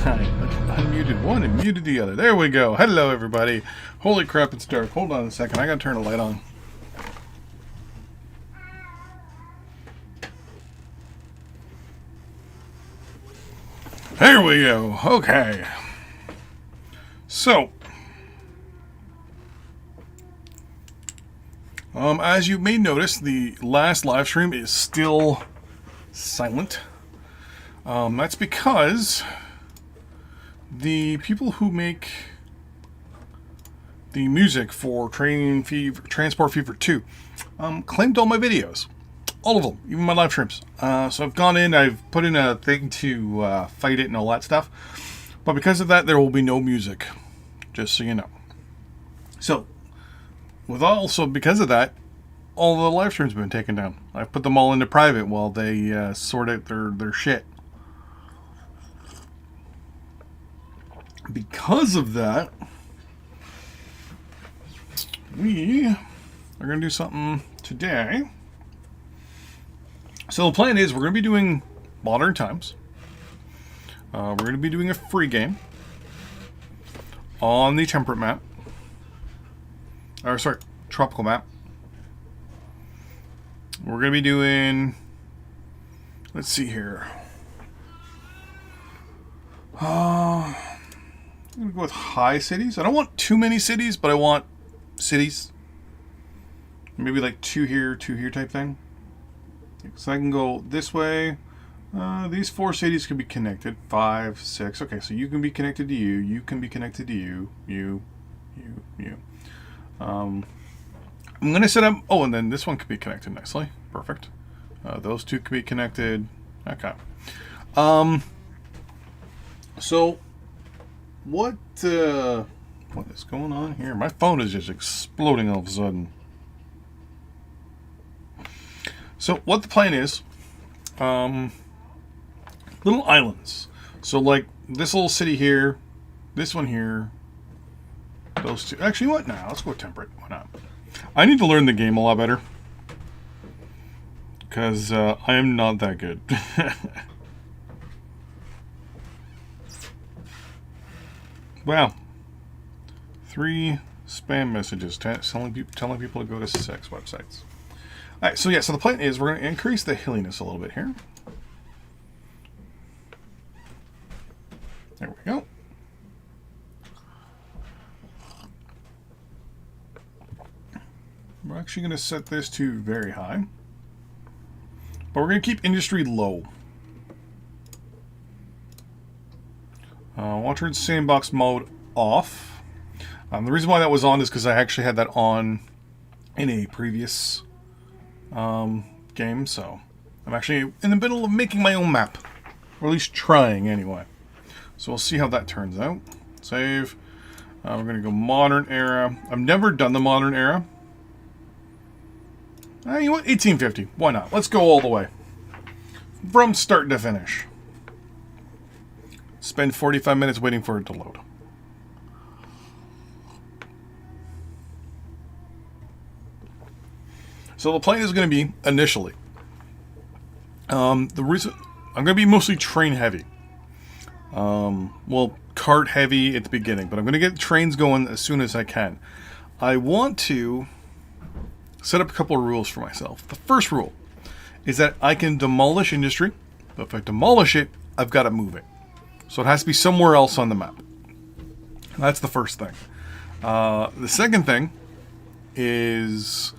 I unmuted one and muted the other. There we go. Hello, everybody. Holy crap, it's dark. Hold on a second. I gotta turn a light on. There we go. Okay. So, as you may notice, the last live stream is still silent. That's because the people who make the music for Transport Fever 2 claimed all my videos. All of them, even my live streams. So I've gone in, I've put in a thing to fight it and all that stuff. But because of that, there will be no music. Just so you know. So, because of that, all the live streams have been taken down. I've put them all into private while they sort out their shit. Because of that, we are going to do something today. So the plan is we're going to be doing Modern Times. We're going to be doing a free game on the Temperate map. Or sorry, Tropical map. We're going to be doing, let's see here. I'm going to go with high cities. I don't want too many cities, but I want cities. Maybe like two here type thing. So I can go this way. These 4 cities can be connected. 5, 6. Okay, so you can be connected to you. You can be connected to you. You. I'm going to set up... Oh, and then this one can be connected nicely. Perfect. Those 2 can be connected. Okay. So, what is going on here? My phone is just exploding all of a sudden. So, what the plan is... little islands. So, like, this little city here, this one here, those 2. Actually, what? Nah, let's go Temperate. Why not? I need to learn the game a lot better. Because I am not that good. Wow. 3 spam messages telling people to go to sex websites. Alright, so yeah, so the plan is we're going to increase the hilliness a little bit here. There we go. We're actually going to set this to very high. But we're going to keep industry low. Watering sandbox mode off. The reason why that was on is because I actually had that on in a previous game. So I'm actually in the middle of making my own map. Or at least trying anyway. So we'll see how that turns out. Save. We're going to go modern era. I've never done the modern era. You know what? 1850. Why not? Let's go all the way. From start to finish. Spend 45 minutes waiting for it to load. So the plan is going to be, initially, the reason I'm going to be mostly train heavy. Well, cart heavy at the beginning, but I'm going to get trains going as soon as I can. I want to set up a couple of rules for myself. The first rule is that I can demolish industry, but if I demolish it, I've got to move it. So it has to be somewhere else on the map. That's the first thing. The second thing is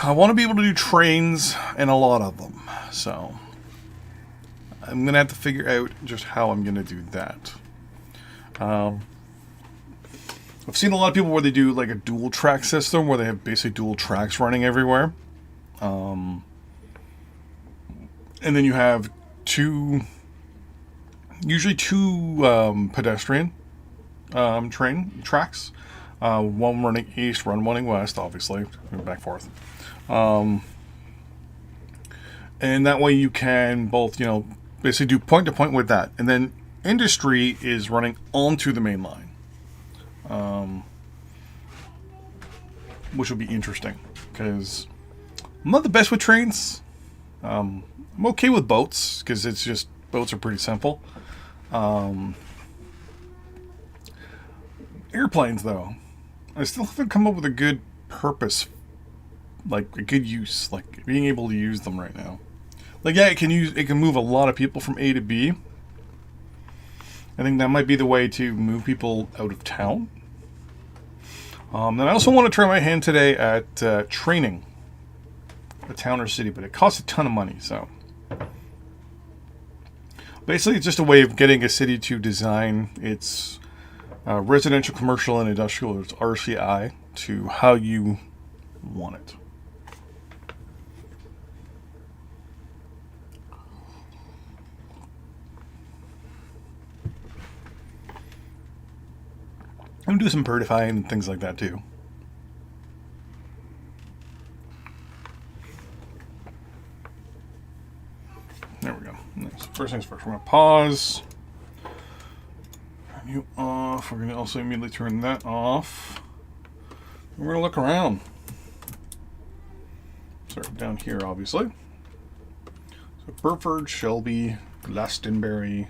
I want to be able to do trains and a lot of them. So I'm going to have to figure out just how I'm going to do that. I've seen a lot of people where they do like a dual track system where they have basically dual tracks running everywhere. And then you have usually two pedestrian train tracks. One running east, one running west, obviously, back and forth. And that way you can both, basically do point to point with that. And then industry is running onto the main line. Which will be interesting because I'm not the best with trains. I'm okay with boats because it's just boats are pretty simple. Airplanes, though, I still haven't come up with a good purpose, like a good use, like being able to use them right now. Like, yeah, it can move a lot of people from A to B. I think that might be the way to move people out of town. Then I also want to try my hand today at training a town or city, but it costs a ton of money, so. Basically, it's just a way of getting a city to design its residential, commercial, and industrial, its RCI, to how you want it. And do some birdifying and things like that too. There we go. Nice. First things first, we're going to pause. Turn you off. We're going to also immediately turn that off. And we're going to look around. Start down here, obviously. So Burford, Shelby, Glastonbury,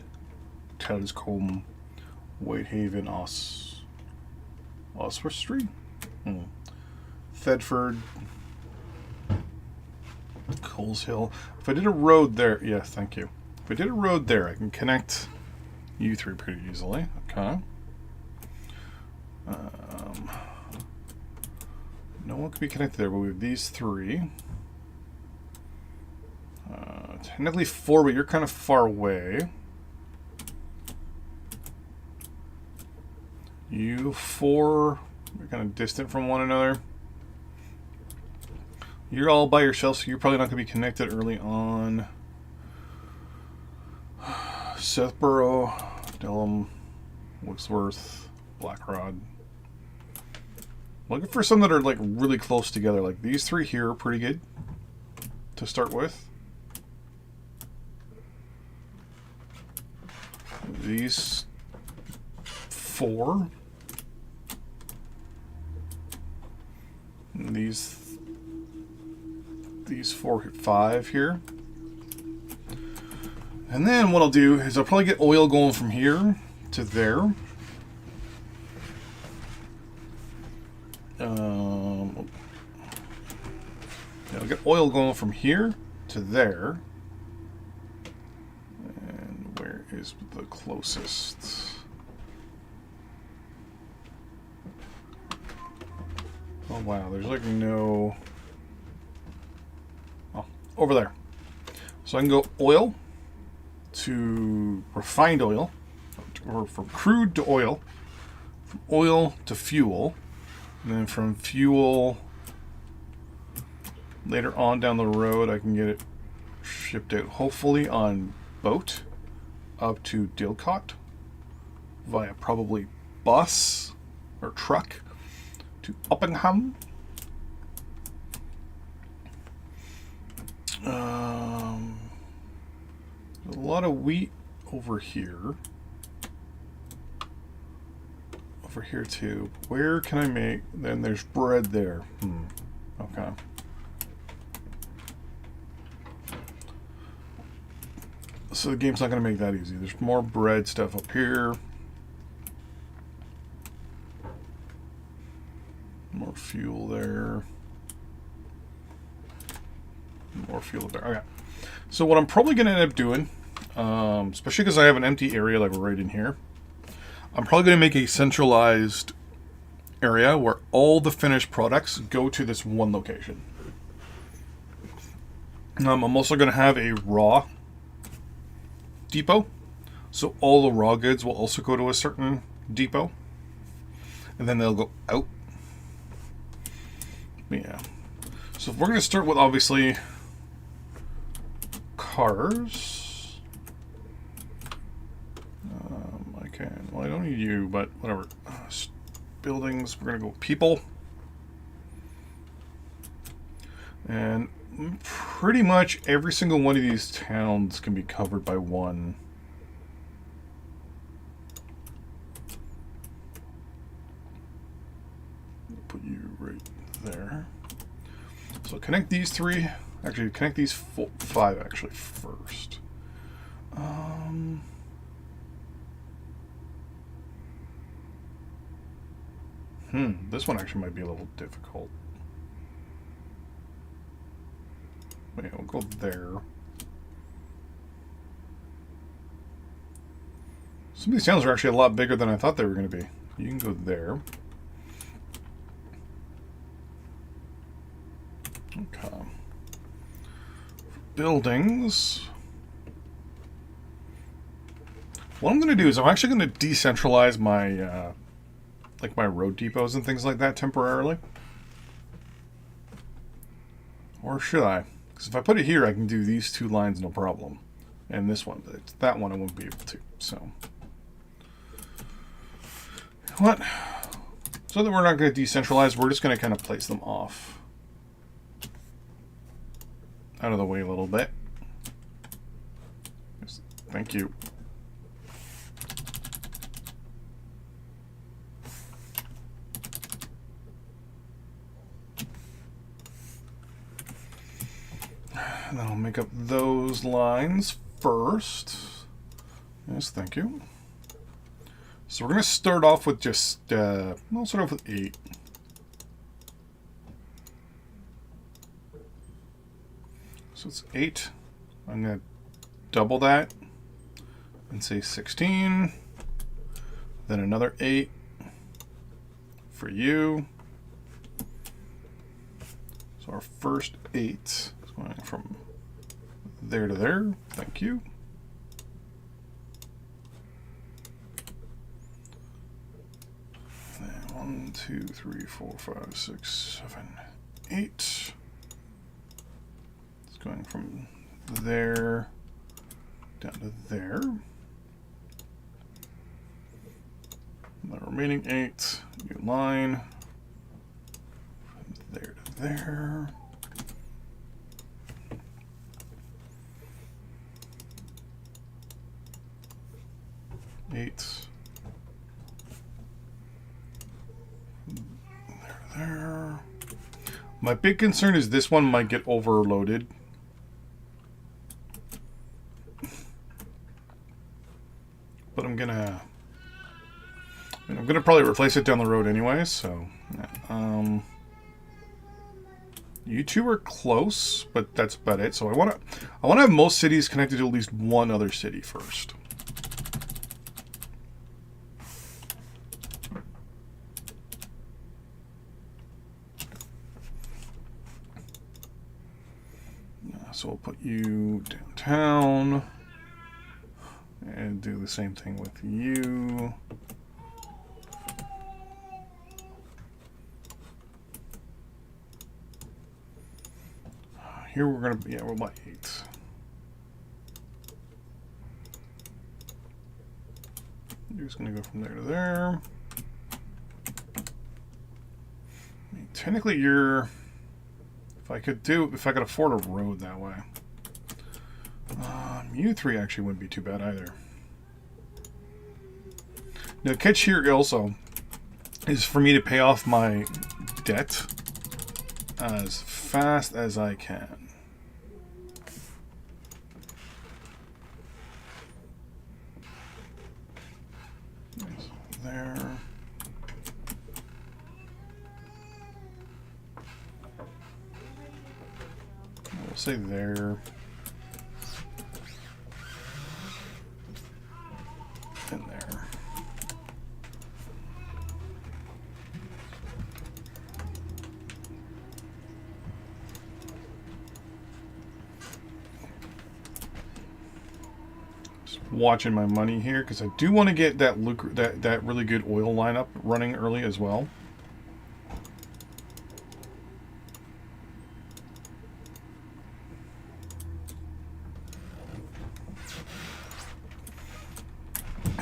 Telscombe, Whitehaven, Oswestry, Thetford, Coleshill. If I did a road there, yes, thank you. If I did a road there, I can connect you three pretty easily. Okay. No one can be connected there, but we have these three. Technically four, but you're kind of far away. You four, you're kind of distant from one another. You're all by yourself, so you're probably not going to be connected early on. Sethborough, Dillham, Wixworth, Blackrod. Looking for some that are like really close together. Like these three here are pretty good to start with. These four. And these 5 here. And then what I'll do is I'll probably get oil going from here to there. I'll get oil going from here to there. And where is the closest? Oh wow, there's like no... Oh, over there. So I can go oil to refined oil, or from crude to oil, from oil to fuel, and then from fuel later on down the road I can get it shipped out, hopefully on boat, up to Dilcot via probably bus or truck to Uppingham. A lot of wheat over here. Over here too. Where can I make? Then there's bread there. Okay. So the game's not going to make that easy. There's more bread stuff up here. More fuel there. More fuel there. Okay. So what I'm probably going to end up doing, especially because I have an empty area like right in here, I'm probably going to make a centralized area where all the finished products go to this one location. I'm also going to have a raw depot. So all the raw goods will also go to a certain depot. And then they'll go out. Yeah. So we're going to start with, obviously, cars. Well, I don't need you, but whatever. Buildings, we're going to go people. And pretty much every single one of these towns can be covered by one. Put you right there. So connect these 3. Actually, connect these 5 actually first. This one actually might be a little difficult. Wait, we'll go there. Some of these towns are actually a lot bigger than I thought they were going to be. You can go there. Okay. Buildings. What I'm going to do is I'm actually going to decentralize my, like my road depots and things like that temporarily. Or should I? Because if I put it here, I can do these two lines no problem. And this one, but that one I won't be able to. So, what? So that we're not going to decentralize, we're just going to kind of place them off. Out of the way a little bit. Yes, thank you. And then I'll make up those lines first. Yes, thank you. So we're going to start off with just, we'll start off with 8. So it's 8. I'm going to double that and say 16. Then another 8 for you. So our first 8 is going from there to there. Thank you. And 1, 2, 3, 4, 5, 6, 7, 8. It's going from there down to there. And the remaining 8, new line. From there to there. There. My big concern is this one might get overloaded. But I'm gonna probably replace it down the road anyway, so you two are close, but that's about it. So I wanna have most cities connected to at least one other city first. So we'll put you downtown and do the same thing with you. Here we're going to be, yeah, we're about 8. You're just going to go from there to there. I mean, technically you're... If I could afford a road that way. You 3 actually wouldn't be too bad either. Now, catch here also is for me to pay off my debt as fast as I can. There. We'll say there. And there. Just watching my money here because I do want to get that that really good oil lineup running early as well.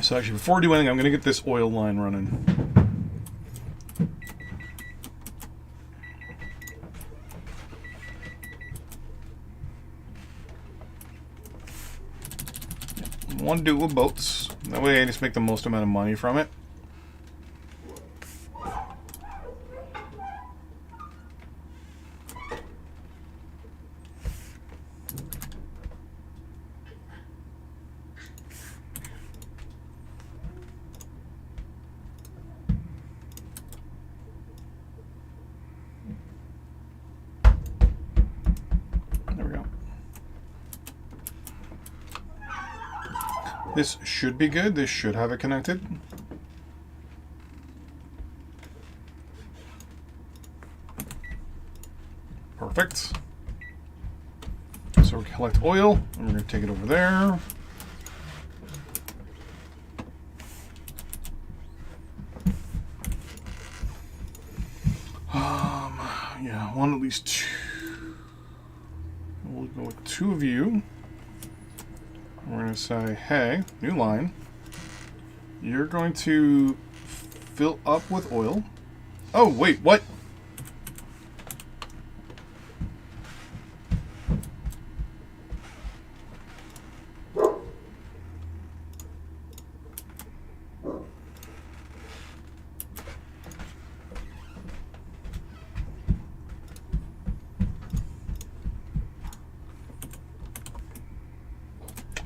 So actually, before I do anything, I'm going to get this oil line running. One dual boats. That way I just make the most amount of money from it. This should be good. This should have it connected. Perfect. So we collect oil, and we're going to take it over there. Yeah, one at least two. We'll go with 2 of you. We're going to say, hey, new line. You're going to fill up with oil. Oh, wait, what?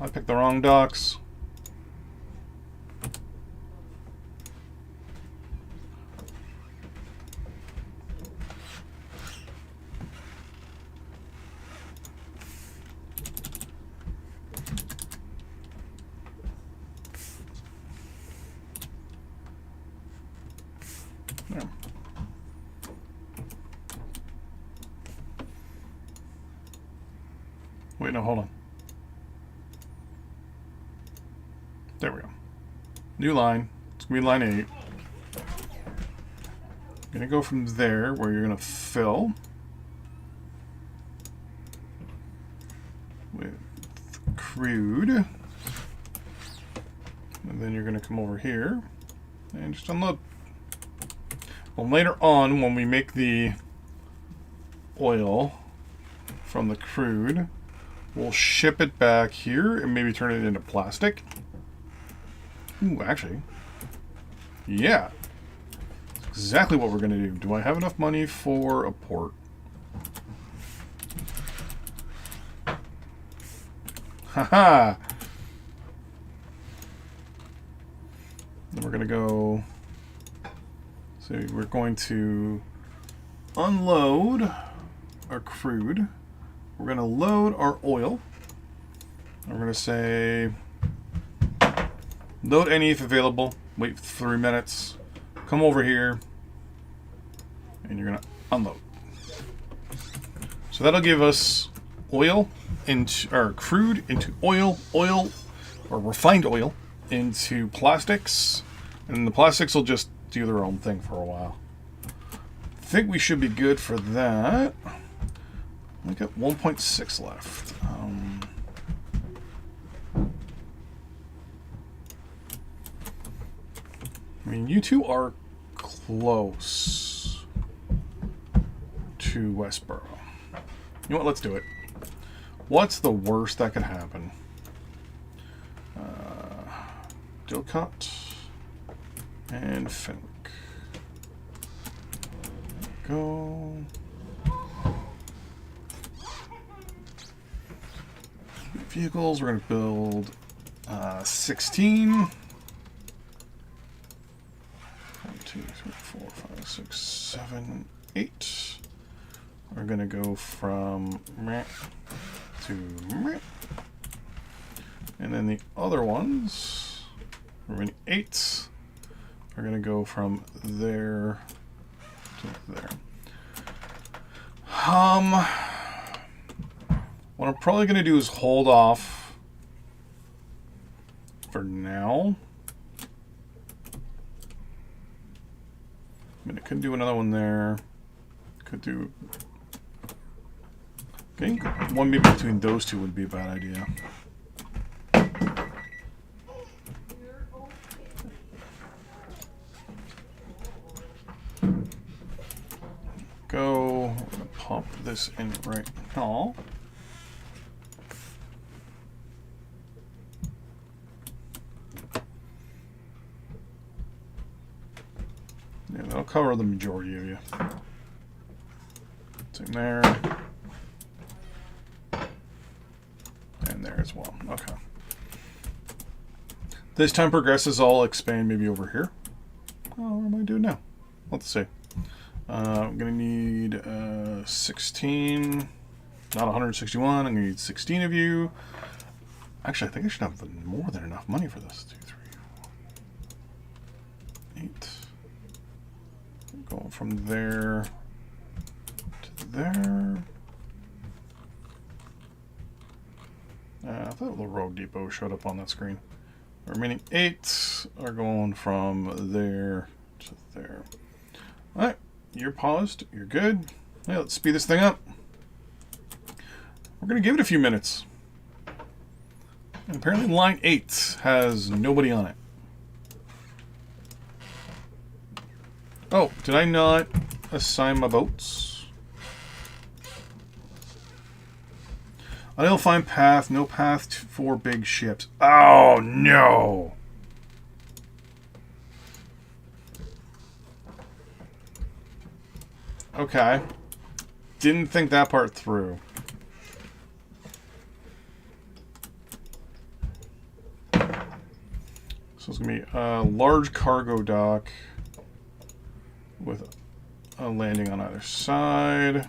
I picked the wrong docks. There. Wait, no, hold on. There we go. New line. It's going to be line 8. Going to go from there where you're going to fill with crude. And then you're going to come over here and just unload. Well, later on, when we make the oil from the crude, we'll ship it back here and maybe turn it into plastic. Ooh, actually, yeah. That's exactly what we're going to do. Do I have enough money for a port? Haha! Then we're going to go... So we're going to unload our crude. We're going to load our oil. And we're going to say... Load any if available. Wait 3 minutes. Come over here. And you're going to unload. So that'll give us oil into, or crude into oil, or refined oil into plastics. And the plastics will just do their own thing for a while. I think we should be good for that. We got 1.6 left. I mean, you two are close to Westboro. You know what? Let's do it. What's the worst that could happen? Dilcott and Fenwick. Go. Vehicles. We're going to build 16. 1, 2, 3, 4, 5, 6, 7, 8. We're going to go from meh to meh. And then the other ones, remaining 8, are going to go from there to there. What I'm probably going to do is hold off for now. I mean, I could do another one there. Could do... Okay, one maybe between those two would be a bad idea. Go. We're gonna pop this in right now. Yeah, that'll cover the majority of you. Same there. And there as well. Okay. This time progresses, I'll expand maybe over here. Oh, what am I doing now? Let's see. I'm going to need 16, not 161. I'm going to need 16 of you. Actually, I think I should have more than enough money for this. 2, 3, 4, 8. Going from there to there. I thought the Rogue Depot showed up on that screen. The remaining 8 are going from there to there. Alright, you're paused. You're good. Yeah, let's speed this thing up. We're going to give it a few minutes. And apparently line 8 has nobody on it. Oh, did I not assign my boats? Undefined path, no path for big ships. Oh, no! Okay. Didn't think that part through. So it's going to be a large cargo dock with a landing on either side.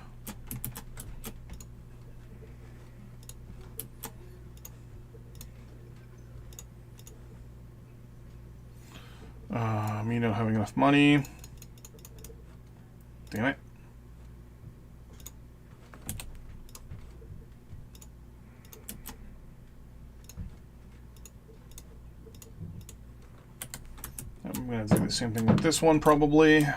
Me not having enough money. Damn it. I'm going to do the same thing with this one, probably.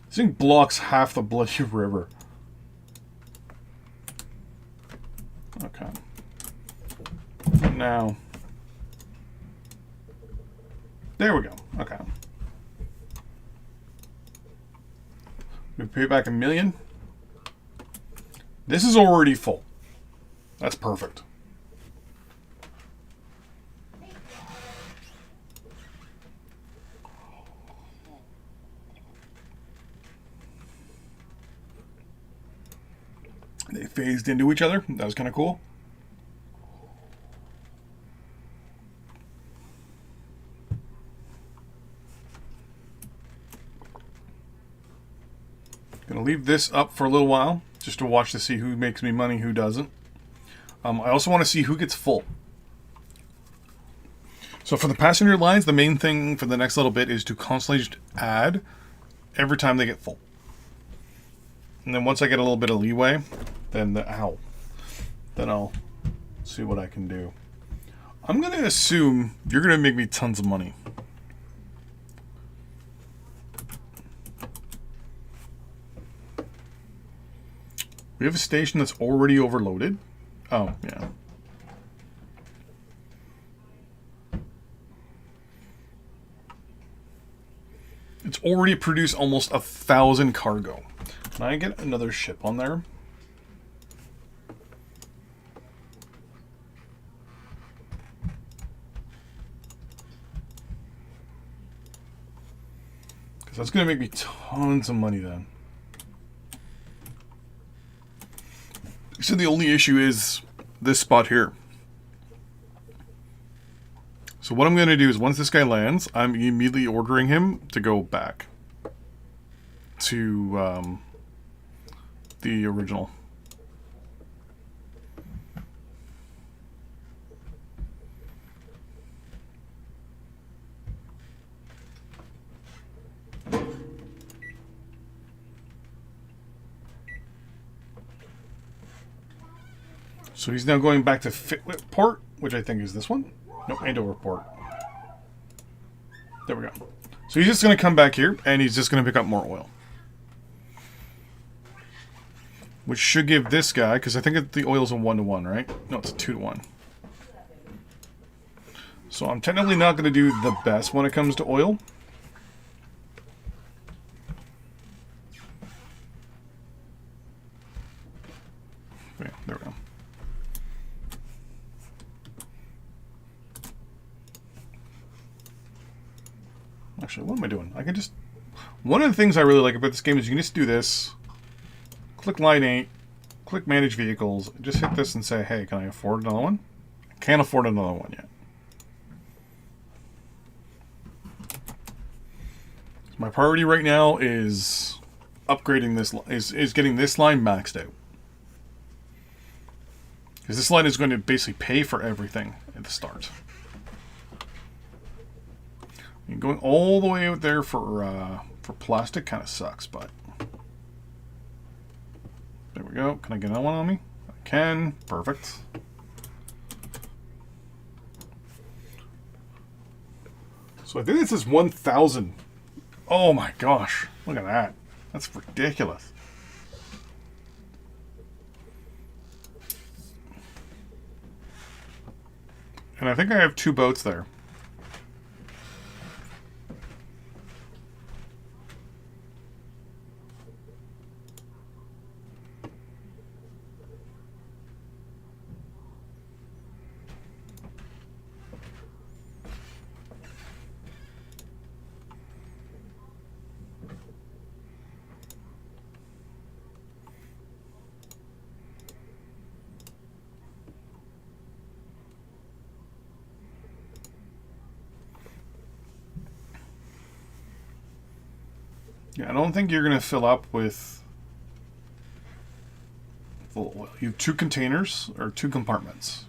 This thing blocks half the bloody river. Okay. Now. There we go. Okay. We pay back $1 million. This is already full. That's perfect. They phased into each other. That was kind of cool. Gonna leave this up for a little while, just to watch to see who makes me money, who doesn't. I also want to see who gets full. So for the passenger lines, the main thing for the next little bit is to constantly just add every time they get full. And then once I get a little bit of leeway, then then I'll see what I can do. I'm going to assume you're going to make me tons of money. We have a station that's already overloaded. Oh, yeah. It's already produced almost 1,000 cargo. Can I get another ship on there? Because that's going to make me tons of money then. So the only issue is this spot here. So what I'm going to do is once this guy lands, I'm immediately ordering him to go back to the original. So he's now going back to Fitwit Port, which I think is this one. Nope, Andover Port. There we go. So he's just going to come back here, and he's just going to pick up more oil. Which should give this guy, because I think the oil's a 1-to-1, right? No, it's a 2-to-1. So I'm technically not going to do the best when it comes to oil. Yeah, there we go. Actually, what am I doing? I can just... One of the things I really like about this game is you can just do this. Click line 8. Click manage vehicles. Just hit this and say, hey, can I afford another one? Can't afford another one yet. My priority right now is upgrading this, is getting this line maxed out. Because this line is going to basically pay for everything at the start. And going all the way out there for plastic kind of sucks, but there we go. Can I get another one on me? I can. Perfect. So I think this is 1,000. Oh my gosh. Look at that. That's ridiculous. And I think I have 2 boats there. Yeah, I don't think you're going to fill up with full oil. You have 2 containers, or 2 compartments.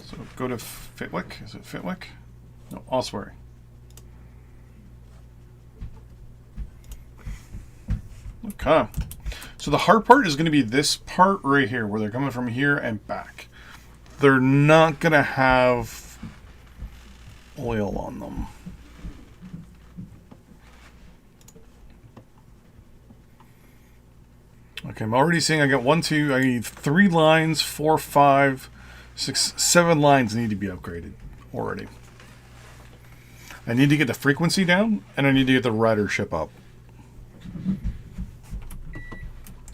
So go to Fitwick. Is it Fitwick? No, Oswary. Okay. So the hard part is going to be this part right here, where they're coming from here and back. They're not going to have oil on them. Okay, I'm already seeing I got 1, 2, I need 3 lines, 4, 5, 6, 7 lines need to be upgraded already. I need to get the frequency down, and I need to get the ridership up.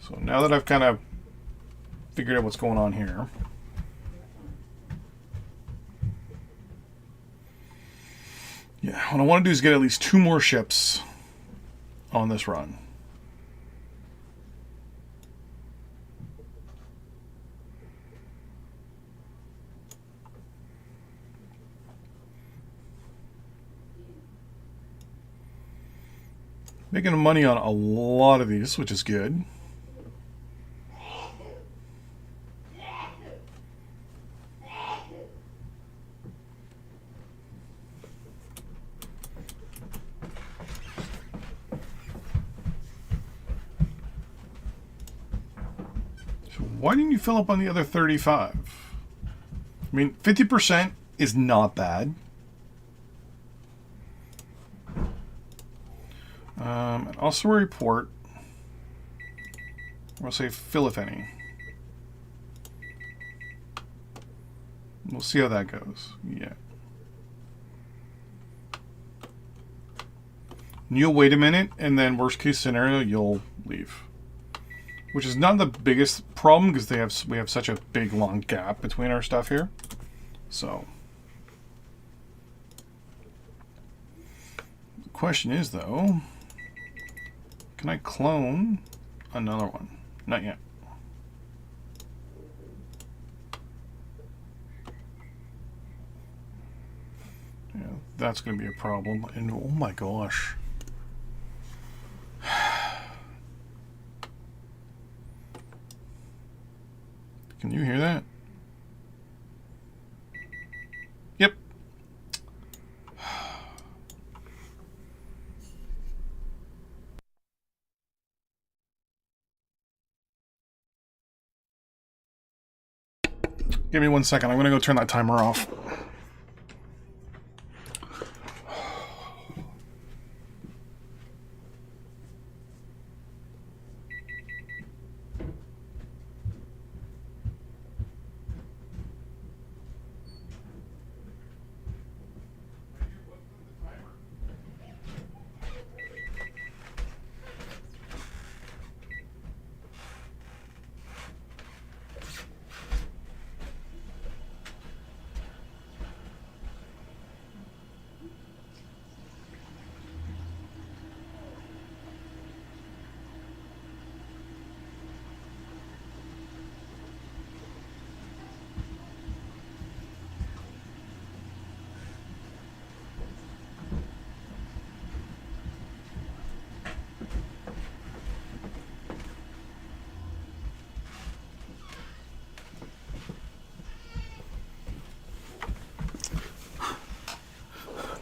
So now that I've kind of figured out what's going on here, yeah, what I want to do is get at least 2 more ships on this run. Making money on a lot of these, which is good. So why didn't you fill up on the other 35? I mean, 50% is not bad. And also a report. We'll say fill if any. We'll see how that goes. Yeah. And you'll wait a minute, and then worst case scenario, you'll leave. Which is not the biggest problem because we have such a big long gap between our stuff here. So the question is though, can I clone another one? Not yet. Yeah, that's going to be a problem. And oh my gosh. Can you hear that? Yep. Give me 1 second. I'm going to go turn that timer off.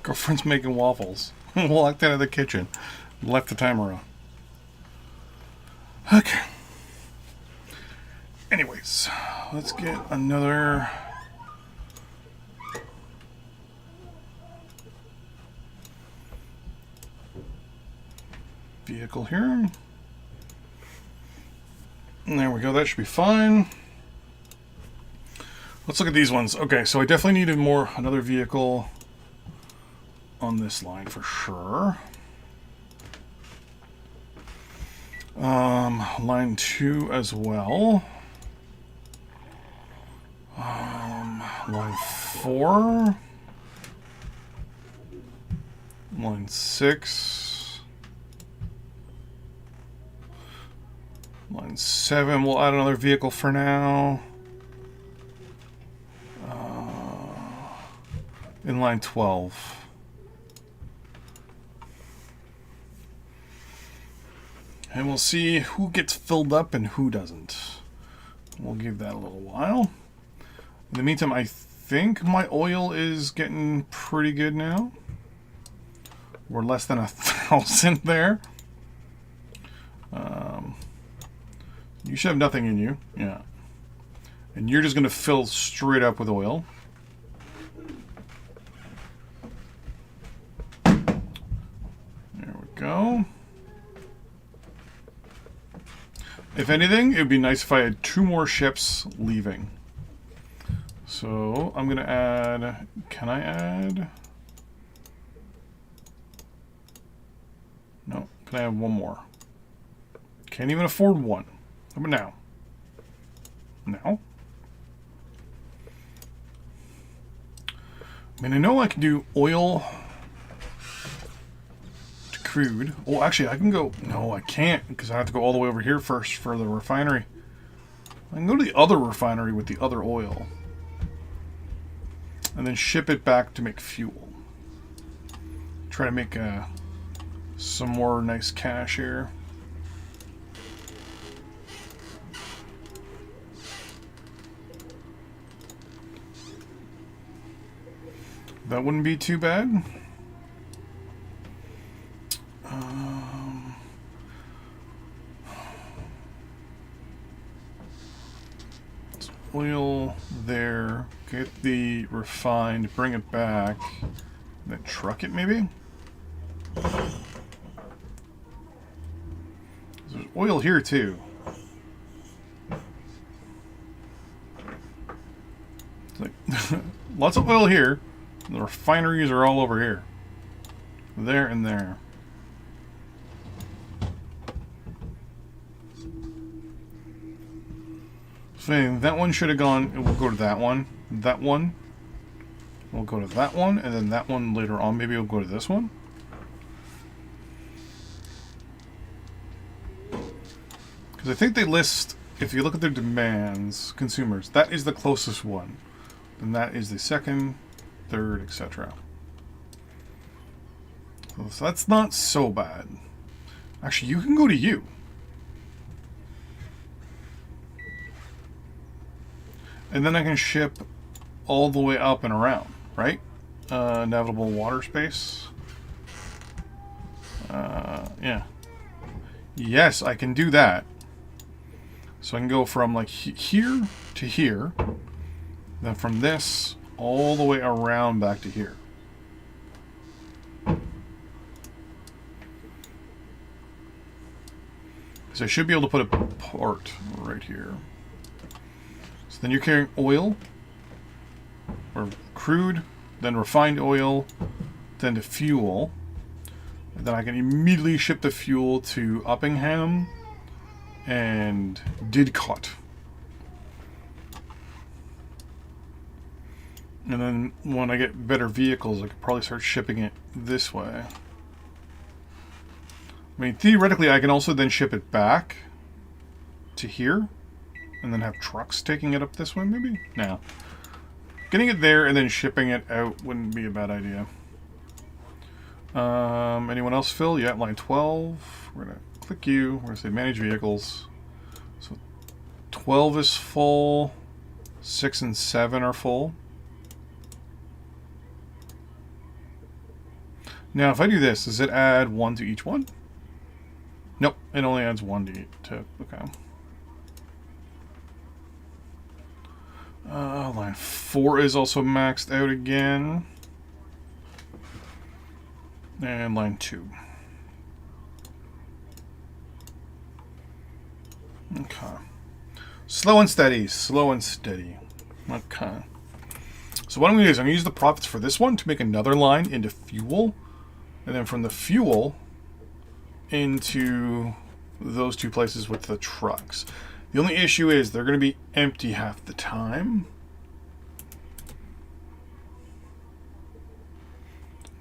Girlfriend's making waffles. Walked out of the kitchen. Left the timer on. Okay. Anyways, let's get another... vehicle here. And there we go. That should be fine. Let's look at these ones. Okay, so I definitely needed another vehicle on this line for sure. Line 2 as well. Line 4. Line 6. Line 7. We'll add another vehicle for now. In line 12. And we'll see who gets filled up and who doesn't. We'll give that a little while. In the meantime, I think my oil is getting pretty good now. We're less than 1,000 there. You should have nothing in you. Yeah. And you're just going to fill straight up with oil. There we go. If anything, it would be nice if I had 2 more ships leaving. So I'm going to add... Can I add? No. Can I have 1 more? Can't even afford 1. How about now? Now? I mean, I know I can do oil to crude. Oh, actually, I can go... No, I can't, because I have to go all the way over here first for the refinery. I can go to the other refinery with the other oil. And then ship it back to make fuel. Try to make some more nice cash here. That wouldn't be too bad. Oil there. Get the refined, bring it back, then truck it maybe? There's oil here too. It's like lots of oil here. The refineries are all over here. There and there. So that one should have gone, it will go to that one. That one. We'll go to that one, and then that one later on. Maybe we'll go to this one. Because I think they list, if you look at their demands, consumers, that is the closest one. And that is the second, third, etc. So that's not so bad. Actually, you can go to you. And then I can ship all the way up and around, right? Navigable water space. Yeah. Yes, I can do that. So I can go from like here to here. Then from this all the way around back to here. So I should be able to put a port right here. So then you're carrying oil, or crude, then refined oil, then to fuel. And then I can immediately ship the fuel to Uppingham and Didcot. And then when I get better vehicles, I could probably start shipping it this way. I mean, theoretically, I can also then ship it back to here, and then have trucks taking it up this way, maybe? No. Getting it there and then shipping it out wouldn't be a bad idea. Anyone else fill? Yeah, line 12. We're going to click you. We're going to say manage vehicles. So 12 is full. 6 and 7 are full. Now, if I do this, does it add 1 to each one? Nope, it only adds 1 to okay. Line 4 is also maxed out again. And line 2. Okay. Slow and steady, slow and steady. Okay. So what I'm going to do is I'm going to use the profits for this one to make another line into fuel. And then from the fuel into those two places with the trucks. The only issue is they're going to be empty half the time.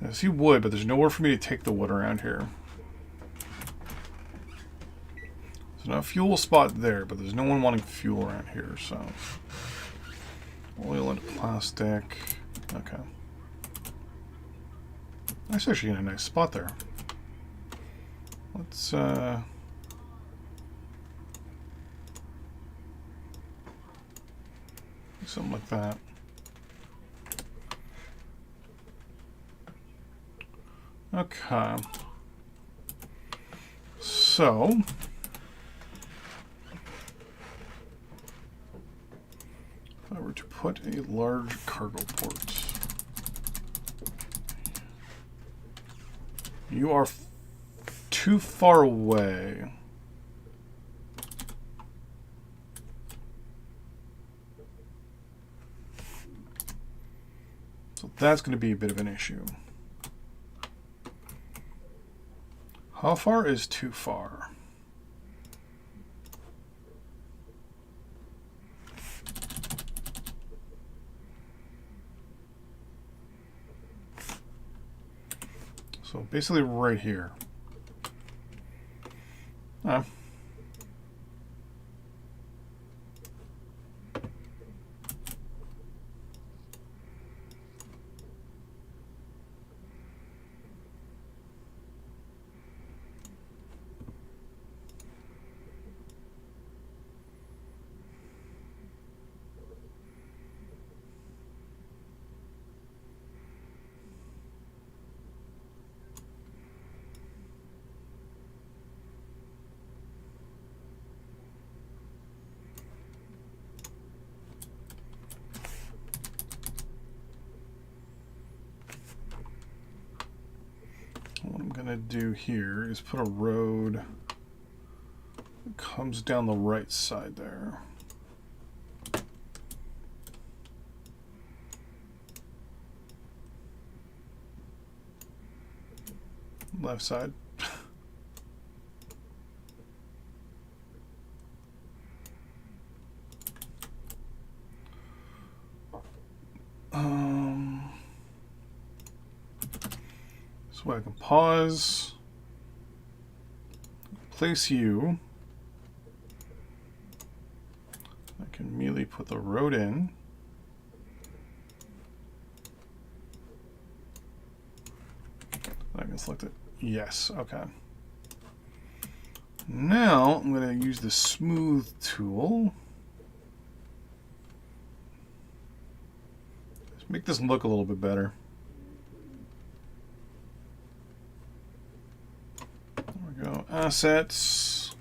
I see wood, but there's nowhere for me to take the wood around here. There's no fuel spot there, but there's no one wanting fuel around here, so... Oil into plastic. Okay. That's actually in a nice spot there. Let's, something like that. Okay. So... if I were to put a large cargo port... You are too far away. So that's going to be a bit of an issue. How far is too far? So basically right here. What I'm going to do here is put a road that comes down the right side there. Left side. So I can pause, place you. I can immediately put the road in. I can select it. Yes, okay. Now I'm going to use the smooth tool. Let's make this look a little bit better. There we go. Assets.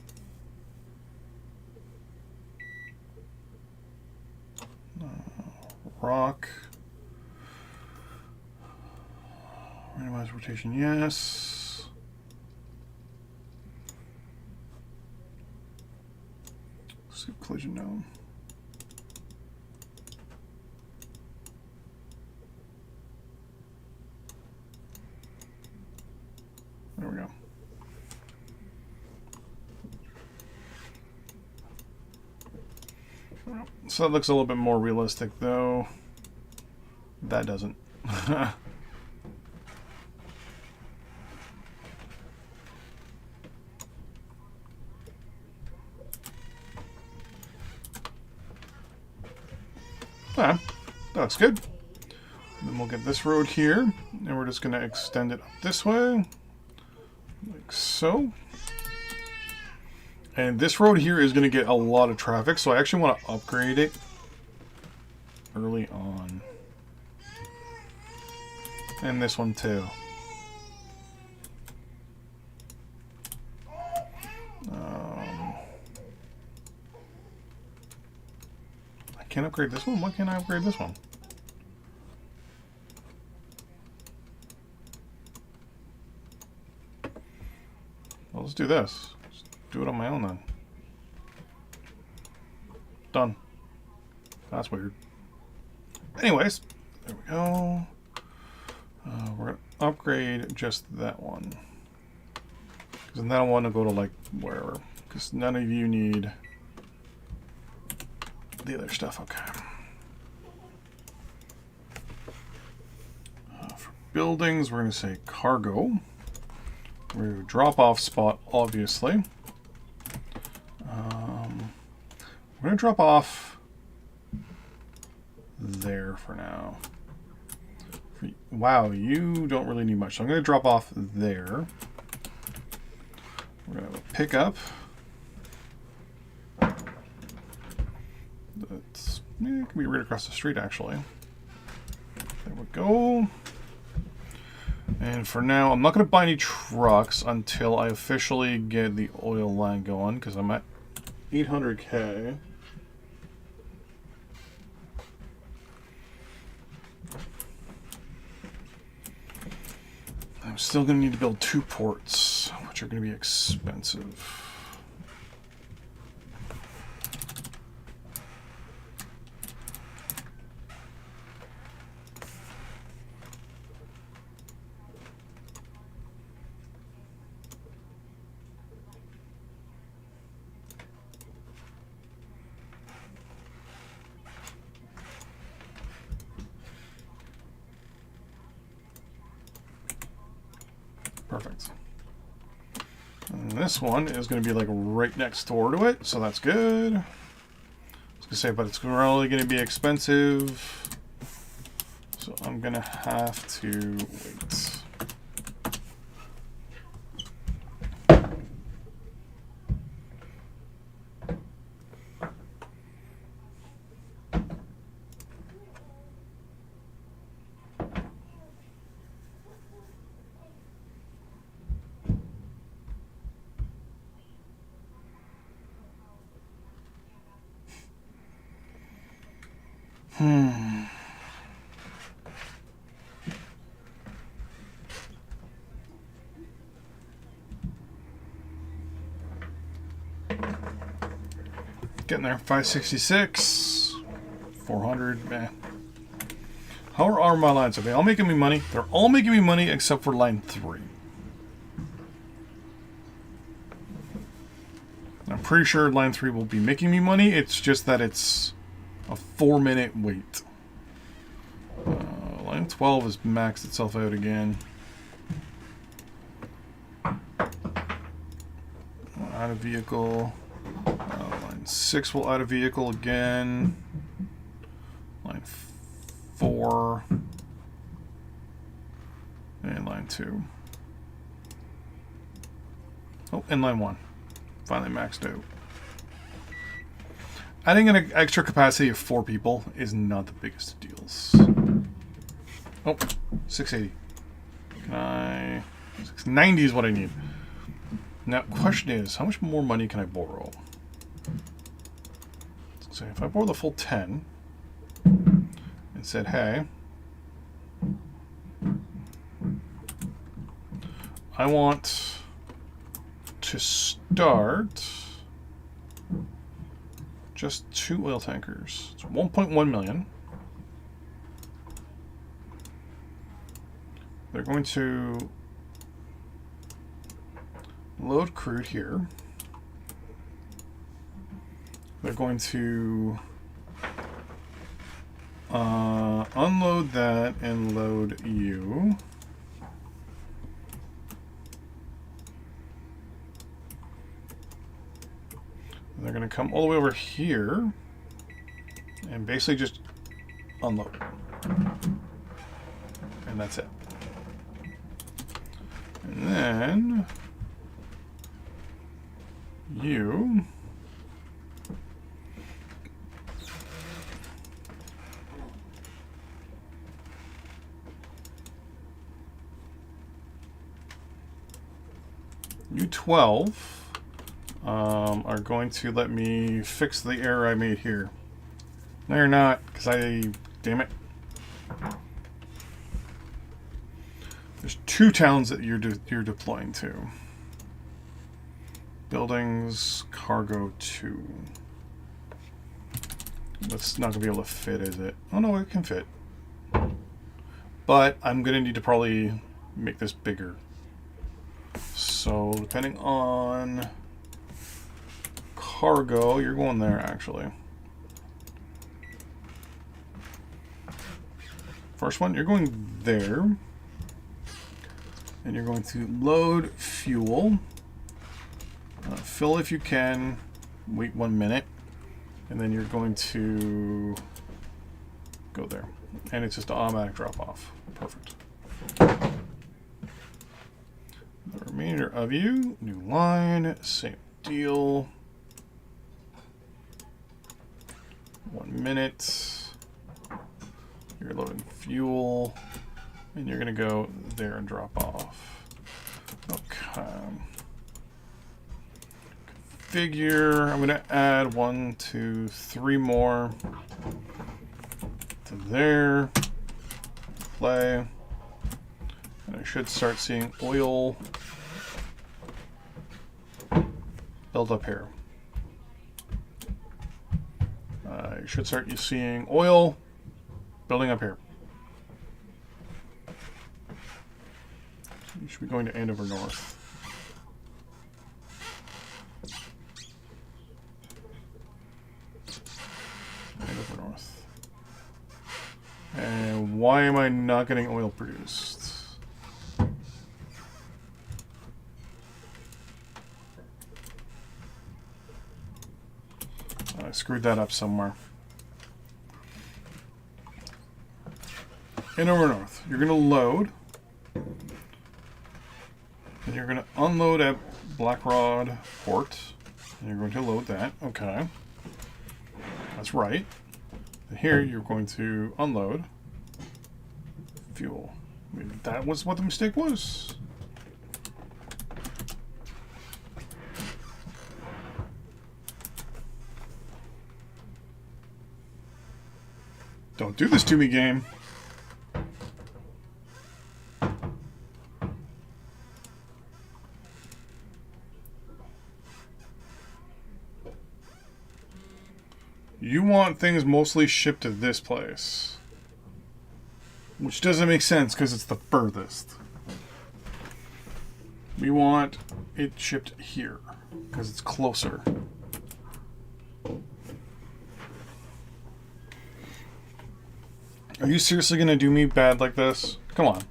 Rock. Randomized rotation, yes. Skip collision, no. There we go. So that looks a little bit more realistic, though. That doesn't. That looks good. Then we'll get this road here, and we're just going to extend it up this way, like so. And this road here is going to get a lot of traffic, so I actually want to upgrade it early on. And this one too. can't upgrade this one? Why can't I upgrade this one? Well, let's do this. Just do it on my own then. Done. That's weird. Anyways, there we go. We're going to upgrade just that one. Because then I don't want to go to like wherever. Because none of you need the other stuff. Okay. For buildings, we're going to say cargo. We're going to drop off spot, obviously. We're going to drop off there for now. Wow, you don't really need much. So I'm going to drop off there. We're going to have a pickup. That's, it can be right across the street, actually. There we go. And for now, I'm not going to buy any trucks until I officially get the oil line going, because I'm at 800K. I'm still going to need to build 2 ports, which are going to be expensive. Perfect. And this one is going to be like right next door to it, so that's good. I was going to say, but it's probably going to be expensive, so I'm going to have to wait. Getting there. 566, 400, man. How are my lines? Are they all making me money? They're all making me money except for line 3. I'm pretty sure line 3 will be making me money. It's just that it's a 4-minute wait. Line 12 has maxed itself out again. Out of vehicle. Line 6 will out of vehicle again. Line 4. And line 2. Oh, and line 1. Finally maxed out. Adding an extra capacity of 4 people is not the biggest of deals. Oh, 680. Can I... 690 is what I need. Now, question is, how much more money can I borrow? So if I borrow the full 10 and said, hey, I want to start just 2 oil tankers. It's 1.1 million. They're going to load crude here. They're going to unload that and load you. They're going to come all the way over here and basically just unload. And that's it. And then you you 12 are going to let me fix the error I made here. No, you're not, because damn it. There's 2 towns that you're deploying to. Buildings, cargo 2. That's not going to be able to fit, is it? Oh no, it can fit. But I'm going to need to probably make this bigger. So, depending on cargo, you're going there, actually. First one, you're going there. And you're going to load fuel. Fill if you can. Wait 1 minute. And then you're going to go there. And it's just an automatic drop off. Perfect. The remainder of you, new line, same deal. 1 minute. You're loading fuel. And you're going to go there and drop off. Okay. Configure. I'm going to add 1, 2, 3 more to there. Play. And I should start seeing oil build up here. You should start seeing oil building up here. You should be going to Andover North. Andover North. And why am I not getting oil produced? I screwed that up somewhere. Andover North. You're going to load. And you're going to unload at Blackrod Port. And you're going to load that. Okay. That's right. And here you're going to unload fuel. Maybe that was what the mistake was. Don't do this to me, game. You want things mostly shipped to this place. Which doesn't make sense because it's the furthest. We want it shipped here because it's closer. Are you seriously going to do me bad like this? Come on.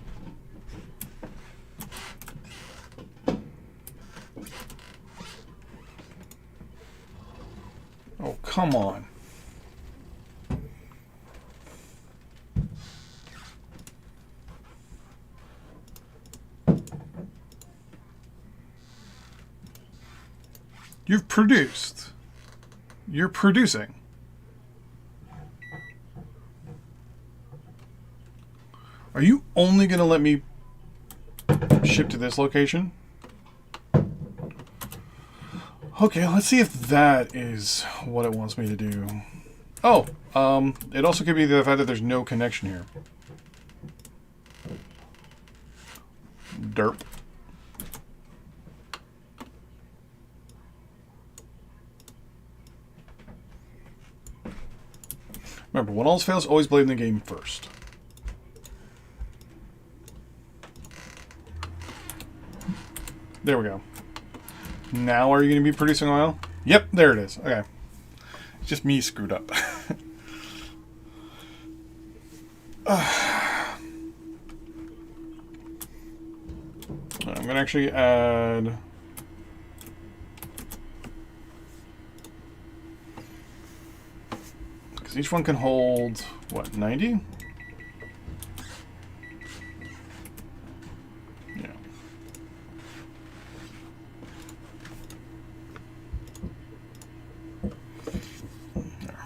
Oh, come on. You've produced. You're producing. Are you only going to let me ship to this location? Okay, let's see if that is what it wants me to do. Oh, it also could be the fact that there's no connection here. Derp. Remember, when all else fails, always blame the game first. There we go. Now are you going to be producing oil? Yep, there it is. Okay. It's just me screwed up. I'm going to actually add... Because each one can hold, what, 90? Yeah. There.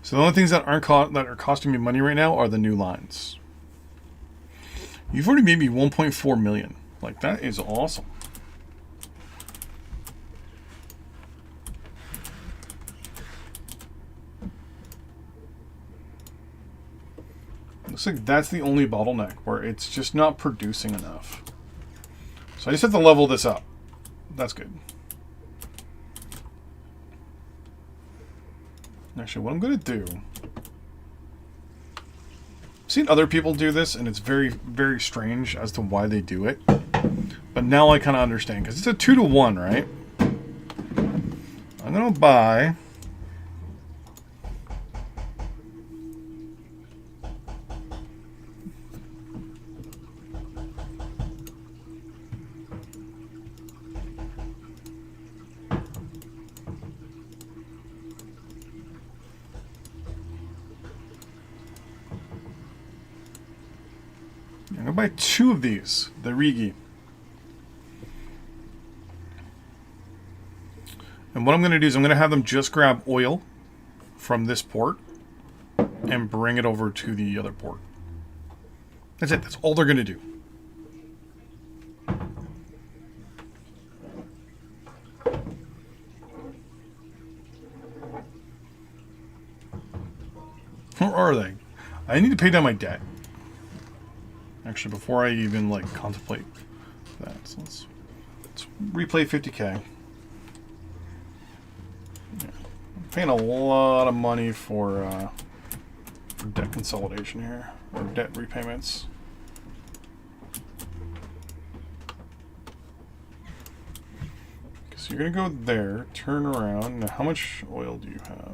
So the only things that that are costing me money right now are the new lines. You've already made me 1.4 million. Like, that is awesome. Looks like that's the only bottleneck, where it's just not producing enough. So I just have to level this up. That's good. Actually, what I'm going to do... I've seen other people do this, and it's very, very strange as to why they do it. But now I kind of understand, because it's a 2-to-1, right? I'm going to buy... I'm going to buy 2 of these, the Rigi. And what I'm going to do is I'm going to have them just grab oil from this port and bring it over to the other port. That's it. That's all they're going to do. Where are they? I need to pay down my debt. Actually, before I even like contemplate that, so let's replay 50K. Yeah. I'm paying a lot of money for debt consolidation here, or debt repayments. So you're gonna go there, turn around. Now, how much oil do you have?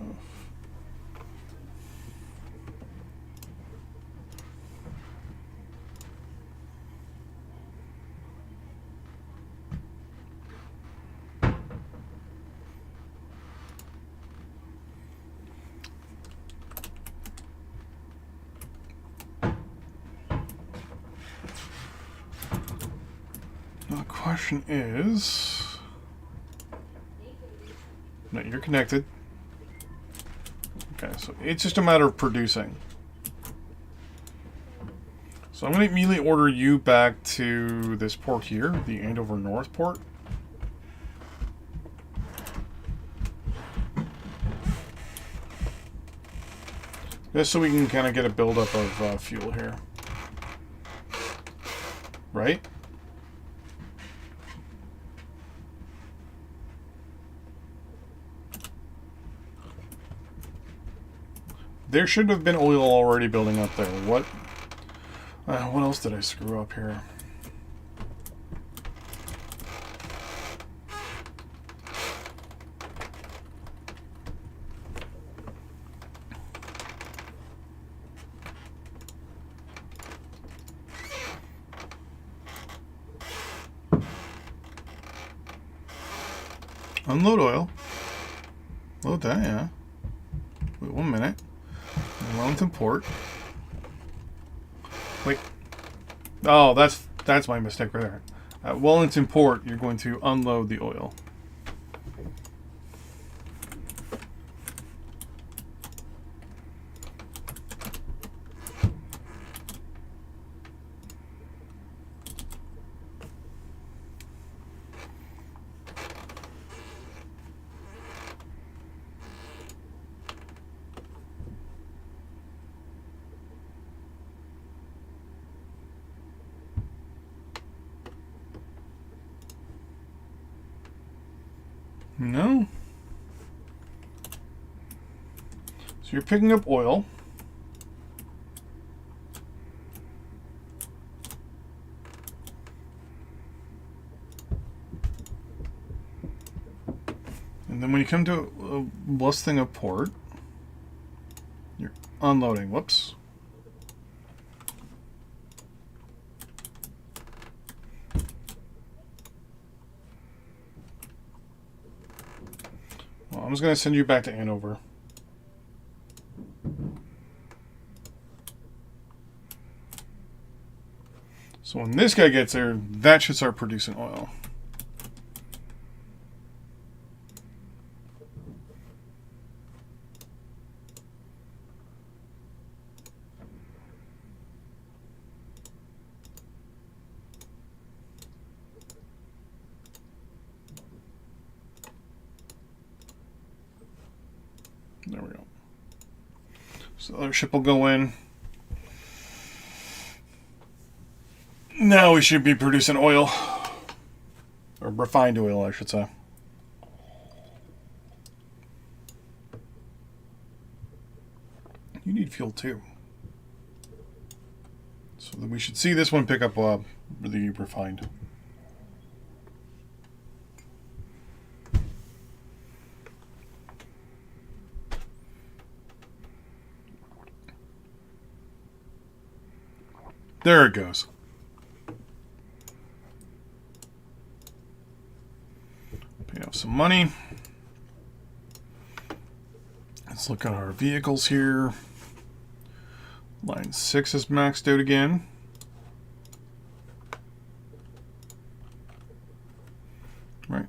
Now the question is... No, you're connected. Okay, so it's just a matter of producing. So I'm going to immediately order you back to this port here, the Andover North port. Just so we can kind of get a buildup of fuel here. Right? There should have been oil already building up there. What else did I screw up here? Unload oil. Load that, yeah. Wait 1 minute. Wellington Port. Wait. Oh, that's my mistake right there. At Wellington Port, you're going to unload the oil. No. So you're picking up oil. And then when you come to listing a port, you're unloading. Whoops. I'm just going to send you back to Andover. So when this guy gets there, that should start producing oil. So the ship will go in. Now we should be producing oil. Or refined oil, I should say. You need fuel too. So we should see this one pick up the refined. There it goes. Pay off some money. Let's look at our vehicles here. Line 6 is maxed out again. Right.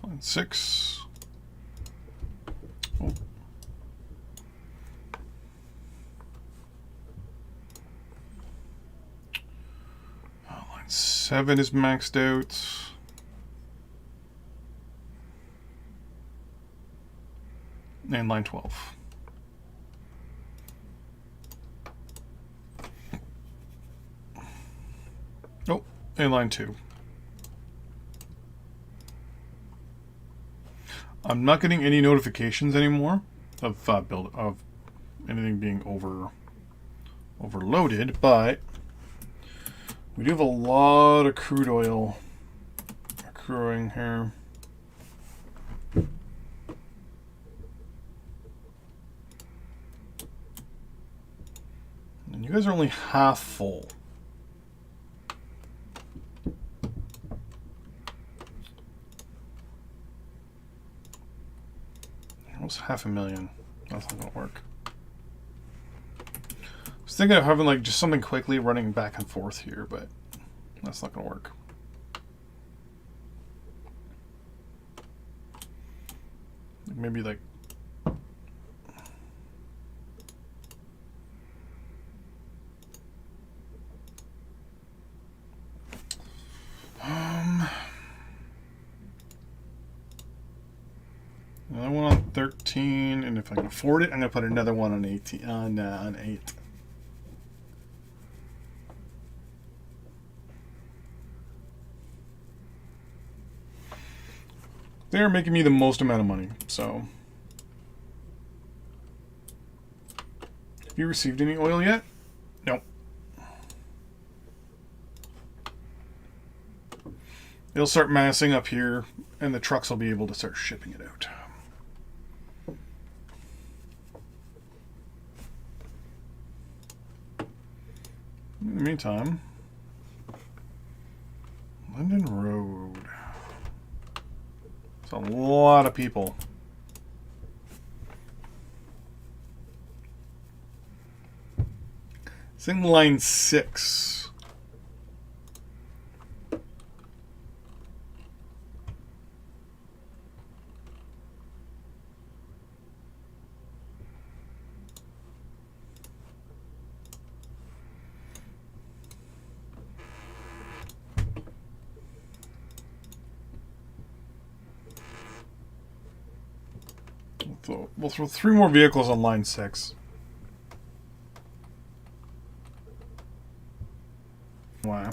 Line 6. Oh. Line 7 is maxed out. And line 12. Oh, and line 2. I'm not getting any notifications anymore of of anything being overloaded, but we do have a lot of crude oil accruing here. And you guys are only half full. Almost 500,000. That's not gonna work. I was thinking of having like just something quickly running back and forth here, but that's not gonna work. Maybe like another one on 13, and if I can afford it, I'm gonna put another one on 18 on 8. They're making me the most amount of money, so. Have you received any oil yet? Nope. It'll start massing up here, and the trucks will be able to start shipping it out. In the meantime, London Road. It's a lot of people. It's in line 6. We'll throw 3 more vehicles on line 6. Wow.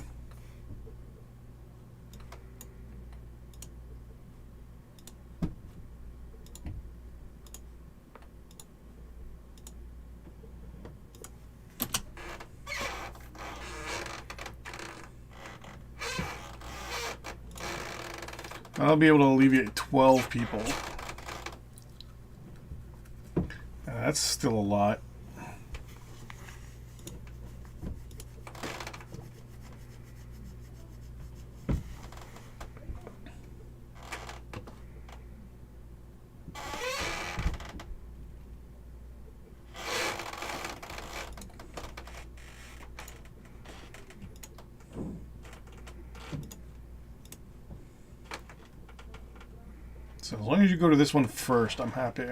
I'll be able to alleviate 12 people. That's still a lot. So as long as you go to this one first, I'm happy.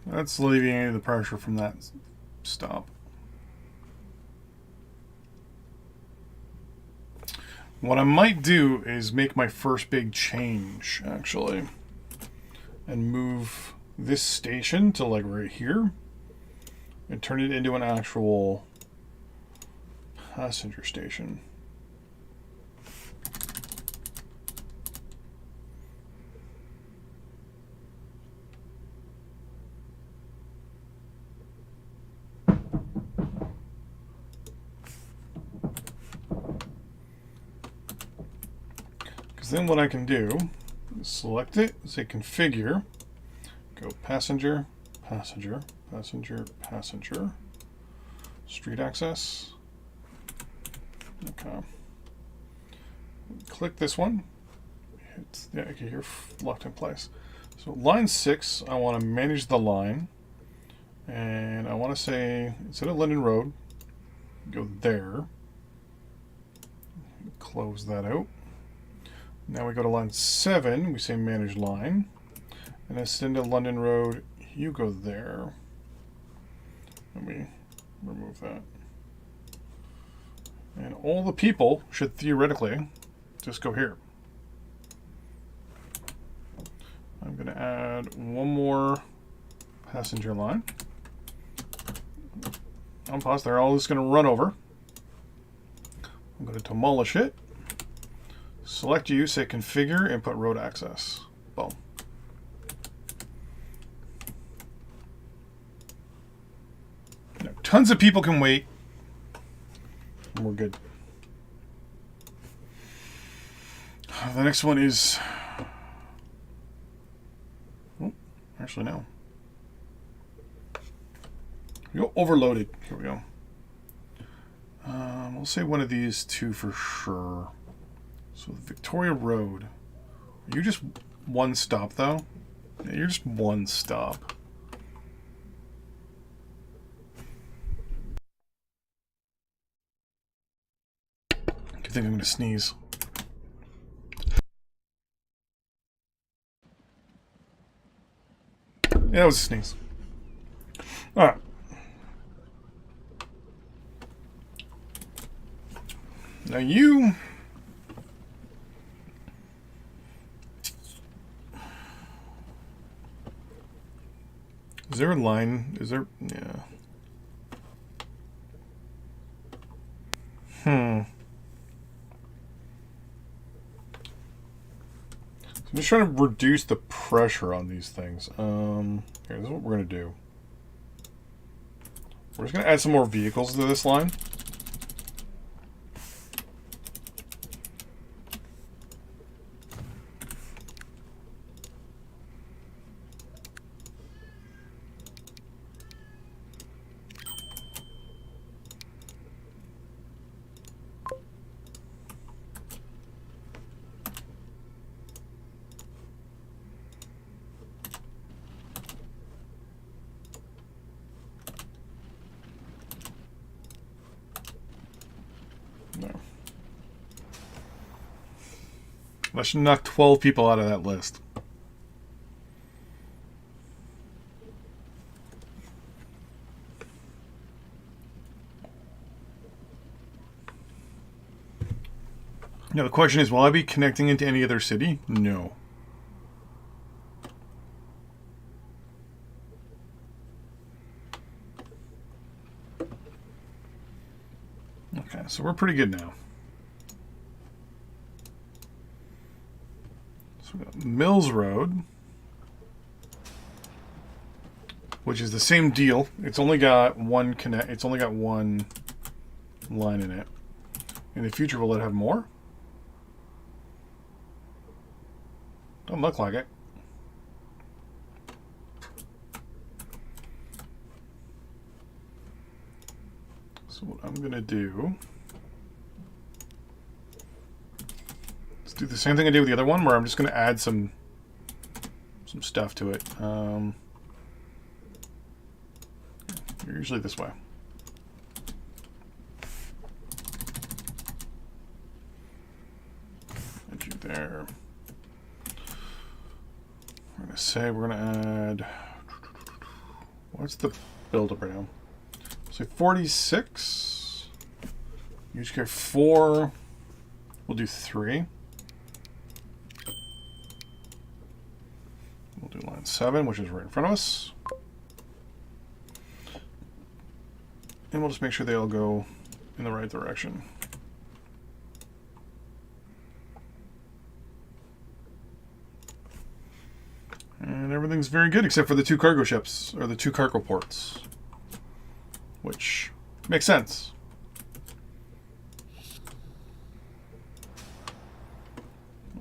That's alleviating the pressure from that stop. What I might do is make my first big change, actually, and move this station to like right here and turn it into an actual passenger station. Because then what I can do is select it, say configure, go passenger, passenger, passenger, passenger, street access. Okay. Click this one. Yeah, okay, you're locked in place. So line 6, I want to manage the line. And I want to say, instead of London Road, go there. Close that out. Now we go to line 7, we say manage line. And instead of London Road, you go there. Let me remove that. And all the people should theoretically just go here. I'm going to add one more passenger line. Unpause. They're all just going to run over. I'm going to demolish it. Select you, say configure, and put road access. Boom. Now, tons of people can wait. And we're good. The next one is... Oh, actually, no. Go overloaded. Here we go. We'll say one of these two for sure. So Victoria Road. Are you just one stop though? Yeah, you're just one stop. I think I'm gonna sneeze. Yeah, it was a sneeze. Alright. Now you... Is there a line? Is there... Yeah. I'm just trying to reduce the pressure on these things. Here, this is what we're going to do. We're just going to add some more vehicles to this line. I should knock 12 people out of that list. Now the question is, will I be connecting into any other city? No. Okay, so we're pretty good now. So we got Mills Road, which is the same deal. It's only got one connect. It's only got one line in it. In the future, will it have more? Don't look like it. So what I'm gonna do, let's do the same thing I did with the other one, where I'm just gonna add some stuff to it. Usually this way. Add you there. We're gonna say we're gonna add. What's the build-up right now? So 46. You just get 4 We'll do 3. We'll do line 7, which is right in front of us. And we'll just make sure they all go in the right direction. And everything's very good except for the 2 cargo ships, or the 2 cargo ports. Which makes sense.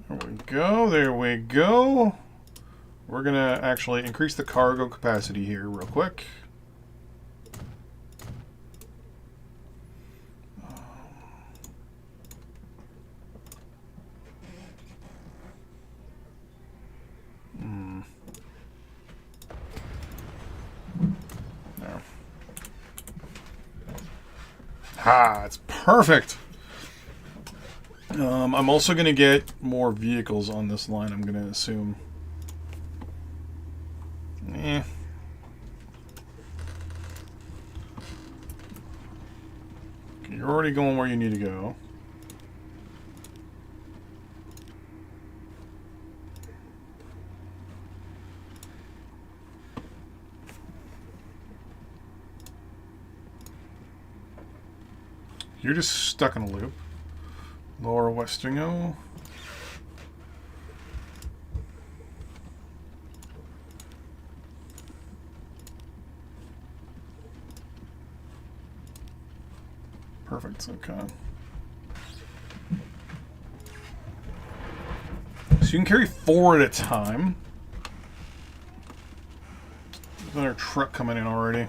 There we go, there we go. We're going to actually increase the cargo capacity here real quick. There. Ha, it's perfect. I'm also going to get more vehicles on this line, I'm going to assume. Okay, you're already going where you need to go. You're just stuck in a loop. Lower Westringo. Perfect, okay. So you can carry 4 at a time. There's another truck coming in already.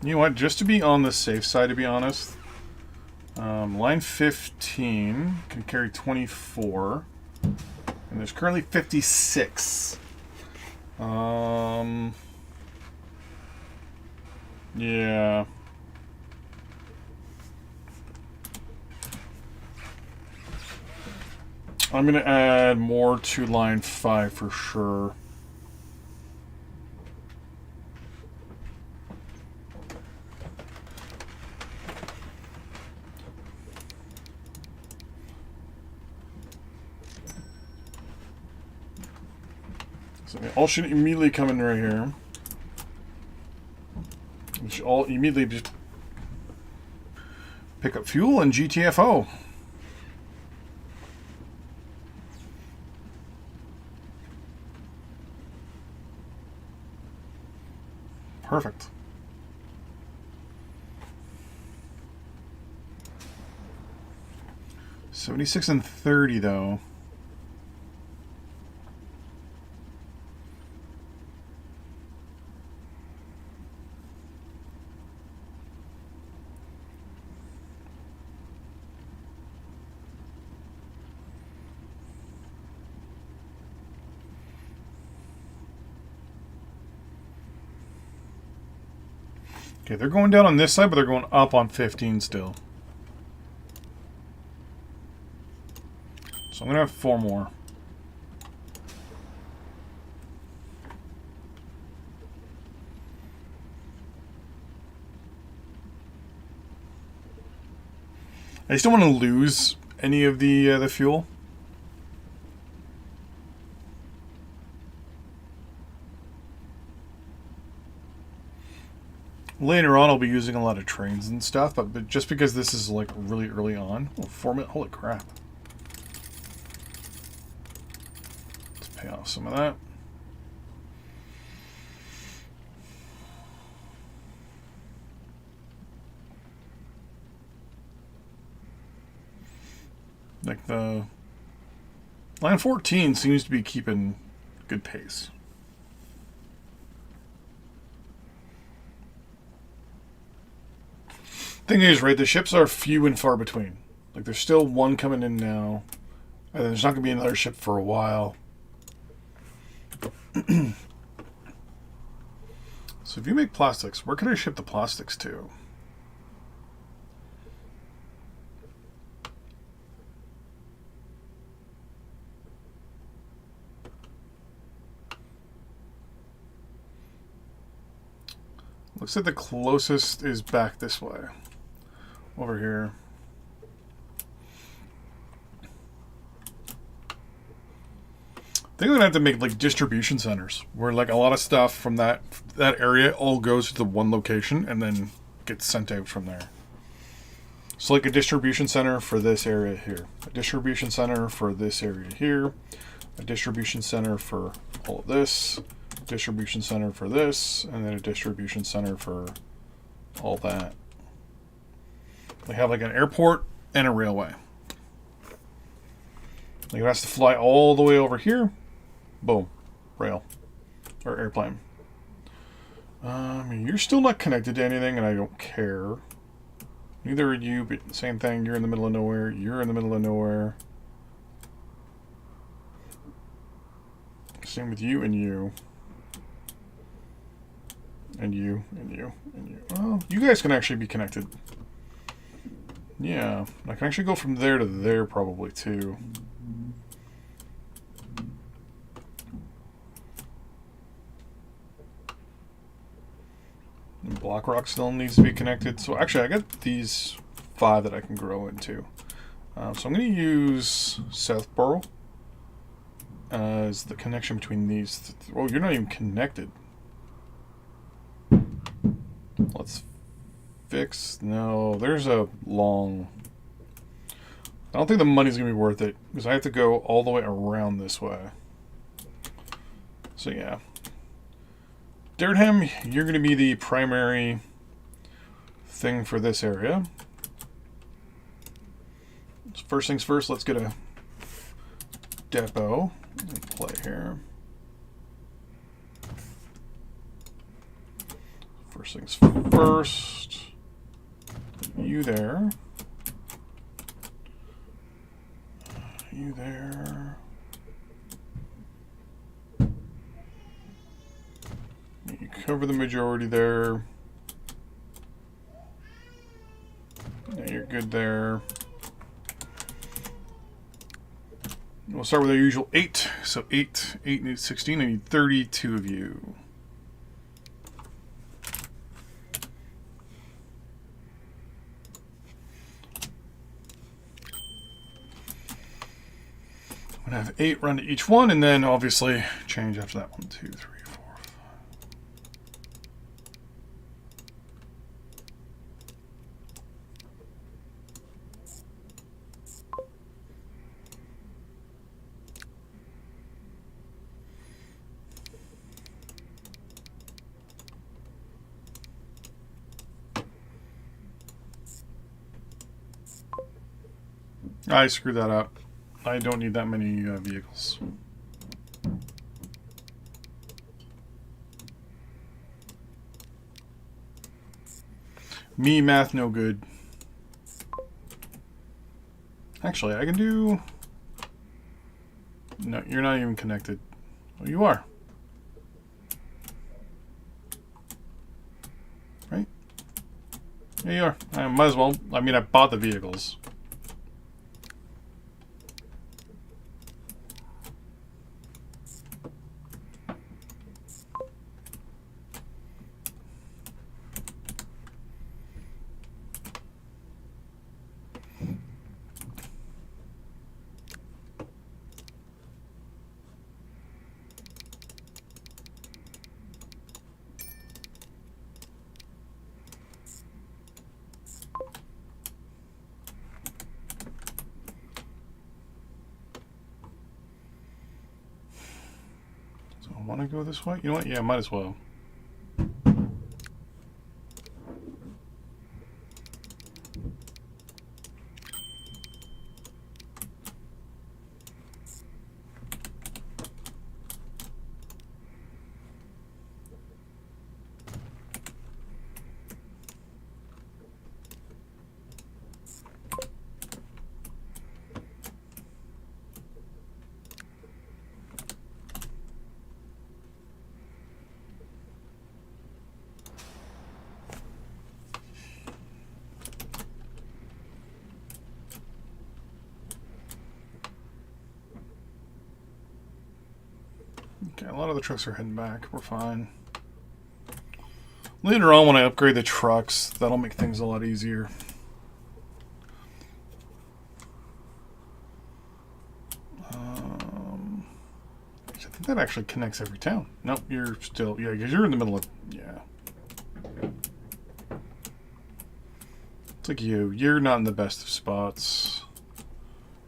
You know what? Just to be on the safe side, to be honest, line 15 can carry 24, and there's currently 56. Yeah. I'm going to add more to line 5 for sure. So they all should immediately come in right here. We should all immediately just pick up fuel and GTFO. Perfect. $76 and $30 though. Okay, they're going down on this side, but they're going up on 15 still. So I'm going to have 4 more. I just don't want to lose any of the fuel. Later on, I'll be using a lot of trains and stuff, but just because this is like really early on, oh, 4 minutes, holy crap! Let's pay off some of that. Like the line 14 seems to be keeping good pace. Thing is, right, the ships are few and far between. Like, there's still one coming in now, and there's not going to be another ship for a while. So if you make plastics, where can I ship the plastics to? Looks like the closest is back this way. over here. I think we're gonna have to make like distribution centers where like a lot of stuff from that area all goes to the one location and then gets sent out from there. So like a distribution center for this area here, a distribution center for this area here, a distribution center for all of this, a distribution center for this, and then a distribution center for all that. They have like an airport and a railway. Like it has to fly all the way over here. Boom. Rail. Or airplane. You're still not connected to anything, and I don't care. Neither are you, but same thing. You're in the middle of nowhere. You're in the middle of nowhere. Same with you and you. And you, and you, and you. Well, you guys can actually be connected. Yeah. I can actually go from there to there probably, too. Blackrock still needs to be connected. So actually, I got these 5 that I can grow into. So I'm going to use Southborough as the connection between these. Oh, you're not even connected. Let's fix. No, there's a long. I don't think the money's going to be worth it because I have to go all the way around this way. So yeah. Dirtham, you're going to be the primary thing for this area. First things first, let's get a depot and play here. First things first, you there. You there. You cover the majority there. Yeah, you're good there. We'll start with our usual 8. So 8 needs 16. I need 32 of you. I'm going to have 8 run to each one, and then obviously change after that. 1, 2, 3, 4, 5. I screwed that up. I don't need that many vehicles. Me math no good. Actually, I can do... No, you're not even connected. Oh, you are. Right? Yeah, you are. I might as well. I mean, I bought the vehicles. Want to go this way? You know what? Yeah, might as well. Okay, a lot of the trucks are heading back. We're fine. Later on, when I upgrade the trucks, that'll make things a lot easier. think that actually connects every town. Nope, you're still... Yeah, because you're in the middle of... Yeah. It's like you. You're not in the best of spots.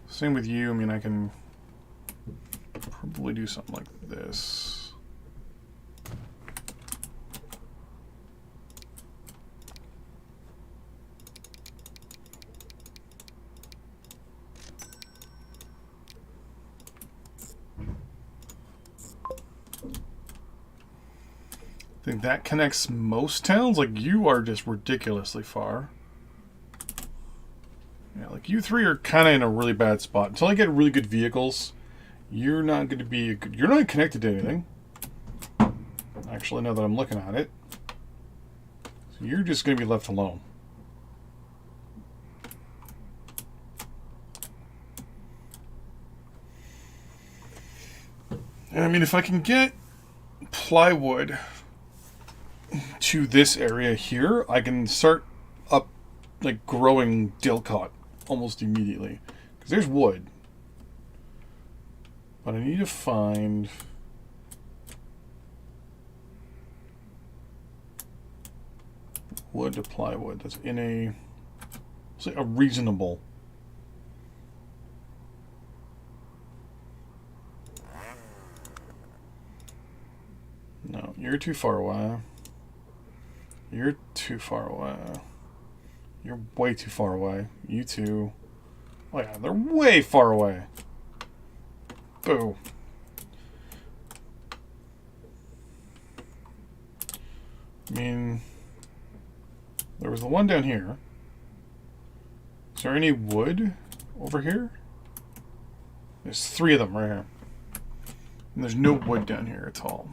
Same with you. I mean, I can probably do something like this. I think that connects most towns. Like, you are just ridiculously far. Yeah, like, you three are kind of in a really bad spot. Until I get really good vehicles, you're not going to be... You're not connected to anything. Actually, now that I'm looking at it. So you're just going to be left alone. And I mean, if I can get plywood to this area here, I can start up, like, growing Dilcot almost immediately. Because there's wood. But I need to find... wood to plywood that's in a... say a reasonable... No, you're too far away. You're too far away. You're way too far away. You two... Oh yeah, they're way far away. Boo. I mean... There was the one down here. Is there any wood over here? There's 3 of them right here. And there's no wood down here at all.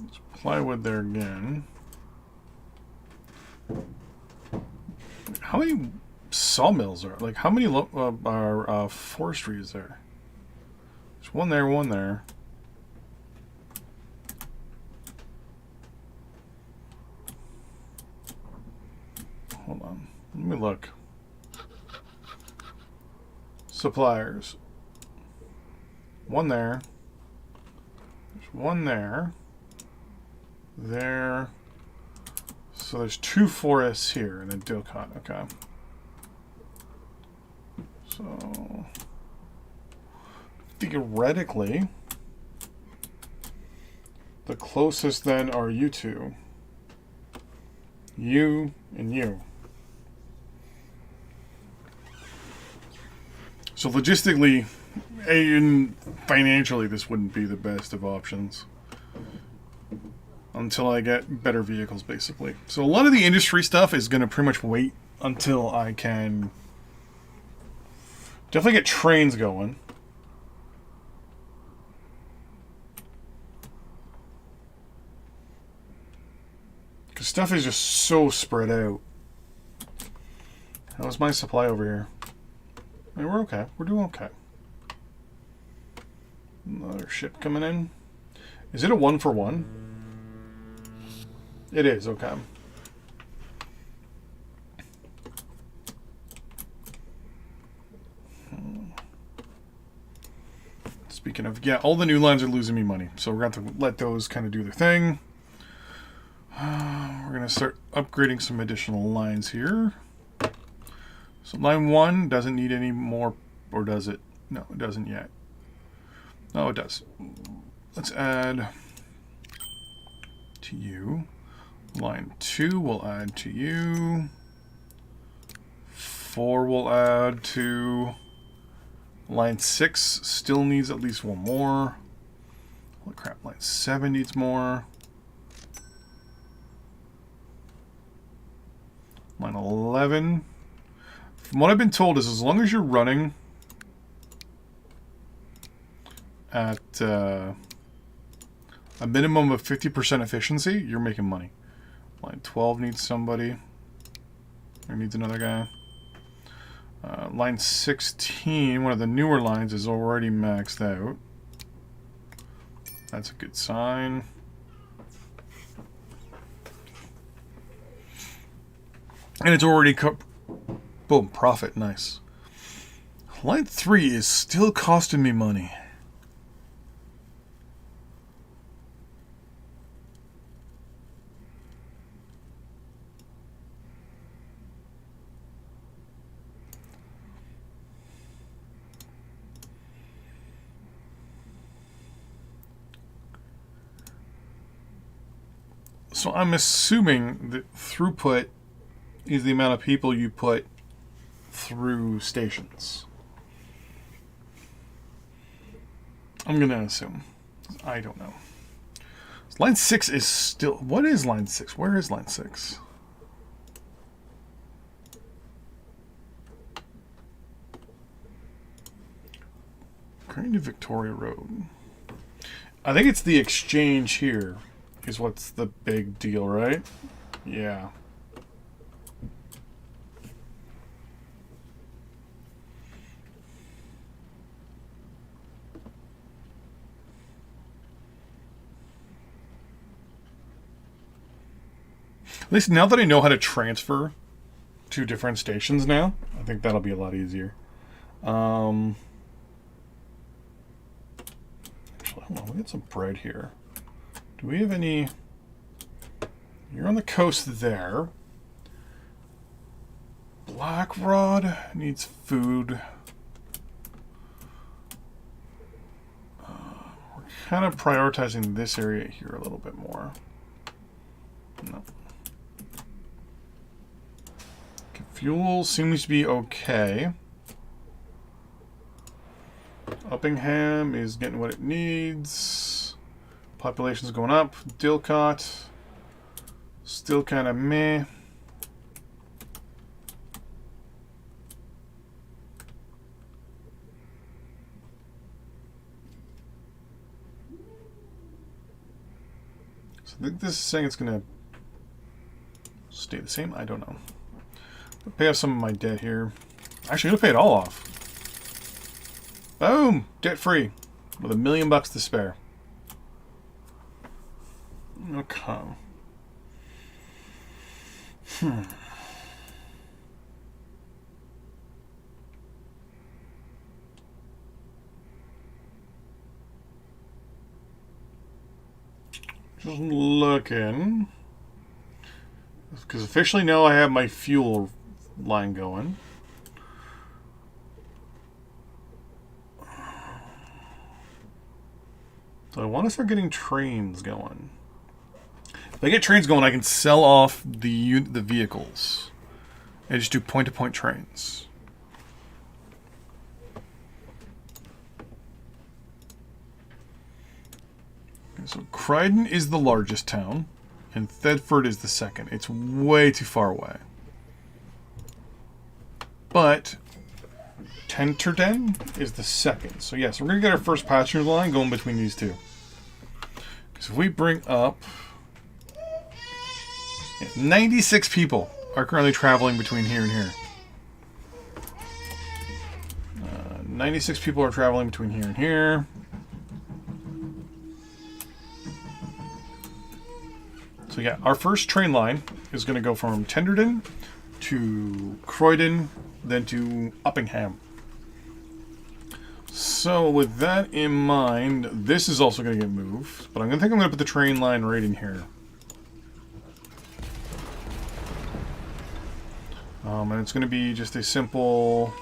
Let's plywood there again. How many sawmills are... Like, how many forestry is there? There's one there, one there. Hold on. Let me look. Suppliers. One there. There's one there. There. So there's 2 forests here and then Dilcot. Okay. So theoretically, the closest then are you two. You and you. So logistically and financially, this wouldn't be the best of options. Until I get better vehicles, basically. So a lot of the industry stuff is going to pretty much wait until I can definitely get trains going. Because stuff is just so spread out. How's my supply over here? I mean, we're okay. We're doing okay. Another ship coming in. Is it a 1-for-1? It is, okay. Speaking of, yeah, all the new lines are losing me money. So we're going to have to let those kind of do their thing. We're going to start upgrading some additional lines here. So line 1 doesn't need any more, or does it? No, it doesn't yet. No, it does. Let's add to you. Line 2 will add to you. 4 will add to... Line 6 still needs at least 1 more. Holy crap, line 7 needs more. Line 11. From what I've been told is as long as you're running at a minimum of 50% efficiency, you're making money. Line 12 needs somebody. Or needs another guy. Line 16, one of the newer lines, is already maxed out. That's a good sign. And it's already... Boom, profit, nice. Line 3 is still costing me money. So I'm assuming that throughput is the amount of people you put through stations. I'm going to assume. I don't know. Line 6 is still... What is line 6? Where is line 6? According to Victoria Road. I think it's the exchange here is what's the big deal, right? Yeah. At least now that I know how to transfer to different stations now, I think that'll be a lot easier. Actually, hold on, we got some bread here. Do we have any... You're on the coast there. Blackrod needs food. We're kind of prioritizing this area here a little bit more. No. Fuel seems to be okay. Uppingham is getting what it needs. Population's going up. Dilcot, still kind of meh. So I think this is saying it's going to stay the same. I don't know. I'll pay off some of my debt here. Actually, I'm going to pay it all off. Boom! Debt free. With $1 million to spare. Okay. Just looking. Because officially now I have my fuel line going. So I want to start getting trains going. If I get trains going, I can sell off the vehicles and just do point-to-point trains. Okay, so Croydon is the largest town, and Thetford is the second. It's way too far away. But Tenterden is the second. So yes, we're going to get our first passenger line going between these two. Because if we bring up... 96 people are currently traveling between here and here. 96 people are traveling between here and here. So yeah, our first train line is going to go from Tenterden to Croydon, then to Uppingham. So with that in mind, this is also going to get moved, but I'm going to put the train line right in here. And it's going to be just a simple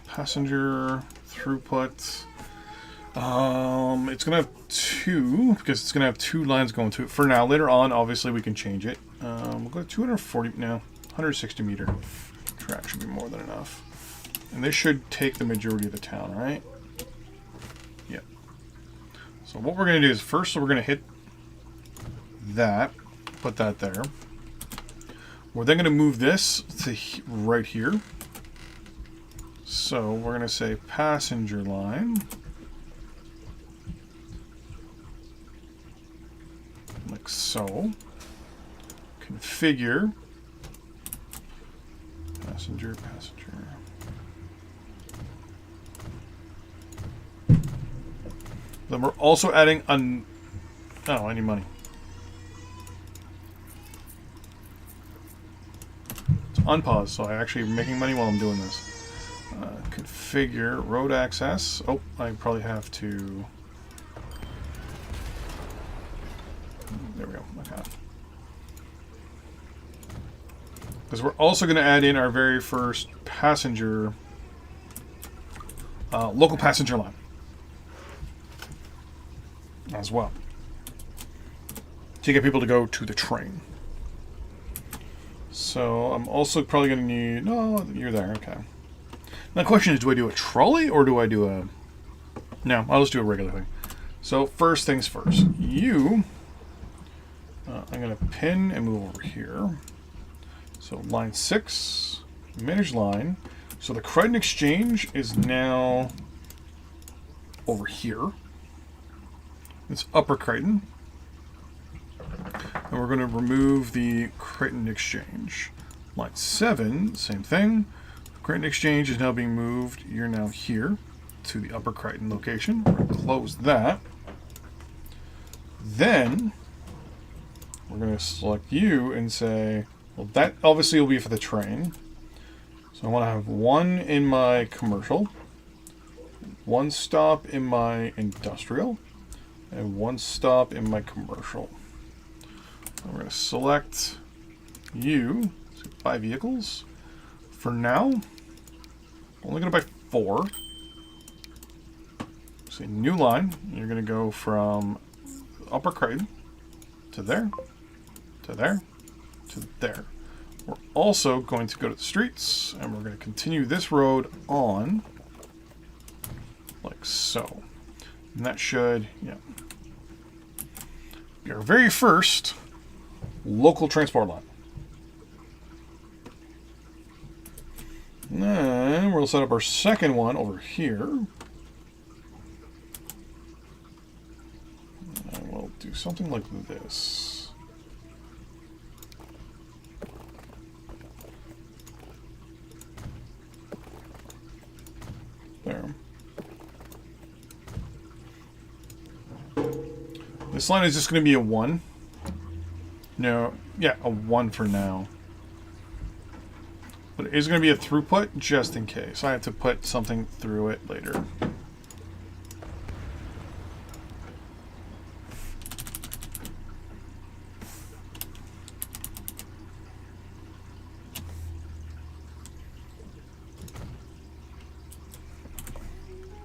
passenger throughput. It's going to have two, because it's going to have two lines going to it. For now, later on, obviously, we can change it. We'll go to 240, no, 160 meter track should be more than enough. And this should take the majority of the town, right? Yep. So what we're going to do is first, we're going to hit that, put that there. We're then going to move this to right here. So we're going to say passenger line. Like so. Configure. Passenger. Then we're also adding I need money. unpause, so I actually am making money while I'm doing this. Configure road access. Oh, I probably have to... There we go. Okay. Because we're also going to add in our very first passenger, local passenger line as well, to get people to go to the train. So I'm also probably going to need... No, you're there. Okay. Now the question is, do I do a trolley or do I do a... No, I'll just do a regular thing. So first things first. You... I'm going to pin and move over here. So line 6, manage line. So the Crichton Exchange is now over here. It's Upper Crichton. And we're going to remove the Crichton Exchange. Line 7, same thing. Crichton Exchange is now being moved. You're now here to the Upper Crichton location. We're going to close that. Then we're going to select you and say, well, that obviously will be for the train. So I want to have one in my commercial, one stop in my industrial, and one stop in my commercial. We're going to select you, so buy vehicles. For now, I'm only going to buy 4. So new line, you're going to go from Upper Crichton to there, to there, to there. We're also going to go to the streets, and we're going to continue this road on, like so. And that should, yeah, be our very first local transport line. And then we'll set up our second one over here. And we'll do something like this. There. This line is just going to be a 1. No, yeah, a 1 for now. But it is going to be a throughput just in case. I have to put something through it later.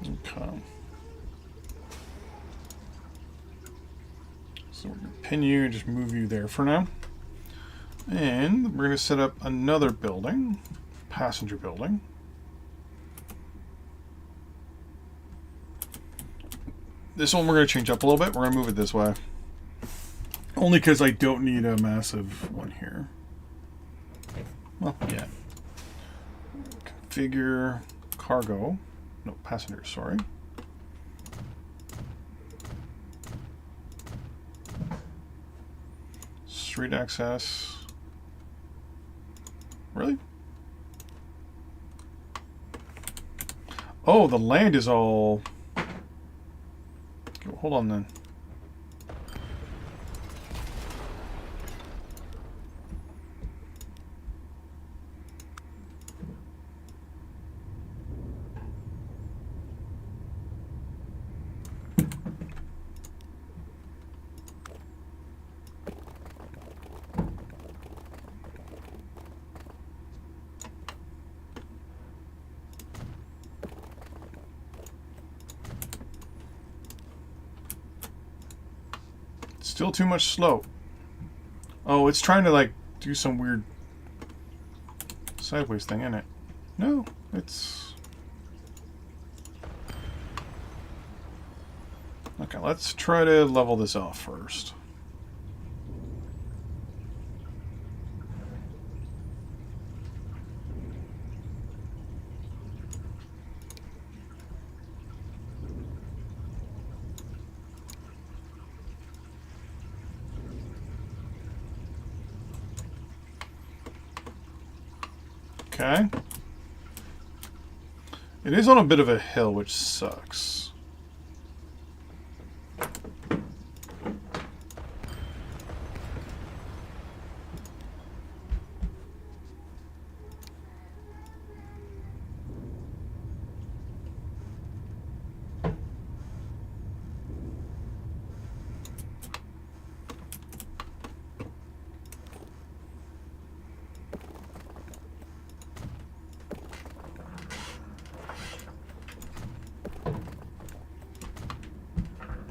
Okay. So we're going to pin you and just move you there for now. And we're going to set up another building, passenger building. This one we're going to change up a little bit. We're going to move it this way. Only because I don't need a massive one here. Well, yeah. Configure cargo. No, passenger, sorry. Street access. Really? Oh, the land is all... Okay, well, hold on then. Still too much slope. Oh, it's trying to like do some weird sideways thing, isn't it? No, it's... Okay, let's try to level this off first. Okay. It is on a bit of a hill, which sucks.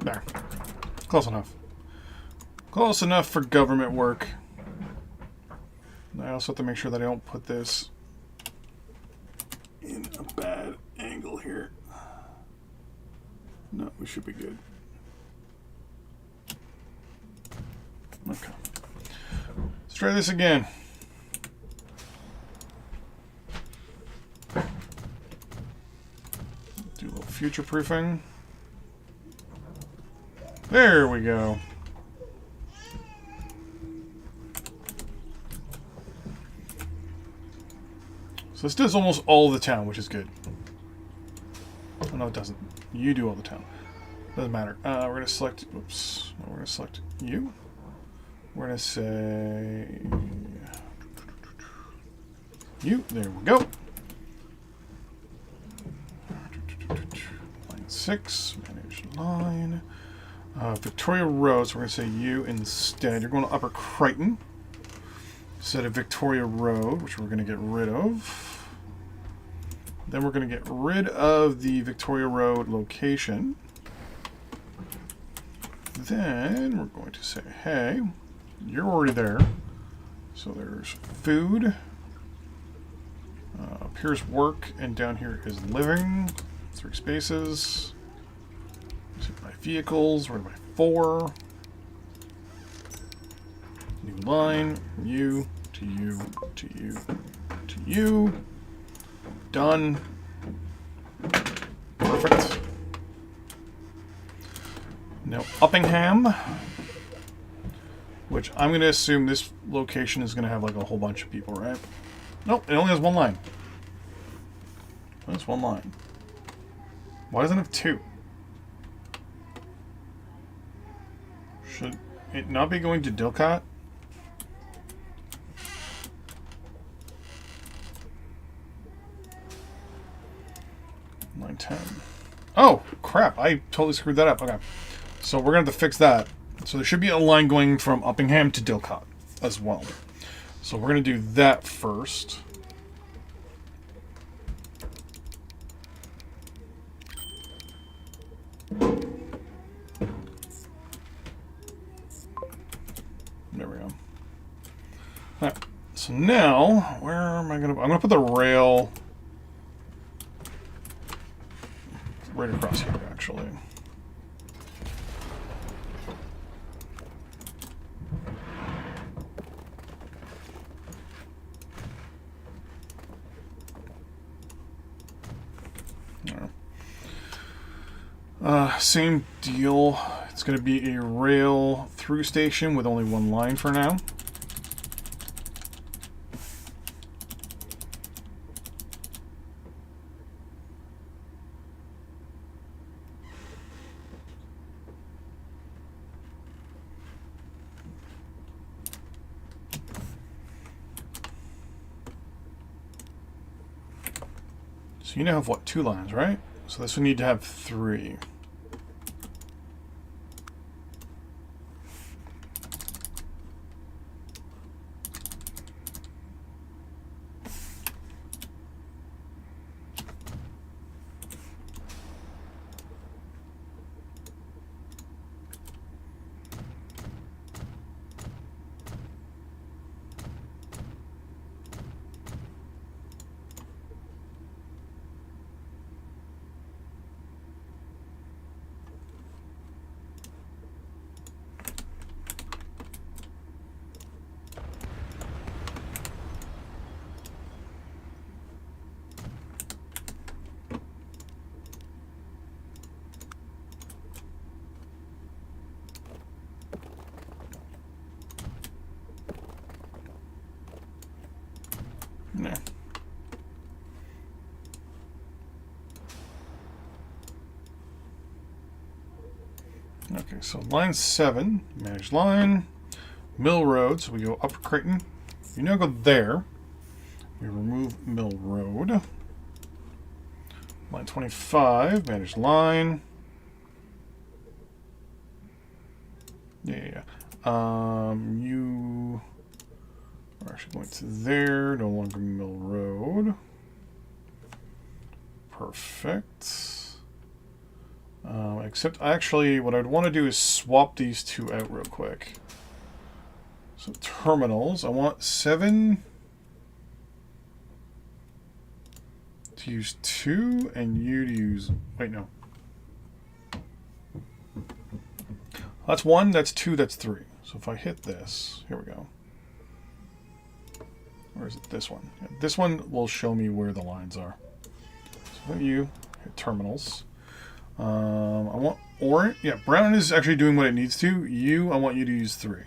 There. Close enough. Close enough for government work. I also have to make sure that I don't put this in a bad angle here. No, we should be good. Okay. Let's try this again. Do a little future proofing. There we go. So this does almost all of the town, which is good. Oh, no, it doesn't. You do all the town. Doesn't matter. We're going to select... Oops. We're going to select you. We're going to say... You. There we go. Line 6. Manage line. Victoria Road. So we're going to say you instead. You're going to Upper Crichton. Instead of Victoria Road, which we're going to get rid of. Then we're going to get rid of the Victoria Road location. Then we're going to say, hey, you're already there. So there's food. Up here's work, and down here is living. 3 spaces. So my vehicles, where are my 4? New line, you, to you, to you, to you. Done. Perfect. Now Uppingham, which I'm going to assume this location is going to have like a whole bunch of people, right? Nope, it only has 1 line. That's 1 line. Why doesn't it have 2? Should it not be going to Dilcot? Line 10. Oh, crap. I totally screwed that up. Okay. So we're going to have to fix that. So there should be a line going from Uppingham to Dilcot as well. So we're going to do that first. There we go. Alright. So now, where am I going to... I'm going to put the rail... right across here, actually. Same deal. It's going to be a rail through station with only 1 line for now. So you now have, what, 2 lines, right? So this would need to have 3. No. Okay, so line 7, manage line, Mill Road, so we go Upper Crichton. You now go there. We remove Mill Road. Line 25, manage line. Yeah. You are actually going to there, no longer Mill Road. Perfect. Except, actually, what I'd want to do is swap these two out real quick. So terminals, I want 7 to use 2, and you to use... Wait, no. That's 1, that's 2, that's 3. So if I hit this, here we go. Or is it this one? Yeah, this one will show me where the lines are. So you hit terminals. I want orange. Yeah, brown is actually doing what it needs to. I want you to use 3.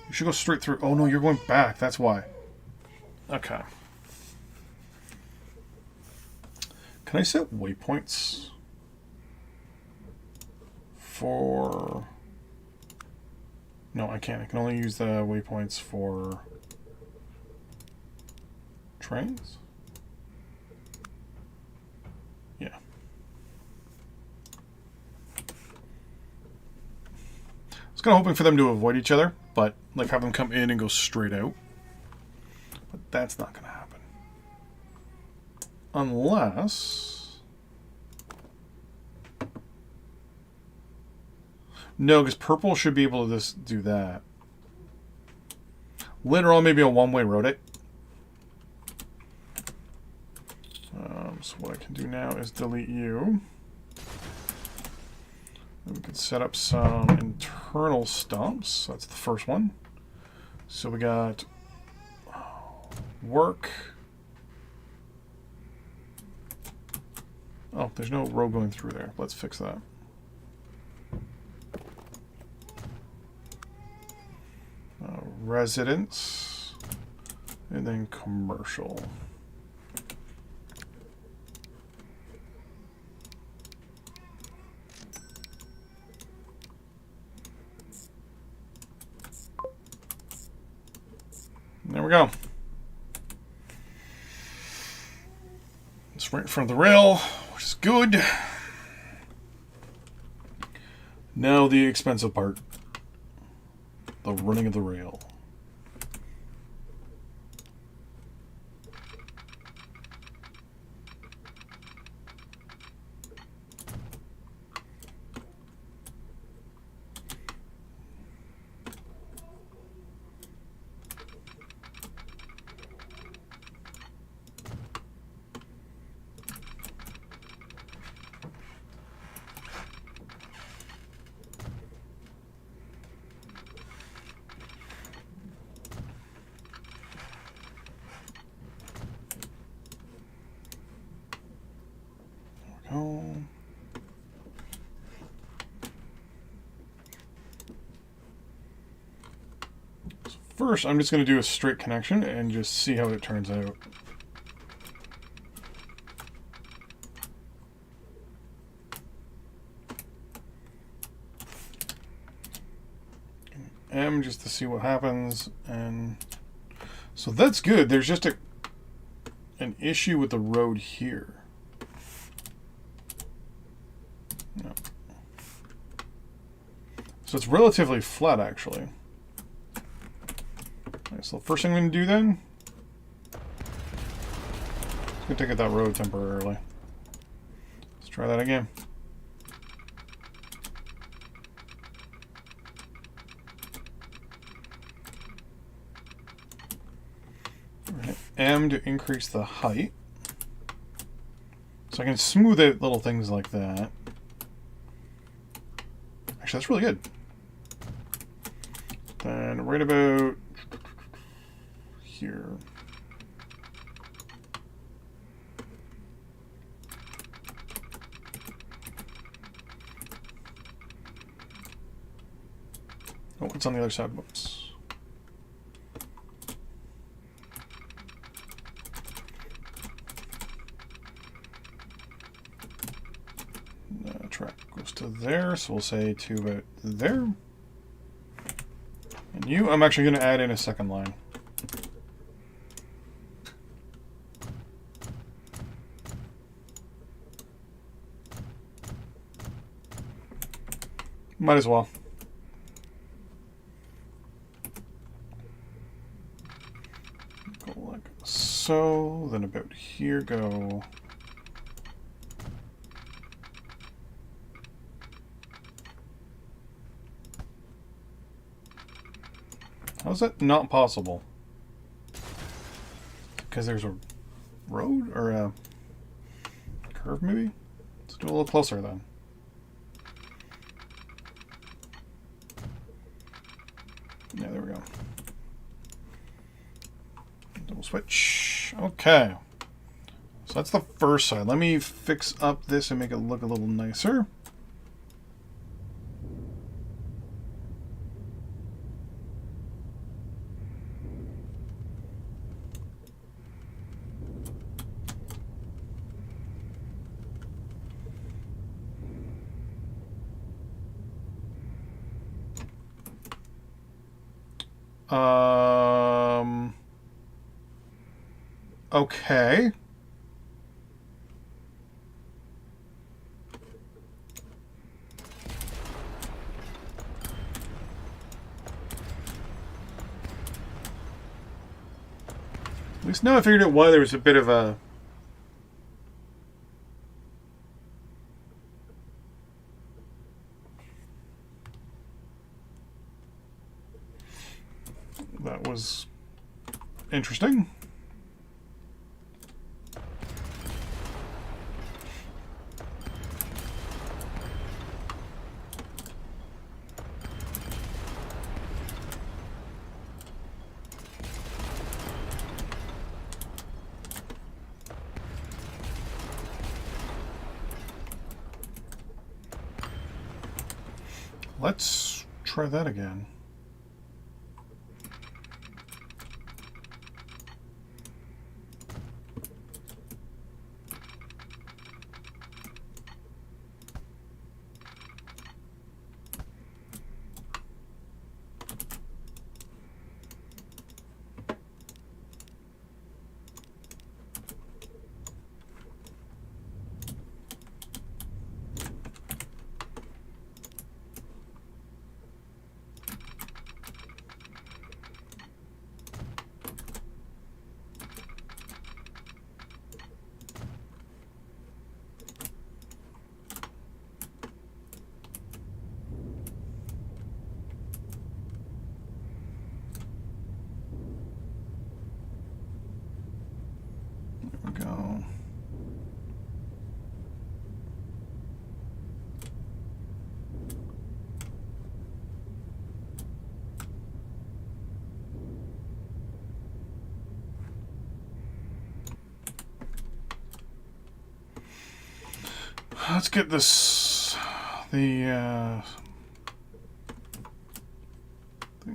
You should go straight through. Oh no, you're going back. That's why. Okay. Can I set waypoints for... No, I can't. I can only use the waypoints for trains? Yeah. I was kind of hoping for them to avoid each other, but like have them come in and go straight out. But that's not going to happen. Unless... No, because purple should be able to just do that. Later on, maybe a one-way road it. So what I can do now is delete you. And we can set up some internal stumps. That's the first one. So we got work. Oh, there's no road going through there. Let's fix that. Residence, and then commercial. There we go. It's right in front of the rail, which is good. Now the expensive part. The running of the rail. First, I'm just going to do a straight connection and just see how it turns out. M just to see what happens, and so that's good. There's just an issue with the road here. No. So it's relatively flat, actually. So the first thing I'm going to do then, I'm going to take out that road temporarily. Let's try that again. Hit M to increase the height. So I can smooth out little things like that. Actually, that's really good. Then right about here. Oh, it's on the other side. Whoops. Track goes to there, so we'll say to about there. And you, I'm actually going to add in a second line. Might as well. Go like so, then about here go. How's that not possible? Because there's a road or a curve, maybe? Let's do a little closer then. Yeah, there we go. Double switch. Okay. So that's the first side. Let me fix up this and make it look a little nicer. Okay. At least now I figured out why there was a bit of a... That was interesting. Let's try that again. Go. Let's get this thing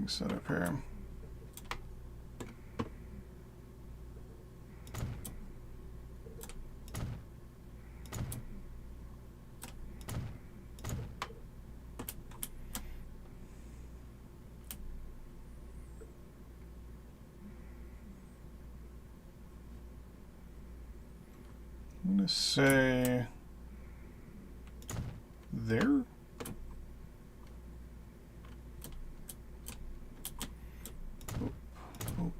set up here. I'm going to say there. Oop, oop.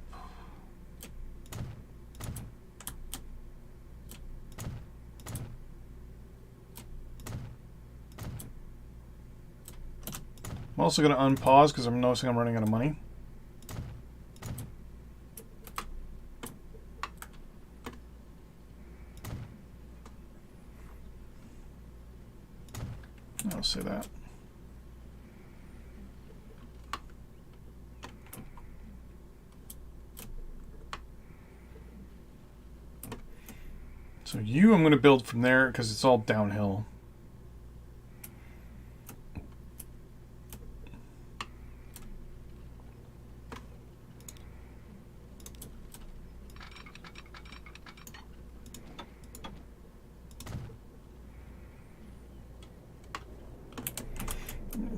I'm also going to unpause because I'm noticing I'm running out of money. I'll say that. So you, I'm going to build from there because it's all downhill.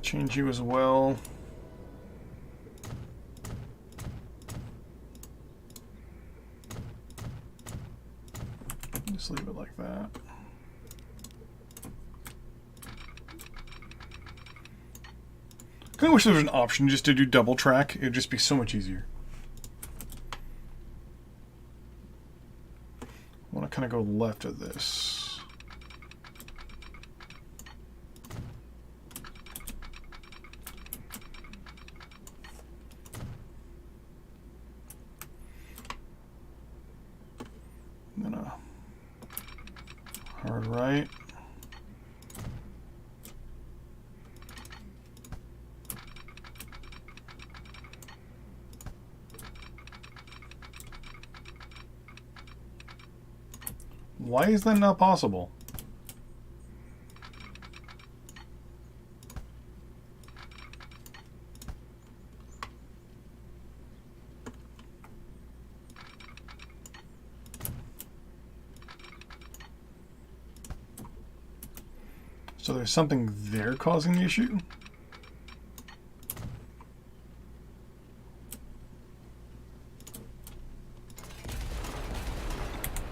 Change you as well. Just leave it like that. I kind of wish there was an option just to do double track. It would just be so much easier. I want to kind of go left of this. Hard right. Why is that not possible? So there's something there causing the issue?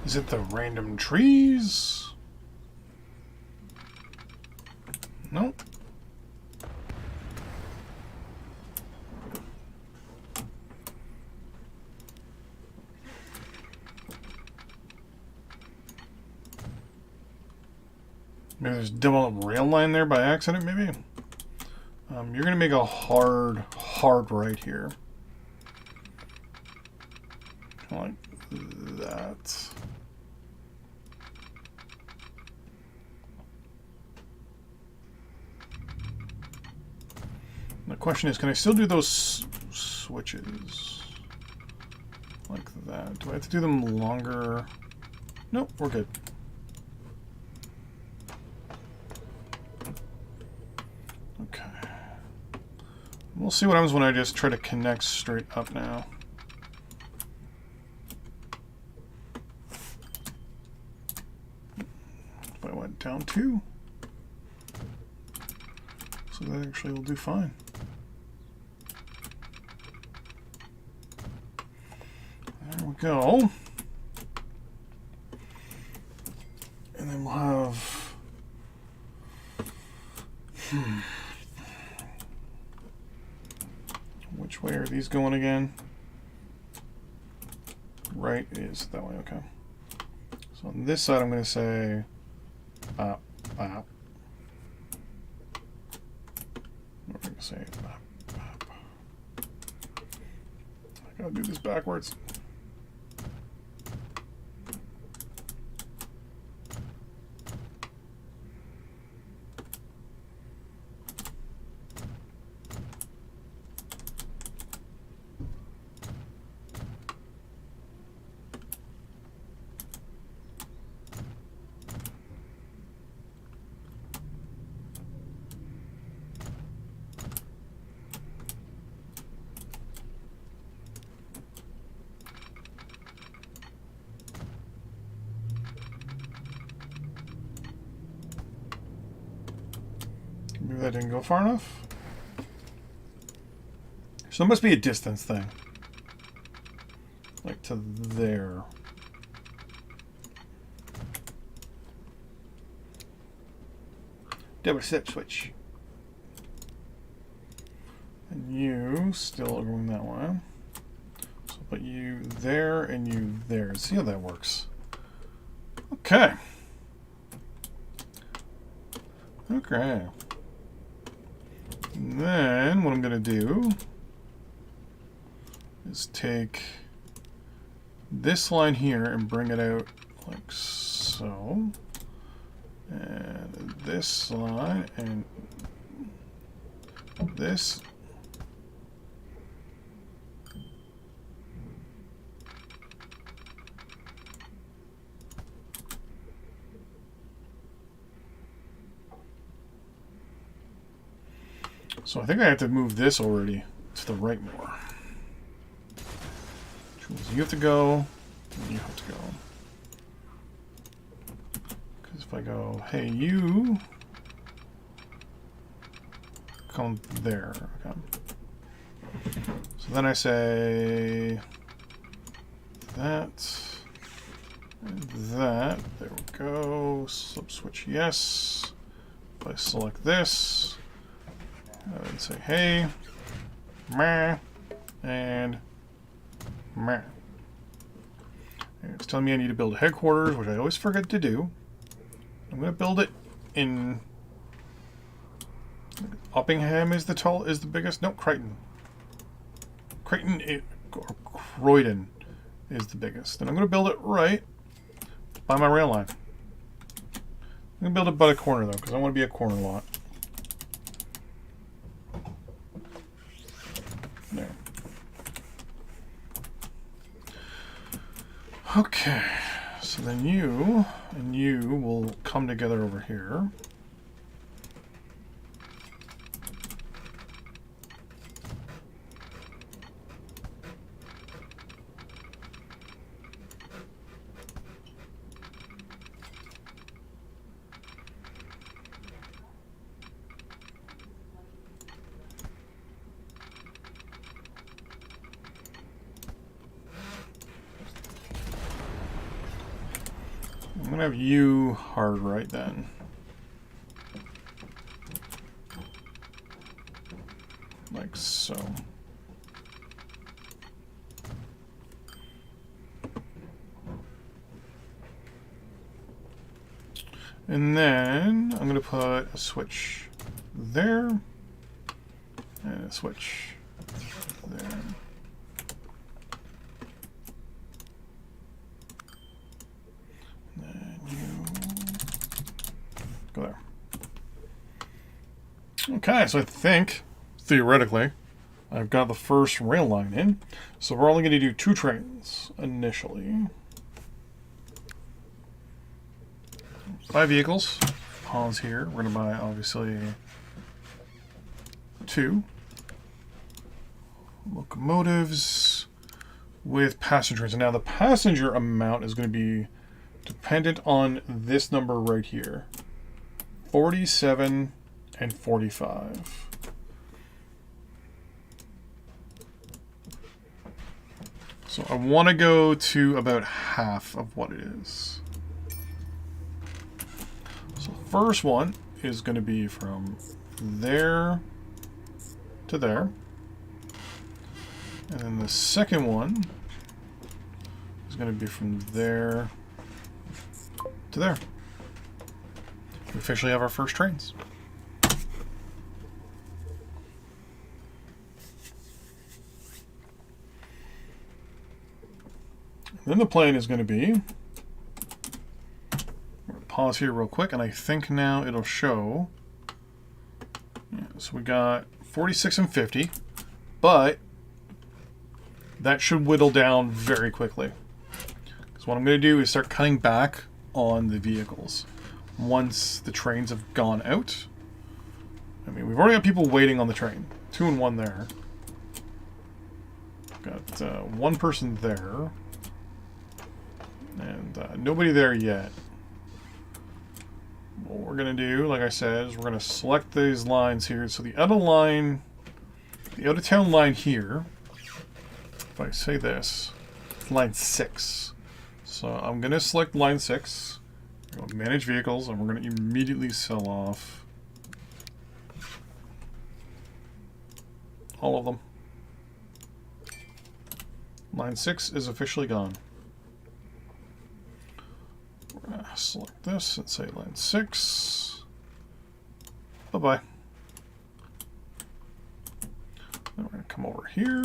Is it the random trees? Nope. Maybe there's double rail line there by accident, maybe? You're going to make a hard right here. Like that. The question is, can I still do those switches? Like that. Do I have to do them longer? Nope, we're good. Okay. We'll see what happens when I just try to connect straight up now. If I went down 2. So that actually will do fine. There we go. And then we'll have... Which way are these going again? Right is that way, okay. So on this side I'm going to say... We're going to say... I gotta do this backwards. Maybe that didn't go far enough. So it must be a distance thing. Like to there. Double step switch. And you still are going that way. So put you there and you there. See how that works. Okay. Okay. And then what I'm going to do is take this line here and bring it out like so. And this line and this. So I think I have to move this already to the right more. You have to go, and you have to go. Because if I go, hey, you come there. Okay. So then I say that and that. There we go. Slip switch yes. If I select this, I would say hey, meh, and meh. And it's telling me I need to build a headquarters, which I always forget to do. I'm going to build it in Uppingham is the biggest. No, Crichton. Or Croydon is the biggest. And I'm going to build it right by my rail line. I'm going to build it by a corner, though, because I want to be a corner lot. There. Okay. So then you and you will come together over here. I'm going to have you hard right then. Like so. And then I'm going to put a switch there and a switch there. Go there. Okay, so I think, theoretically, I've got the first rail line in. So we're only going to do 2 trains initially. 5 vehicles. Pause here. We're going to buy, obviously, 2 locomotives with passenger trains. And now the passenger amount is going to be dependent on this number right here. 47 and 45. So I want to go to about half of what it is. So the first one is going to be from there to there. And then the second one is going to be from there to there. We officially have our first trains. Then the plan is going to be, I'm going to pause here real quick, and I think now it'll show. Yeah, so we got 46 and 50, but that should whittle down very quickly. Because what I'm going to do is start cutting back on the vehicles once the trains have gone out. I mean, we've already got people waiting on the train. 2 and 1 there. Got 1 person there. And nobody there yet. What we're going to do, like I said, is we're going to select these lines here. So the out of line, the out of town line here, if I say this, it's line 6. So I'm going to select line 6. We're going to manage vehicles, and we're going to immediately sell off all of them. Line 6 is officially gone. We're going to select this and say line 6. Bye-bye. Then we're going to come over here.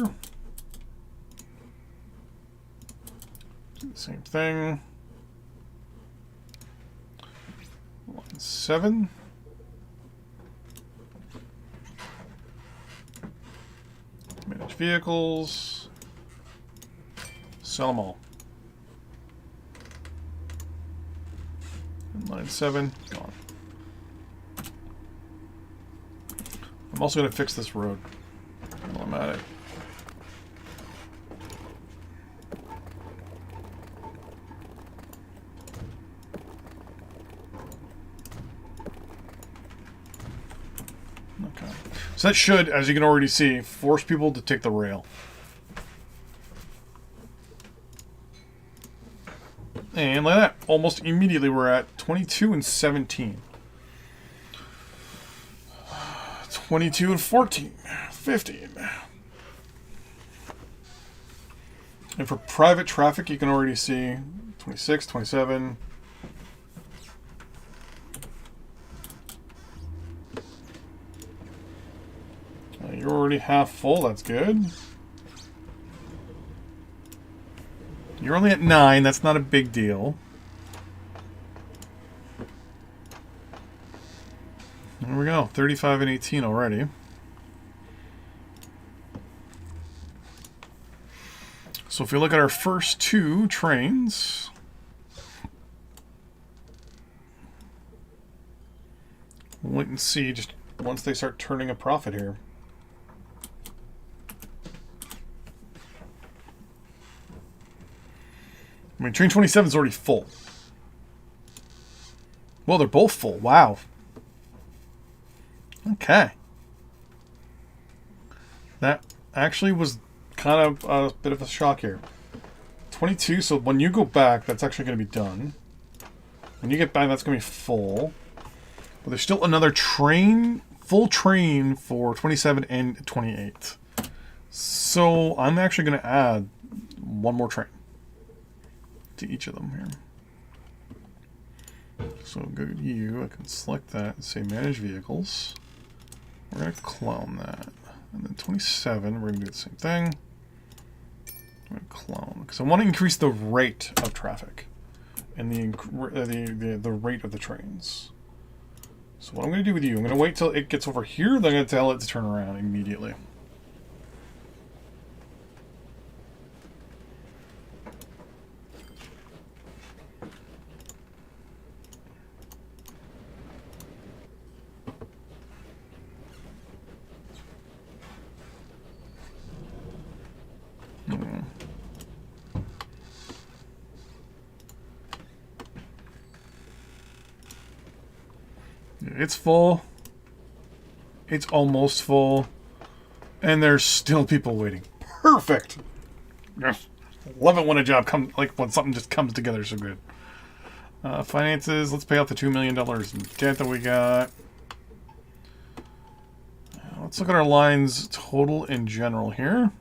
Do the same thing. Line 7. Manage vehicles. Sell them all. And line 7, gone. I'm also going to fix this road while I'm at it. Okay. So that should, as you can already see, force people to take the rail. And like that, almost immediately we're at 22 and 17. 22 and 14. 15. And for private traffic, you can already see 26, 27. You're already half full, that's good. You're only at 9, that's not a big deal. There we go. 35 and 18 already. So if we look at our first two trains, we'll wait and see just once they start turning a profit here. I mean, train 27 is already full. Well, they're both full. Wow. Okay. That actually was kind of a bit of a shock here. 22, so when you go back, that's actually going to be done. When you get back, that's going to be full. But there's still another train, full train for 27 and 28. So I'm actually going to add one more train to each of them here. So go to you, I can select that and say manage vehicles. We're going to clone that. And then 27, we're going to do the same thing. I'm going to clone, because I want to increase the rate of traffic and the rate of the trains. So what I'm going to do with you, I'm going to wait till it gets over here, then I'm going to tell it to turn around immediately. It's full. It's almost full. And there's still people waiting. Perfect! Yes. Love it when a job comes, like when something just comes together so good. Finances, let's pay off the $2 million in debt that we got. Let's look at our lines total in general here.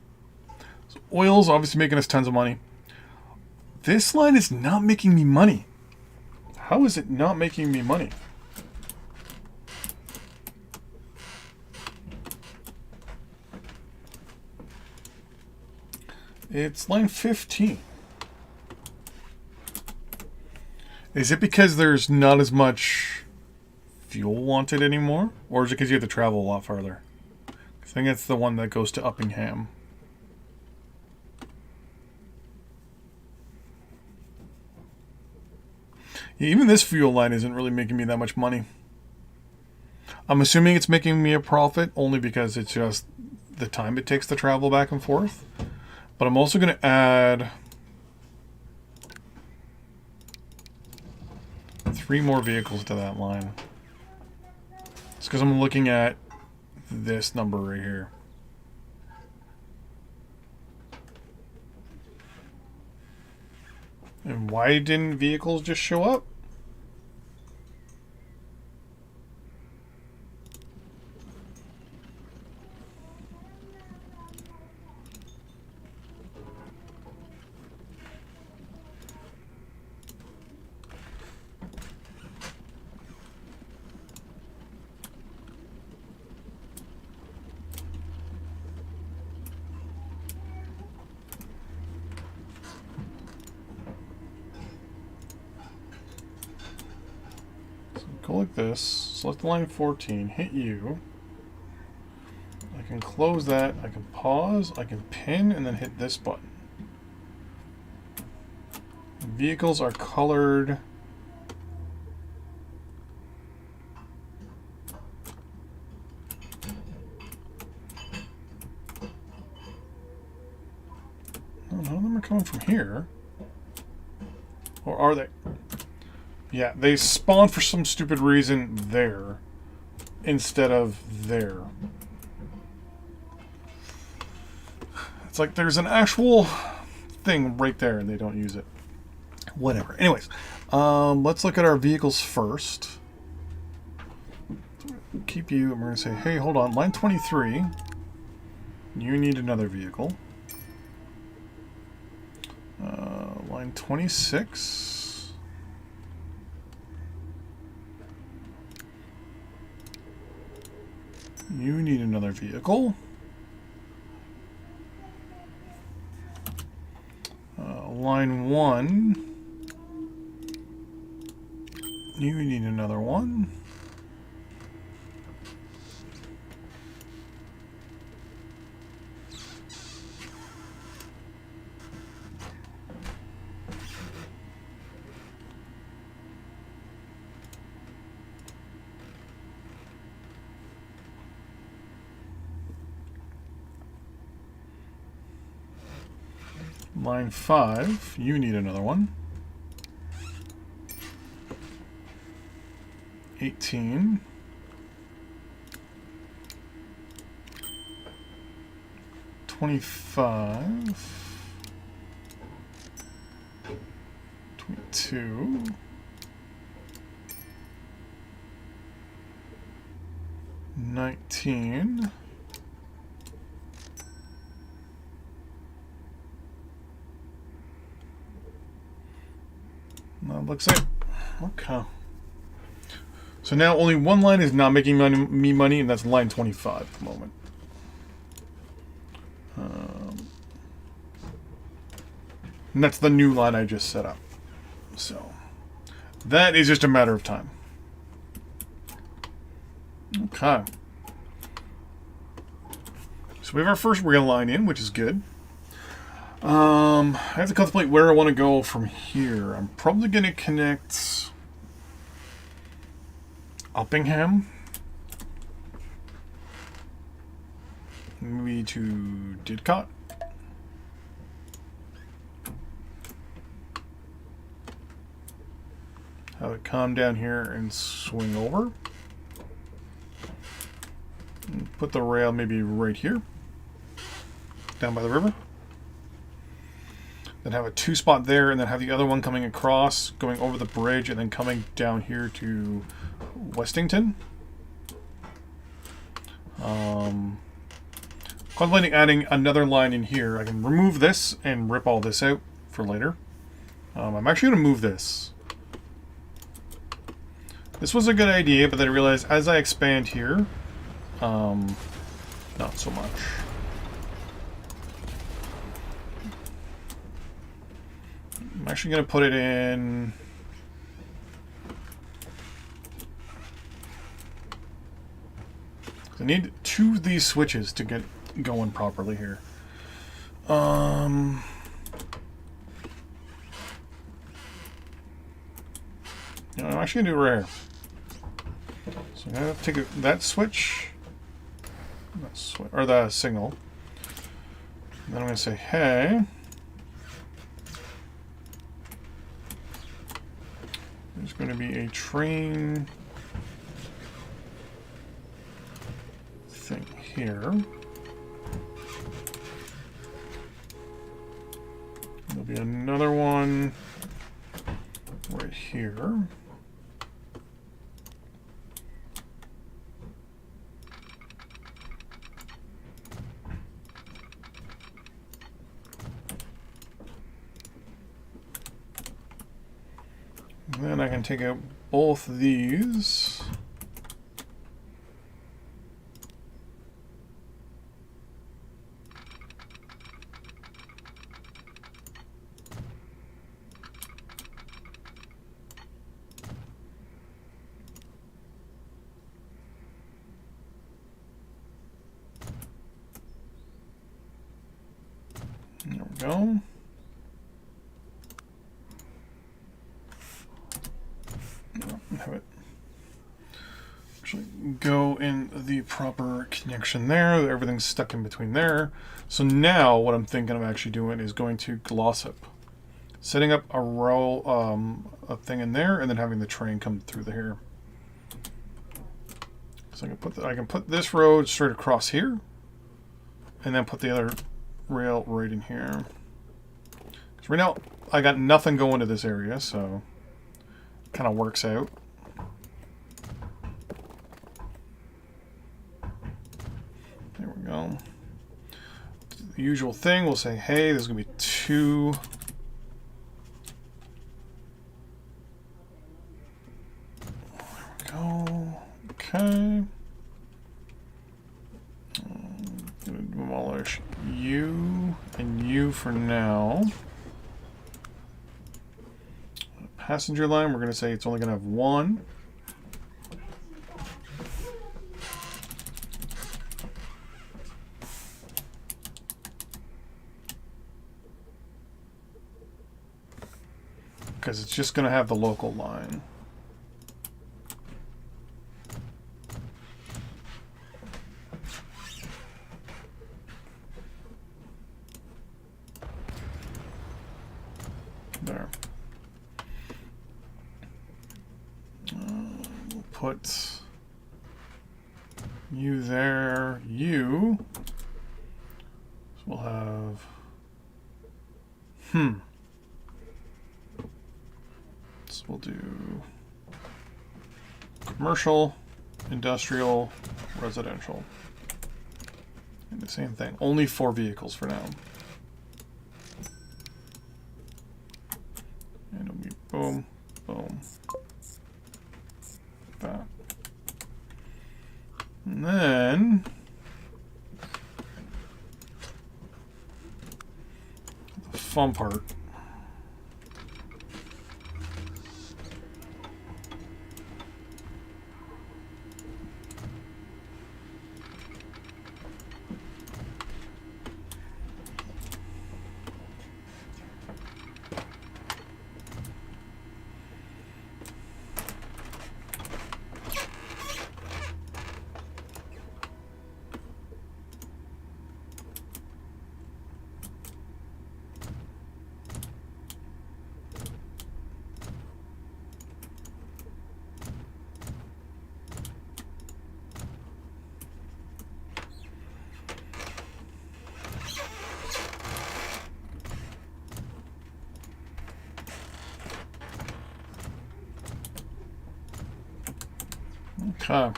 So oil's obviously making us tons of money. This line is not making me money. How is it not making me money? It's line 15. Is it because there's not as much fuel wanted anymore? Or is it because you have to travel a lot farther? I think it's the one that goes to Uppingham. Yeah, even this fuel line isn't really making me that much money. I'm assuming it's making me a profit only because it's just the time it takes to travel back and forth. But I'm also going to add 3 more vehicles to that line. It's because I'm looking at this number right here. And why didn't vehicles just show up? Go like this, select line 14, hit you. I can close that, I can pause, I can pin, and then hit this button. Vehicles are colored. No, none of them are coming from here. Or are they? Yeah, they spawn for some stupid reason there instead of there. It's like there's an actual thing right there and they don't use it. Whatever. Anyways, let's look at our vehicles first. Keep you, and we're going to say, hey, hold on, line 23, you need another vehicle. Line 26. You need another vehicle. Line 1. You need another one. Line 5, you need another one. 18. 25. 22. 19. That looks like okay. So now only one line is not making me money, and that's line 25 at the moment. And that's the new line I just set up. So that is just a matter of time. Okay. So we have our first rail line in, which is good. I have to contemplate where I want to go from here. I'm probably going to connect Uppingham, maybe to Didcot. Have it come down here and swing over. And put the rail maybe right here, down by the river. Then have a 2-spot there, and then have the other one coming across, going over the bridge, and then coming down here to Westington. Contemplating adding another line in here. I can remove this and rip all this out for later. I'm actually going to move this. This was a good idea, but then I realized as I expand here, not so much. I'm actually going to put it in... I need 2 of these switches to get going properly here. I'm actually going to do it right here. So I'm going to take that switch, or the signal. And then I'm going to say, hey, there's going to be a train thing here. There'll be another one right here. And then I can take out both of these. There we go. Have it actually go in the proper connection there. Everything's stuck in between there. So now what I'm thinking of actually doing is going to Glossop, setting up a row, a thing in there, and then having the train come through here. So I can put this road straight across here, and then put the other rail right in here. Because right now I got nothing going to this area, so it kind of works out. There we go. The usual thing, we'll say, hey, there's going to be 2. There we go. Okay. I'm going to demolish you and you for now. Passenger line, we're going to say it's only going to have 1. Because it's just going to have the local line. put you there. You. So we'll have. So we'll do commercial, industrial, residential. And the same thing. Only 4 vehicles for now. And it'll be boom, boom, that. And then the fun part. Okay.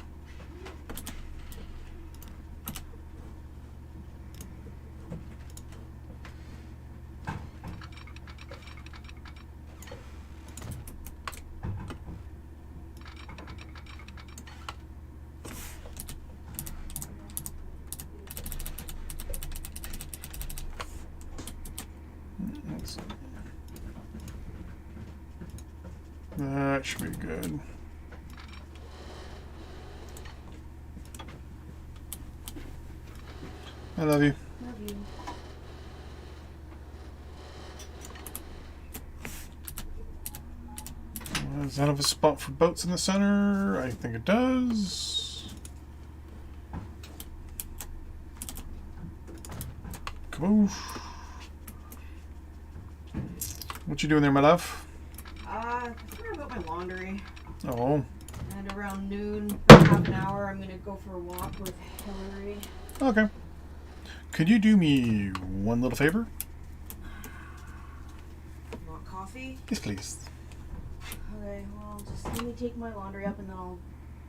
That should be good. I love you. Love you. Does that have a spot for boats in the center? I think it does. Kaboosh. What you doing there, my love? I forgot about my laundry. Oh. And around noon, for half an hour, I'm gonna go for a walk with Hillary. Okay. Could you do me one little favor? You want coffee? Yes, please. Okay, well, just let me take my laundry up and then I'll...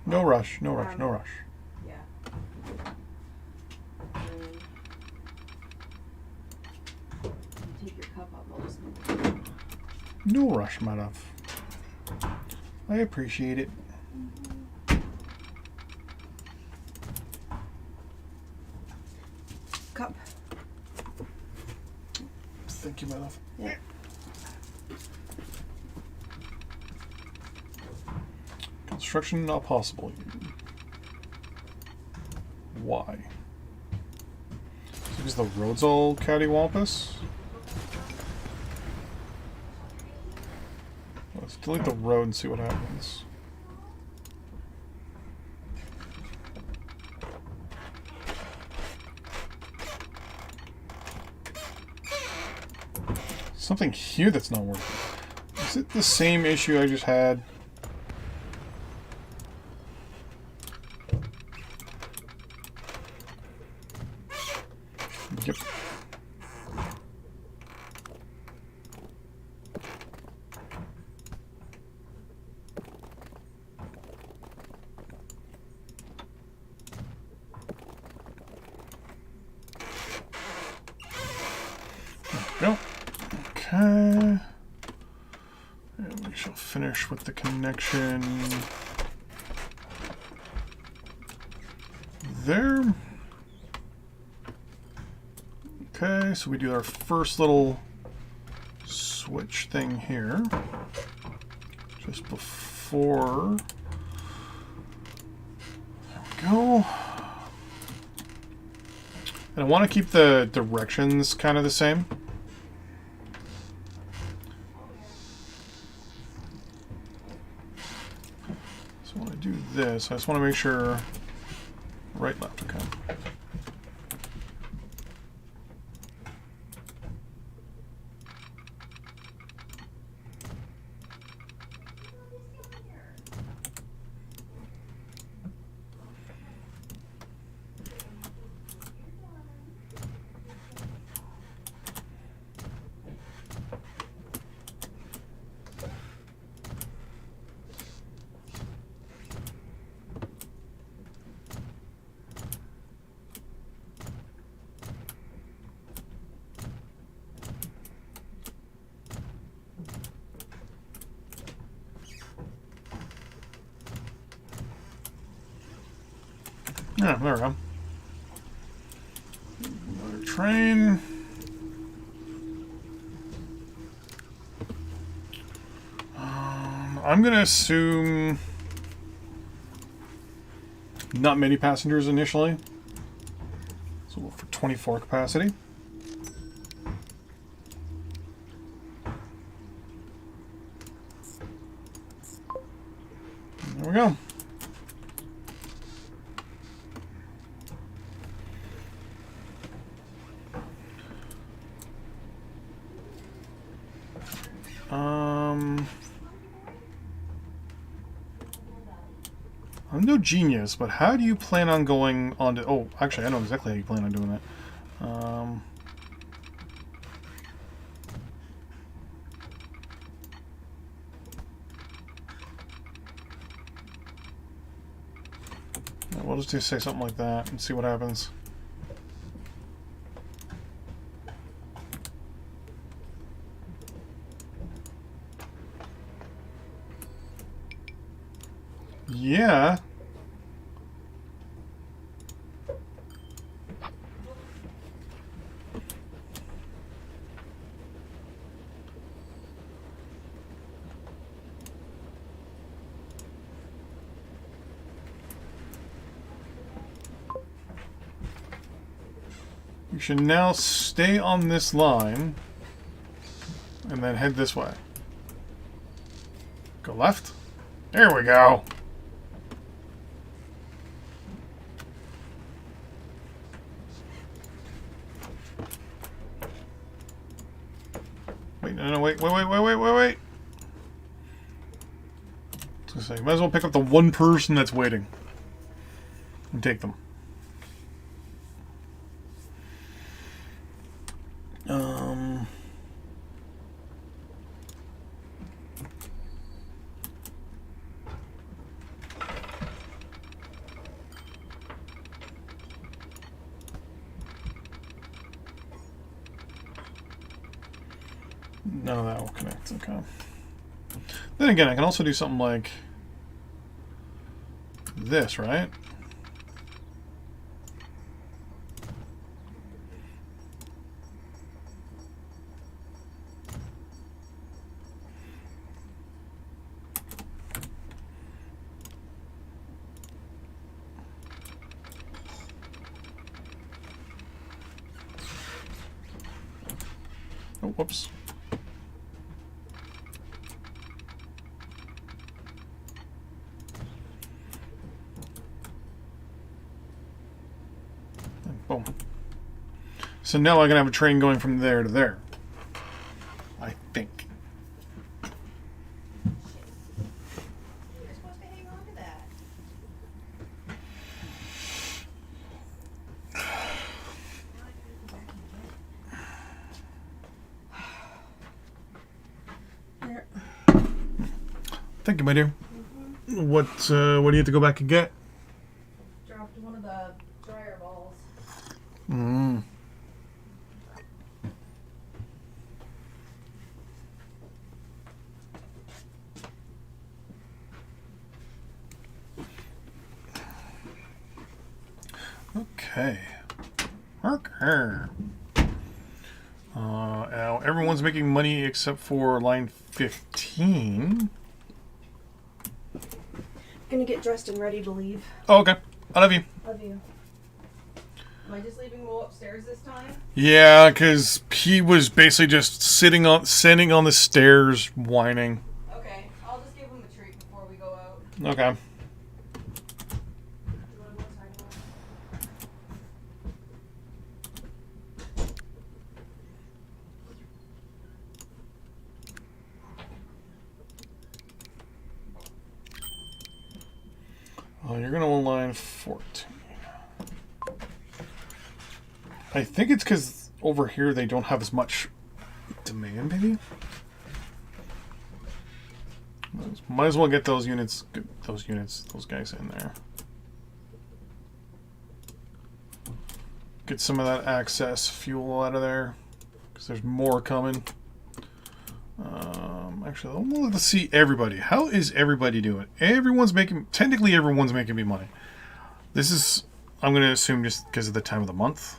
No rush, no rush, no rush. Yeah. Take your cup up, I'll just... No rush, my love. I appreciate it. Cup. Thank you, my love. Yeah. Construction not possible. Why? Because the road's all cattywampus? Let's delete the road and see what happens. Something here that's not working. Is it the same issue I just had? Yep. There we go. Okay. And we shall finish with the connection there. Okay, so we do our first little switch thing here. Just before. There we go. And I want to keep the directions kind of the same. So when I do this, I just want to make sure right, left, okay. Yeah, there we go. Another train. I'm gonna assume not many passengers initially. So we'll for 24 capacity. There we go. I'm no genius, but how do you plan on going on to... Oh, actually, I know exactly how you plan on doing that. We'll just say something like that and see what happens. Yeah. You should now stay on this line and then head this way. Go left. There we go. Wait, no, wait. I was gonna say, you might as well pick up the one person that's waiting and take them. None of that will connect, okay. Then again, I can also do something like this, right? Oh, whoops. Boom. So now I can have a train going from there to there. I think. You're supposed to hang on to that. Thank you, my dear. What do you have to go back and get? Dropped one of the dryer balls. Okay. Okay. Now everyone's making money except for line 15. Gonna get dressed and ready to leave. Oh, okay. I love you. Love you. Am I just leaving Mo upstairs this time? Yeah, because he was basically just sitting on the stairs whining. Okay, I'll just give him a treat before we go out. Okay. Do you want to go inside now? Oh, you're gonna want line 14. I think it's because over here they don't have as much demand, maybe? Might as well get those those guys in there. Get some of that access fuel out of there, because there's more coming. Actually, I want to see everybody. How is everybody doing? Technically everyone's making me money. This is I'm going to assume just because of the time of the month.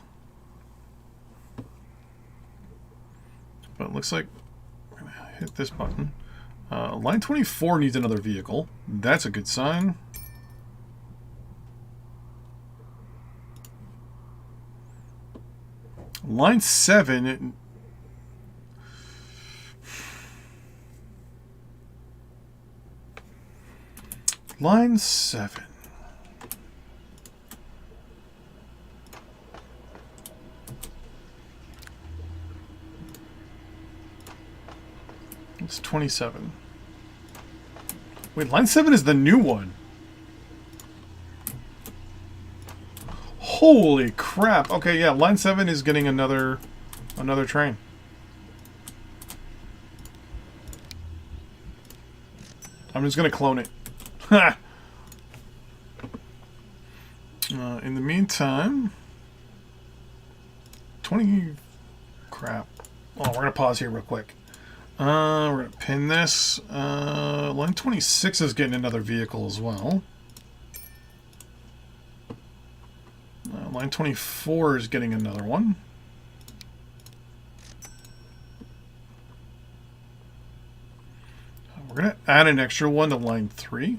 But it looks like I'm going to hit this button. Line 24 needs another vehicle. That's a good sign. Line 7... Line 7. It's 27. Wait, line 7 is the new one. Holy crap. Okay, yeah, line 7 is getting another train. I'm just going to clone it. Ha! In the meantime, 20... Crap. Oh, we're going to pause here real quick. We're going to pin this. Line 26 is getting another vehicle as well. Line 24 is getting another one. We're going to add an extra one to line 3.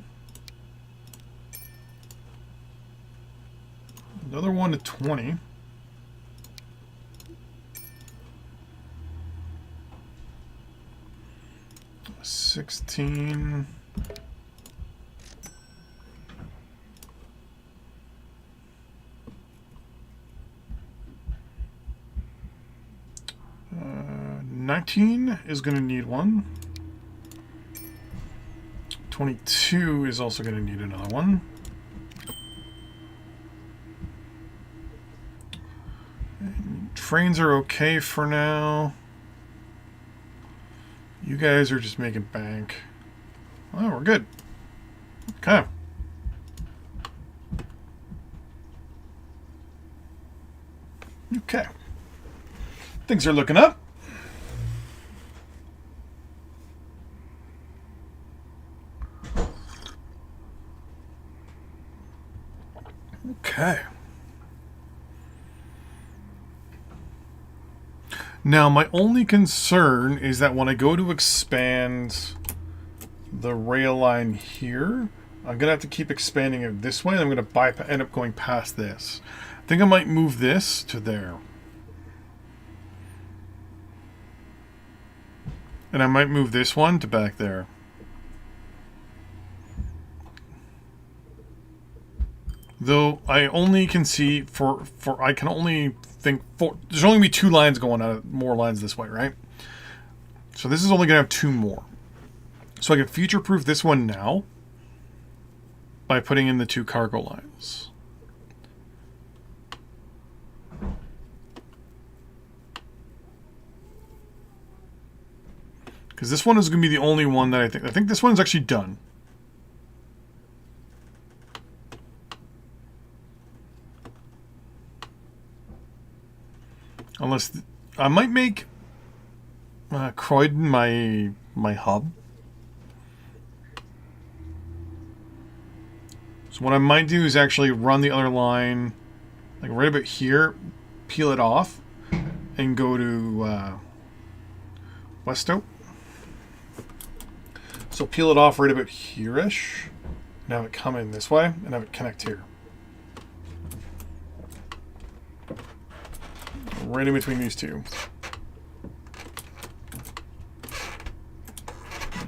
Another one to 20. $16. $19 is going to need one. 22 is also going to need another one. And trains are okay for now. You guys are just making bank. Oh, we're good. Okay. Okay. Things are looking up. Okay. Now, my only concern is that when I go to expand the rail line here, I'm going to have to keep expanding it this way. And I'm going to end up going past this. I think I might move this to there. And I might move this one to back there. Though I only can see I can only think there's only going to be 2 lines going out, more lines this way, right? So this is only going to have 2 more. So I can future-proof this one now by putting in the 2 cargo lines. Because this one is going to be the only one that I think this one's actually done. Unless I might make Croydon my hub. So what I might do is actually run the other line, like right about here, peel it off, and go to Westoe. So peel it off right about here-ish, and have it come in this way, and have it connect here. Right in between these 2.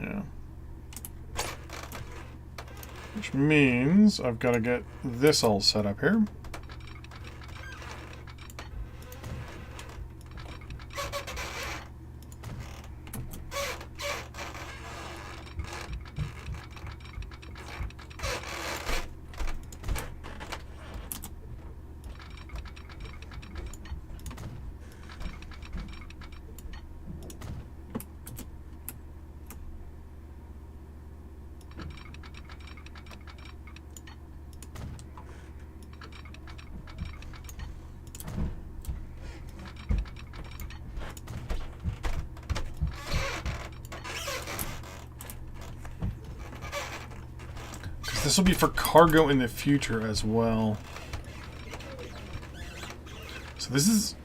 Yeah. Which means I've got to get this all set up here. This will be for cargo in the future as well. So this is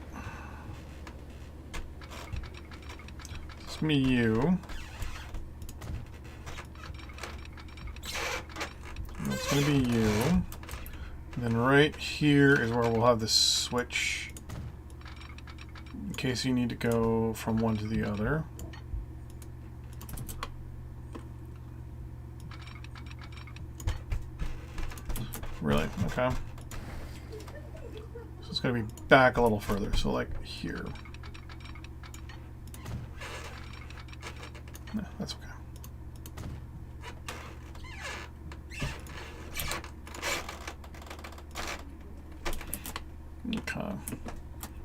me, you. That's going to be you. And then right here is where we'll have the switch in case you need to go from one to the other. Really? Okay. So it's going to be back a little further. So like here. No, that's okay. Okay.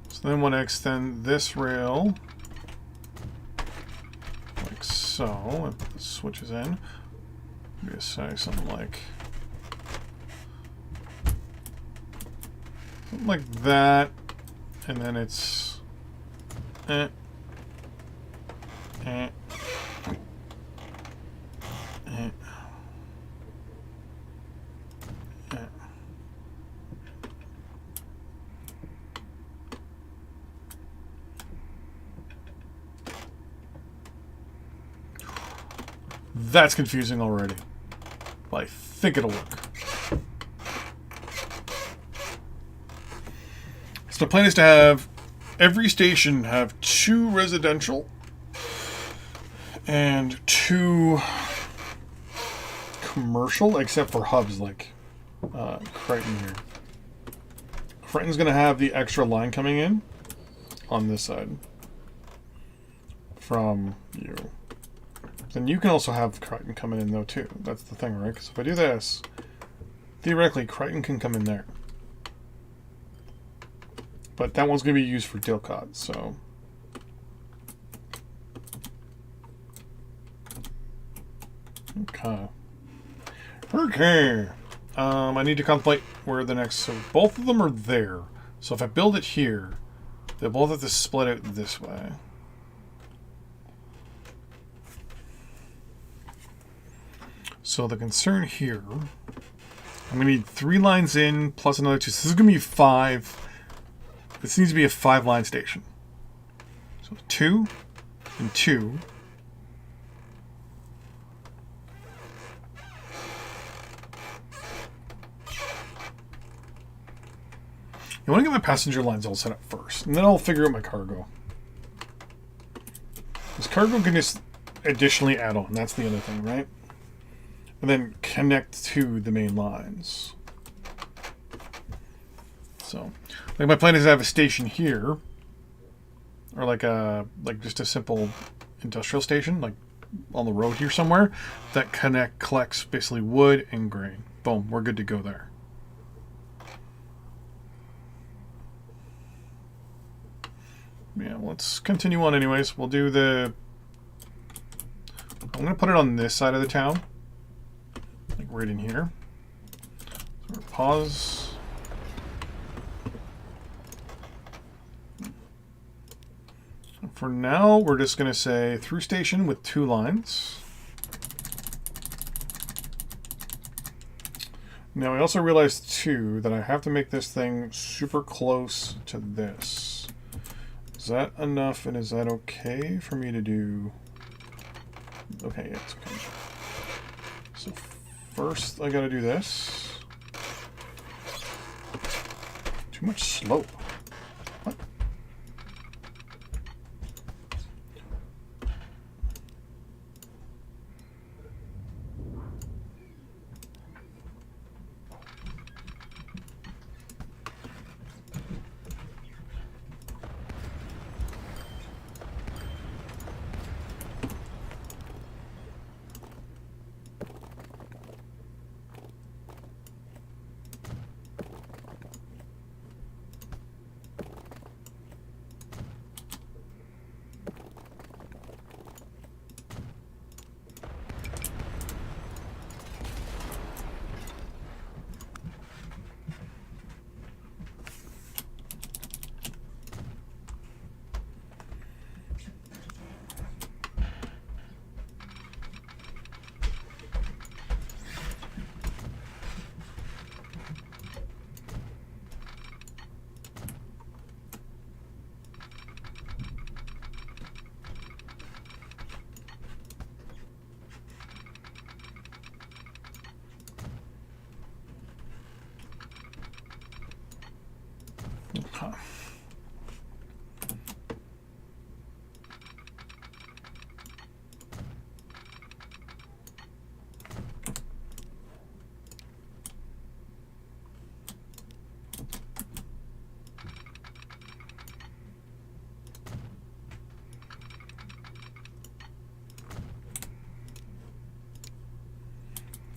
So then want to extend this rail like so. And put the switches in. Maybe say something like that, and then it's eh. That's confusing already, but I think it'll work. So the plan is to have every station have 2 residential and 2 commercial, except for hubs like Crichton here. Crichton's going to have the extra line coming in on this side from you. Then you can also have Crichton coming in though too. That's the thing, right? Because if I do this, theoretically Crichton can come in there. But that one's going to be used for Dilcot, so... Okay. Okay. I need to contemplate where the next... So both of them are there. So if I build it here, they'll both have to split out this way. So the concern here... I'm going to need 3 lines in plus another 2. So this is going to be 5... This needs to be a 5-line station. So 2 and 2. I want to get my passenger lines all set up first, and then I'll figure out my cargo. This cargo can just additionally add on. That's the other thing, right? And then connect to the main lines. So, like my plan is to have a station here, or like just a simple industrial station, like on the road here somewhere, that collects basically wood and grain. Boom, we're good to go there. Yeah, let's continue on anyways. We'll do the... I'm going to put it on this side of the town, like right in here. So we're pause... For now, we're just going to say through station with 2 lines. Now, I also realized, too, that I have to make this thing super close to this. Is that enough, and is that okay for me to do? Okay, yeah, it's okay. So first, I got to do this. Too much slope. What?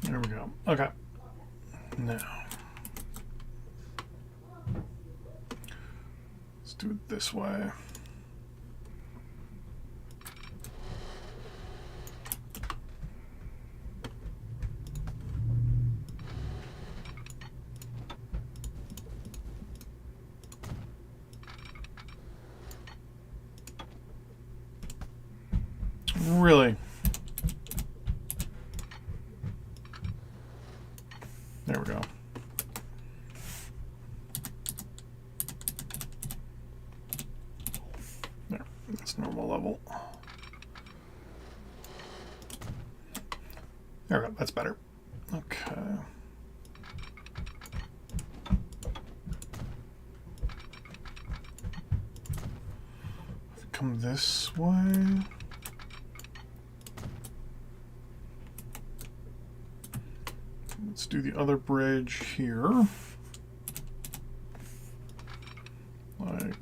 There we go. Okay. Now, let's do it this way. Really? There we go. There, that's normal level. There we go, that's better. Okay. Come this way. Let's do the other bridge here. Like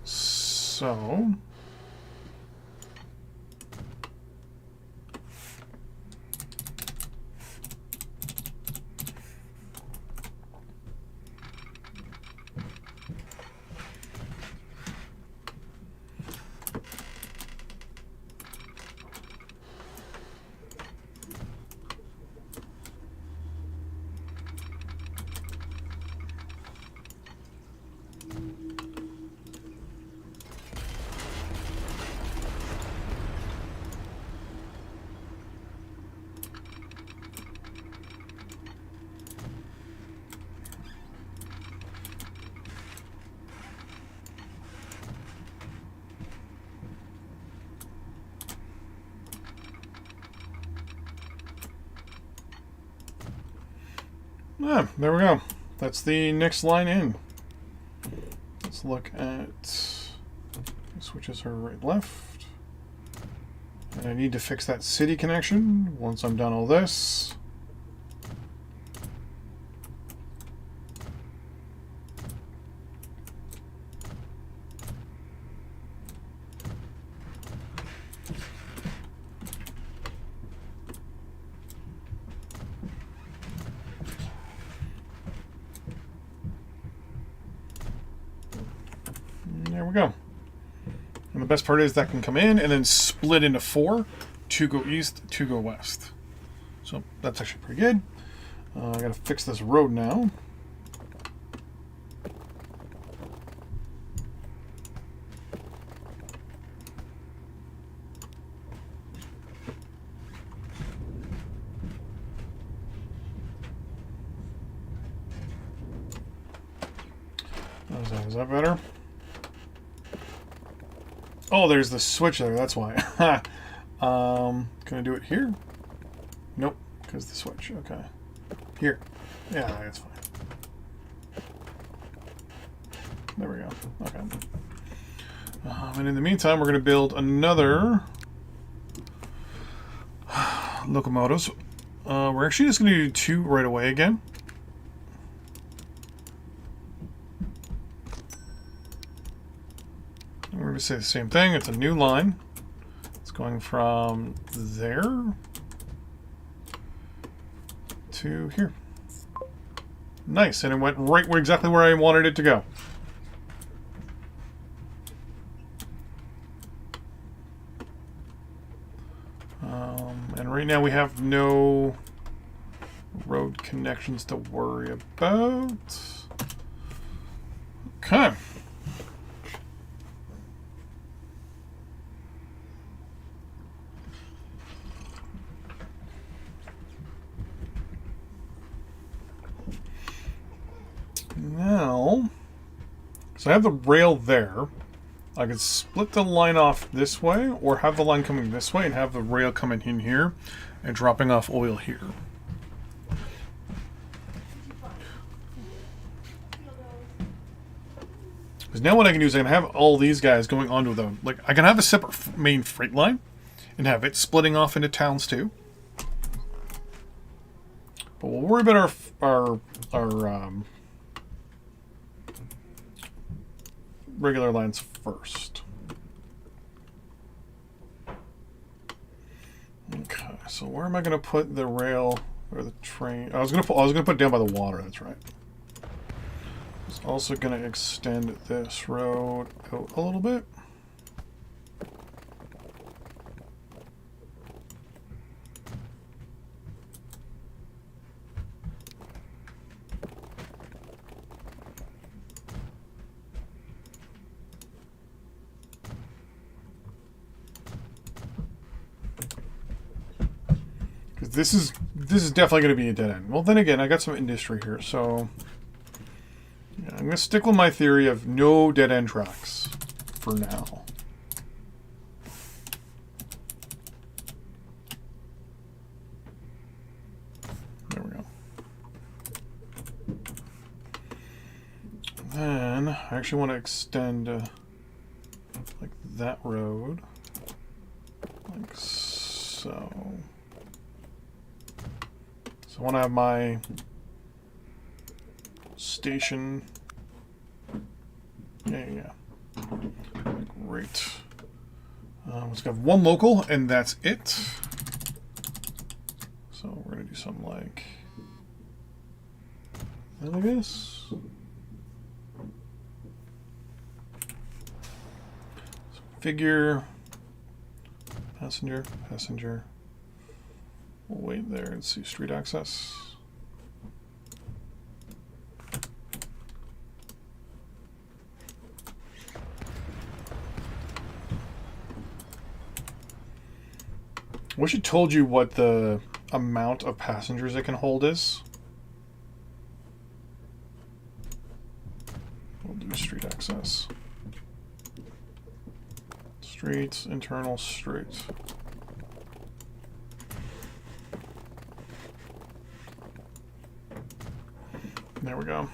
so. Ah, there we go. That's the next line in. Let's look at switches her right left. And I need to fix that city connection once I'm done all this. There we go. And the best part is that can come in and then split into 4. 2 go east, 2 go west. So that's actually pretty good. I gotta fix this road now. Is that better? Oh, there's the switch there, that's why. Can I do it here? Nope, because the switch, okay. Here. Yeah, that's fine. There we go, okay. And in the meantime, we're going to build another locomotives. We're actually just going to do 2 right away again. We're going to say the same thing. It's a new line. It's going from there to here. Nice, and it went right where exactly where I wanted it to go. And right now we have no road connections to worry about. Okay. Now, so I have the rail there. I could split the line off this way, or have the line coming this way and have the rail coming in here and dropping off oil here. Because now what I can do is I can have all these guys going onto the... Like, I can have a separate main freight line and have it splitting off into towns too. But we'll worry about our regular lines first. Okay, so where am I going to put the rail or the train? I was going to put it down by the water. That's right. I was also going to extend this road out a little bit. This is definitely going to be a dead end. Well, then again, I got some industry here, so yeah, I'm going to stick with my theory of no dead end tracks for now. There we go. Then I actually want to extend like that road, like so. I want to have my station. Yeah. Great. Let's have one local, and that's it. So we're going to do something like that, I guess. So figure, passenger. We'll wait there and see street access. Wish it told you what the amount of passengers it can hold is. We'll do street access. Streets, internal streets. There we go.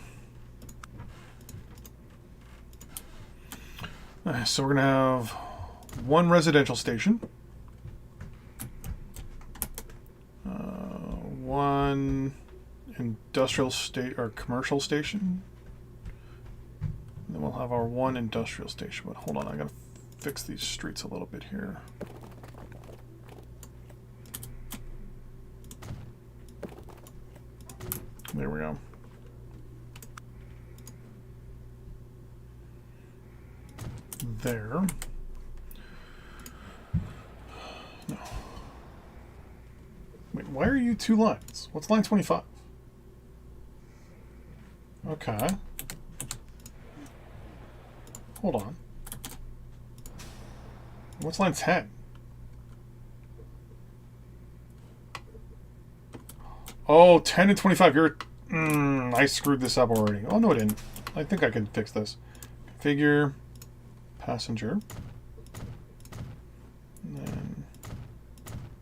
So we're going to have one residential station, one industrial state or commercial station, and then we'll have our one industrial station. But hold on, I got to fix these streets a little bit here. There we go. There. No. Wait, why are you two lines? What's line 25? Okay. Hold on. What's line 10? Oh, 10 and 25. You're... I screwed this up already. Oh, no, I didn't. I think I can fix this. Configure... passenger. And then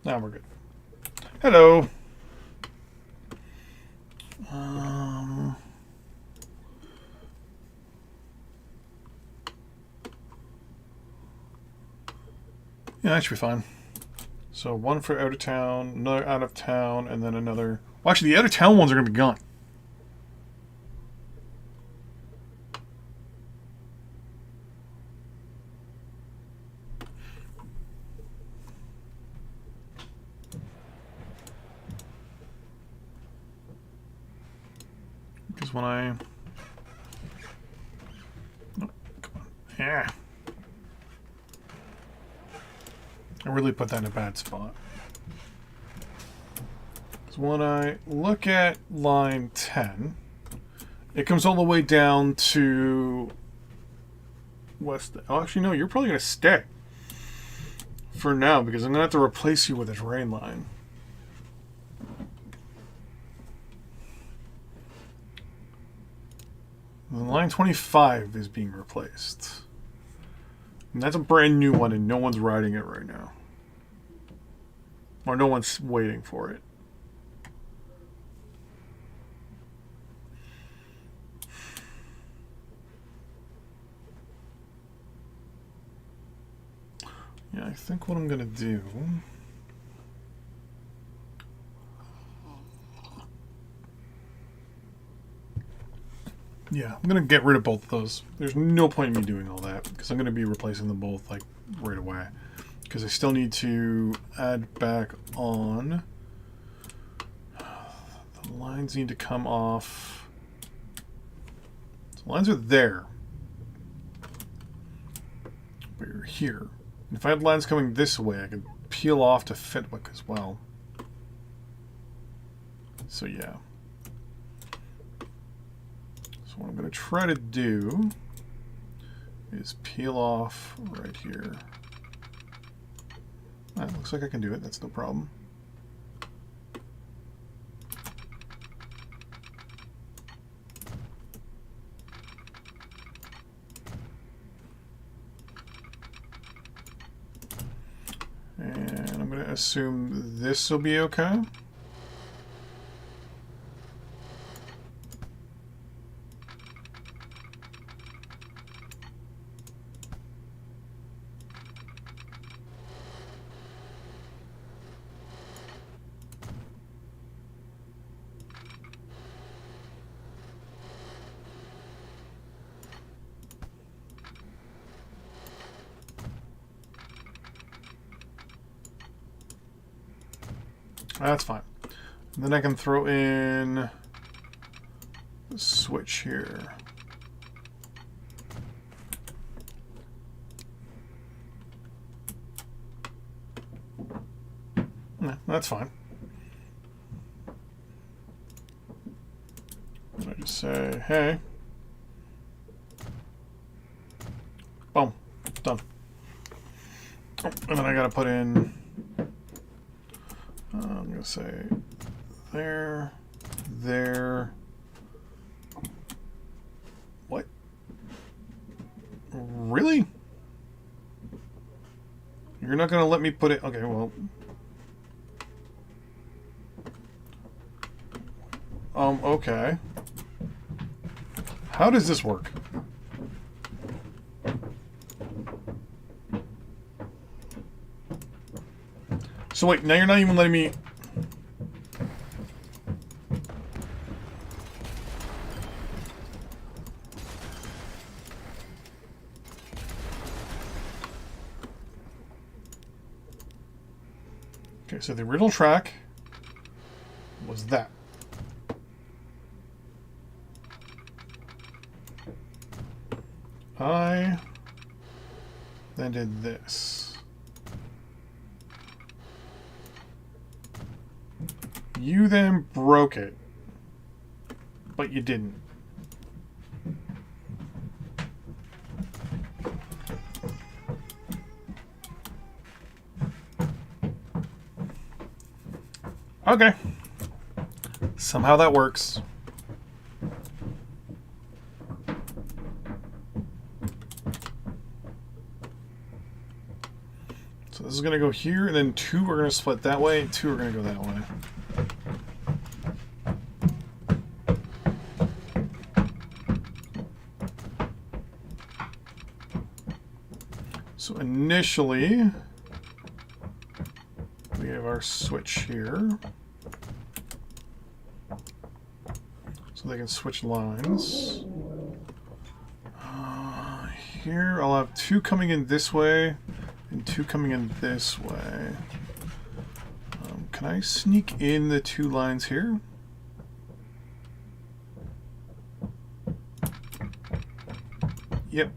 now we're good. Hello. Yeah, that should be fine. So one for out of town, another out of town, and then another. Well, actually, the out of town ones are going to be gone. Because when I... Oh, come on. Yeah. I really put that in a bad spot. Because when I look at line 10, it comes all the way down to west. Oh, actually, no, you're probably going to stay for now because I'm going to have to replace you with a train line. And line 25 is being replaced. And that's a brand new one, and no one's riding it right now. Or no one's waiting for it. Yeah, I think what I'm going to do... Yeah, I'm going to get rid of both of those. There's no point in me doing all that, because I'm going to be replacing them both, like, right away. Because I still need to add back on... The lines need to come off... So the lines are there. But you're here. And if I had lines coming this way, I could peel off to Fitwick as well. So yeah. So what I'm going to try to do is peel off right here. That looks like I can do it. That's no problem. And I'm going to assume this will be okay. That's fine. And then I can throw in the switch here. No, that's fine. And I just say, hey. Boom. Done. Oh, and then I gotta put in... I'm going to say there, there. What? Really? You're not going to let me put it... Okay, well... Okay. How does this work? So wait, now you're not even letting me... Okay, so the original track was that. I then did this. You then broke it, but you didn't. Okay. Somehow that works. So this is going to go here, and then two are going to split that way, and two are going to go that way. So initially, we have our switch here. So they can switch lines. Here, I'll have two coming in this way and two coming in this way. Can I sneak in the two lines here? Yep.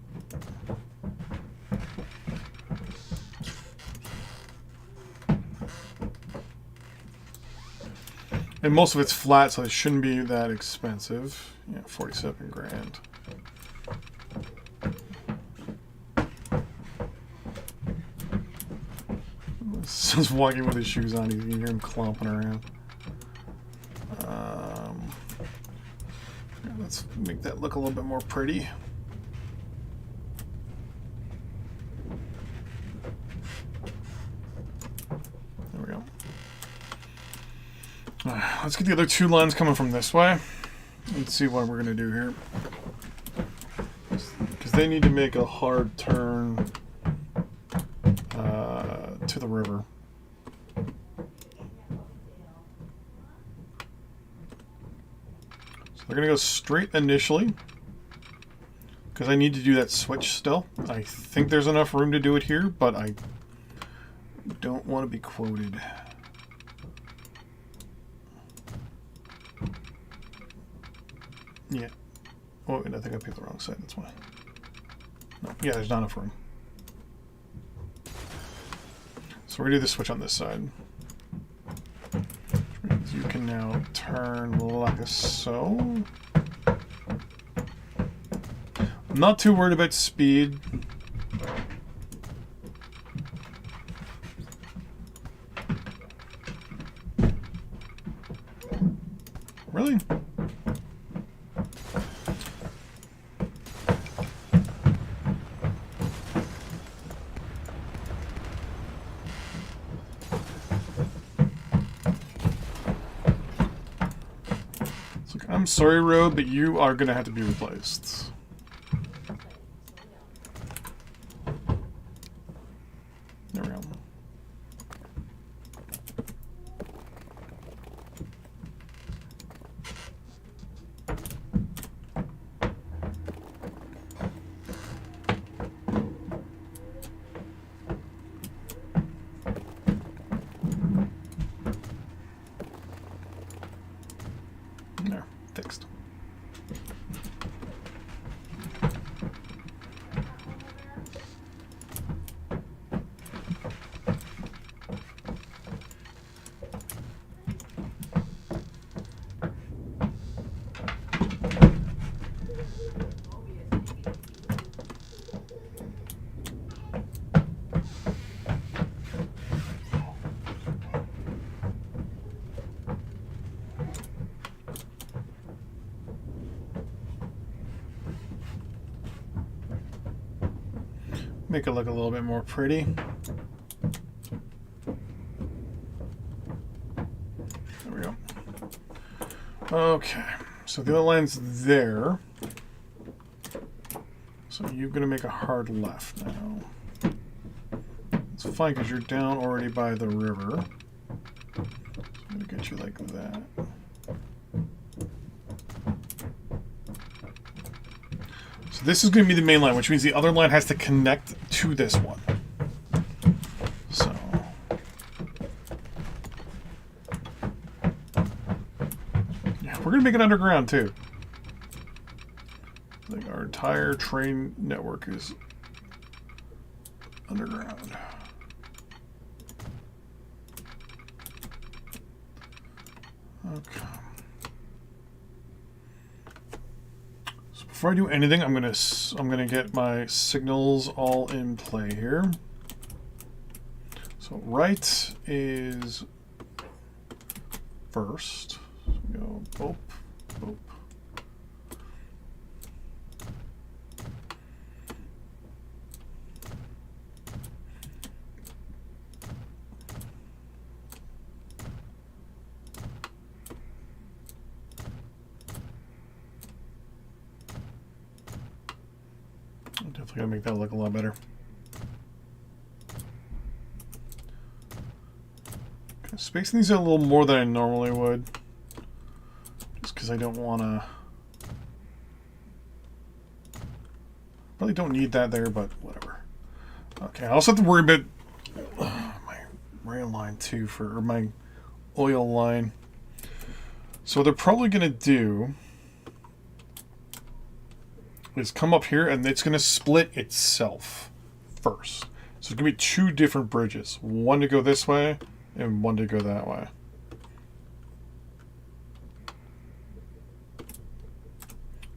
And most of it's flat, so it shouldn't be that expensive. Yeah, 47 grand. Son's walking with his shoes on. You can hear him clomping around. Let's make that look a little bit more pretty. There we go. Let's get the other two lines coming from this way. Let's see what we're going to do here. Because they need to make a hard turn. river. So they're going to go straight initially. Because I need to do that switch still. I think there's enough room to do it here, but I don't want to be quoted. Yeah. Oh, I think I picked the wrong side, that's why. No, yeah, there's not enough room. So we're going to do the switch on this side. You can now turn like so. I'm not too worried about speed. Really? It's like, I'm sorry, Road, but you are going to have to be replaced. There we go. There, fixed. Make it look a little bit more pretty. There we go. Okay, so the other line's there. So you're going to make a hard left now. It's fine because you're down already by the river. So I'm going to get you like that. So this is going to be the main line, which means the other line has to connect to this one. So yeah, we're going to make it underground too. Like our entire train network is underground. Okay. Before I do anything, I'm gonna get my signals all in play here. So right is first. So we go boop, boop. Definitely gotta make that look a lot better. Okay, spacing these out a little more than I normally would. Just because I don't want to... Probably don't need that there, but whatever. Okay, I also have to worry about my rail line too, or my oil line. So what they're probably going to do is come up here and it's going to split itself first. So it's going to be two different bridges. One to go this way and one to go that way.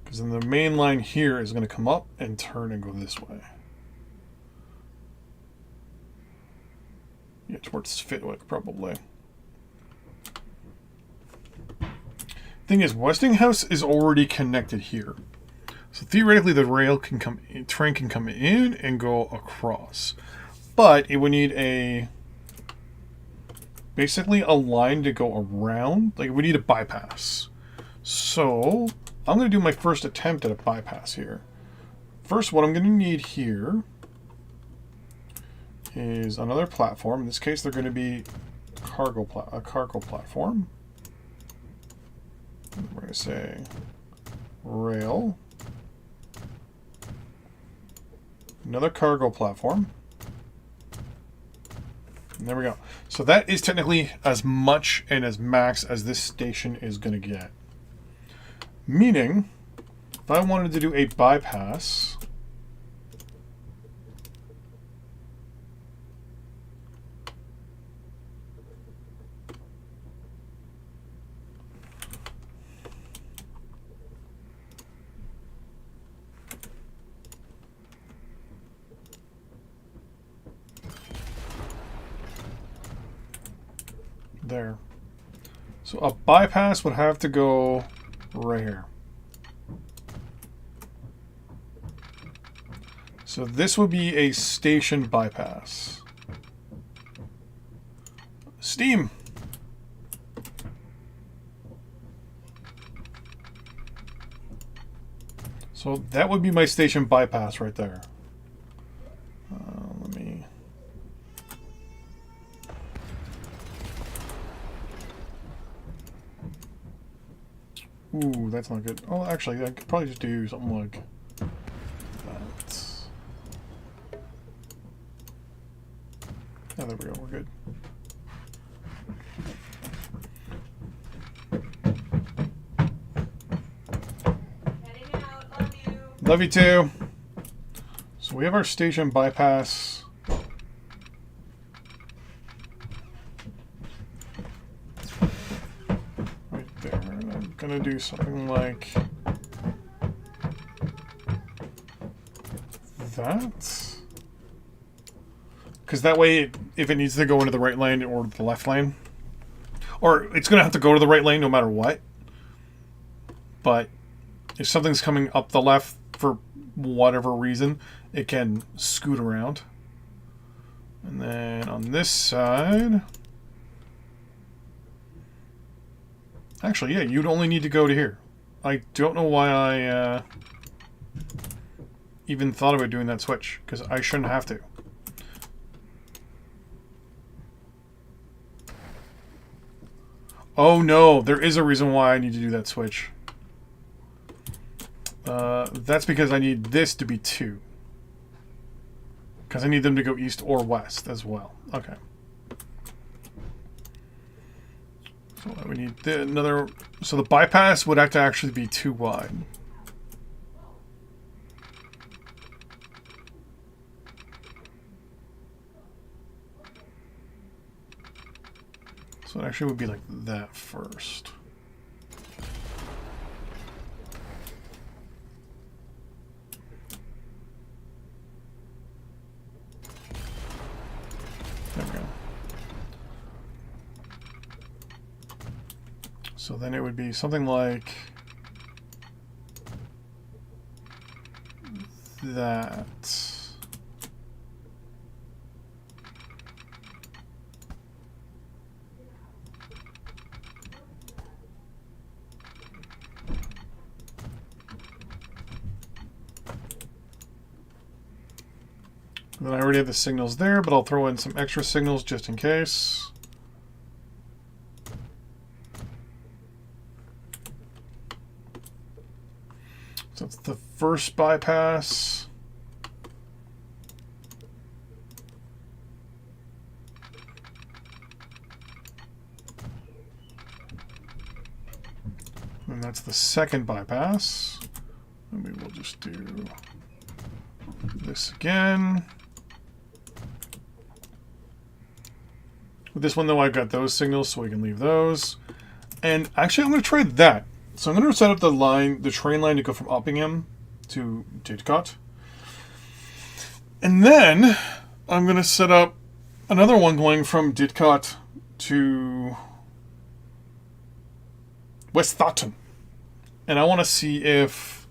Because then the main line here is going to come up and turn and go this way. Yeah, towards Fitwick probably. Thing is, Westinghouse is already connected here. So theoretically, the train can come in and go across, but it would need basically a line to go around. Like we need a bypass. So I'm going to do my first attempt at a bypass here. First, what I'm going to need here is another platform. In this case, they're going to be a cargo platform. And we're going to say rail. Another cargo platform. And there we go. So that is technically as much and as max as this station is going to get. Meaning, if I wanted to do a bypass, there. So a bypass would have to go right here. So this would be a station bypass. Steam. So that would be my station bypass right there. Let me... Ooh, that's not good. Oh, actually, I could probably just do something like that. Oh, there we go. We're good. Heading out. Love you. Love you too. So we have our station bypass. Right there. And I'm going to do something like that. Because that way, if it needs to go into the right lane or the left lane, or it's going to have to go to the right lane no matter what. But if something's coming up the left for whatever reason, it can scoot around. And then on this side... Actually, yeah, you'd only need to go to here. I don't know why I even thought about doing that switch, because I shouldn't have to. Oh no, there is a reason why I need to do that switch. That's because I need this to be 2. Because I need them to go east or west as well. Okay. So we need another... So the bypass would have to actually be 2 wide. So it actually would be like that first. There we go. So then it would be something like that. Then I already have the signals there, but I'll throw in some extra signals just in case. So it's the first bypass. And that's the second bypass. And we will just do this again. With this one, though, I've got those signals, so we can leave those. And actually, I'm going to try that. So I'm going to set up the train line to go from Uppingham to Didcot. And then I'm going to set up another one going from Didcot to Westhoughton. And I want to see if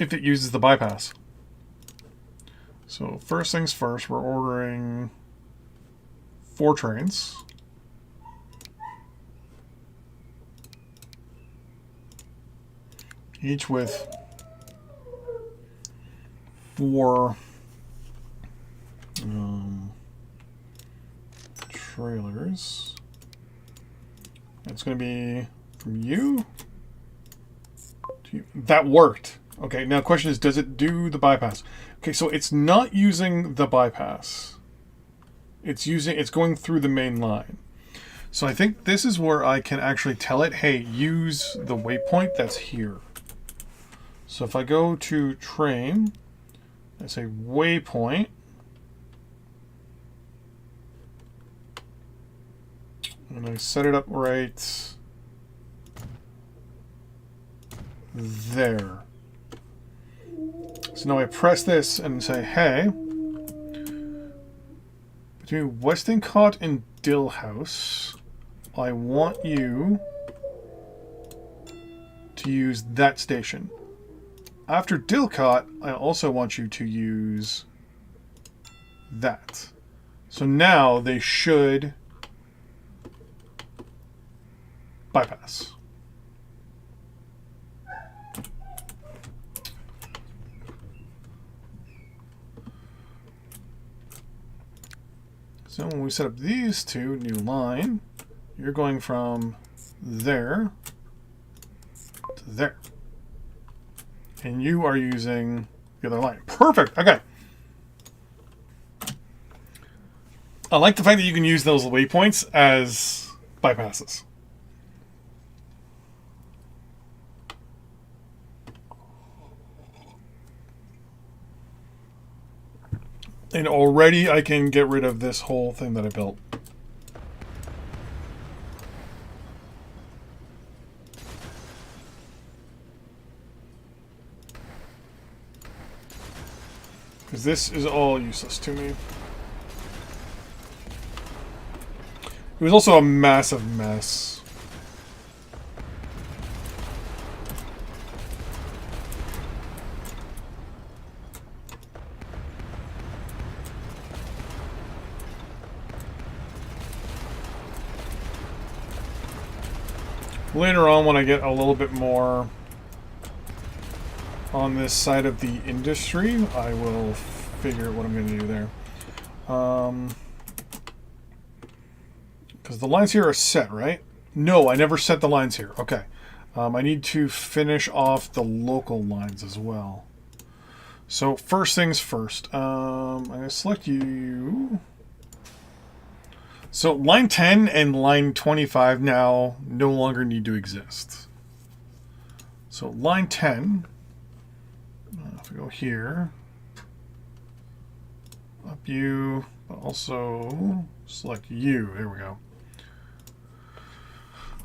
it uses the bypass. So first things first, we're ordering 4 trains. Each with 4 kilometers. It's going to be from you to you. That worked. Okay, now the question is, does it do the bypass? Okay, so it's not using the bypass. It's going through the main line. So I think this is where I can actually tell it, hey, use the waypoint that's here. So if I go to train, I say waypoint, and I set it up right there. So now I press this and say, hey, between Westinghouse and Dillhouse, I want you to use that station. After Dilcott, I also want you to use that. So now they should bypass. So when we set up these two, new line, you're going from there to there. And you are using the other line. Perfect. Okay. I like the fact that you can use those waypoints as bypasses. And already I can get rid of this whole thing that I built. Because this is all useless to me. It was also a massive mess. Later on, when I get a little bit more on this side of the industry, I will figure out what I'm going to do there. Because the lines here are set, right? No, I never set the lines here. Okay. I need to finish off the local lines as well. So first things first. I'm going to select you. So line 10 and line 25 now no longer need to exist. So line 10, if we go here, up you, but also select you. There we go.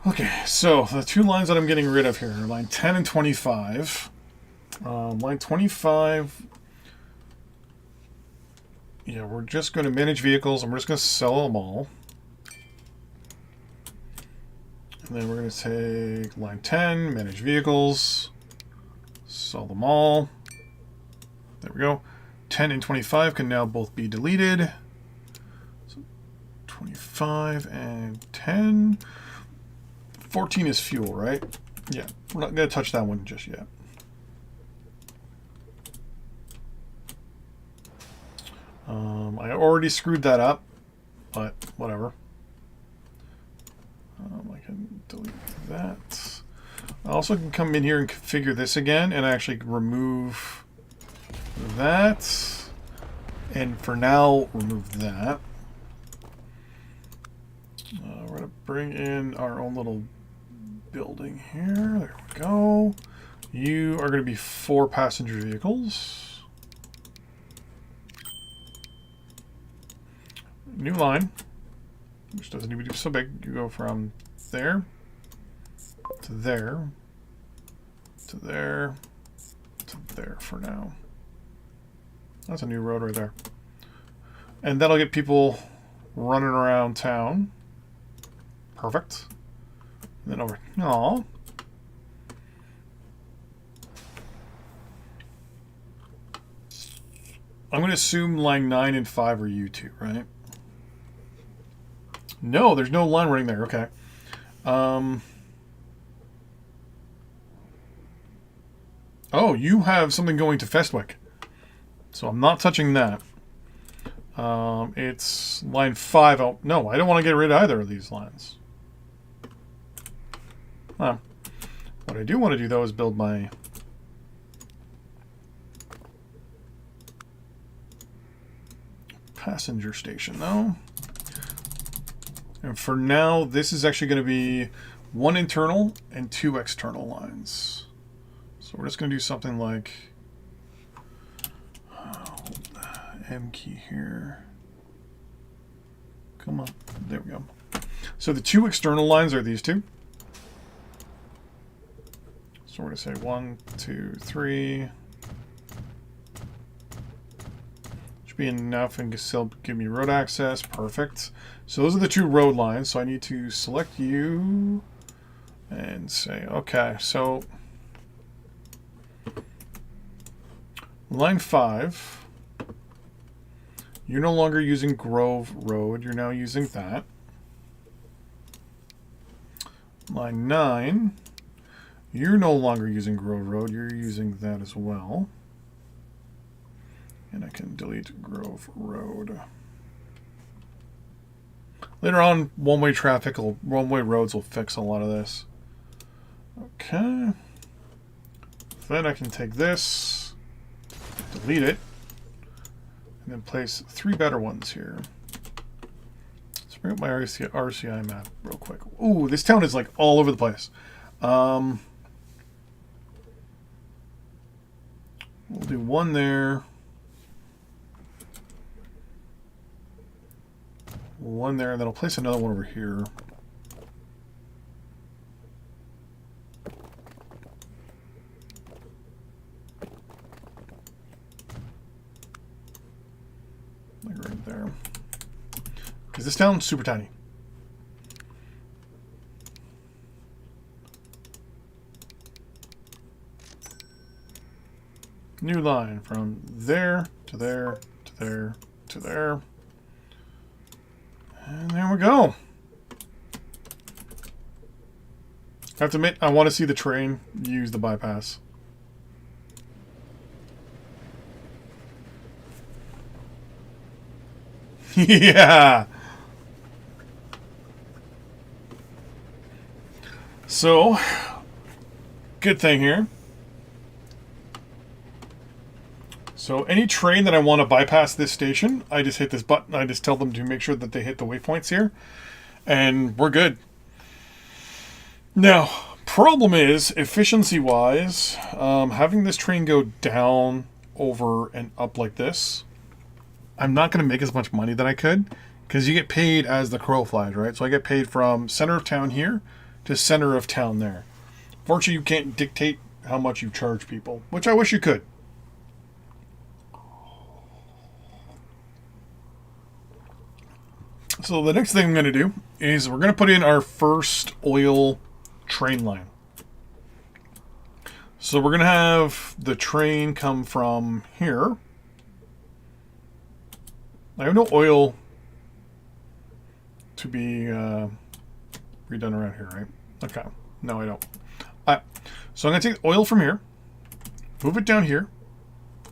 Okay, so the two lines that I'm getting rid of here are line 10 and 25. Line 25, yeah, we're just going to manage vehicles and we're just going to sell them all. And then we're going to take line 10, manage vehicles, sell them all. There we go. 10 and 25 can now both be deleted. So 25 and 10. 14 is fuel, right? Yeah, we're not going to touch that one just yet. I already screwed that up, but whatever. I can delete that. I also can come in here and configure this again and actually remove that. And for now, remove that. We're going to bring in our own little building here. There we go. You are going to be 4 passenger vehicles. New line, which doesn't need to be so big. You go from there to there to there to there for now. That's a new road right there. And that'll get people running around town. Perfect. And then over. Aww. I'm going to assume line 9 and 5 are you two, right? No, there's no line running there. Okay. Oh, you have something going to Festwick. So I'm not touching that. It's line 5. Oh, no, I don't want to get rid of either of these lines. What I do want to do, though, is build my passenger station, though. And for now, this is actually going to be 1 internal and 2 external lines. So we're just going to do something like M key here. Come on. There we go. So the 2 external lines are these 2. So we're going to say 1, 2, 3. Should be enough and still give me road access. Perfect. So those are the 2 road lines. So I need to select you and say, okay, so line 5, you're no longer using Grove Road. You're now using that. Line 9, you're no longer using Grove Road. You're using that as well. And I can delete Grove Road. Later on, one-way roads will fix a lot of this. Okay. Then I can take this, delete it, and then place 3 better ones here. Let's bring up my RCI map real quick. Ooh, this town is like all over the place. We'll do 1 there. 1 there, and then I'll place another one over here. Like right there. Because this town's super tiny. New line from there to there to there to there. And there we go. I have to admit, I want to see the train use the bypass. Yeah. So, good thing here. So any train that I want to bypass this station, I just hit this button. I just tell them to make sure that they hit the waypoints here. And we're good. Now, problem is, efficiency-wise, having this train go down, over, and up like this, I'm not going to make as much money that I could. Because you get paid as the crow flies, right? So I get paid from center of town here to center of town there. Fortunately, you can't dictate how much you charge people, which I wish you could. So the next thing I'm going to do is we're going to put in our first oil train line. So we're going to have the train come from here. I have no oil to be redone around here, right? Okay. No, I don't. Alright. So I'm going to take oil from here, move it down here,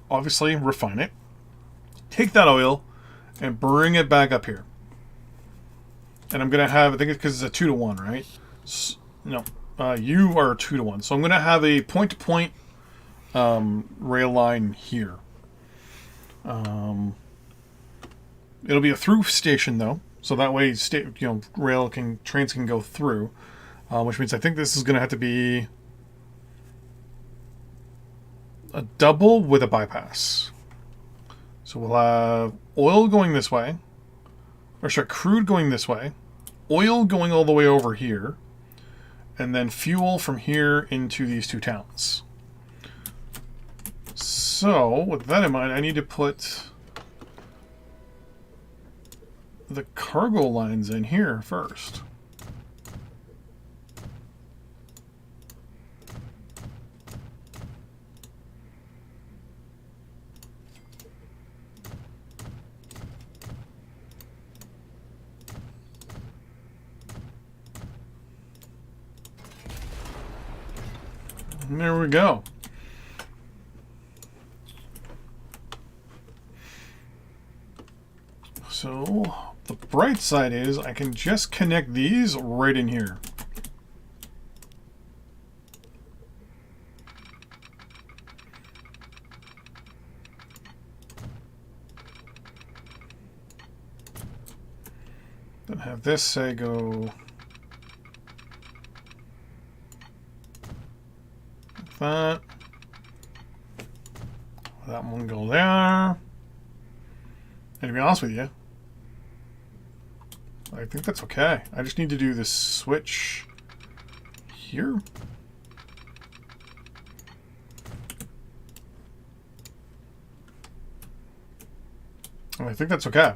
obviously refine it, take that oil, and bring it back up here. And I'm going to have, I think it's because it's a 2-to-1, right? No, you are a 2-to-1. So I'm going to have a point-to-point rail line here. It'll be a through station, though. So that way, trains can go through. Which means I think this is going to have to be a double with a bypass. So we'll have oil going this way. Or sorry, crude going this way, oil going all the way over here, and then fuel from here into these 2 towns. So, with that in mind, I need to put the cargo lines in here first. And there we go. So the bright side is I can just connect these right in here. Then have this say go like that. That one go there. And to be honest with you, I think that's okay. I just need to do this switch here. And I think that's okay.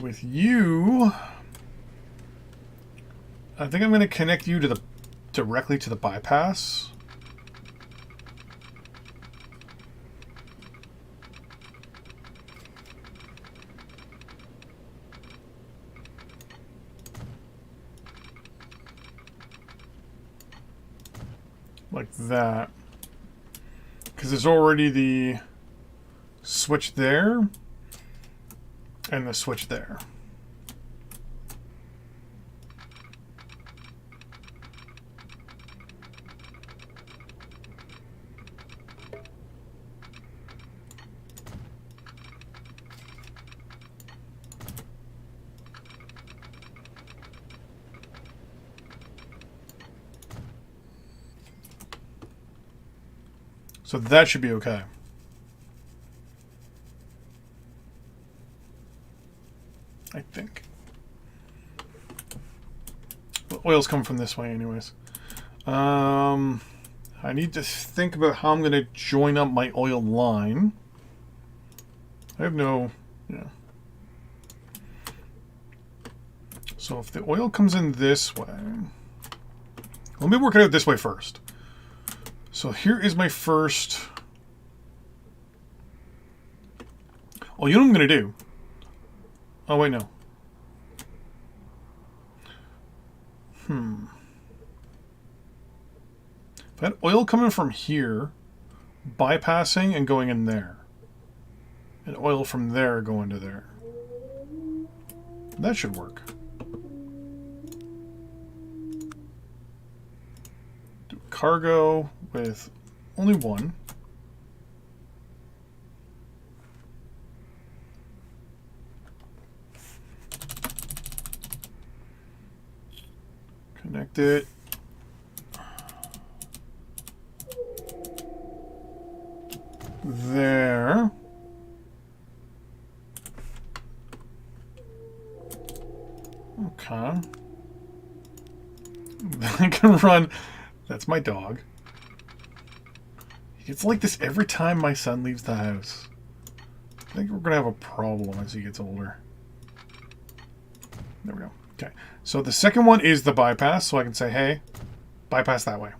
With you, I think I'm going to connect you to the directly to the bypass. Like that. Because there's already the switch there and the switch there. So that should be okay. I think. The oil's coming from this way anyways. I need to think about how I'm going to join up my oil line. I have no... Yeah. So if the oil comes in this way... Let me work it out this way first. So here is my first... Oh, you know what I'm going to do? Oh, wait, no. If I had oil coming from here, bypassing and going in there. And oil from there going to there. That should work. Do cargo with only one. Connect it. There. Okay. I can run. That's my dog. It's like this every time my son leaves the house. I think we're going to have a problem as he gets older. There we go. Okay. So the second one is the bypass. So I can say, hey, bypass that way.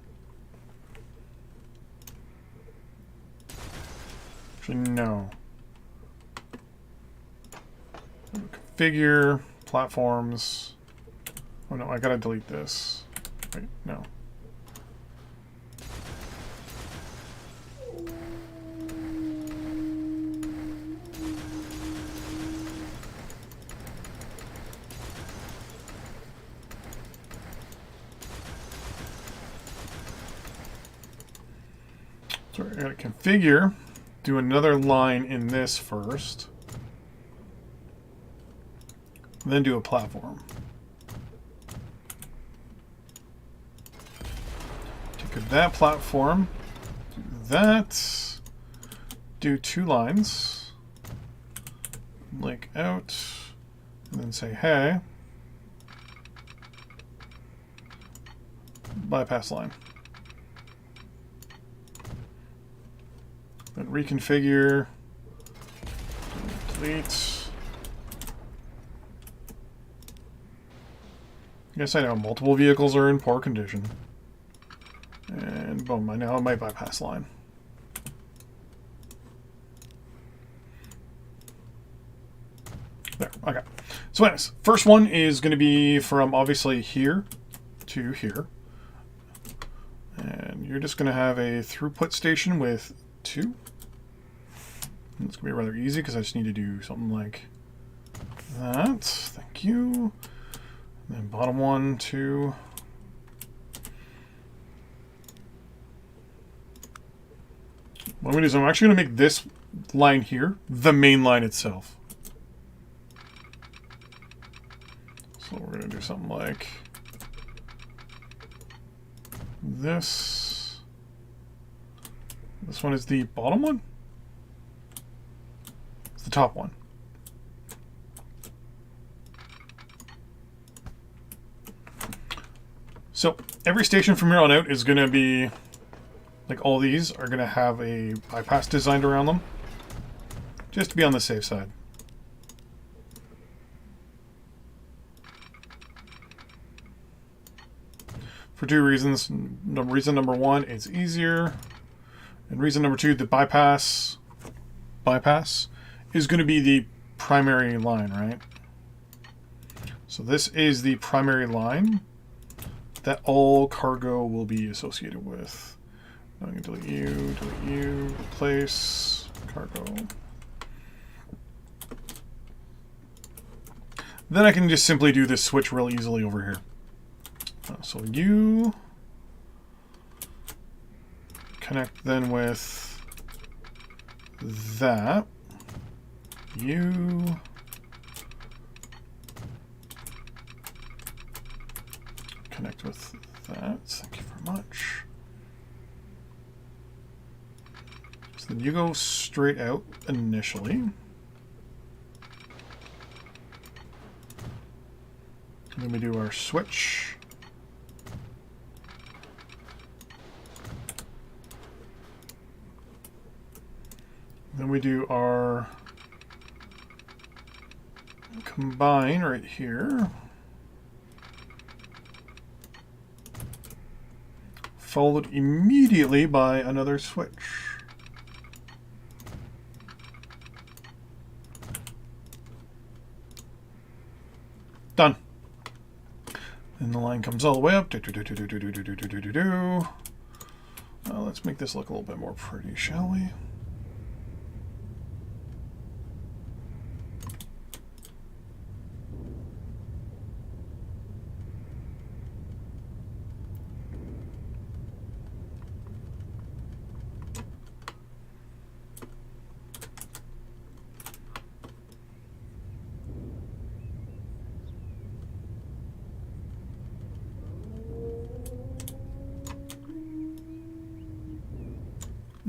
Actually, no. Configure, platforms. Oh no, I gotta delete this. Wait, no. Sorry, I gotta configure. Do another line in this first. Then do a platform. Take that platform. Do that. Do 2 lines. Link out. And then say, hey. Bypass line. Then reconfigure. Delete. Yes, I know multiple vehicles are in poor condition. And boom, I now have my bypass line. There, okay. So anyways, first one is going to be from obviously here to here. you're just going to have a throughput station with 2. It's going to be rather easy because I just need to do something like that. Thank you. And then bottom 1, 2. What I'm going to do is I'm actually going to make this line here the main line itself. So we're going to do something like this. This one is the bottom one? It's the top one. So every station from here on out is going to be, like all these, are going to have a bypass designed around them. Just to be on the safe side. For 2 reasons. Reason number 1, it's easier. And reason number 2, the bypass is going to be the primary line, right? So this is the primary line that all cargo will be associated with. I'm going to delete you, replace cargo. Then I can just simply do this switch real easily over here. So you connect then with that. You connect with that. Thank you very much. So then you go straight out initially. And then we do our switch. Then we do our combine right here. Followed immediately by another switch. Done. And the line comes all the way up. Let's make this look a little bit more pretty, shall we?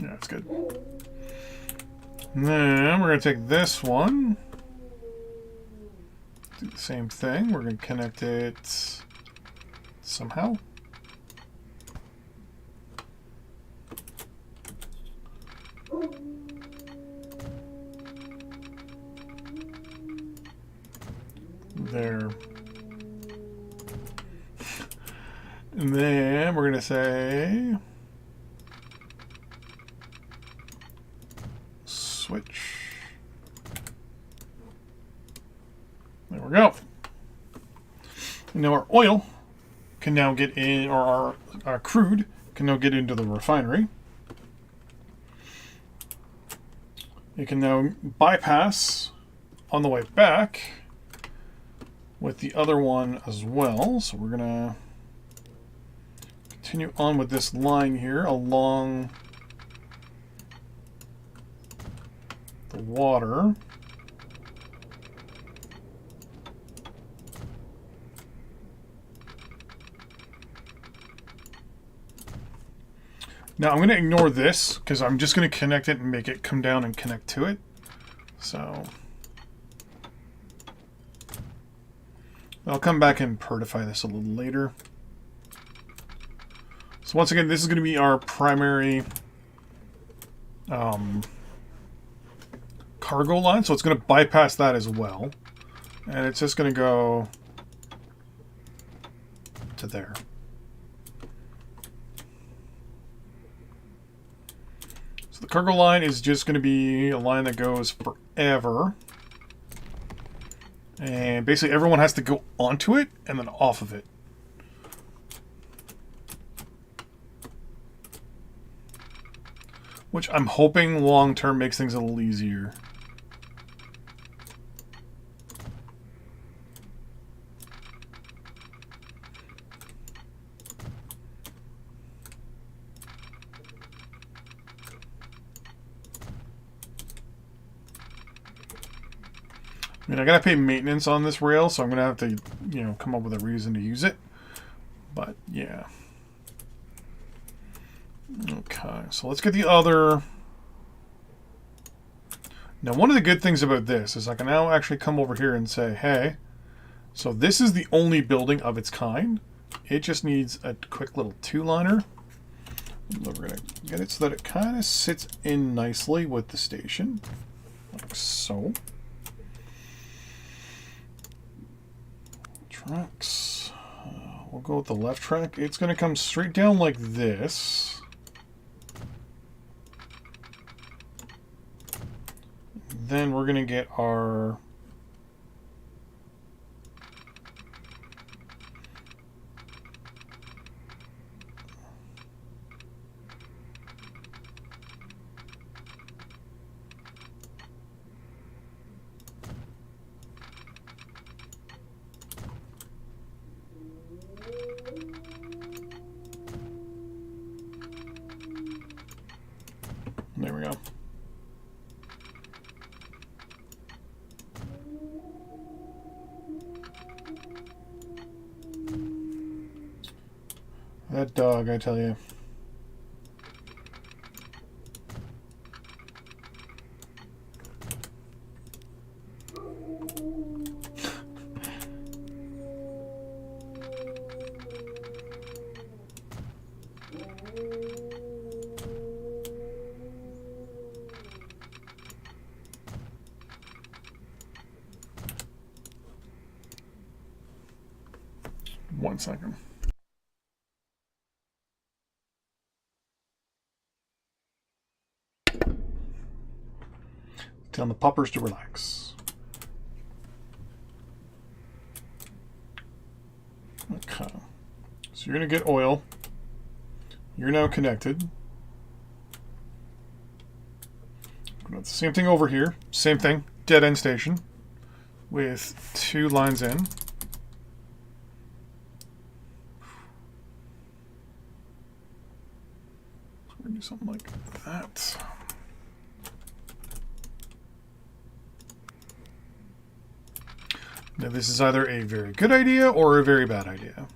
Yeah, that's good. And then we're going to take this one, do the same thing. We're going to connect it somehow. There. And then we're going to say switch. There we go. And now our oil can now get in, or our crude can now get into the refinery. It can now bypass on the way back with the other one as well. So we're going to continue on with this line here along the water. Now I'm going to ignore this because I'm just going to connect it and make it come down and connect to it. So I'll come back and purify this a little later. So once again, this is going to be our primary cargo line, so it's going to bypass that as well. And it's just going to go to there. So the cargo line is just going to be a line that goes forever. And basically everyone has to go onto it and then off of it. which I'm hoping long term makes things a little easier. I mean, I gotta pay maintenance on this rail, so I'm gonna have to, you know, come up with a reason to use it. But yeah. Okay, so let's get the other. Now, one of the good things about this is I can now actually come over here and say, hey, so this is the only building of its kind. It just needs a quick little two-liner. We're gonna get it so that it kind of sits in nicely with the station, like so. Tracks. We'll go with the left track. It's going to come straight down like this. Then we're going to get our... There we go. That dog, I tell you. One second. Telling the puppers to relax. Okay. So you're going to get oil. You're now connected. The same thing over here. Same thing. Dead end station. With 2 lines in. So we're going to do something like that. Now this is either a very good idea or a very bad idea.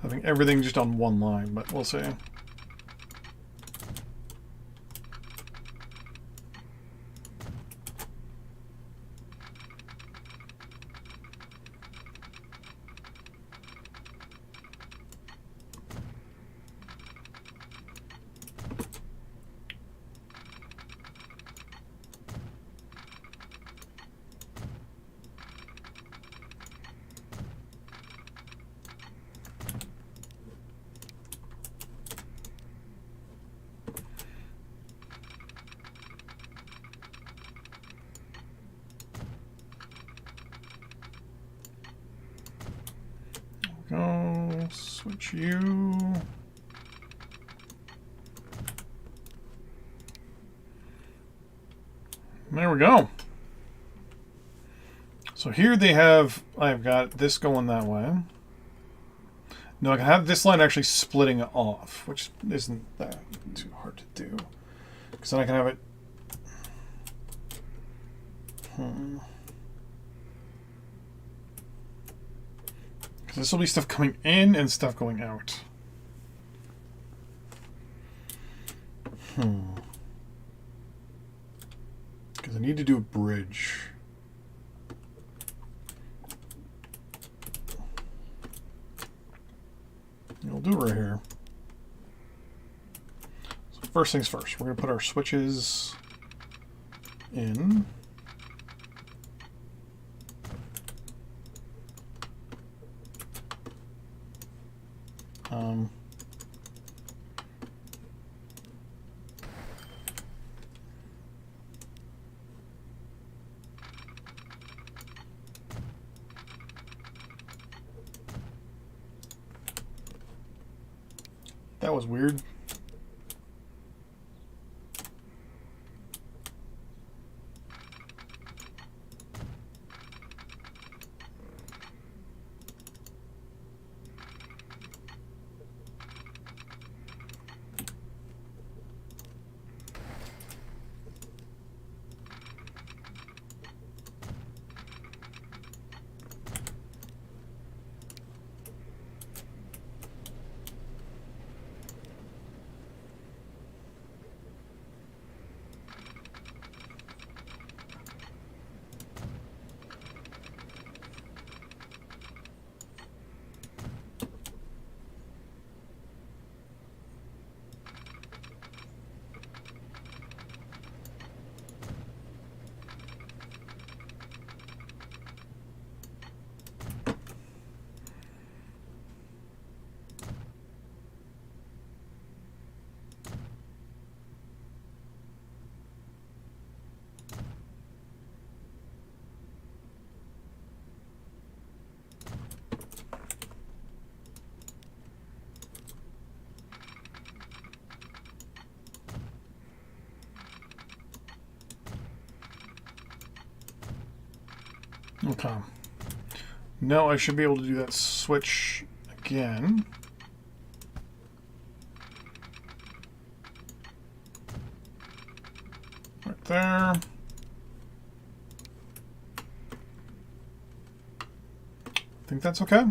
Having everything just on one line, but we'll see. Go switch you. There we go. So here they have, I've got this going that way. No, I can have this line actually splitting off, which isn't that too hard to do. Because then I can have it. Because this will be stuff coming in and stuff going out. Because I need to do a bridge. We'll do it right here. So first things first, we're going to put our switches in. That was weird. Okay. Now I should be able to do that switch again. Right there. I think that's okay.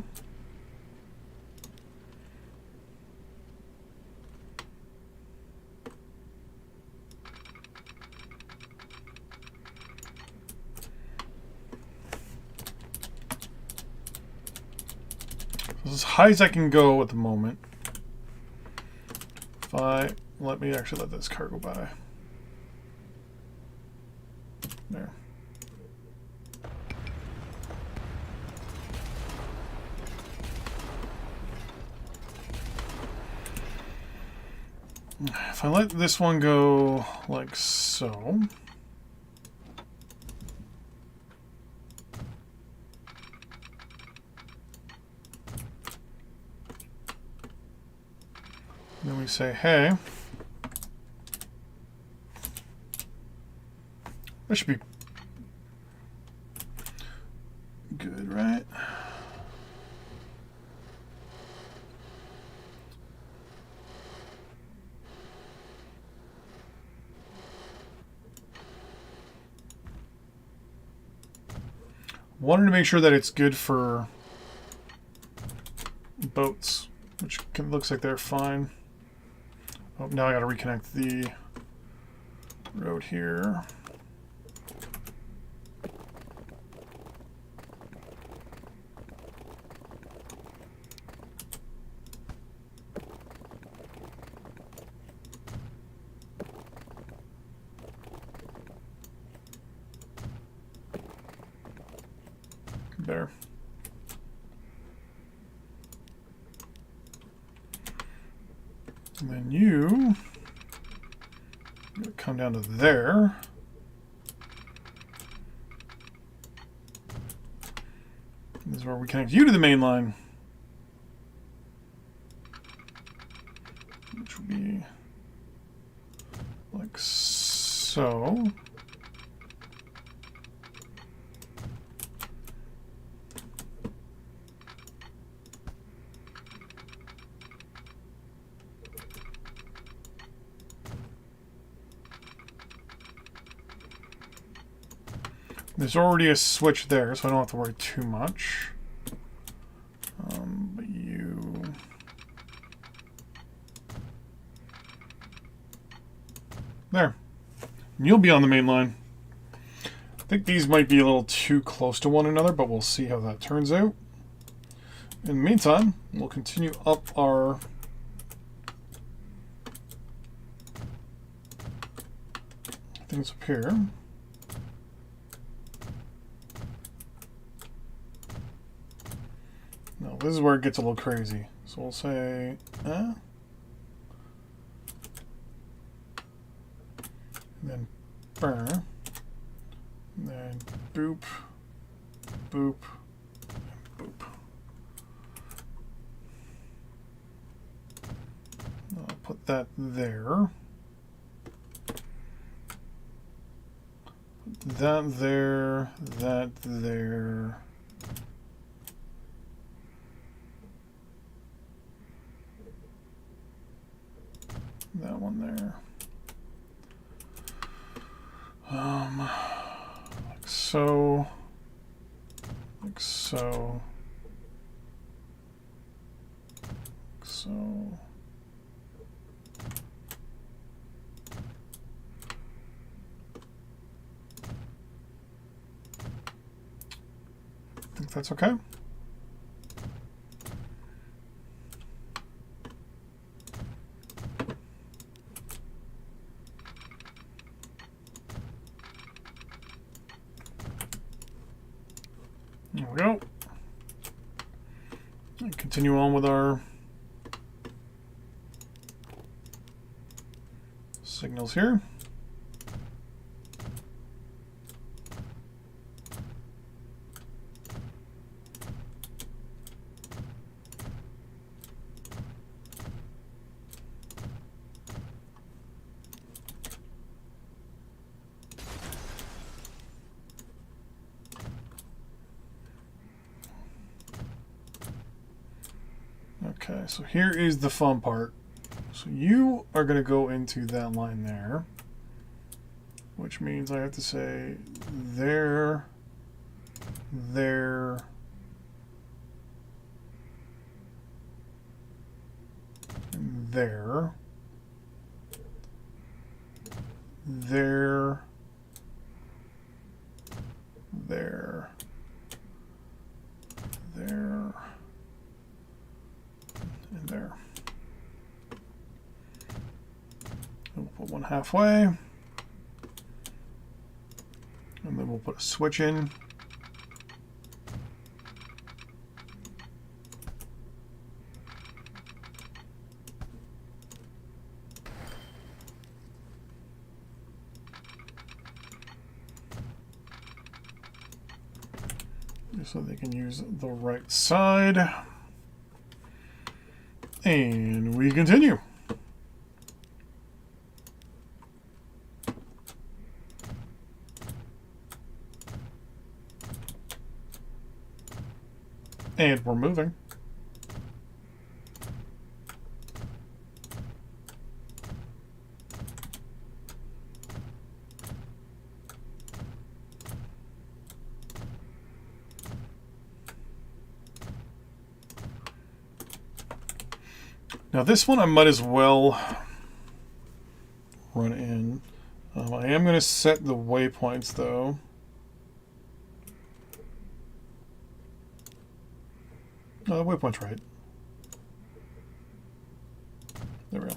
As high as I can go at the moment. If I let me actually let this car go by. There. If I let this one go like so. Then we say, hey, that should be good, right? Wanted to make sure that it's good for boats, which looks like they're fine. Oh, now I got to reconnect the road here. There. And then you come down to there. This is where we connect you to the main line. Which would be like so. There's already a switch there, so I don't have to worry too much. But you... There. And you'll be on the main line. I think these might be a little too close to one another, but we'll see how that turns out. In the meantime, we'll continue up our... things up here. No, this is where it gets a little crazy. So we'll say, and then burn, and then boop, boop, and boop. that there. That there, that there. That one there. Like so. Like so. Like so. I think that's okay. There we go. And continue on with our signals here. Okay, so here is the fun part. So you are going to go into that line there, which means I have to say there, there, and there, there, there, there, and there. And we'll put one halfway. And then we'll put a switch in. So they can use the right side. And we continue. And we're moving. Now this one I might as well run in. I am going to set the waypoints though. Oh, the waypoint's right. There we go.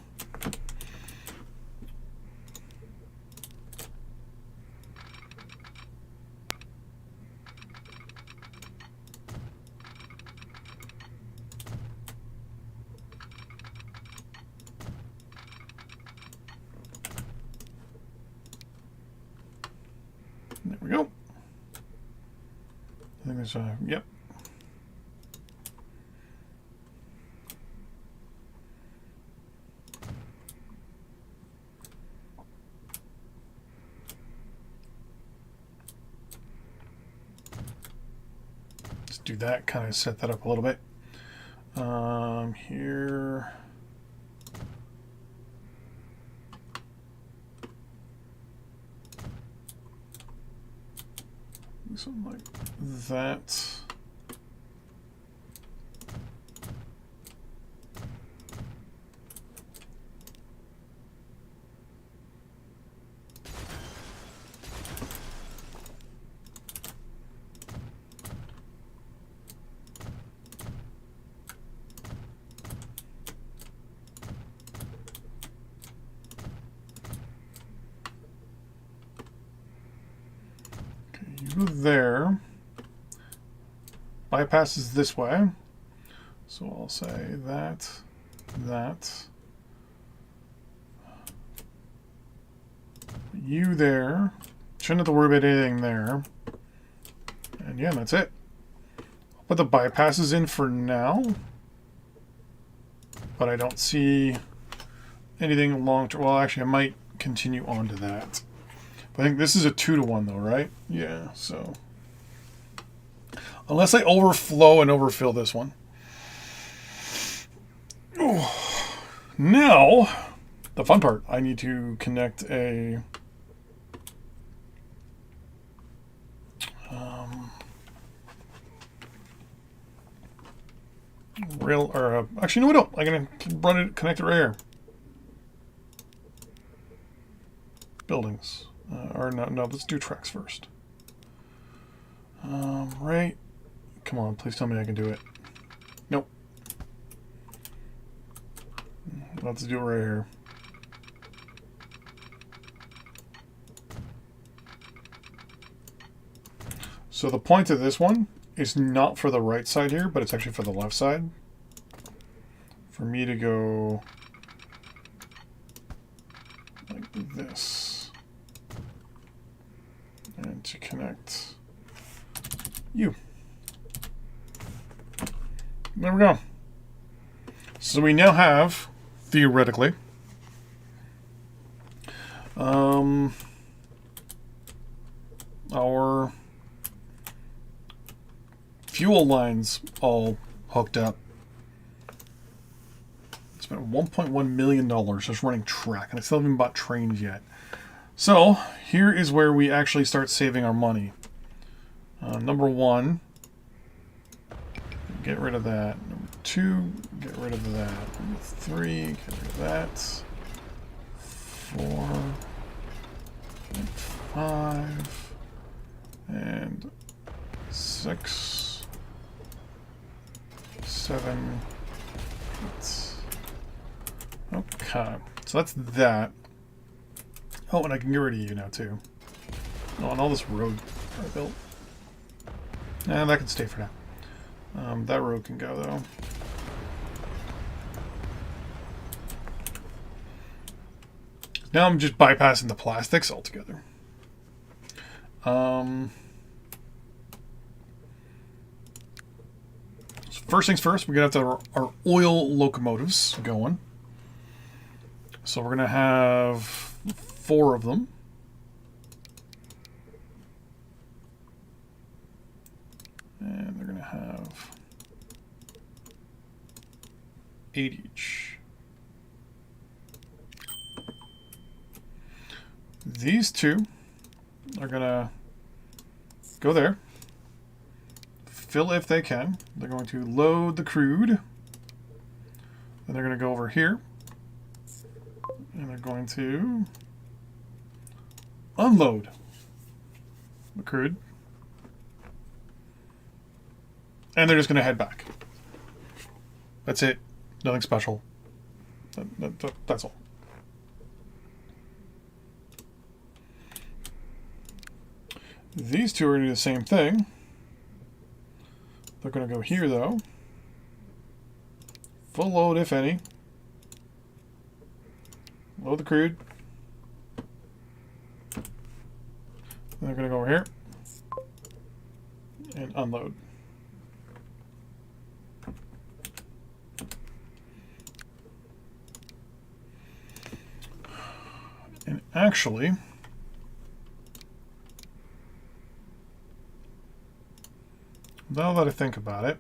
There we go. I think there's yep. Let's do that, kind of set that up a little bit. Here. Something like that. There bypasses this way, so I'll say that you there, shouldn't have to worry about anything there, and yeah, that's it. I'll put the bypasses in for now, but I don't see anything long term. Well, actually, I might continue on to that. But I think this is a 2-to-1 though, right? Yeah, so. Unless I overflow and overfill this one. Ooh. Now, the fun part. I need to connect a... rail, or actually, no, we don't. I'm going to run it, connect it right here. Buildings. Or no, let's do tracks first. Right. Come on, please tell me I can do it. Nope. Let's do it right here. So the point of this one is not for the right side here, but it's actually for the left side. For me to go like this. And to connect you. There we go. So we now have, theoretically, our fuel lines all hooked up. Spent $1.1 million just running track, and I still haven't bought trains yet. So here is where we actually start saving our money. Number 1, get rid of that. Number 2, get rid of that. Number 3, get rid of that. 4, and 5, and 6, 7, 8. Okay, so that's that. Oh, and I can get rid of you now too. Oh, and all this road I built. And that can stay for now. That road can go though. Now I'm just bypassing the plastics altogether. So first things first, we're gonna have to have our oil locomotives going. So we're gonna have 4 of them. And they're going to have 8 each. These 2 are going to go there. Fill if they can. They're going to load the crude. Then they're going to go over here. And they're going to unload the crude. And they're just going to head back. That's it. Nothing special. That's all. These 2 are going to do the same thing. They're going to go here, though. Full load, if any. Load the crude. And they're going to go over here. And unload. And actually, now that I think about it,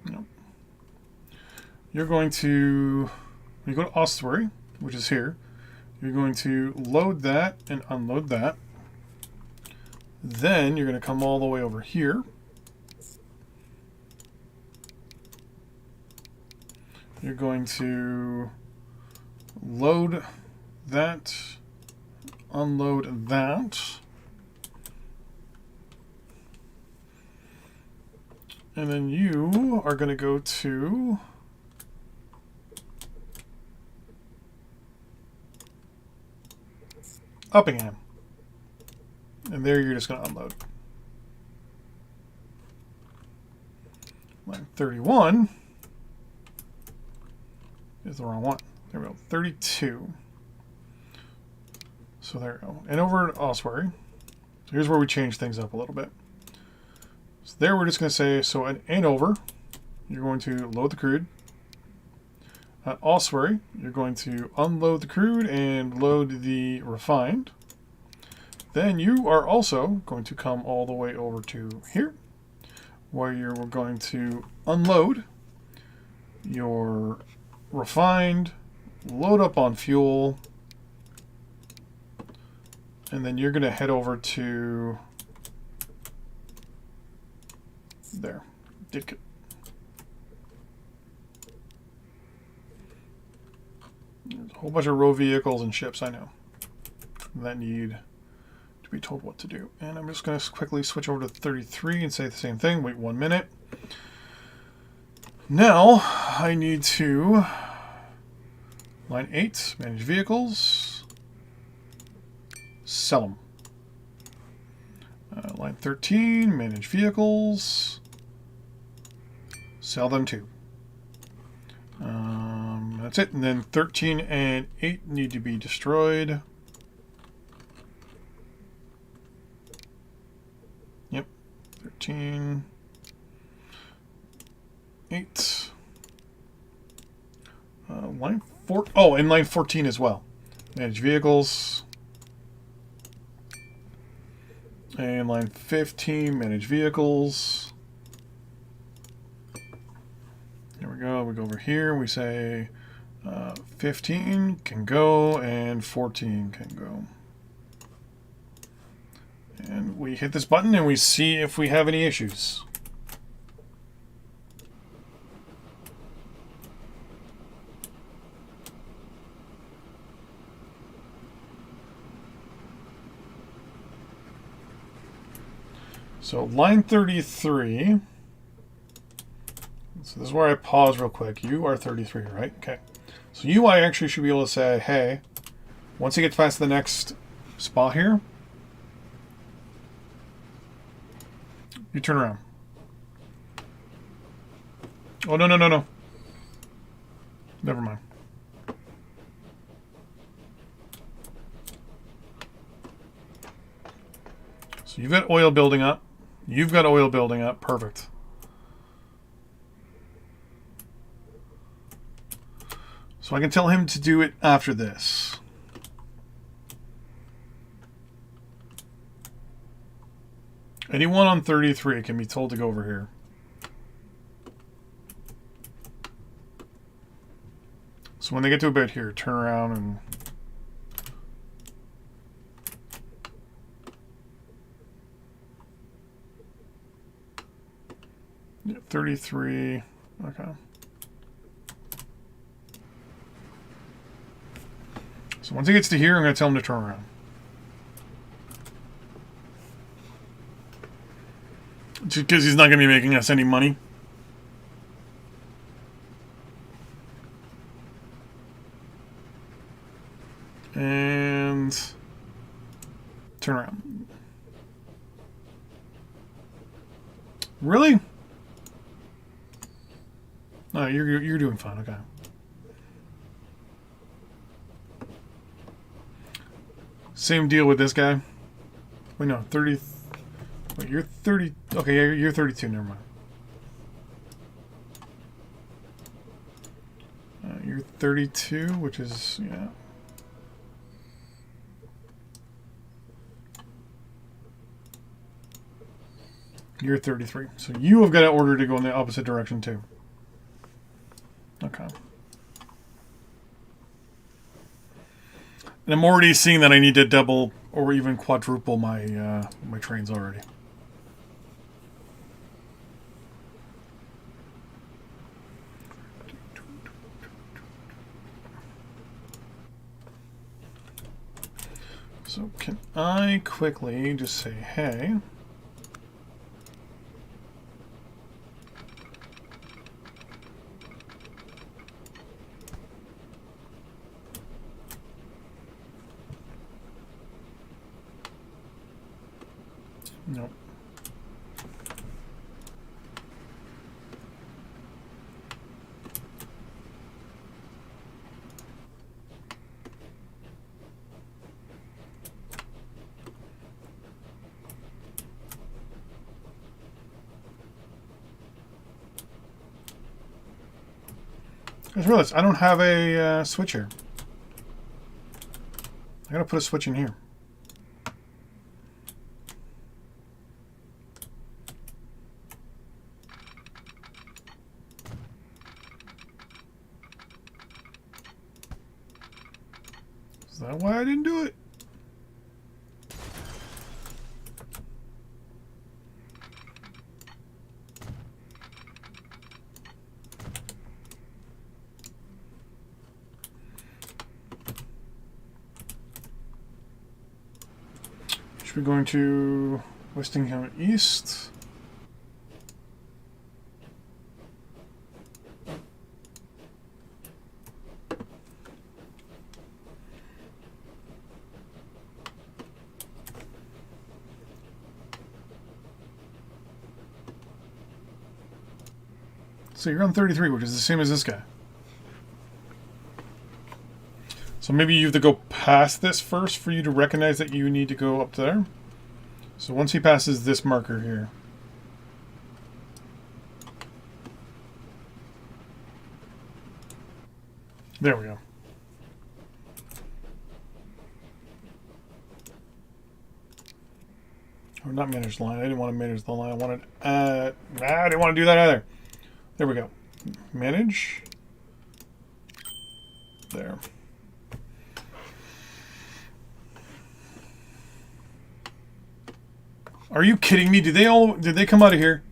no. You're going to, when you go to Ossuary, which is here, you're going to load that and unload that. Then you're going to come all the way over here. You're going to load that, unload that, and then you are going to go to Uppingham, and there you're just going to unload. Line 31 is the wrong one. There we go. 32. So there we go. And over at Ossuary. So here's where we change things up a little bit. So there we're just going to say, so and over, you're going to load the crude. At Ossuary, you're going to unload the crude and load the refined. Then you are also going to come all the way over to here, where you're going to unload your refined, load up on fuel, and then you're going to head over to there, Didcot. There's a whole bunch of row vehicles and ships, I know, that need to be told what to do. And I'm just going to quickly switch over to 33 and say the same thing. Wait 1 minute. Now, I need to line 8, manage vehicles, sell them. Line 13, manage vehicles, sell them too. That's it. And then 13 and 8 need to be destroyed. Yep. 13, 8. Line 4. Oh, and line 14 as well. Manage vehicles. And line 15, manage vehicles. There we go. We go over here. We say 15 can go and 14 can go. And we hit this button and we see if we have any issues. So line 33. So this is where I pause real quick. You are 33, right? Okay. So you, I actually should be able to say, hey, once it gets past the next spot here, you turn around. Oh, no, no, no, no. Never mind. So you've got oil building up. You've got oil building up. Perfect. So I can tell him to do it after this. Anyone on 33 can be told to go over here. So when they get to about here, turn around and... Yeah, 33. Okay. So once he gets to here, I'm going to tell him to turn around. Just because he's not going to be making us any money. And turn around. Really? No, you're doing fine. Okay. Same deal with this guy. Wait, no, 30. Wait, you're 30. Okay, yeah, you're 32. Never mind. You're 32, which is, yeah. You're 33. So you have got an order to go in the opposite direction, too. Okay. And I'm already seeing that I need to double or even quadruple my my trains already. So can I quickly just say, hey... Nope. I just realized I don't have a switch here. I gotta put a switch in here. Is that why I didn't do it? Should be going to Westingham East. So you're on 33, which is the same as this guy. So maybe you have to go past this first for you to recognize that you need to go up there. So once he passes this marker here. There we go. Or not manage the line. I didn't want to manage the line. I wanted... I didn't want to do that either. There we go. Manage. There. Are you kidding me? Did they come out of here?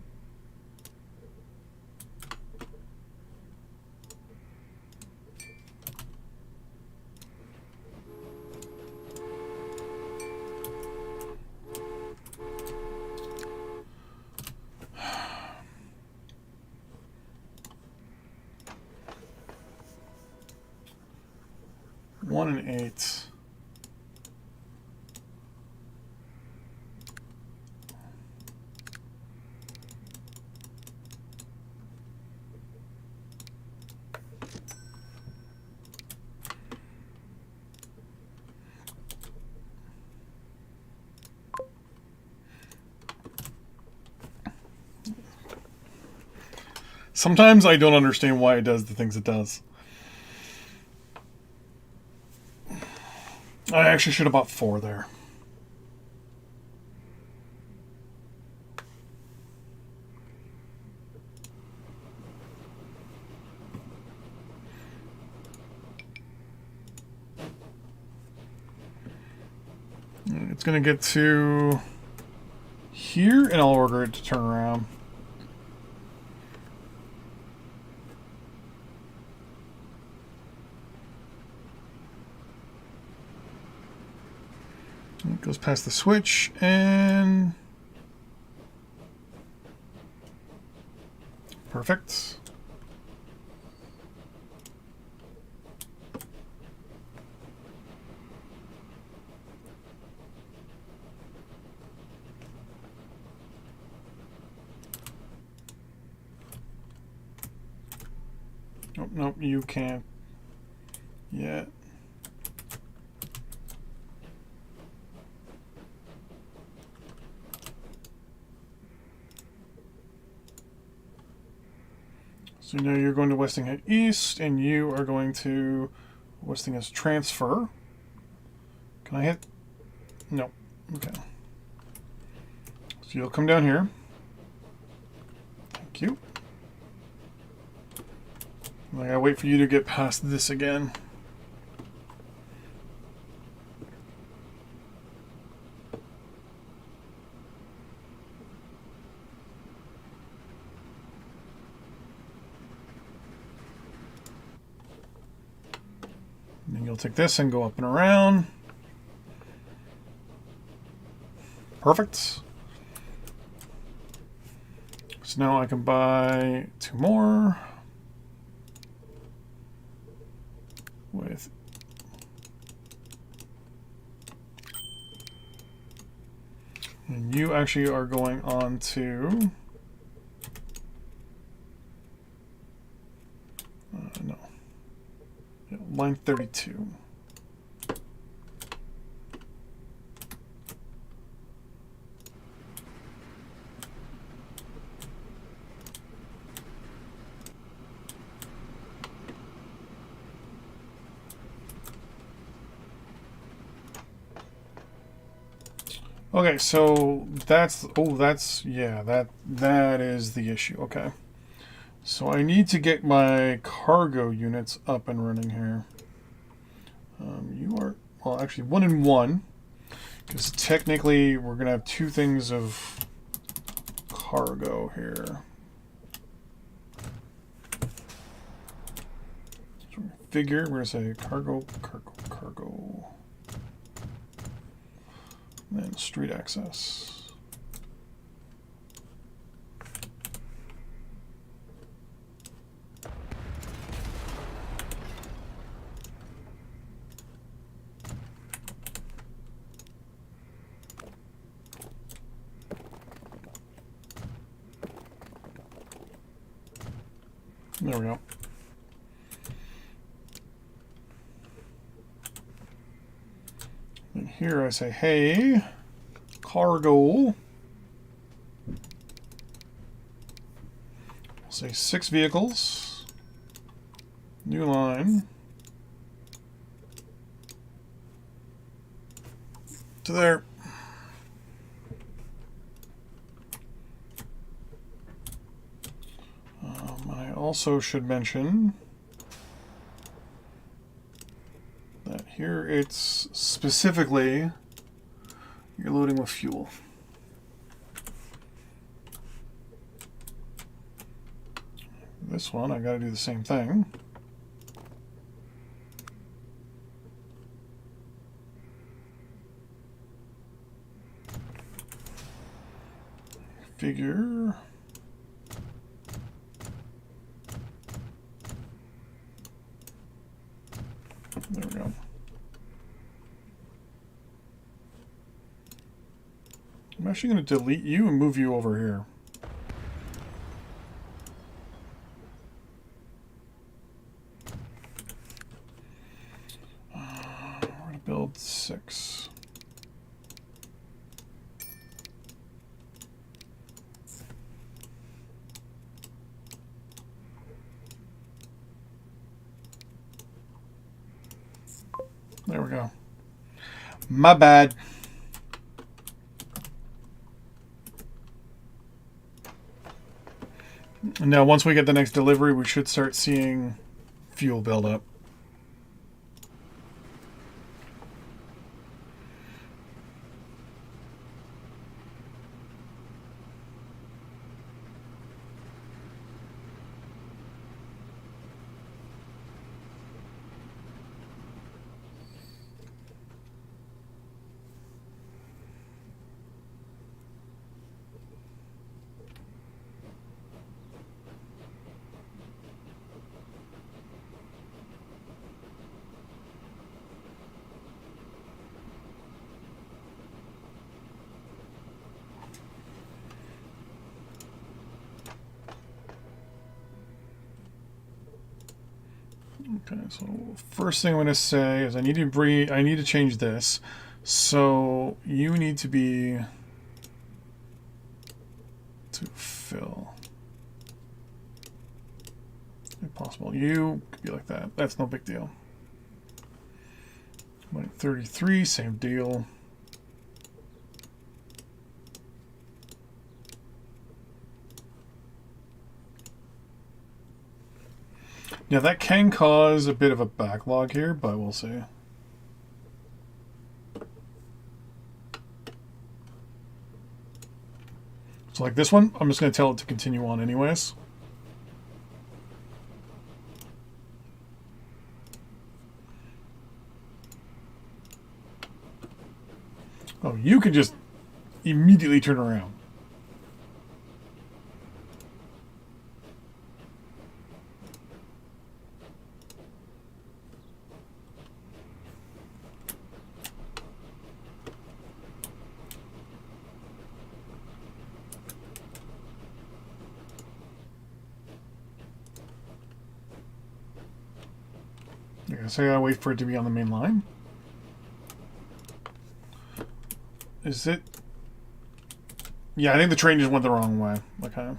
One and 8. Sometimes I don't understand why it does the things it does. I actually should have bought 4 there. It's going to get to here, and I'll order it to turn around. It goes past the switch, and perfect. Oh, nope, you can't yet. So now you're going to Westingham East, and you are going to Westingham's transfer. Can I hit? No. Okay. So you'll come down here. Thank you. I gotta wait for you to get past this again. Then you'll take this and go up and around. Perfect. So now I can buy 2 more with and you actually are going on to no. Yeah, line 32. Okay, so that is the issue. Okay. So I need to get my cargo units up and running here. You are, well, actually 1 and 1, because technically we're going to have 2 things of cargo here. So figure, we're going to say cargo. And then street access. There we go. And here I say, hey, cargo. We'll say 6 vehicles. New line. To there. I also should mention that here it's specifically you're loading with fuel. This one, I got to do the same thing. Figure. There we go. I'm actually going to delete you and move you over here. We're going to build 6. There we go. My bad. Now, once we get the next delivery, we should start seeing fuel build up. Okay, so first thing I'm going to say is I need to change this. So you need to be to fill. If possible, you could be like that. That's no big deal. 33, same deal. Yeah, that can cause a bit of a backlog here, but we'll see. So like this one, I'm just going to tell it to continue on anyways. Oh, you can just immediately turn around. So I gotta wait for it to be on the main line. Is it? Yeah, I think the train just went the wrong way. Okay.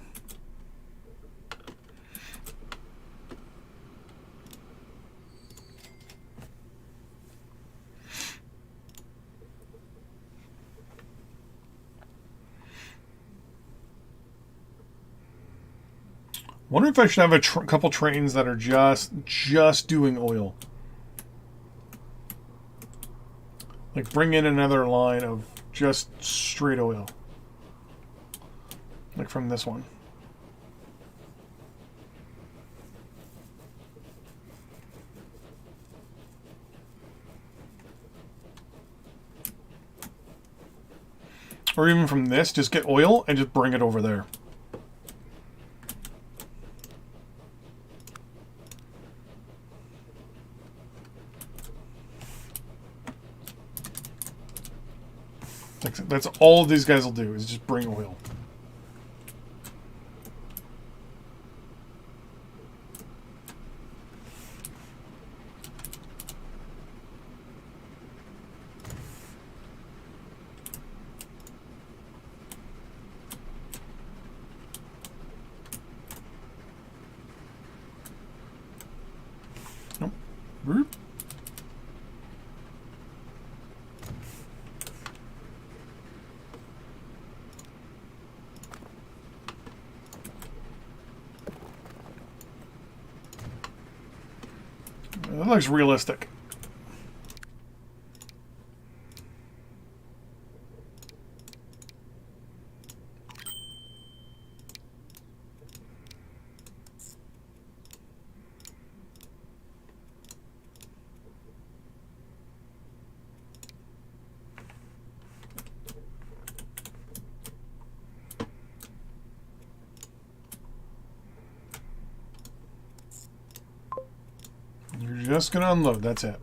Wonder if I should have a couple trains that are just doing oil. Like bring in another line of just straight oil. Like from this one. Or even from this, just get oil and just bring it over there. That's all these guys will do, is just bring oil. Nope. Roop. That looks realistic. You're just gonna unload, that's it.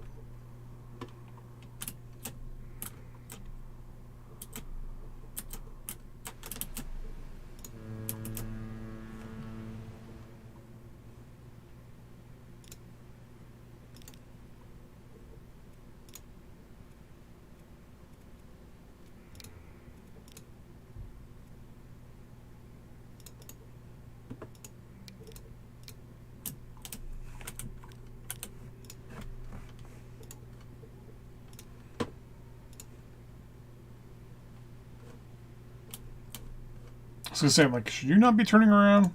I was gonna say, I'm like, should you not be turning around?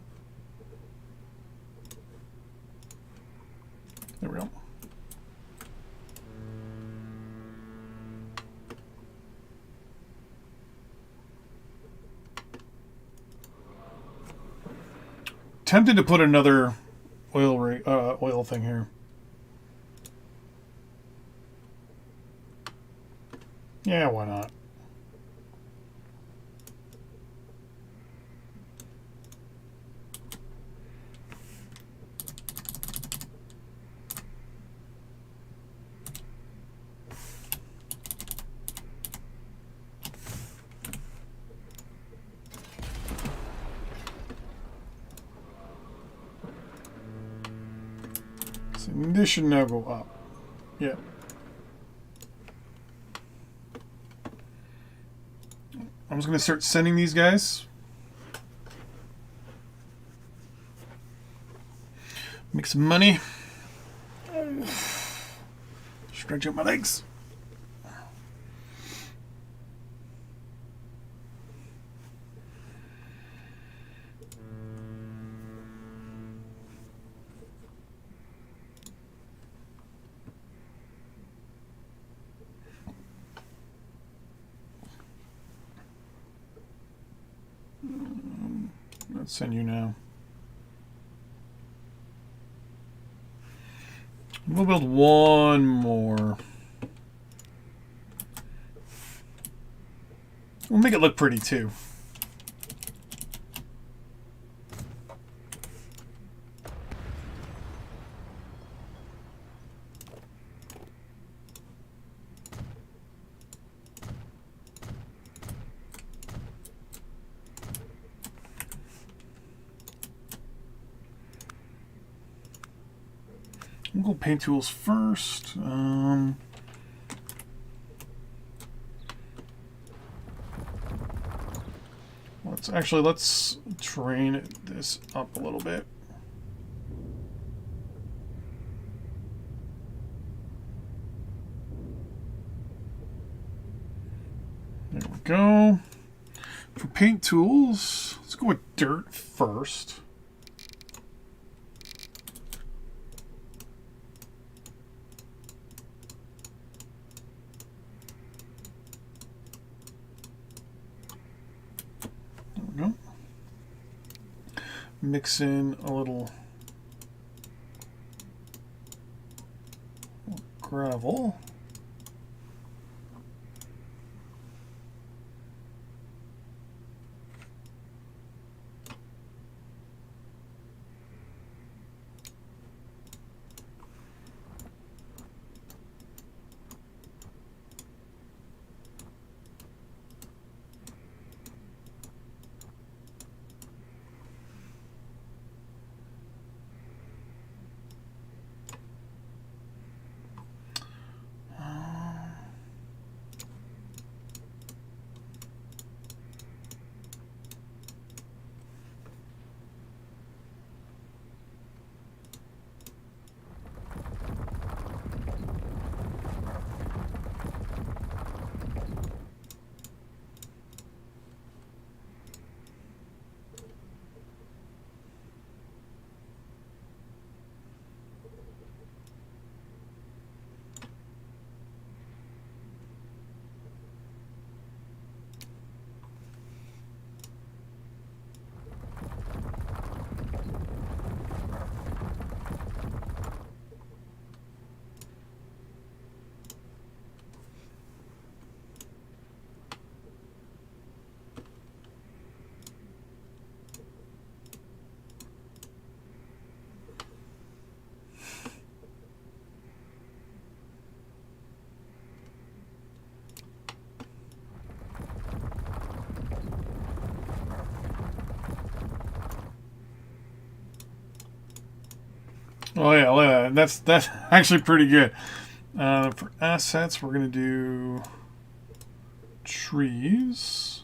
There we go. Tempted to put another oil thing here. Yeah, why not? So this should now go up. Yeah. I'm just going to start sending these guys. Make some money. Stretch out my legs. Let's send you now. We'll build one more. We'll make it look pretty too. We'll go paint tools first. Let's train this up a little bit. There we go. For paint tools, let's go with dirt first. mix in a little gravel. Oh yeah, look at that. That's actually pretty good. For assets, we're gonna do trees.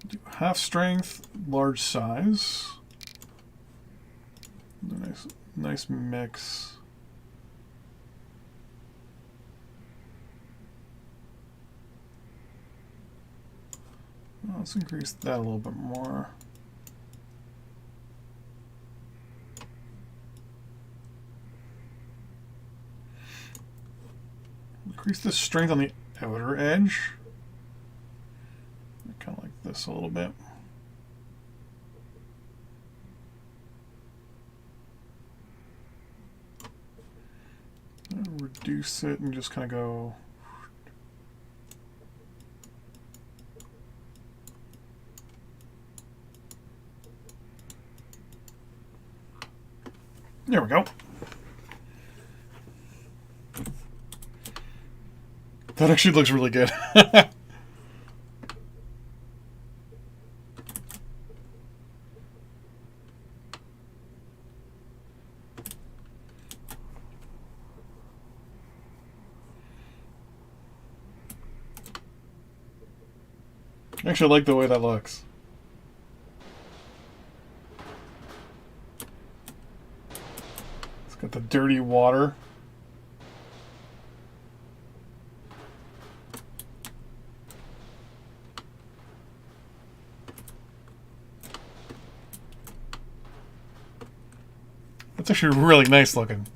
Do half strength, large size. Nice mix. Let's increase that a little bit more. Increase the strength on the outer edge. Kind of like this a little bit. And reduce it and just kind of go. There we go. That actually looks really good. I actually like the way that looks. It's got the dirty water. It's actually really nice looking.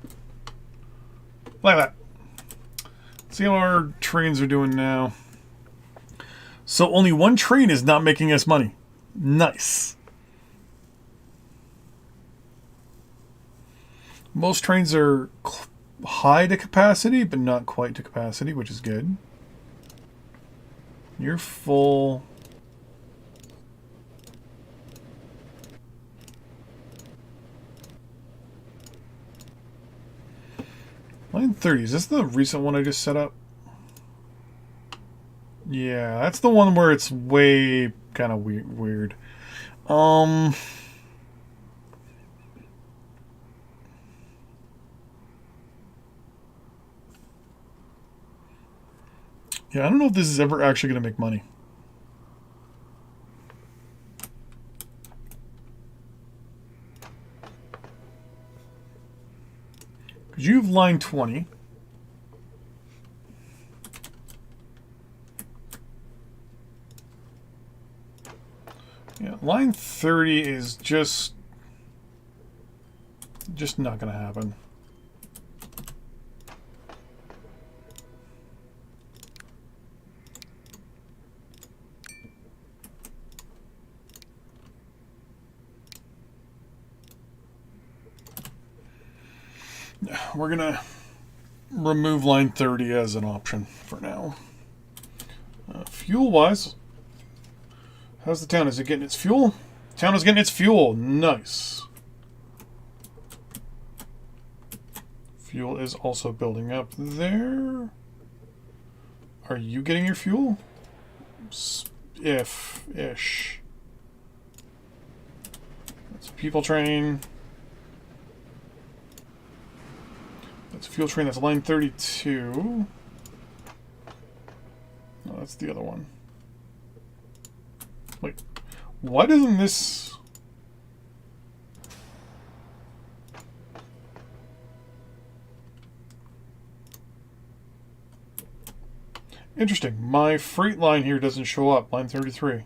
Like that. Let's see how our trains are doing now. So only one train is not making us money. Nice. Most trains are high to capacity, but not quite to capacity, which is good. You're full. Line 30, is this the recent one I just set up? Yeah, that's the one where it's way kind of weird. Yeah, I don't know if this is ever actually going to make money. Because you have line 20. Yeah, line 30 is just not going to happen. we're gonna remove line 30 as an option for now. Fuel-wise, how's the town? Is it getting its fuel? Town is getting its fuel. Nice. Fuel is also building up there. Are you getting your fuel? If-ish. That's a people train. That's a fuel train. That's line 32. No, that's the other one. Wait. Why doesn't this... Interesting. My freight line here doesn't show up. Line 33.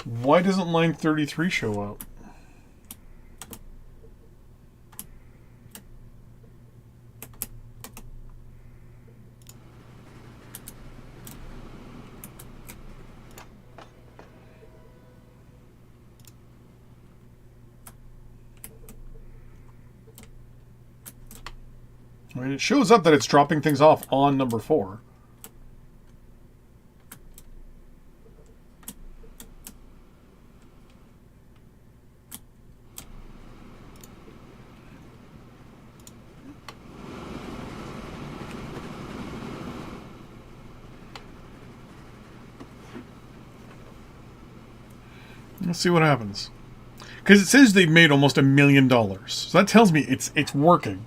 Why doesn't line 33 show up? I mean, it shows up that it's dropping things off on number 4. Let's see what happens. Because it says they've made almost $1 million. So that tells me it's working.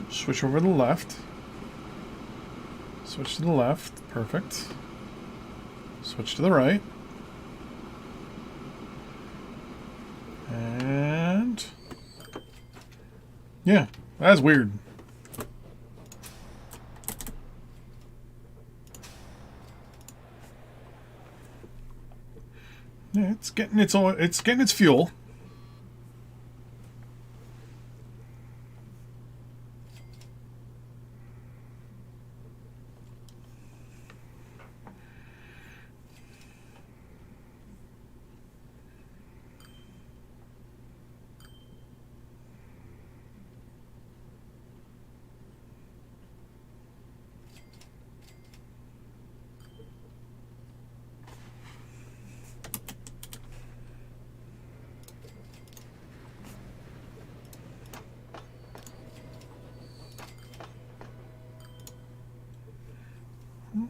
Switch over to the left. Switch to the left. Perfect. Switch to the right. And... yeah, that's weird. Yeah, it's getting its fuel.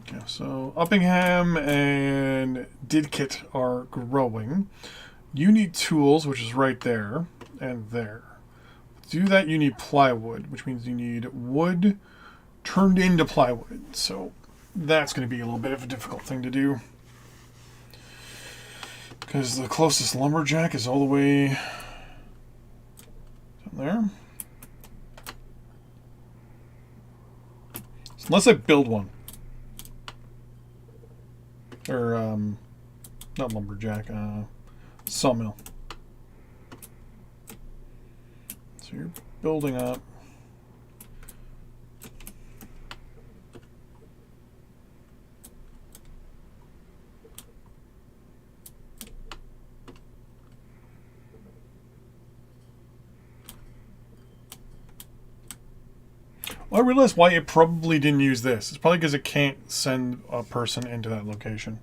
Okay, so Uppingham and Didcot are growing. You need tools, which is right there and there. To do that, you need plywood, which means you need wood turned into plywood. So that's going to be a little bit of a difficult thing to do. Because the closest lumberjack is all the way down there. So unless I build one. Or, not lumberjack, sawmill. So you're building up. Well, I realized why it probably didn't use this. It's probably because it can't send a person into that location.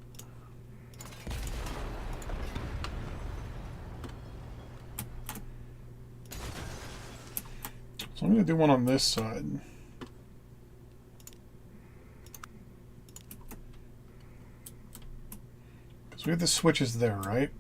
So I'm going to do one on this side. Because we have the switches there, right?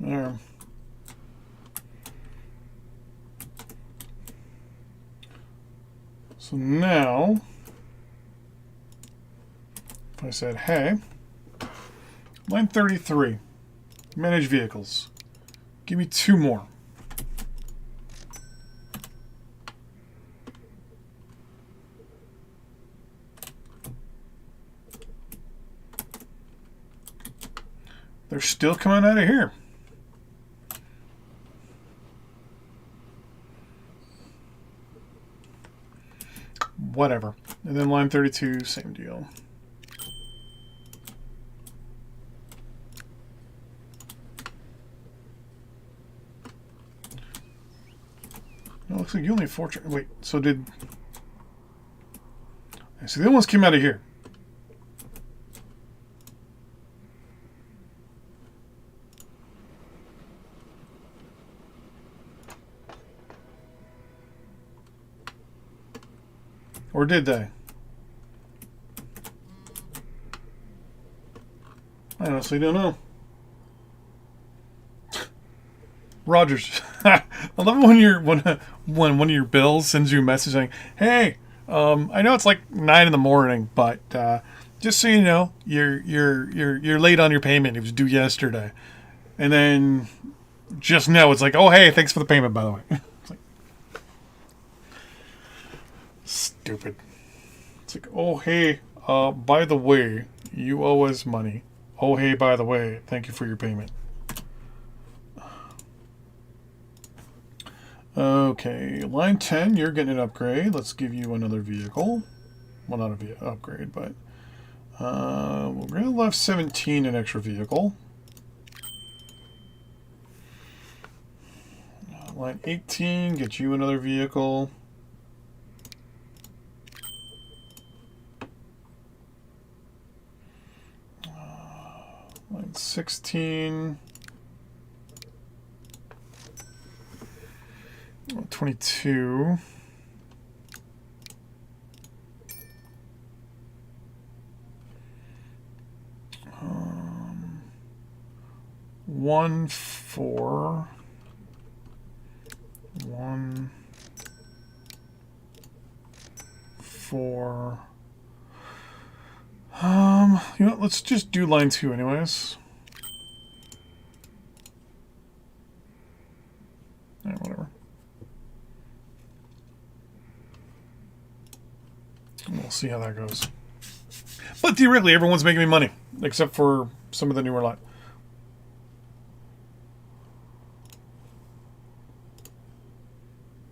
There. So now, if I said, hey, line 33, manage vehicles, give me 2 more. They're still coming out of here. Whatever. And then line 32, same deal. It looks like you only have 4. Wait, so did... I see the other ones came out of here. Or did they? I honestly don't know. Rogers. I love it when when one of your bills sends you a message saying, "Hey, I know it's like 9 in the morning, but just so you know, you're late on your payment. It was due yesterday." And then just now it's like, "Oh, hey, thanks for the payment, by the way." It's like, stupid. It's like, "Oh, hey, by the way, you owe us money. Oh, hey, by the way, thank you for your payment." Okay, line 10, you're getting an upgrade. Let's give you another vehicle. Well, not an upgrade, but we're going to left 17 an extra vehicle. Line 18, get you another vehicle. Line 16. 22. One, 4. 1, 4. You know what, let's just do line 2 anyways. Yeah, whatever. We'll see how that goes. But theoretically, everyone's making me money, except for some of the newer lot.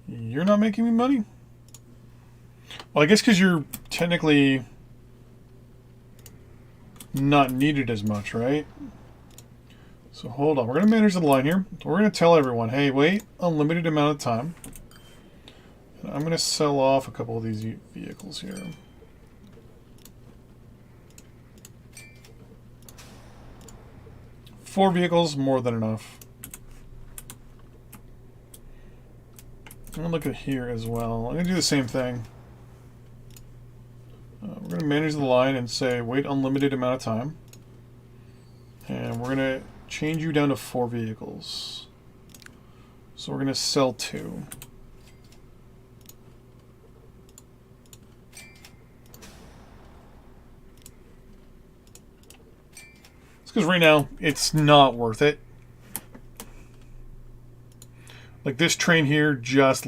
You're not making me money? Well, I guess because you're technically not needed as much, right? So hold on. We're going to manage the line here. We're going to tell everyone, hey, wait, unlimited amount of time. And I'm going to sell off a couple of these vehicles here. Four vehicles, more than enough. I'm going to look at here as well. I'm going to do the same thing. We're going to manage the line and say, wait unlimited amount of time. And we're going to change you down to 4 vehicles. So we're going to sell 2. It's because right now, it's not worth it. Like this train here just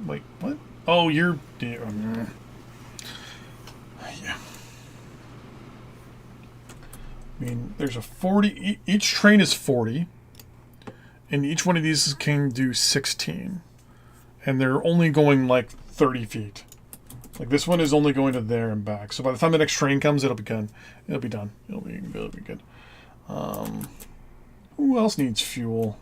wait, what? Oh, you're yeah. I mean, there's a 40. Each train is 40, and each one of these can do 16, and they're only going like 30 feet. Like this one is only going to there and back. So by the time the next train comes, it'll be done. It'll be done. It'll be good. Who else needs fuel?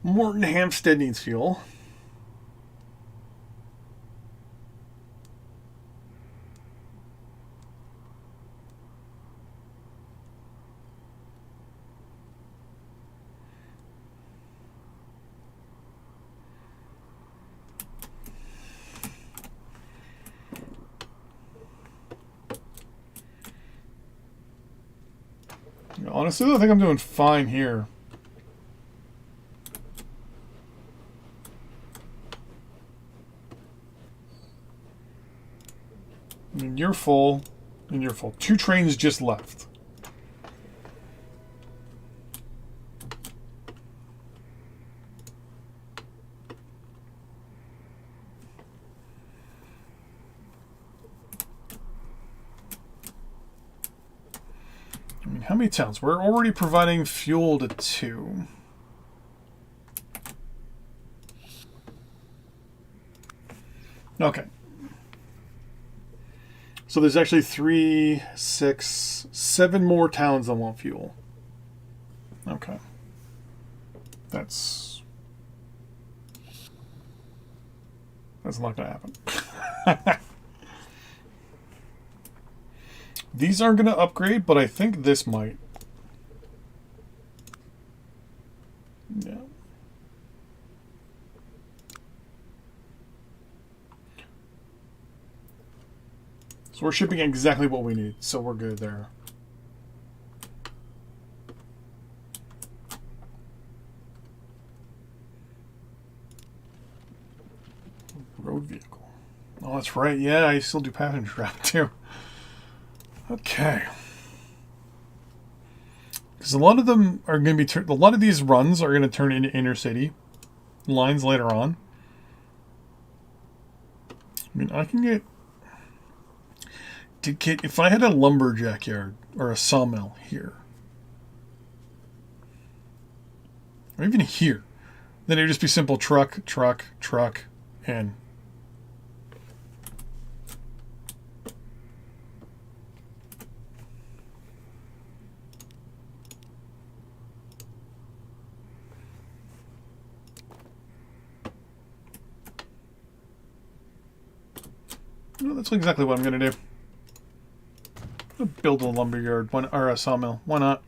Morton Hampstead needs fuel. Honestly, I think I'm doing fine here. I mean, you're full, and you're full. 2 trains just left. I mean, how many towns? We're already providing fuel to 2. Okay. So there's actually 3, 6, 7 more towns that want fuel. Okay. That's not going to happen. These aren't going to upgrade, but I think this might. Yeah. So we're shipping exactly what we need, so we're good there. Road vehicle. Oh, that's right. Yeah, I still do passenger traffic too. Okay. Because a lot of them are going to be... a lot of these runs are going to turn into inner city lines later on. I mean, I can get... if I had a lumberjack yard or a sawmill here, or even here, then it would just be simple truck, and... well, that's exactly what I'm going to do. Build a lumberyard, or a sawmill. Why not?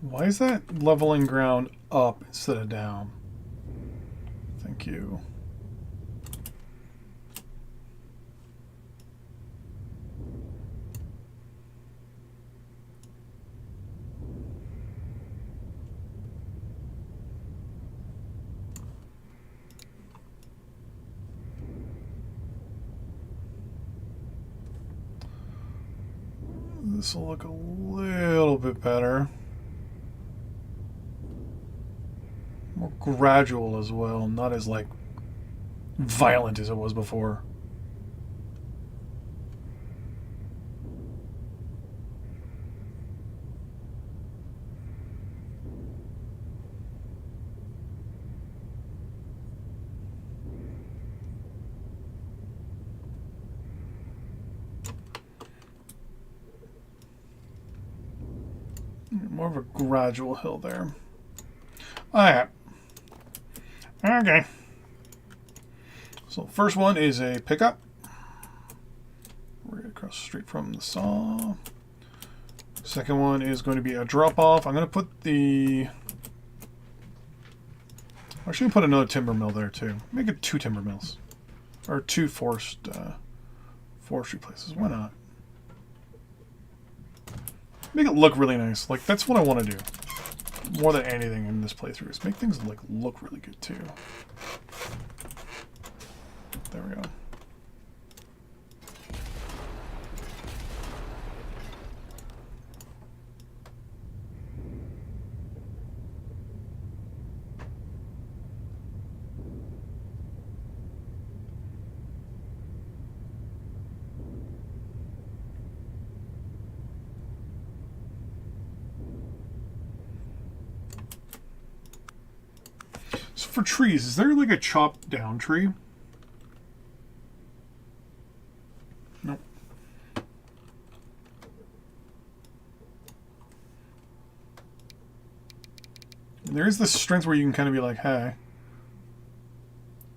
Why is that leveling ground up instead of down? Thank you. This will look a little bit better. More gradual as well, not as like violent as it was before. More of a gradual hill there. Alright. Okay. So the first one is a pickup. Right across the street from the saw. Second one is going to be a drop off. I'm going to put the... I should put another timber mill there too. Make it 2 timber mills. Or 2 forestry places. Why not? Make it look really nice. Like, that's what I want to do. More than anything in this playthrough is make things like look really good too. There we go. So for trees, is there like a chopped down tree? Nope. There's this strength where you can kind of be like, hey.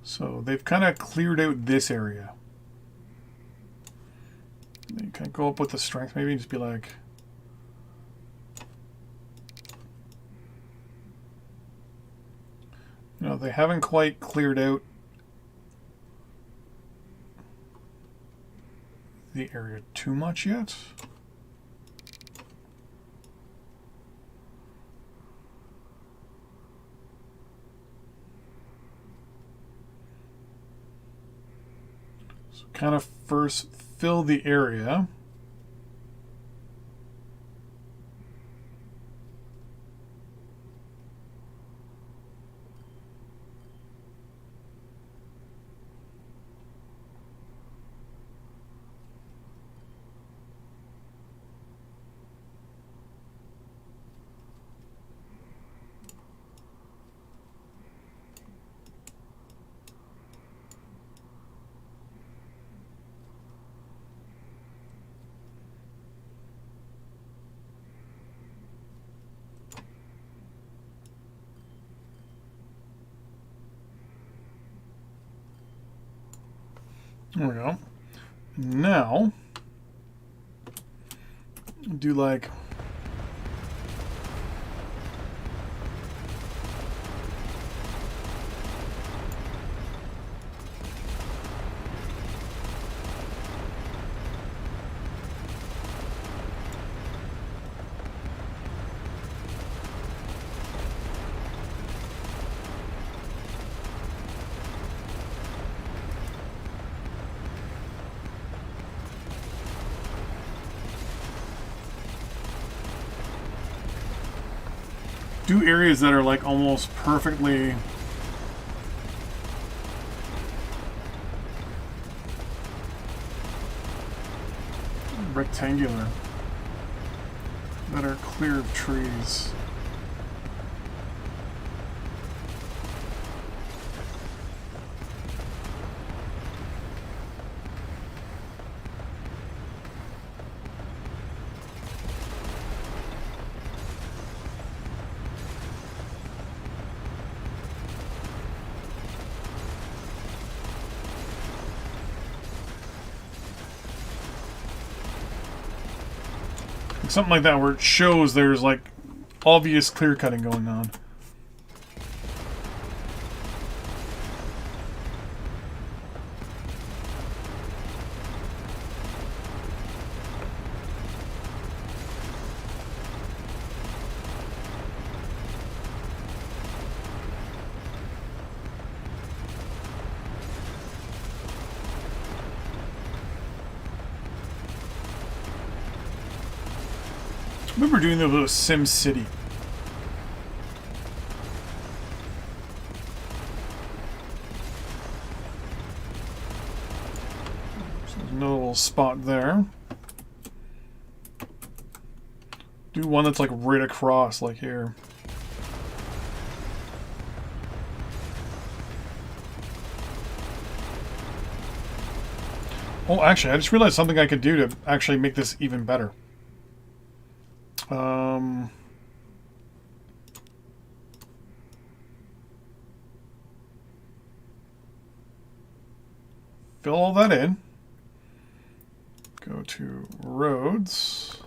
So they've kind of cleared out this area. You can go up with the strength maybe and just be like... You know, they haven't quite cleared out the area too much yet. So kind of first fill the area. There we go. Now, do like... do areas that are like almost perfectly rectangular, that are clear of trees. Something like that where it shows there's like obvious clear cutting going on. I remember doing that with Sim City. There's no little spot there. Do one that's like right across, like here. Oh, actually, I just realized something I could do to actually make this even better. Fill all that in. Go to roads.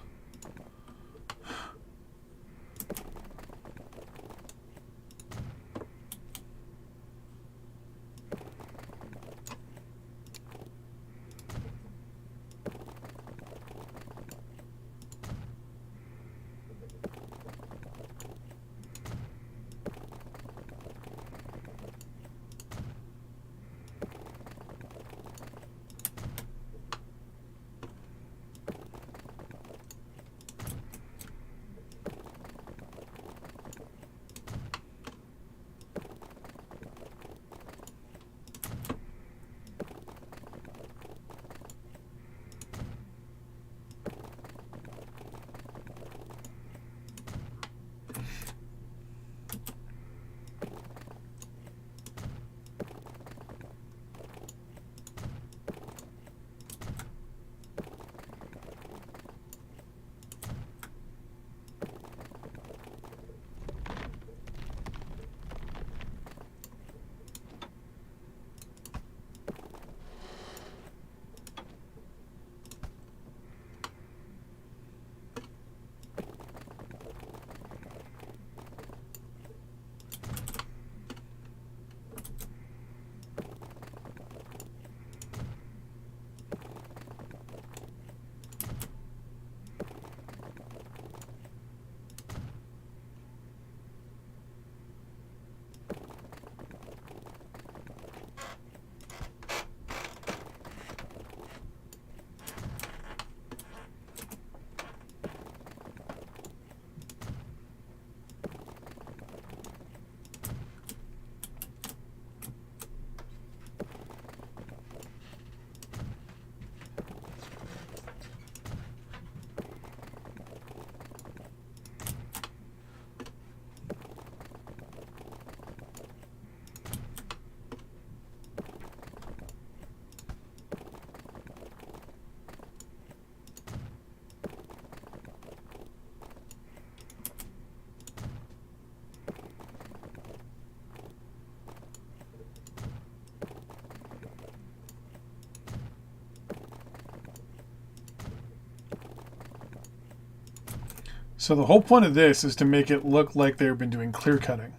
So the whole point of this is to make it look like they've been doing clear cutting.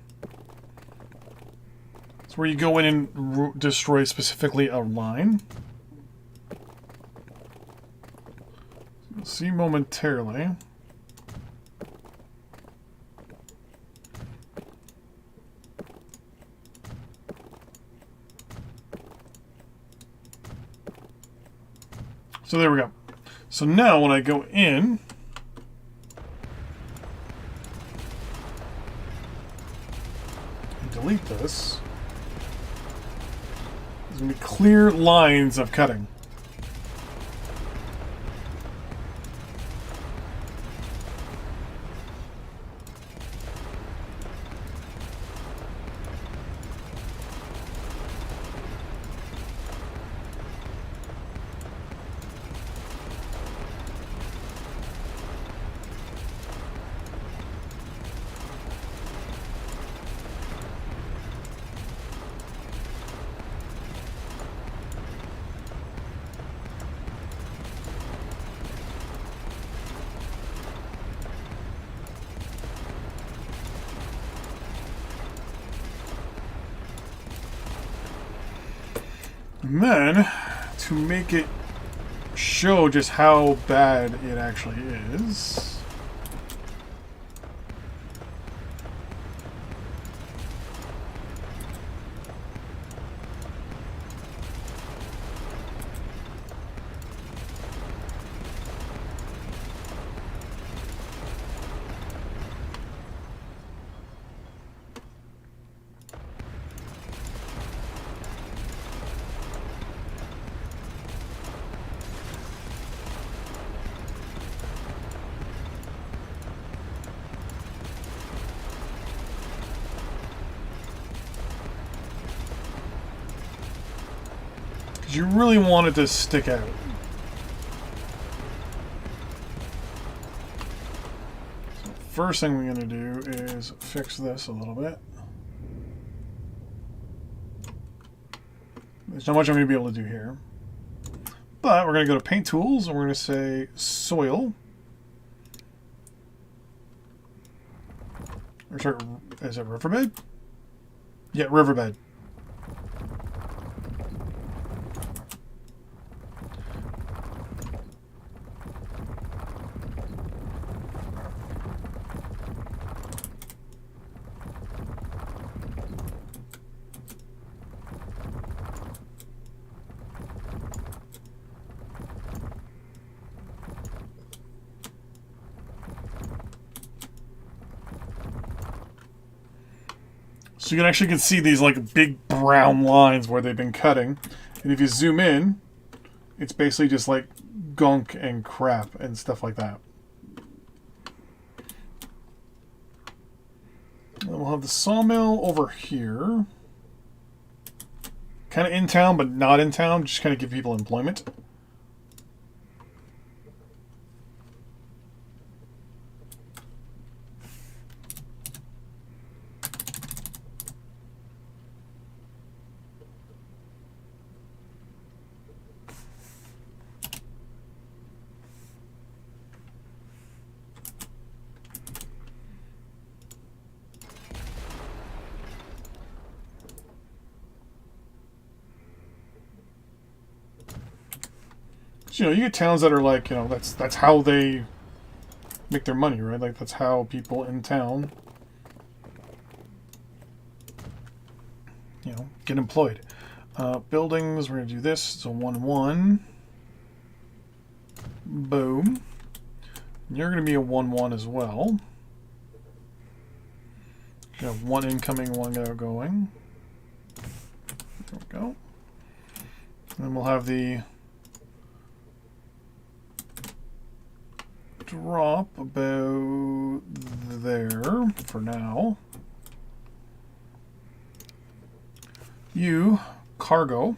It's where you go in and destroy specifically a line. You'll see momentarily. So there we go. So now when I go in, delete this, there's going to be clear lines of cutting. And then, to make it show just how bad it actually is, because you really want it to stick out. So first thing we're going to do is fix this a little bit. There's not much I'm going to be able to do here. But we're going to go to Paint Tools, and we're going to say Soil. Or sorry, is it Riverbed? Yeah, Riverbed. So you can actually see these like big brown lines where they've been cutting. And if you zoom in, it's basically just like gunk and crap and stuff like that. And we'll have the sawmill over here. Kind of in town, but not in town. Just kind of give people employment. So, you get towns that are like, that's how they make their money, right? Like, that's how people in town, get employed. Buildings, we're going to do this. It's a 1-1. Boom. You're going to be a 1-1 as well. You have one incoming, one outgoing. There we go. And then we'll have the drop about there for now. You, cargo.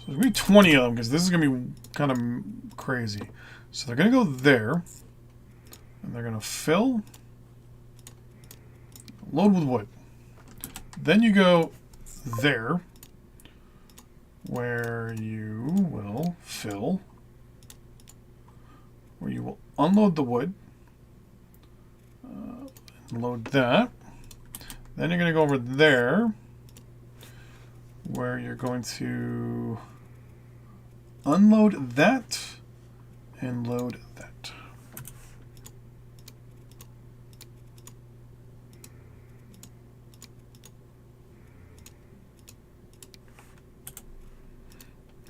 So there's going to be 20 of them because this is going to be kind of crazy. So they're going to go there. And they're going to fill. Load with wood. Then you go there. Where you will fill. Where you will unload the wood. Load that. Then you're going to go over there. Where you're going to unload that and load that.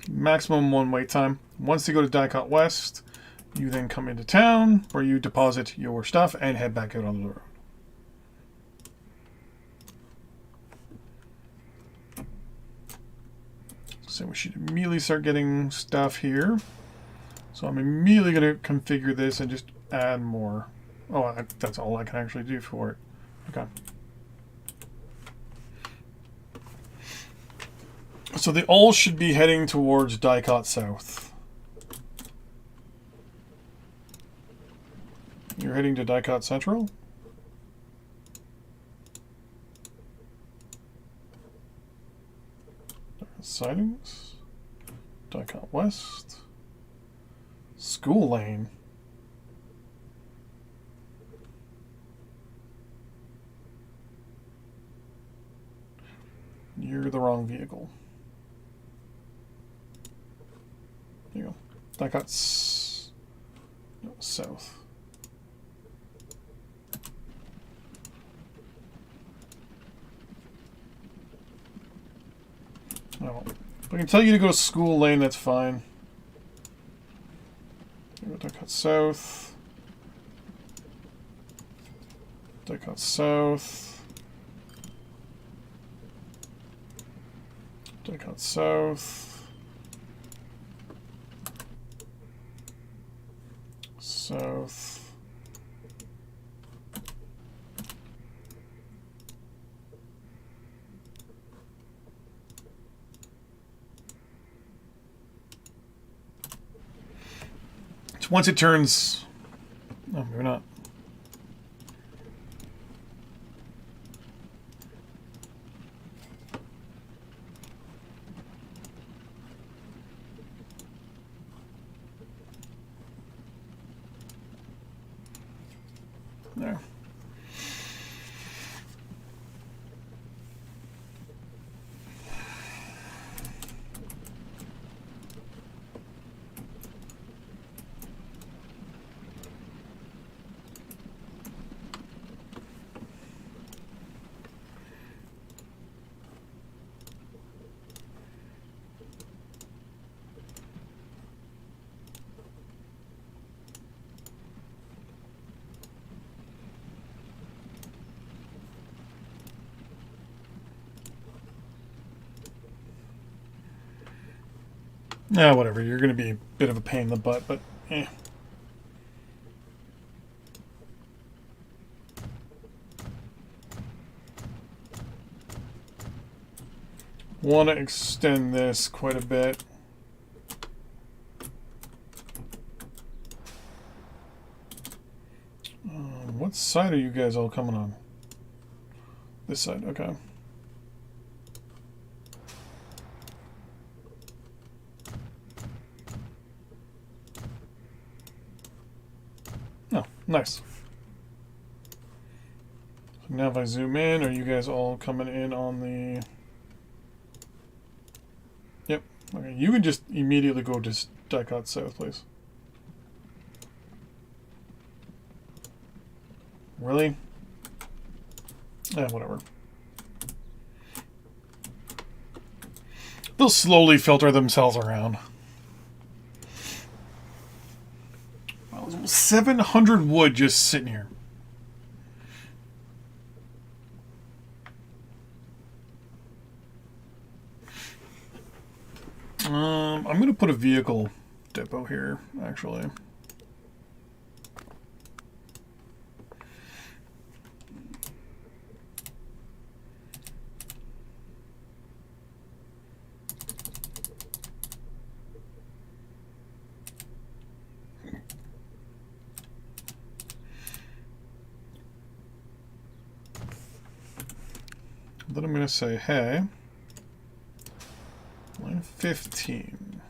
Maximum 1 wait time. Once you go to Dicot West, you then come into town where you deposit your stuff and head back out on the road. So we should immediately start getting stuff here. So I'm immediately going to configure this and just add more. Oh, that's all I can actually do for it. Okay. So they all should be heading towards Dicot South. You're heading to Dicot Central? Sidings. Dicot West. School Lane. You're the wrong vehicle. There you go. Dicot South. No. If I can tell you to go to School Lane, that's fine. Dicot South. Dicot South. Dicot South. South. So once it turns... Oh, maybe not. There. Yeah, whatever. You're going to be a bit of a pain in the butt, but eh. Want to extend this quite a bit. What side are you guys all coming on? This side, okay. Oh, nice. So now if I zoom in, are you guys all coming in on the... Yep. Okay, you can just immediately go to Dicot South, please. Really? Eh, whatever. They'll slowly filter themselves around. 700 wood just sitting here. I'm going to put a vehicle depot here, actually. Then I'm going to say, hey, line 15.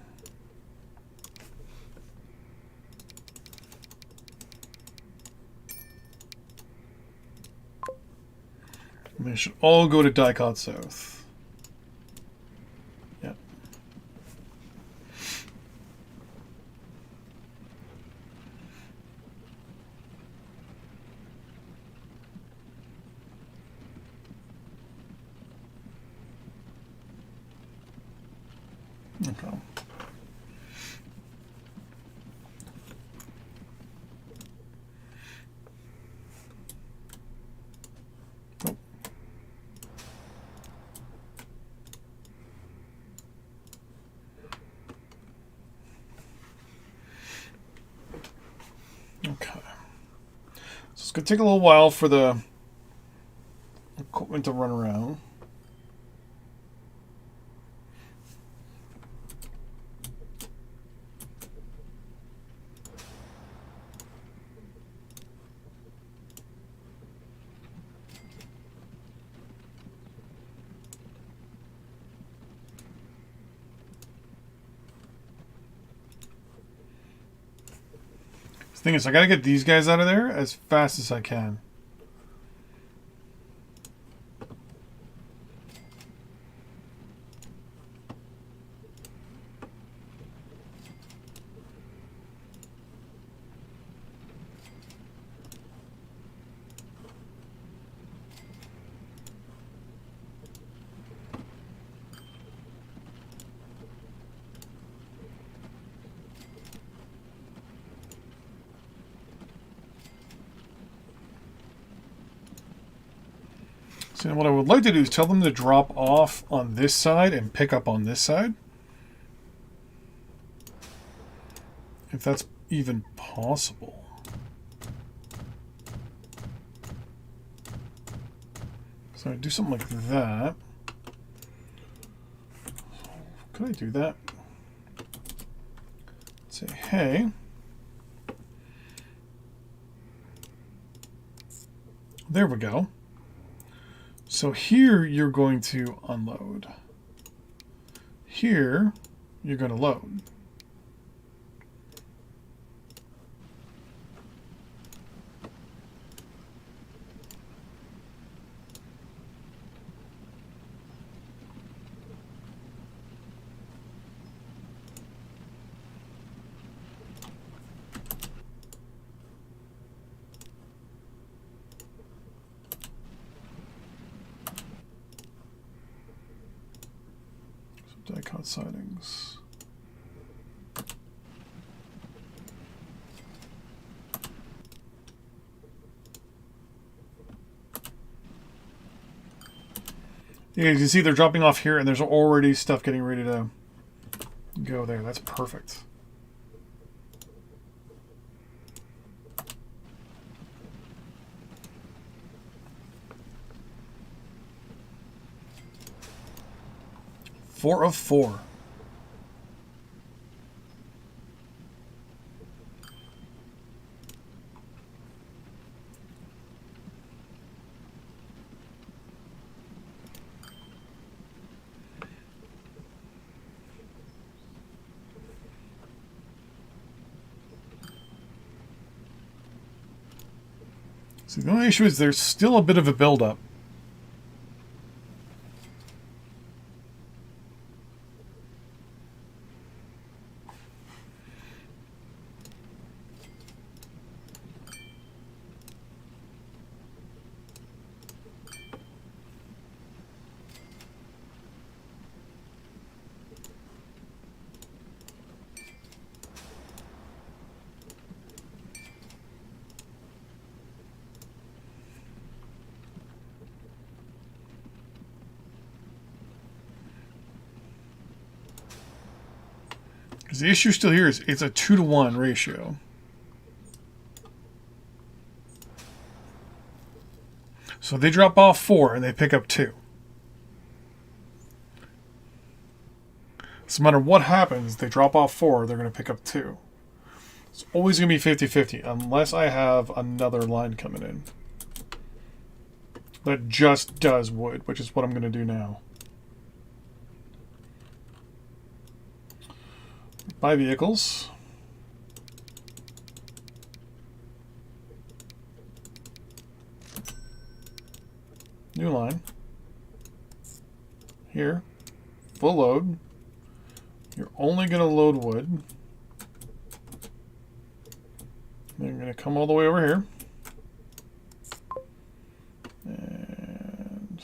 And they should all go to Dicot South. Yep. Okay. Oh. Okay. So it's going to take a little while for the equipment to run around. The thing is, I gotta get these guys out of there as fast as I can. So what I would like to do is tell them to drop off on this side and pick up on this side. If that's even possible. So I do something like that. Could I do that? Say, hey, There we go. So here you're going to unload. Here you're going to load. Die-cut sidings. Yeah, you can see they're dropping off here, and there's already stuff getting ready to go there. That's perfect. Four of four. So the only issue is there's still a bit of a buildup. Because the issue still here is it's a 2-to-1 ratio. So they drop off 4 and they pick up 2. So no matter what happens, they drop off 4, they're going to pick up 2. It's always going to be 50-50 unless I have another line coming in that just does wood, which is what I'm going to do now. Buy vehicles. New line. Here. Full load. You're only going to load wood. Then you're going to come all the way over here. And...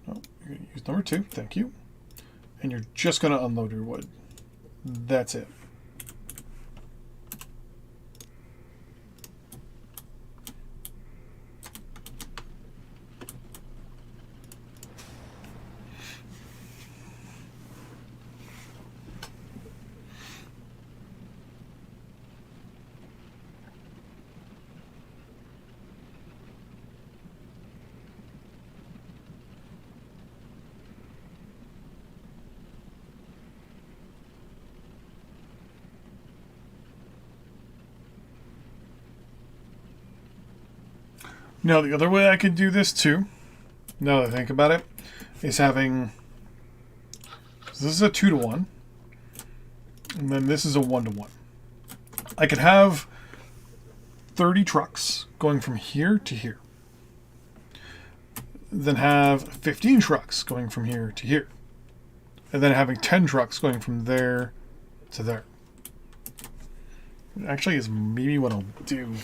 oh, you're going to use number 2. Thank you. And you're just going to unload your wood. That's it. Now, the other way I could do this too, now that I think about it, is having... so this is a 2-to-1, and then this is a 1-to-1. I could have 30 trucks going from here to here. Then have 15 trucks going from here to here. And then having 10 trucks going from there to there. Actually, is maybe what I'll do.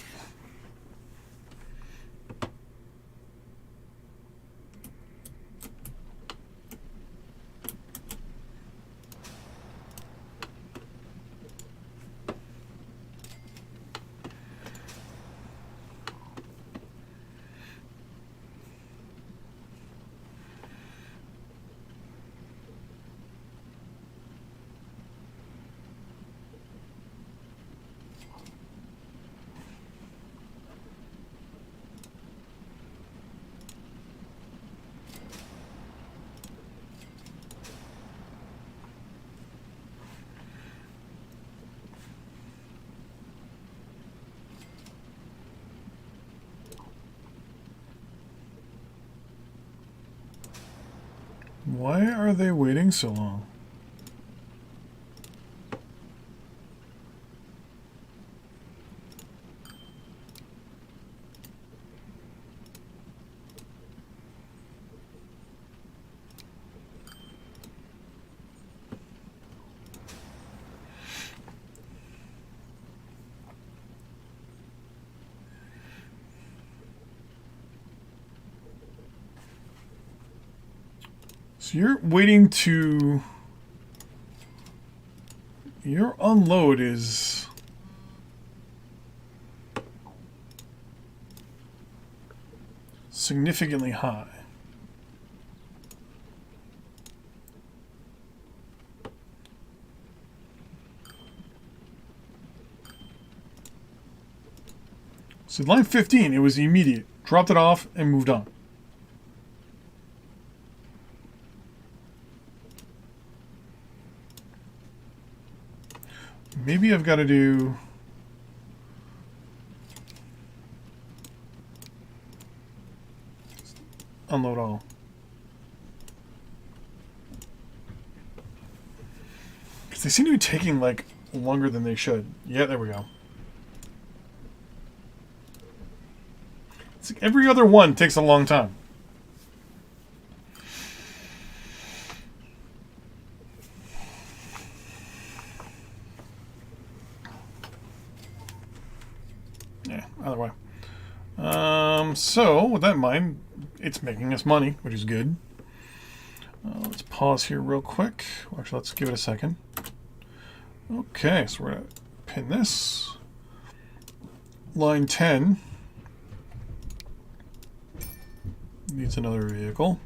Why are they waiting so long? So you're waiting to... Your unload is... significantly high. So line 15, it was immediate. Dropped it off and moved on. Maybe I've got to do... unload all. Because they seem to be taking, like, longer than they should. Yeah, there we go. It's like every other one takes a long time. Yeah, either way. So, with that in mind, it's making us money, which is good. Let's pause here real quick. Well, actually, let's give it a second. Okay, so we're going to pin this. Line 10 needs another vehicle.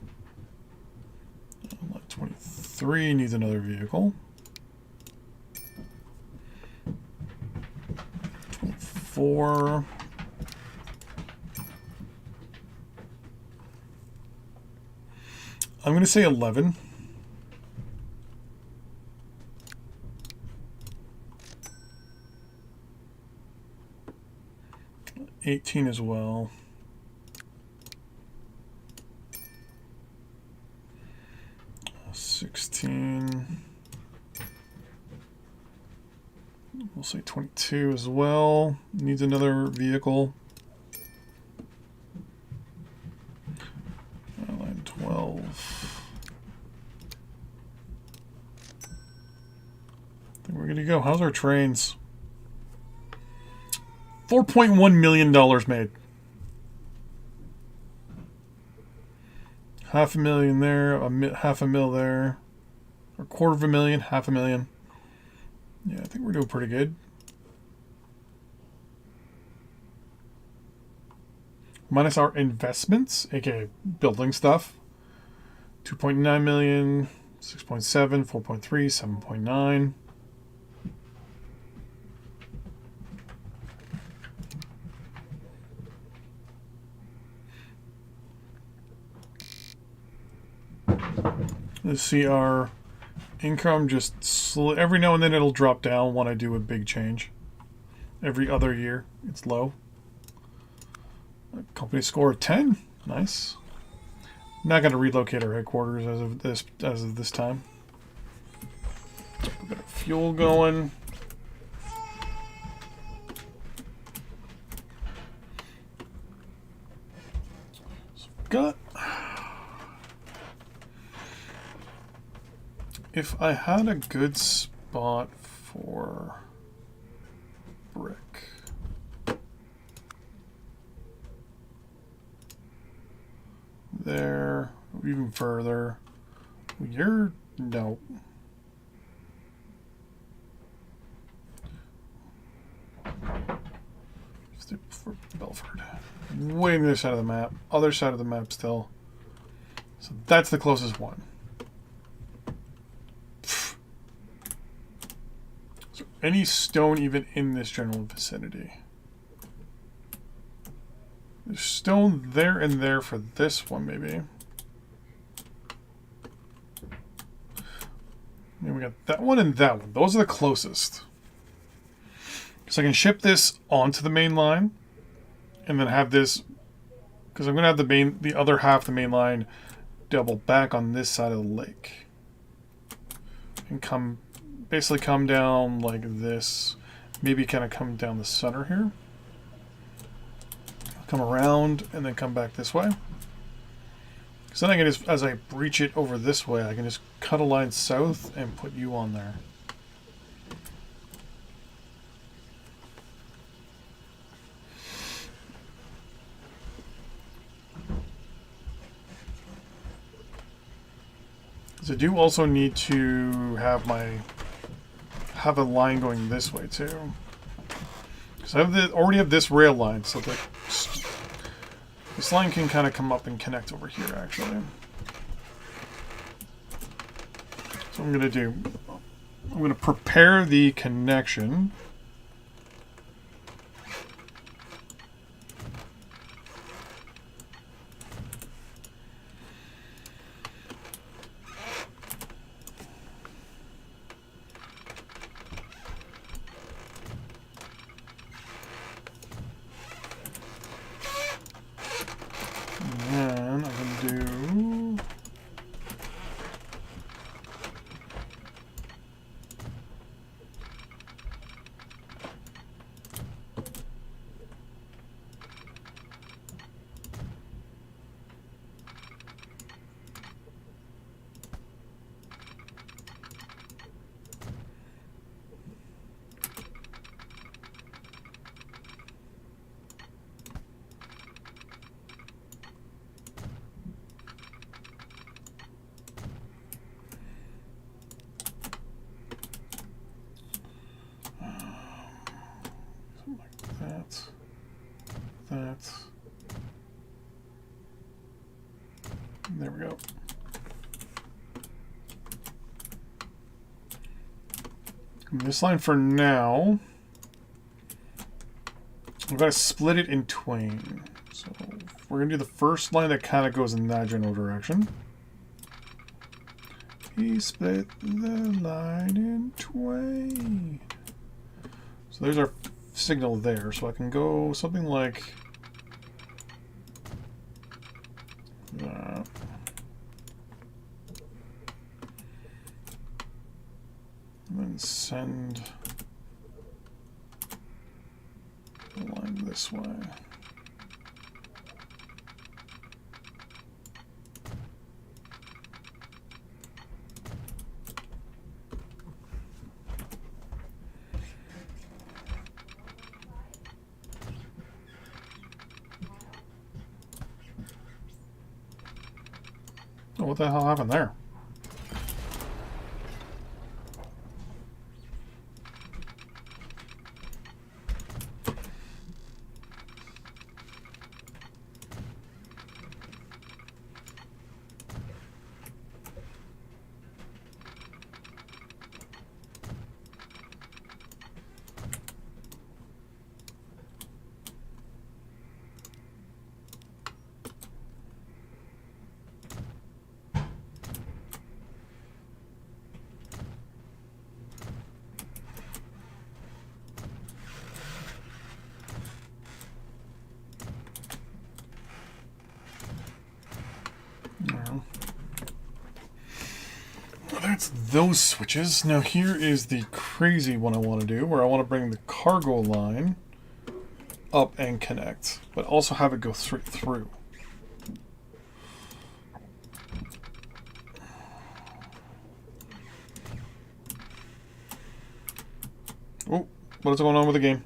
Line 23 needs another vehicle. 24. I'm going to say 11. $18 as well. $16. We'll say 22 as well. Needs another vehicle. Line 12. I think we're good to go. How's our trains? $4.1 million made. $500,000 there, $500,000 there, or $250,000, $500,000. Yeah, I think we're doing pretty good. Minus our investments, aka building stuff. 2.9 million, 6.7, 4.3, 7.9. Let's see our income just every now and then it'll drop down when I do a big change. Every other year it's low. A company score of 10. Nice. Not going to relocate our headquarters as of this time. We've got fuel going. So we've got. If I had a good spot for brick. There, even further. You're no. For Belford. Way on the other side of the map. Other side of the map still. So that's the closest one. So any stone even in this general vicinity? There's stone there and there for this one, maybe. And we got that one and that one. Those are the closest. So I can ship this onto the main line, and then have this, because I'm going to have the other half of the main line double back on this side of the lake. And basically come down like this. Maybe kind of come down the center here. Come around and then come back this way. So then I can just, as I breach it over this way, I can just cut a line south and put you on there. So I do also need to have a line going this way too. So I already have this rail line, so that this line can kind of come up and connect over here actually. So I'm going to prepare the connection. And I can do that. There we go. And this line for now, I've got to split it in twain. So we're going to do the first line that kind of goes in that general direction. He split the line in twain. So there's our signal there. So I can go something like that. And then send the line this way. Oh, what the hell happened there? That's those switches. Now here is the crazy one I want to do, where I want to bring the cargo line up and connect, but also have it go straight through. Oh, what is going on with the game?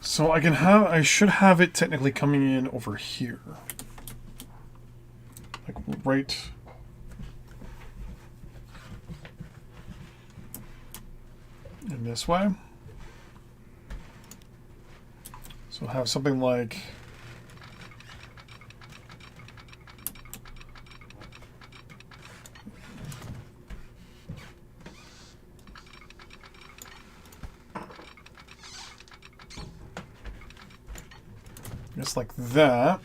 So I should have it technically coming in over here. Like right in this way. So have something like Just like that.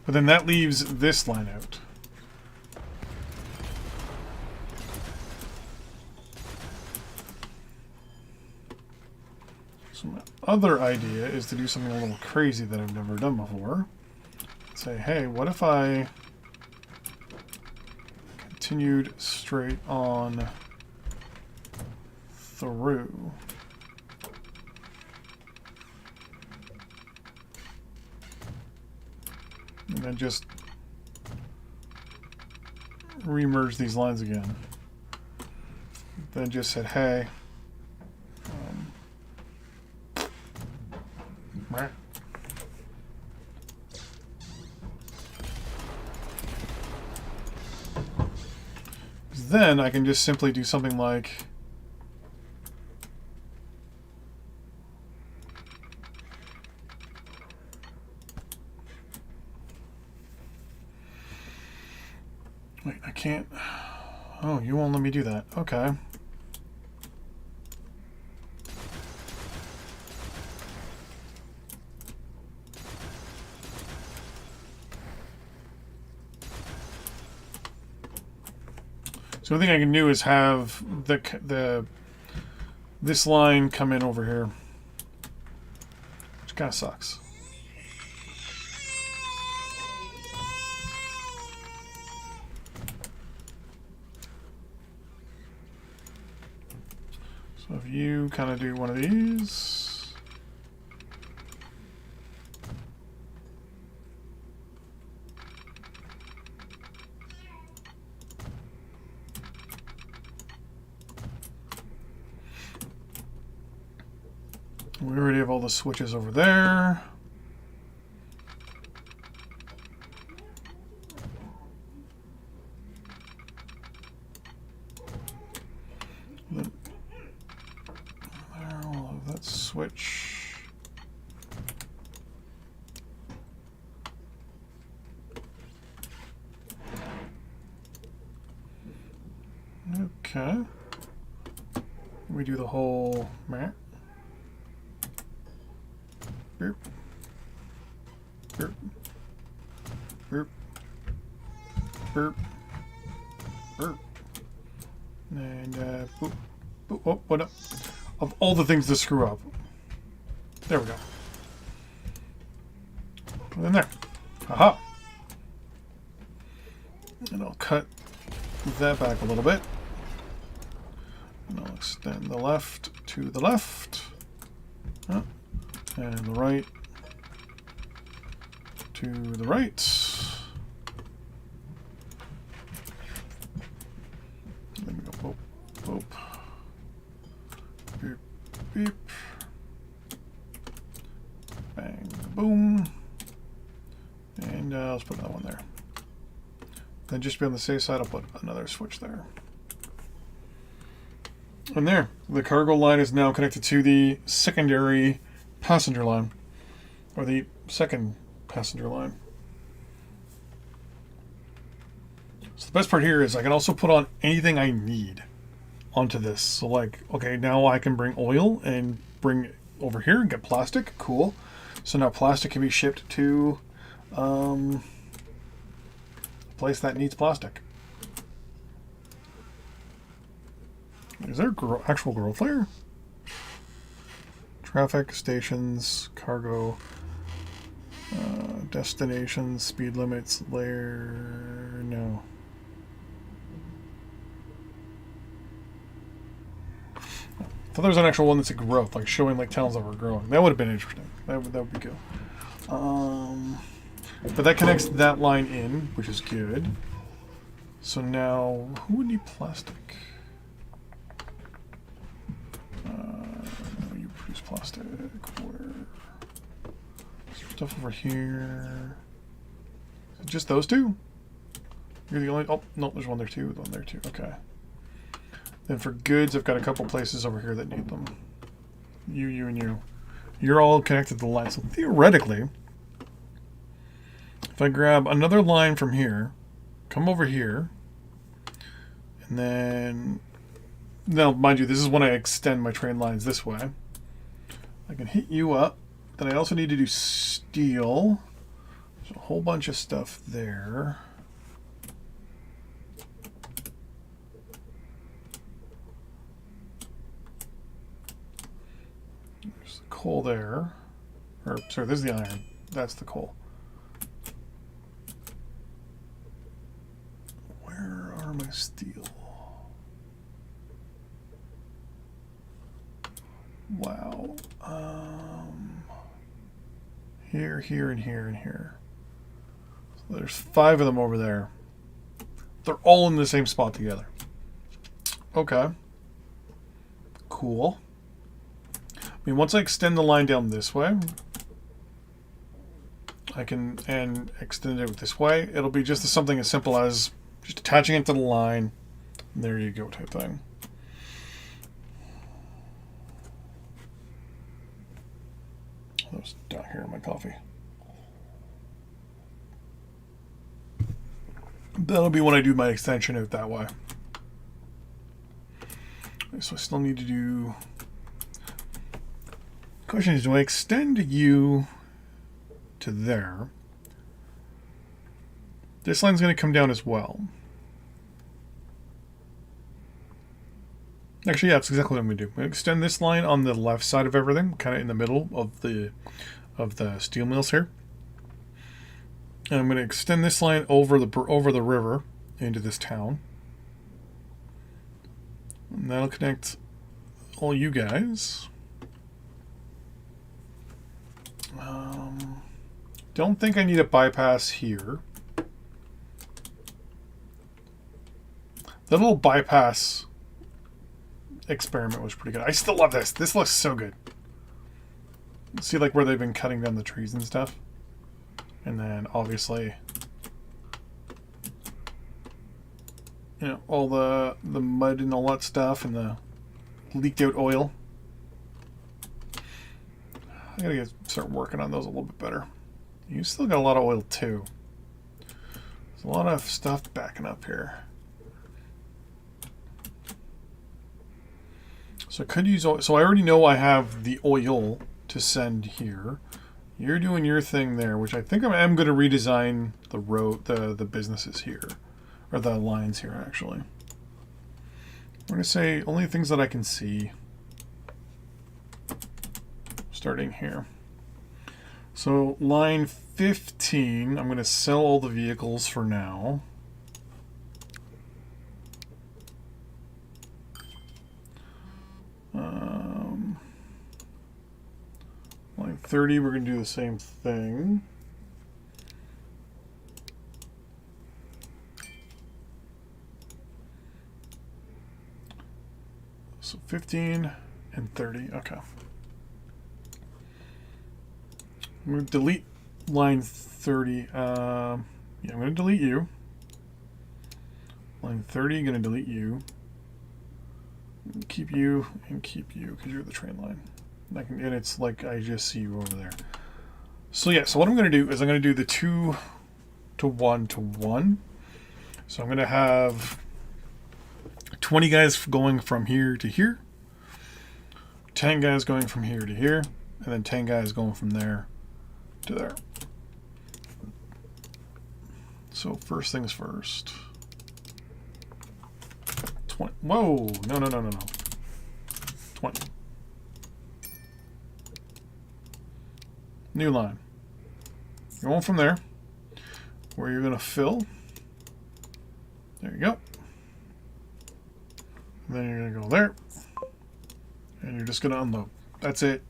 But then that leaves this line out. So my other idea is to do something a little crazy that I've never done before. Say, hey, what if I continued straight on through? And then just remerge these lines again. Then just said, hey. Meh. Then I can just simply do something like wait, I can't. Oh, you won't let me do that. Okay. So the thing I can do is have this line come in over here, which kind of sucks. So if you kind of do one of these. We already have all the switches over there. Then there, we'll have that switch. Okay. We do the whole map. Burp. Burp. Burp. Burp. Burp. And, boop. Boop. Oh, what up? Of all the things to screw up. There we go. Put it in there. Aha! And I'll cut that back a little bit. And I'll extend the left to the left. And the right to the right. Let me go boop, boop. Beep, beep. Bang, boom. And let's put another one there. Then just to be on the safe side, I'll put another switch there. And there, the cargo line is now connected to the secondary passenger line, or the second passenger line. So the best part here is I can also put on anything I need onto this. So like, okay, now I can bring oil and bring over here and get plastic. Cool. So now plastic can be shipped to a place that needs plastic. Is there actual growth layer? Traffic, stations, cargo, destinations, speed limits, layer, no. I thought there was an actual one that's a growth, like showing like towns that were growing. That would have been interesting. That would be good. But that connects that line in, which is good. So now, who would need plastic? You produce plastic. Where? Stuff over here. Is it just those two? You're the only. Oh no, there's one there too. One there too. Okay. Then for goods, I've got a couple places over here that need them. You, and you. You're all connected to the line. So theoretically, if I grab another line from here, come over here, and then. Now, mind you, this is when I extend my train lines this way. I can hit you up Then I also need to do steel. There's a whole bunch of stuff there. There's the coal there. Or, sorry, this is the iron. That's the coal. Where are my steel? Wow. Here, here, and here, and here. So there's 5 of them over there. They're all in the same spot together. Okay. Cool. I mean, once I extend the line down this way, I can and extend it this way. It'll be just something as simple as just attaching it to the line. There you go, type thing. That was down here in my coffee. That'll be when I do my extension out that way. So I still need to do... Question is, do I extend you to there? This line's going to come down as well. Actually, yeah, that's exactly what I'm going to do. I'm going to extend this line on the left side of everything, kind of in the middle of the steel mills here. And I'm going to extend this line over the river into this town. And that'll connect all you guys. Don't think I need a bypass here. The little bypass experiment was pretty good. I still love this. This looks so good. See, like, where they've been cutting down the trees and stuff. And then, obviously, you know, all the mud and all that stuff and the leaked out oil. I gotta start working on those a little bit better. You still got a lot of oil too. There's a lot of stuff backing up here. So I could use oil. So I already know I have the oil to send here. You're doing your thing there, which I think I am going to redesign the road, the businesses here, or the lines here actually. I'm going to say only things that I can see. Starting here. So line 15, I'm going to sell all the vehicles for now. Line 30, we're going to do the same thing. So 15 and 30, okay. I'm going to delete line 30. Yeah, I'm going to delete you. Line 30, going to delete you. Keep you and keep you because you're the train line. And it's like I just see you over there. So yeah, so what I'm going to do is I'm going to do the 2 to 1 to 1. So I'm going to have 20 guys going from here to here. 10 guys going from here to here. And then 10 guys going from there to there. So first things first. 20. Whoa! No. 20. New line. Going from there. Where you're going to fill. There you go. And then you're going to go there. And you're just going to unload. That's it.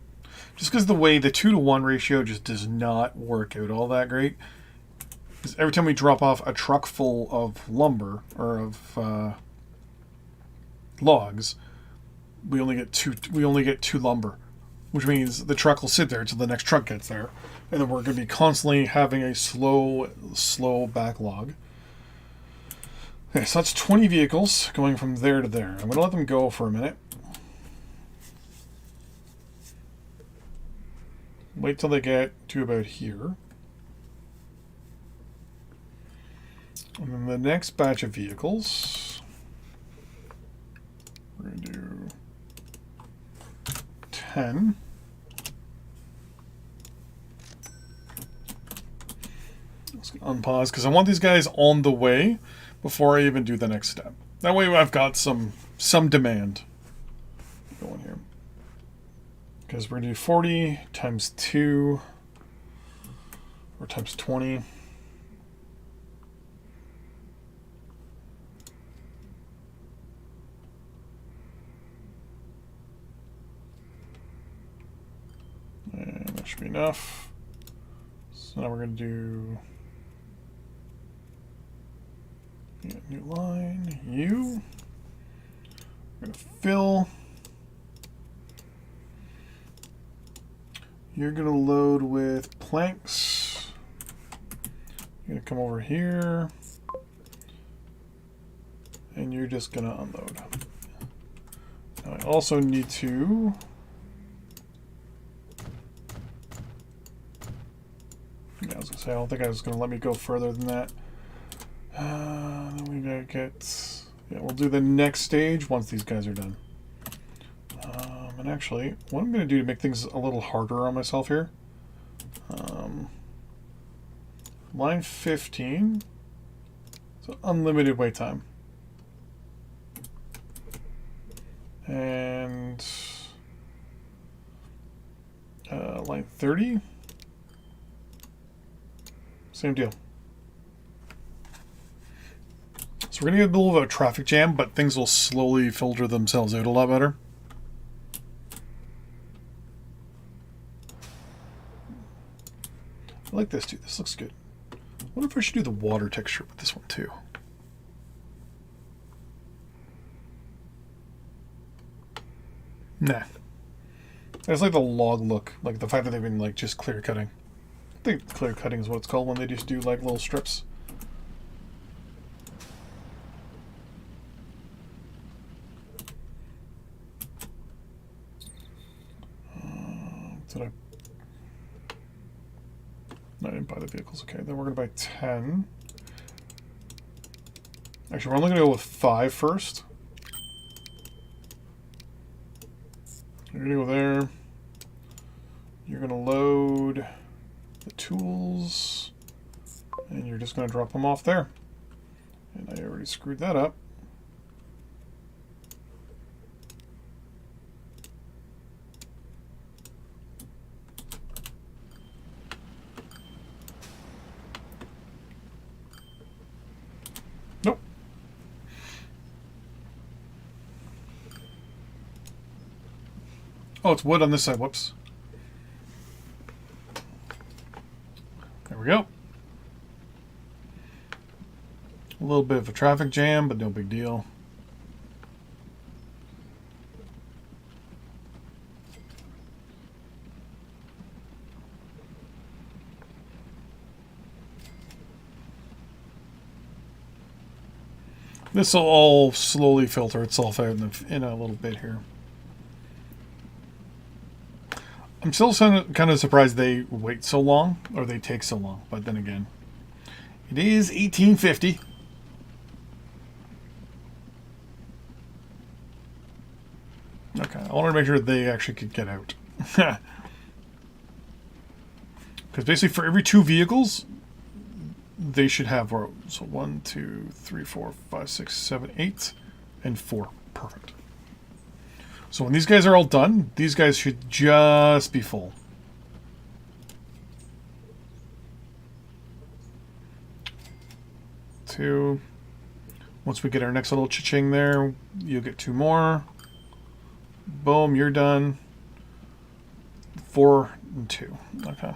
Just because the way the 2 to 1 ratio just does not work out all that great. Because every time we drop off a truck full of lumber or of logs, we only get two lumber, which means the truck will sit there until the next truck gets there, and then we're going to be constantly having a slow backlog. Okay, so that's 20 vehicles going from there to there. I'm going to let them go for a minute. Wait till they get to about here. And then the next batch of vehicles, we're going to do 10. unpause because I want these guys on the way before I even do the next step. That way I've got some demand going here. Because we're going to do 40 times 2 or times 20. And that should be enough. So now we're going to do new line, U. We're going to fill. You're going to load with planks. You're going to come over here. And you're just going to unload. Now I also need to I was going to say, I don't think I was going to let me go further than that. Then we got to get... Yeah, we'll do the next stage once these guys are done. And actually, what I'm going to do to make things a little harder on myself here... line 15... So unlimited wait time. And... line 30... Same deal. So we're going to get a little bit of a traffic jam, but things will slowly filter themselves out a lot better. I like this too. This looks good. I wonder if I should do the water texture with this one too. Nah. I just like the log look, like the fact that they've been like just clear cutting. I think clear cutting is what it's called when they just do like little strips. Did I? No, I didn't buy the vehicles. Okay, then we're gonna buy 10. Actually, we're only gonna go with 5 first. You're gonna go there. You're gonna load the tools, and you're just going to drop them off there. And I already screwed that up. Nope. Oh, it's wood on this side. Whoops. There we go. A little bit of a traffic jam, but no big deal. This will all slowly filter itself out in a little bit here. I'm still kind of surprised they wait so long, or they take so long, but then again, it is 1850. Okay, I wanted to make sure they actually could get out. Because basically for every 2 vehicles, they should have, so 1, 2, 3, 4, 5, 6, 7, 8, and 4. Perfect. So when these guys are all done, these guys should just be full. Two. Once we get our next little cha-ching there, you'll get 2 more. Boom, you're done. 4 and 2. Okay.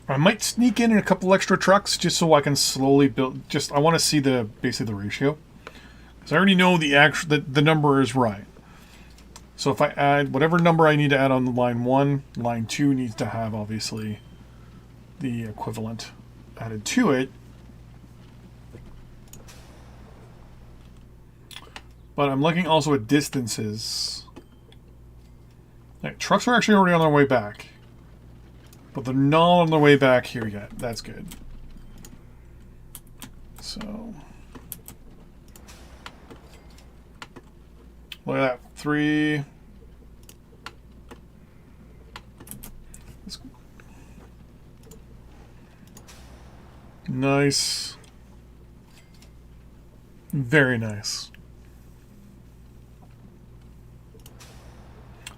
I might sneak in a couple extra trucks just so I can slowly build. I want to see basically the ratio, because I already know the number is right. So if I add whatever number I need to add on line 1, line 2 needs to have obviously the equivalent added to it. But I'm looking also at distances. Like, trucks are actually already on their way back. But they're not on their way back here yet. That's good. So, look at that. 3. Nice. Very nice.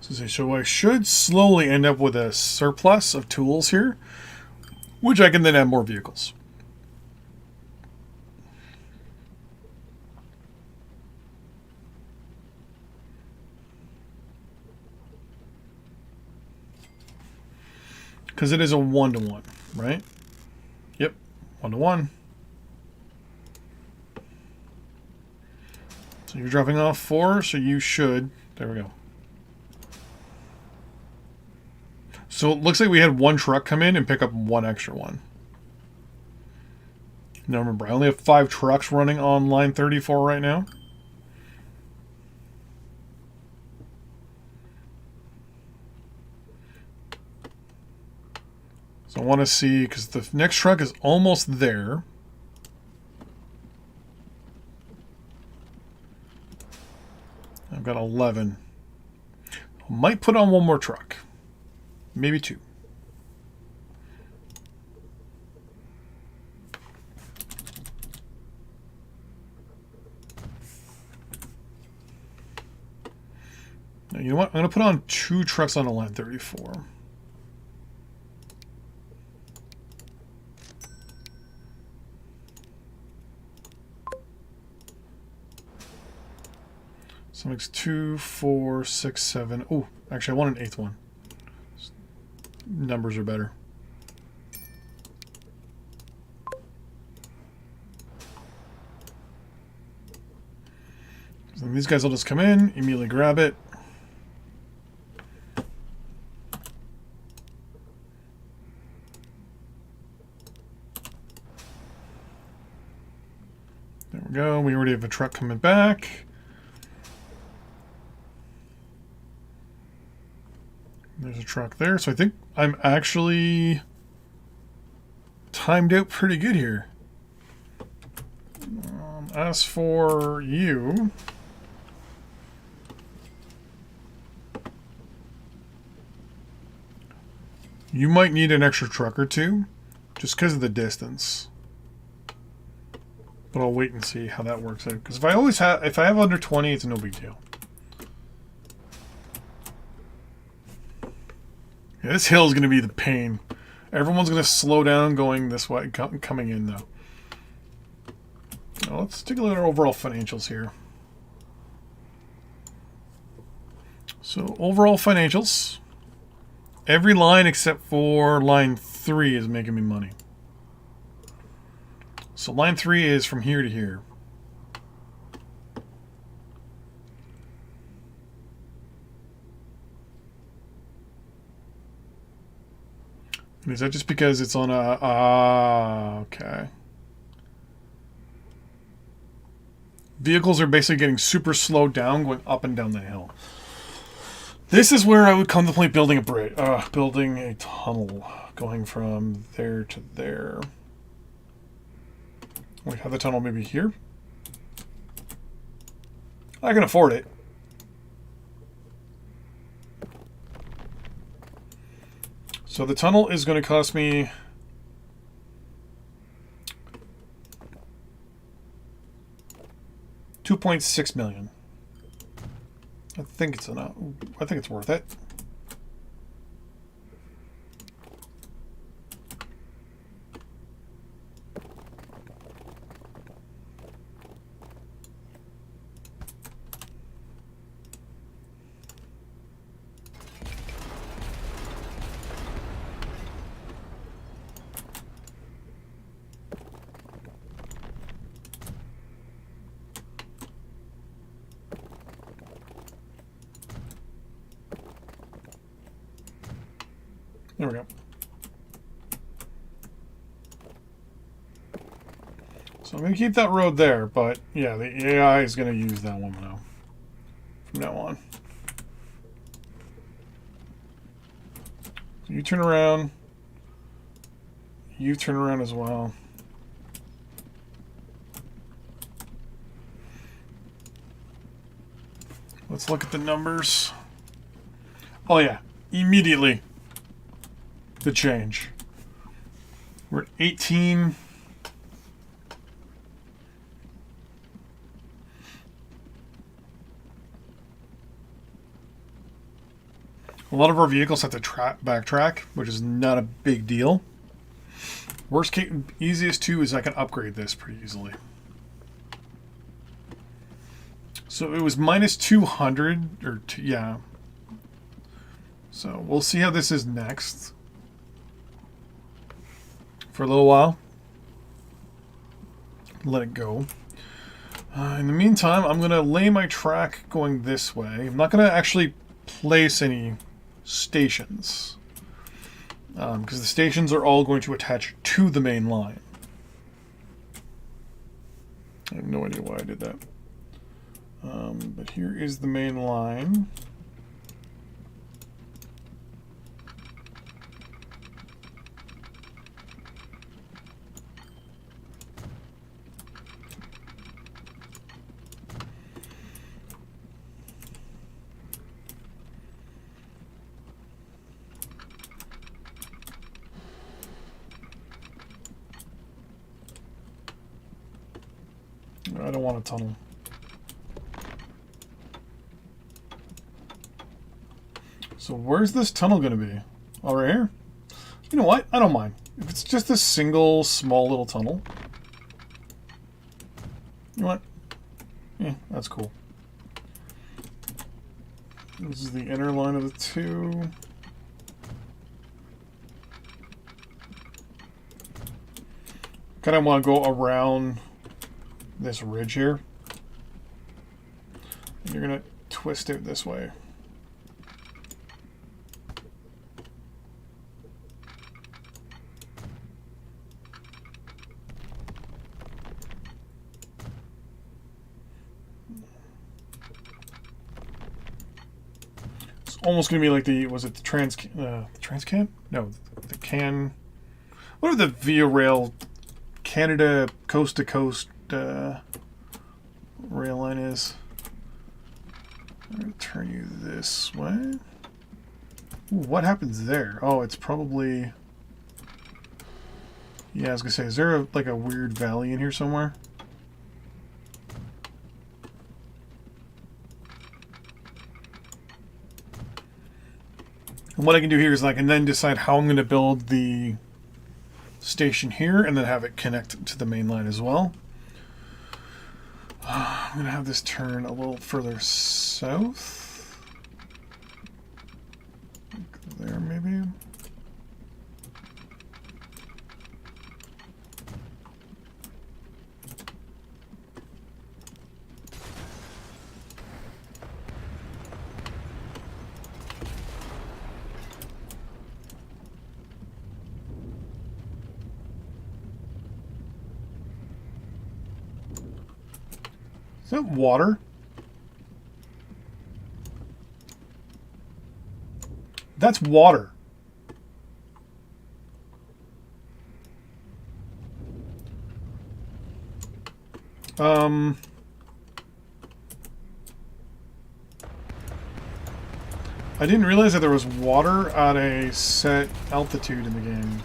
So I should slowly end up with a surplus of tools here, which I can then add more vehicles. Because it is a 1-to-1, right? Yep, 1-to-1. So you're dropping off 4, so you should... There we go. So it looks like we had 1 truck come in and pick up 1 extra one. Now remember, I only have 5 trucks running on line 34 right now. So I want to see, because the next truck is almost there. I've got 11. I might put on 1 more truck. Maybe 2. Now, you know what? I'm going to put on 2 trucks on the line 34. So it makes 2, 4, 6, 7. Oh, actually, I want an 8th one. Numbers are better. So these guys will just come in, immediately grab it. There we go. We already have a truck coming back. There's a truck there. So I think I'm actually timed out pretty good here. As for you, you might need an extra truck or 2 just because of the distance. But I'll wait and see how that works out. Because if I have under 20, it's no big deal. Yeah, this hill is going to be the pain. Everyone's going to slow down going this way, coming in though. Now let's take a look at our overall financials here. So overall financials, every line except for line 3 is making me money. So line 3 is from here to here. And is that just because it's on a... okay. Vehicles are basically getting super slowed down going up and down the hill. This is where I would contemplate building a bridge, building a tunnel going from there to there. We have the tunnel maybe here. I can afford it. So the tunnel is going to cost me $2.6 million. I think it's enough. I think it's worth it. There we go. So I'm going to keep that road there, but yeah, the AI is going to use that one now. From now on. So you turn around. You turn around as well. Let's look at the numbers. Oh yeah, immediately. The change. We're at 18. A lot of our vehicles have to backtrack, which is not a big deal. Worst case, easiest too is I can upgrade this pretty easily. So it was minus 200, or yeah. So we'll see how this is next. For a little while. Let it go. In the meantime, I'm going to lay my track going this way. I'm not going to actually place any stations. Because the stations are all going to attach to the main line. I have no idea why I did that. But here is the main line. I don't want a tunnel. So where's this tunnel going to be? Oh, right here? You know what? I don't mind. If it's just a single, small little tunnel. You know what? Yeah, that's cool. This is the inner line of the two. Kind of want to go around this ridge here. And you're going to twist it this way. It's almost going to be like the, was it the Transcan? No, the Can, whatever the Via Rail Canada coast to coast rail line is. I'm going to turn you this way. Ooh, what happens there? Oh, it's probably... Yeah, I was going to say, is there like a weird valley in here somewhere? And what I can do here is I can then decide how I'm going to build the station here and then have it connect to the main line as well. I'm going to have this turn a little further south. Like there, maybe. Is that water? That's water. I didn't realize that there was water at a set altitude in the game.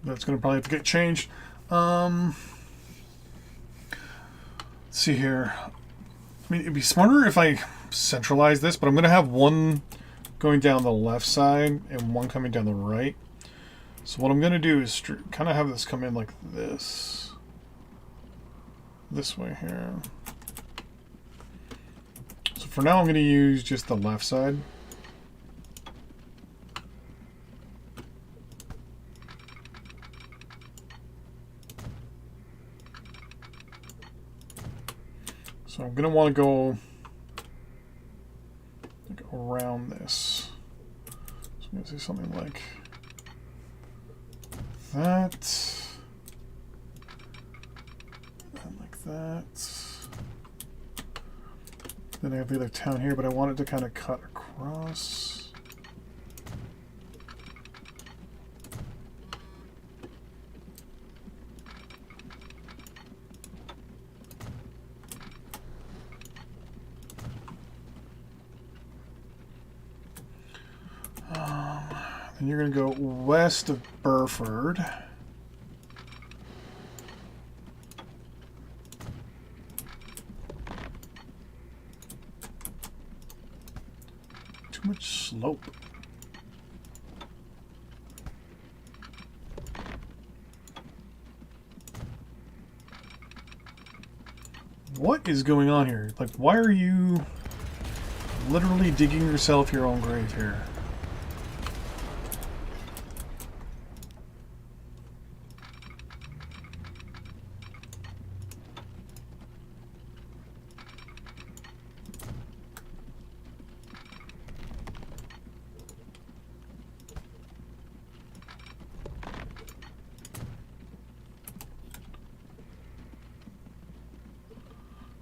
That's going to probably have to get changed. Let's see here. I mean, it'd be smarter if I centralize this, but I'm going to have one going down the left side and one coming down the right. So what I'm going to do is kind of have this come in like this. This way here. So for now I'm going to use just the left side. So I'm going to want to go like around this. So I'm going to say something like that. And like that. Then I have the other town here, but I want it to kind of cut across. And you're going to go west of Burford. Too much slope. What is going on here? Like, why are you literally digging yourself your own grave here?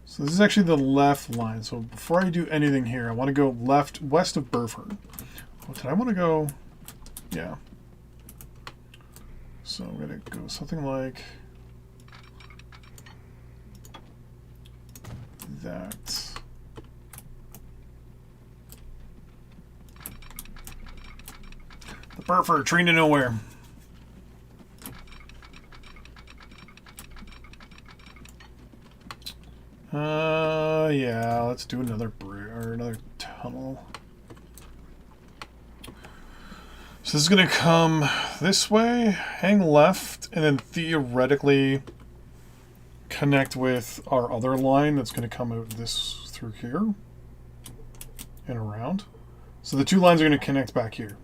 So this is actually the left line. So before I do anything here, I want to go west of Burford. Oh, did I want to go? Yeah. So I'm going to go something like that. The Burford, train to nowhere. Yeah, let's do another another tunnel. So this is going to come this way, hang left, and then theoretically connect with our other line that's going to come out this through here and around. So the two lines are going to connect back here.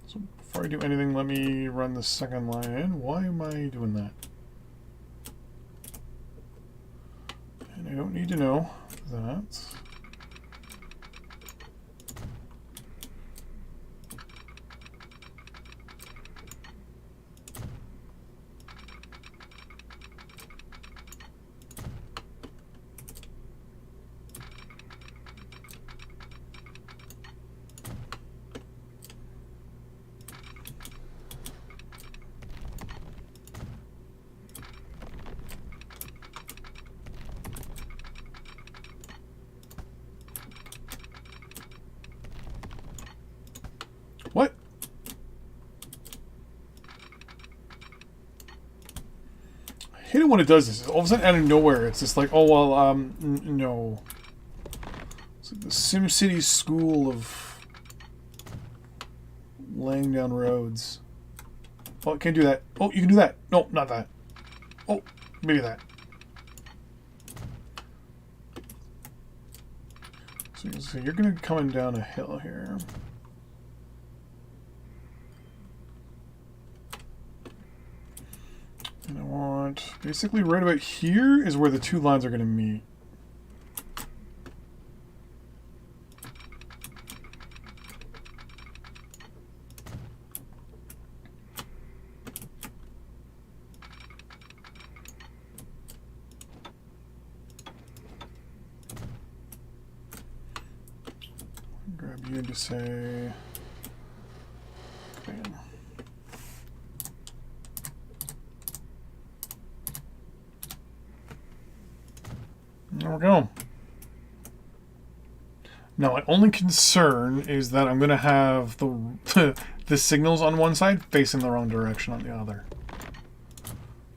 So before I do anything, let me run the second line in. Why am I doing that? And I don't need to know that. What? I hate it when it does this. All of a sudden, out of nowhere, it's just like, oh, well, no. It's like the SimCity school of laying down roads. Oh, I can't do that. Oh, you can do that. No, not that. Oh, maybe that. So you're going to be coming down a hill here. And I want, basically right about here is where the two lines are going to meet. Grab you and just say, bam. There we go. Now, my only concern is that I'm going to have the the signals on one side facing the wrong direction on the other.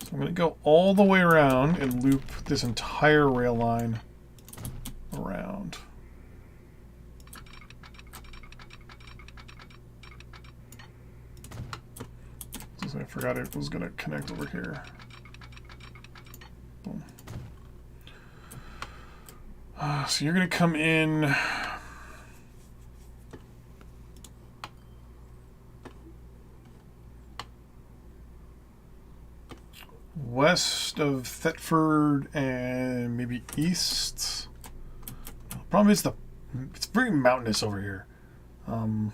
So I'm going to go all the way around and loop this entire rail line around. So I forgot it was going to connect over here. Boom. So you're going to come in west of Thetford and maybe east. The problem is it's very mountainous over here. I mean,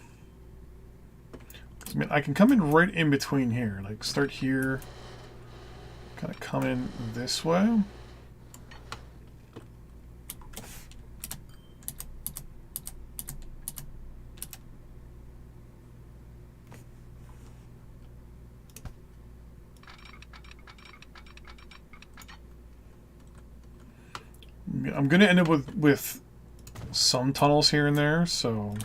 I can come in right in between here, like start here, kind of come in this way. I'm going to end up with some tunnels here and there, so...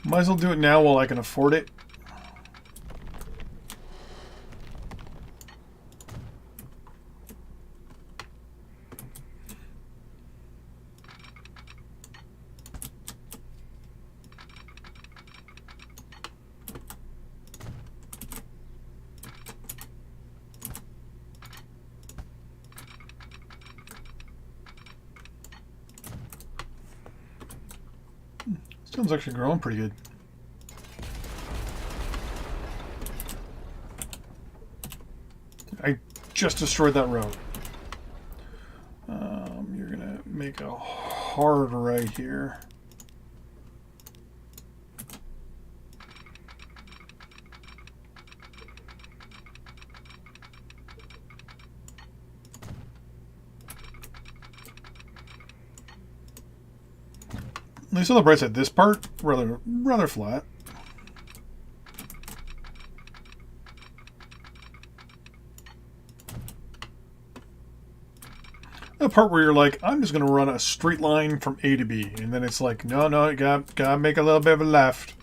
Might as well do it now while I can afford it. This one's actually growing pretty good. I just destroyed that road. You're gonna make a hard right here. At least on the bright side, this part rather flat. The part where you're like, I'm just going to run a straight line from A to B, and then it's like, no, you gotta make a little bit of a left.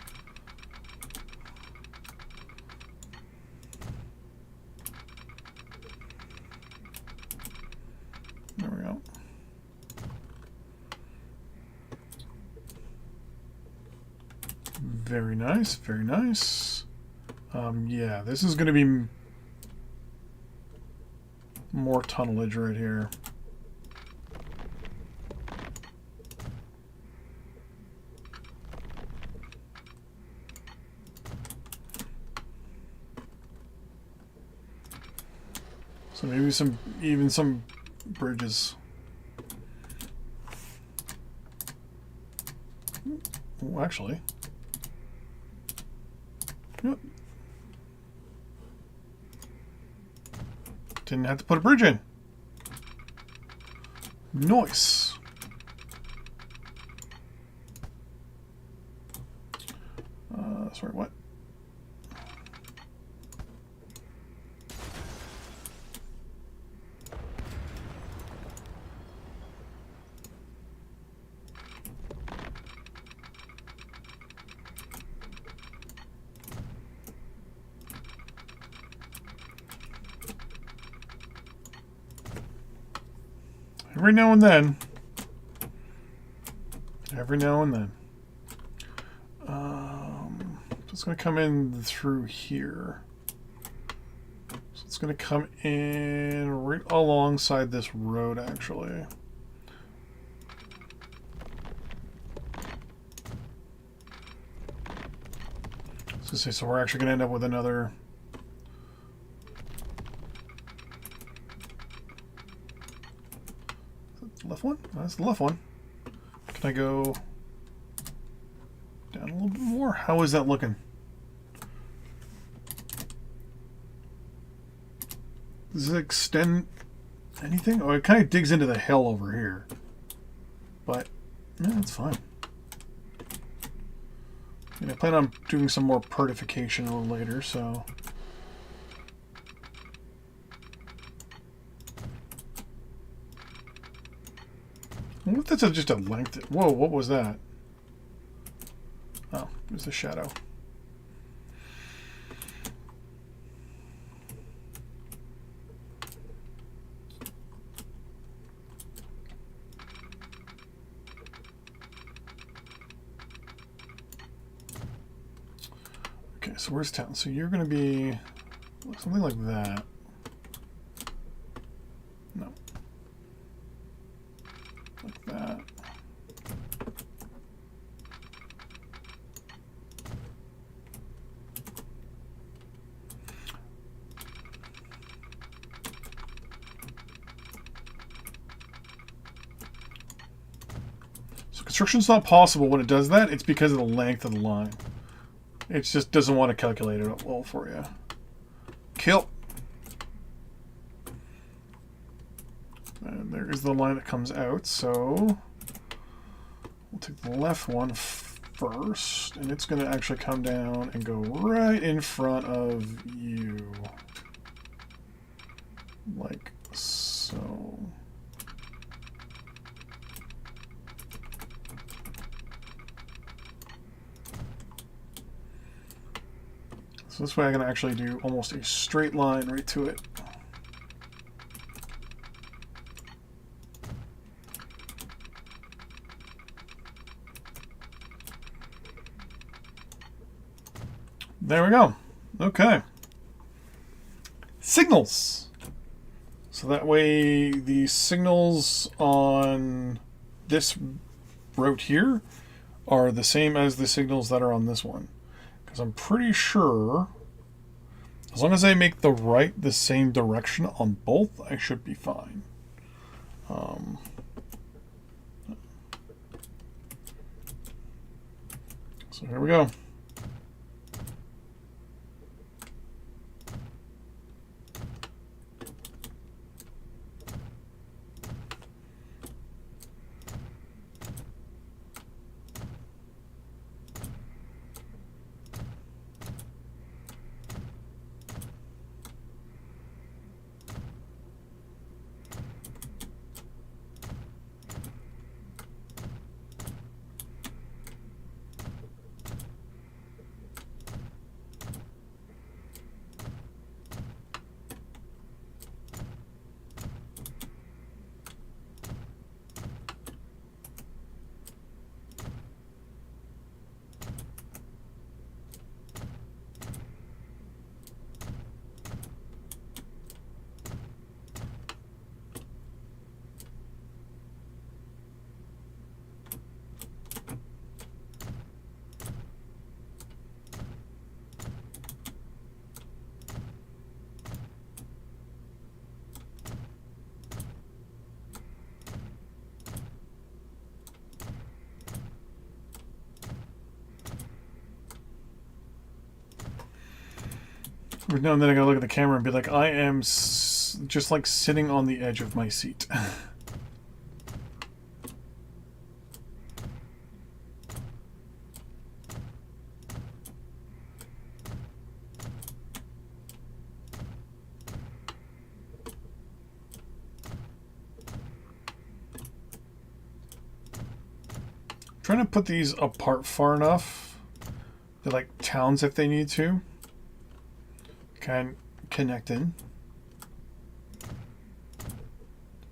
There we go. Very nice, very nice. Yeah, this is going to be more tunnelage right here. So maybe even some bridges. Oh, actually. Yep. Didn't have to put a bridge in. Nice. Sorry, what? Every now and then. Every now and then. So it's going to come in through here. So it's going to come in right alongside this road, actually. I was going to say, so we're actually going to end up with another... Left one? That's the left one. Can I go down a little bit more? How is that looking? Does it extend anything? Oh, it kind of digs into the hill over here. But, yeah, that's fine. And I plan on doing some more pertification a little later, so... What if that's just a length? Whoa, what was that? Oh, it was the shadow. Okay, so where's town? So you're going to be something like that. No. Like that. construction's not possible when it does that, it's because of the length of the line. It just doesn't want to calculate it well for you. Kill. And there is the line that comes out, so we'll take the left one first, and it's going to actually come down and go right in front of you. Like so. So this way I can actually do almost a straight line right to it. There we go. Okay. Signals. So that way the signals on this route here are the same as the signals that are on this one. Because I'm pretty sure as long as I make the same direction on both, I should be fine. So here we go. Every now and then I gotta look at the camera and be like, I am just like sitting on the edge of my seat. Trying to put these apart far enough. They're like towns if they need to. Can connect in.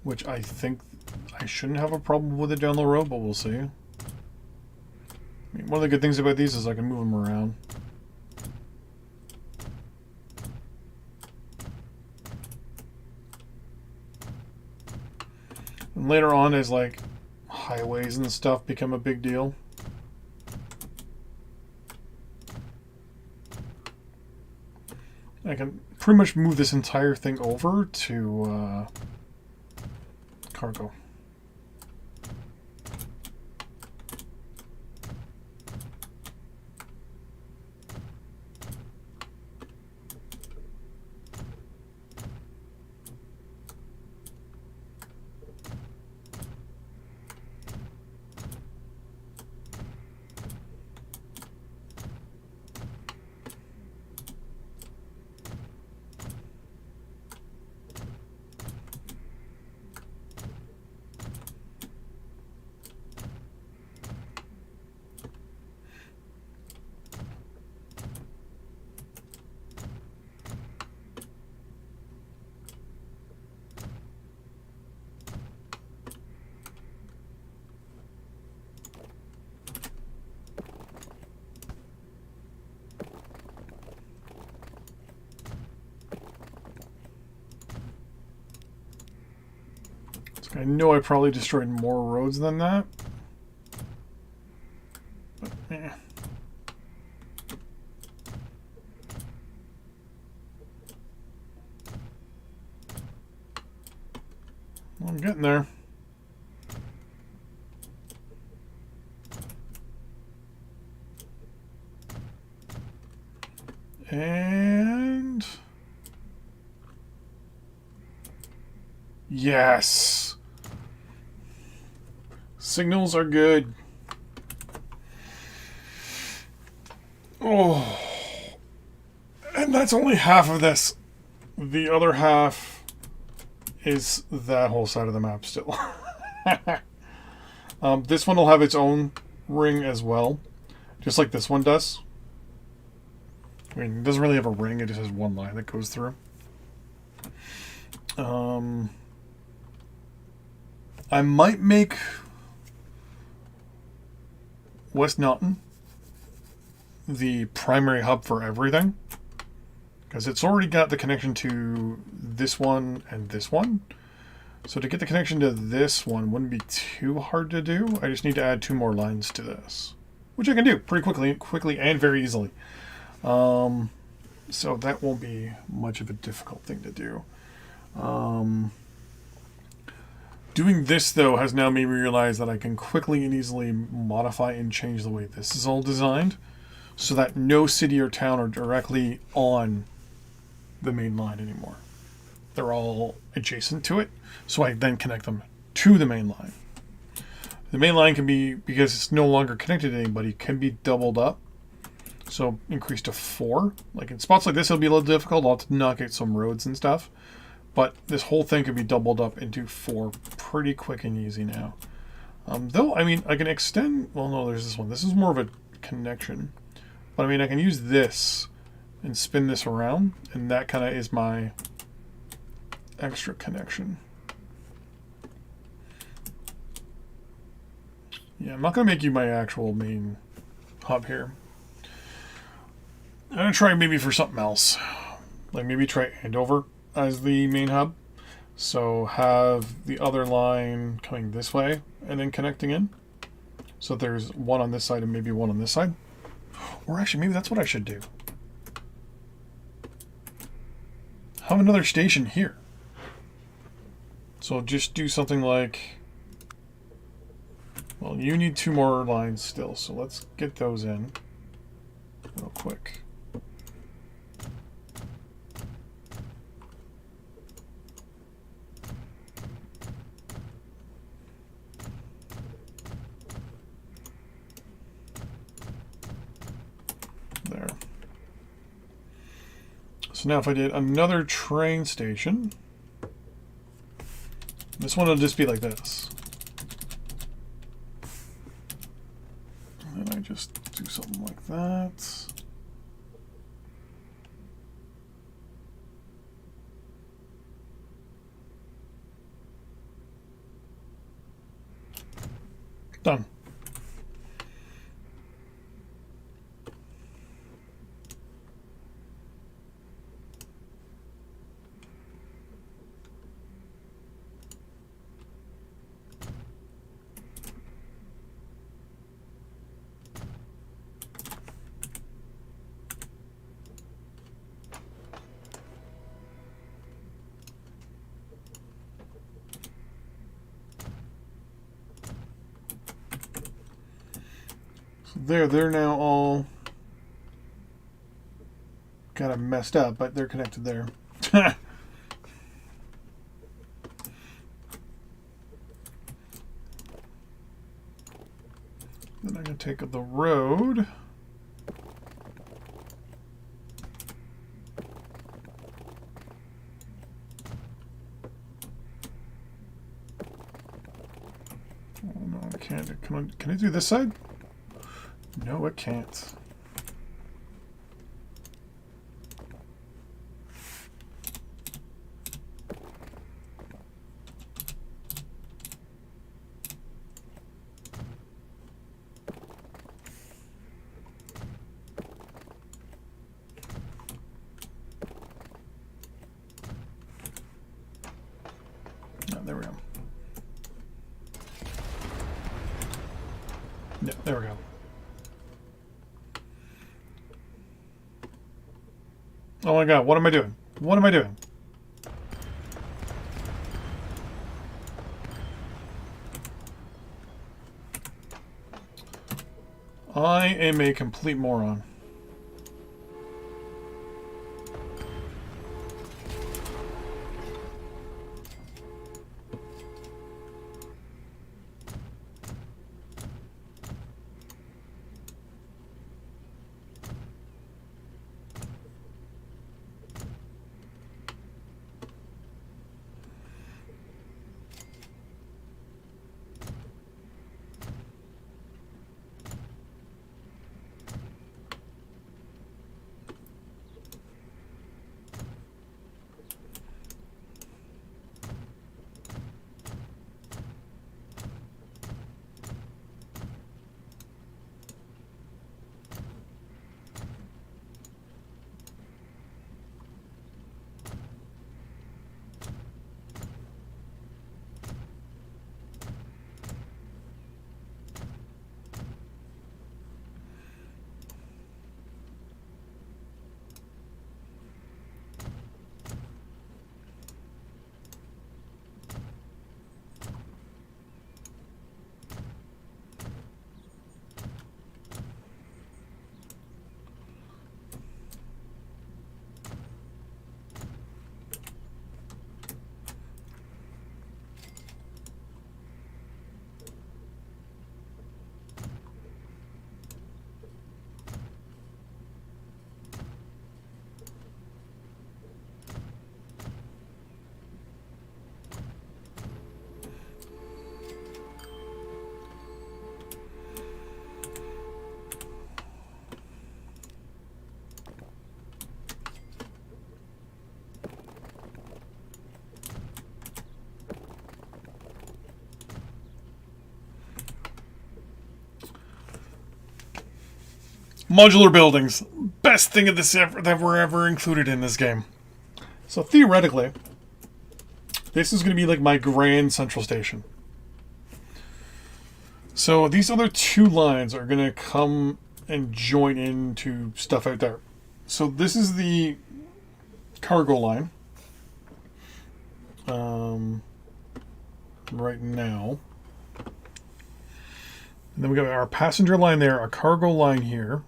Which I think I shouldn't have a problem with it down the road, but we'll see. I mean, one of the good things about these is I can move them around. And later on, as like highways and stuff become a big deal. I can pretty much move this entire thing over to cargo. I know I probably destroyed more roads than that. But, eh. I'm getting there. And yes, signals are good. Oh, and that's only half of this. The other half is that whole side of the map still. This one will have its own ring as well, just like this one does. I mean, it doesn't really have a ring, it just has one line that goes through. I might make West Naughton the primary hub for everything, because it's already got the connection to this one and this one. So to get the connection to this one wouldn't be too hard to do. I just need to add 2 more lines to this, which I can do pretty quickly and very easily. So that won't be much of a difficult thing to do. Doing this, though, has now made me realize that I can quickly and easily modify and change the way this is all designed so that no city or town are directly on the main line anymore. They're all adjacent to it, so I then connect them to the main line. The main line can be, because it's no longer connected to anybody, can be doubled up. So increased to 4. Like in spots like this, it'll be a little difficult. I'll have to knock out some roads and stuff. But this whole thing could be doubled up into 4 pretty quick and easy now. Though, I mean, I can extend... Well, no, there's this one. This is more of a connection. But, I mean, I can use this and spin this around. And that kind of is my extra connection. Yeah, I'm not going to make you my actual main hub here. I'm going to try maybe for something else. Like maybe try Andover as the main hub. So have the other line coming this way and then connecting in. So there's one on this side and maybe one on this side. Or actually, maybe that's what I should do. Have another station here. So just do something like... Well, you need 2 more lines still, so let's get those in real quick. There. So now if I did another train station, this one will just be like this. And then I just do something like that. Done. They're now all kind of messed up, but they're connected there. Then I'm going to take the road. Oh no, I can't. Can I do this side? No, it can't. Oh, there we go. Yeah, there we go. Oh my god, what am I doing? What am I doing? I am a complete moron. Modular buildings. Best thing of this that were ever included in this game. So theoretically, this is going to be like my grand central station. So these other two lines are going to come and join into stuff out there. So this is the cargo line. Right now. And then we got our passenger line there, our cargo line here,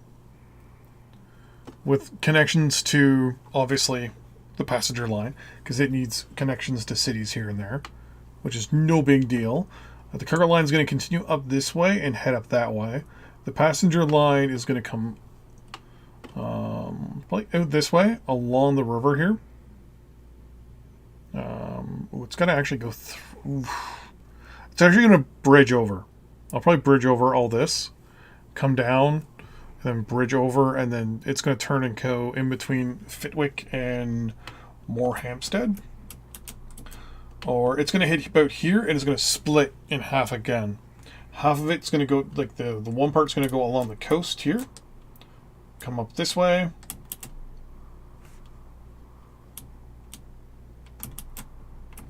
with connections to, obviously, the passenger line, because it needs connections to cities here and there, which is no big deal. The cargo line is going to continue up this way and head up that way. The passenger line is going to come like out this way along the river here. It's going to actually go through. It's actually going to bridge over. I'll probably bridge over all this, come down, and then bridge over, and then it's going to turn and go in between Fitwick and Moorhampstead. Or it's going to hit about here, and it's going to split in half again. Half of it's going to go, like the one part's going to go along the coast here. Come up this way.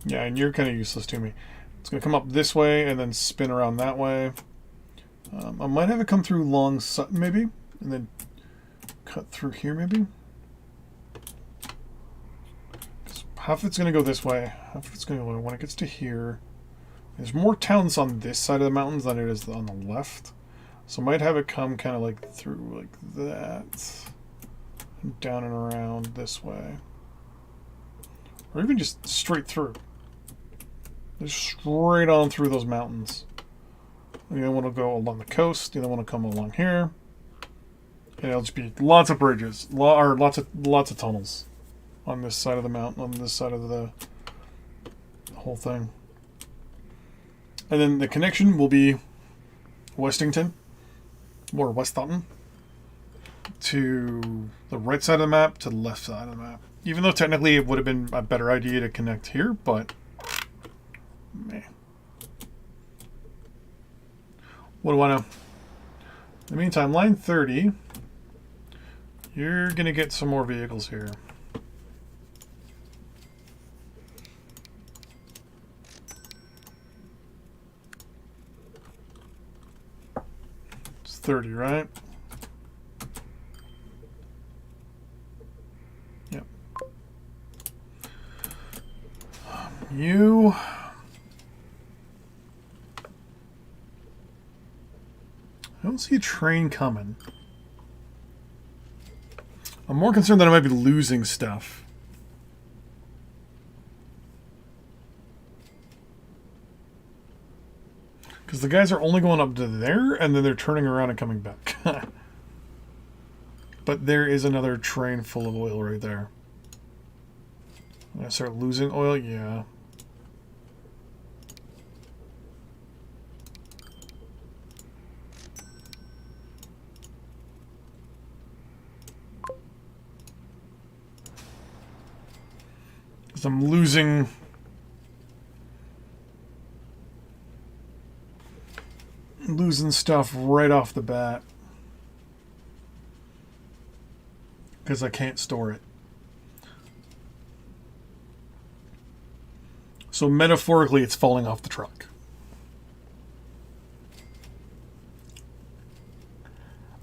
Yeah, and you're kind of useless to me. It's going to come up this way and then spin around that way. I might have it come through Long Sutton, maybe, and then cut through here, maybe. Half of it's going to go this way. Half of it's going to go when it gets to here. There's more towns on this side of the mountains than it is on the left. So I might have it come kind of like through like that. And down and around this way. Or even just straight through. Just straight on through those mountains. The other one will go along the coast. The other one will come along here. And it'll just be lots of bridges. Lots of tunnels. On this side of the mountain. On this side of the whole thing. And then the connection will be Westington. Or Westhoughton. To the right side of the map. To the left side of the map. Even though technically it would have been a better idea to connect here. But meh. What do I know? In the meantime, line 30, you're going to get some more vehicles here. It's 30, right? Yep. You... I don't see a train coming. I'm more concerned that I might be losing stuff. Because the guys are only going up to there, and then they're turning around and coming back. But there is another train full of oil right there. I'm going to start losing oil? Yeah. I'm losing stuff right off the bat because I can't store it. So metaphorically, it's falling off the truck.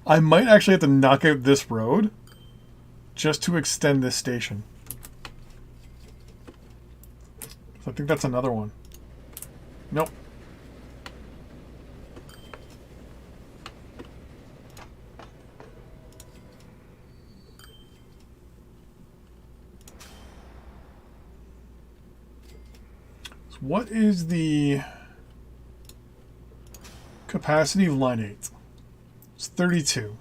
I might actually have to knock out this road just to extend this station. I think that's another one. Nope. So what is the capacity of line 8? It's 32.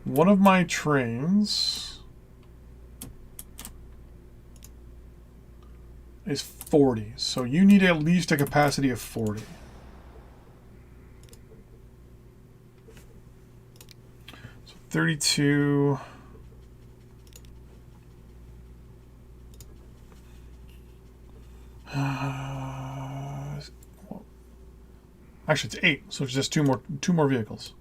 One of my trains is 40. So you need at least a capacity of 40. So 32. Actually, it's 8. So it's just two more vehicles.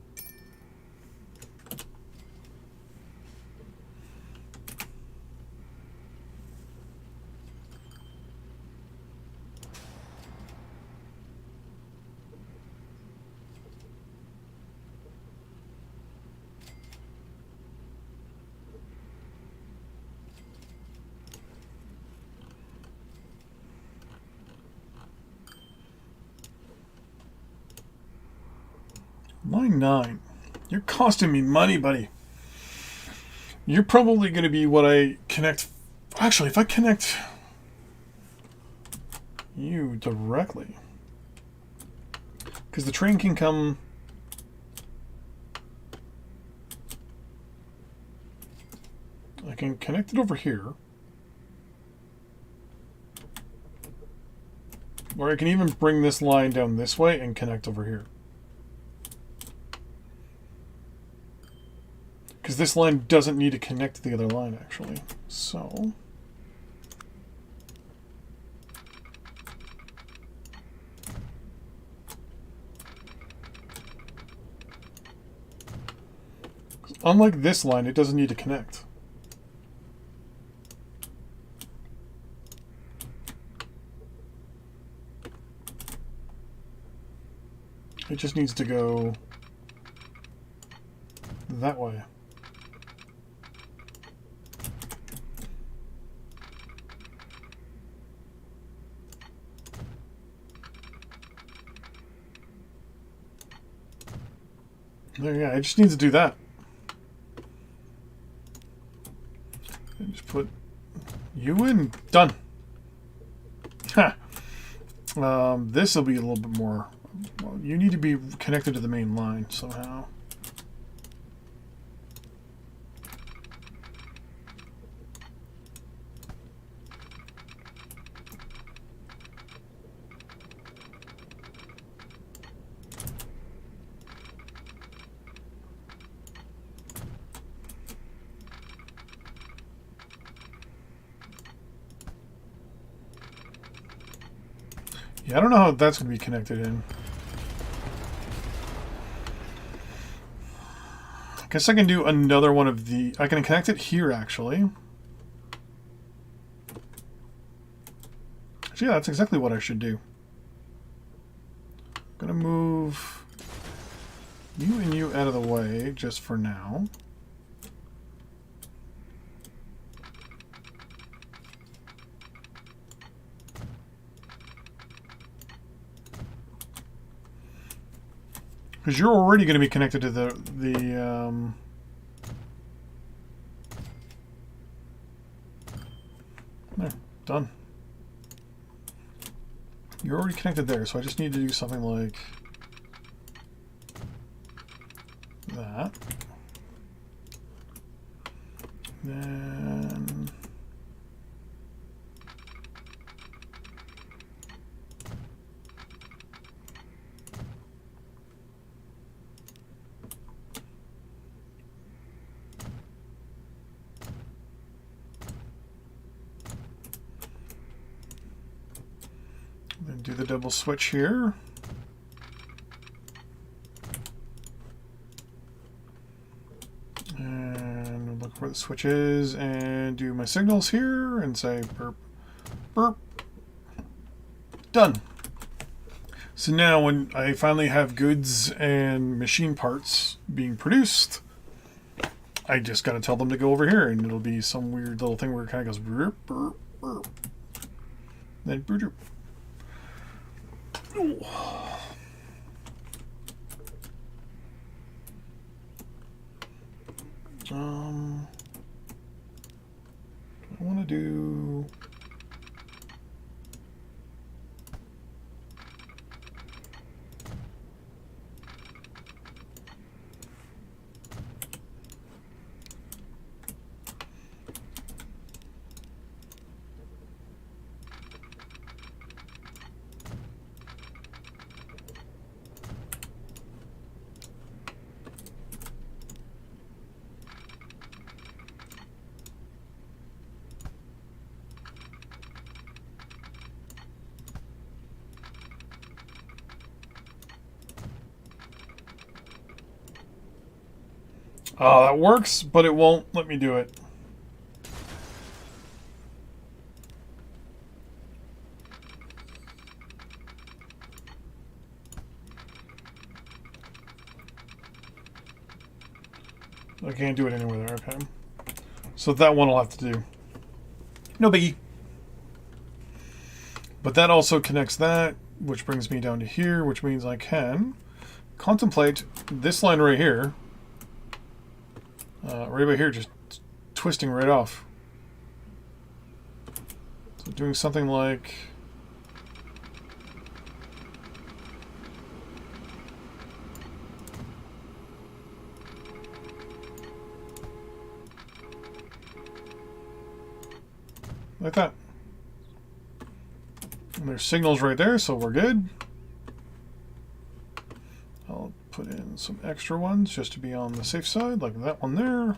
Line 9. You're costing me money, buddy. You're probably going to be what I connect. Actually, if I connect you directly, because the train can come. I can connect it over here. Or I can even bring this line down this way and connect over here. Because this line doesn't need to connect to the other line, actually. So... unlike this line, it doesn't need to connect. It just needs to go that way. There, yeah, it just needs to do that. And just put you in. Done. Ha. This will be a little bit more. Well, you need to be connected to the main line somehow. Yeah, I don't know how that's going to be connected in. I guess I can do another one of the... I can connect it here, actually. So yeah, that's exactly what I should do. I'm going to move you and you out of the way, just for now. Because you're already going to be connected to the there, done. You're already connected there, so I just need to do something like that. Then do the double switch here. And look where the switch is and do my signals here and say burp, burp. Done. So now when I finally have goods and machine parts being produced, I just got to tell them to go over here and it'll be some weird little thing where it kind of goes burp, burp, burp. Then burp, burp. I want to do oh, that works, but it won't let me do it. I can't do it anywhere there, okay. So that one I'll have to do. No biggie. But that also connects that, which brings me down to here, which means I can contemplate this line right here. Right about here, just twisting right off. So doing something like... like that. And there's signals right there, so we're good. I'll put in some extra ones just to be on the safe side, like that one there.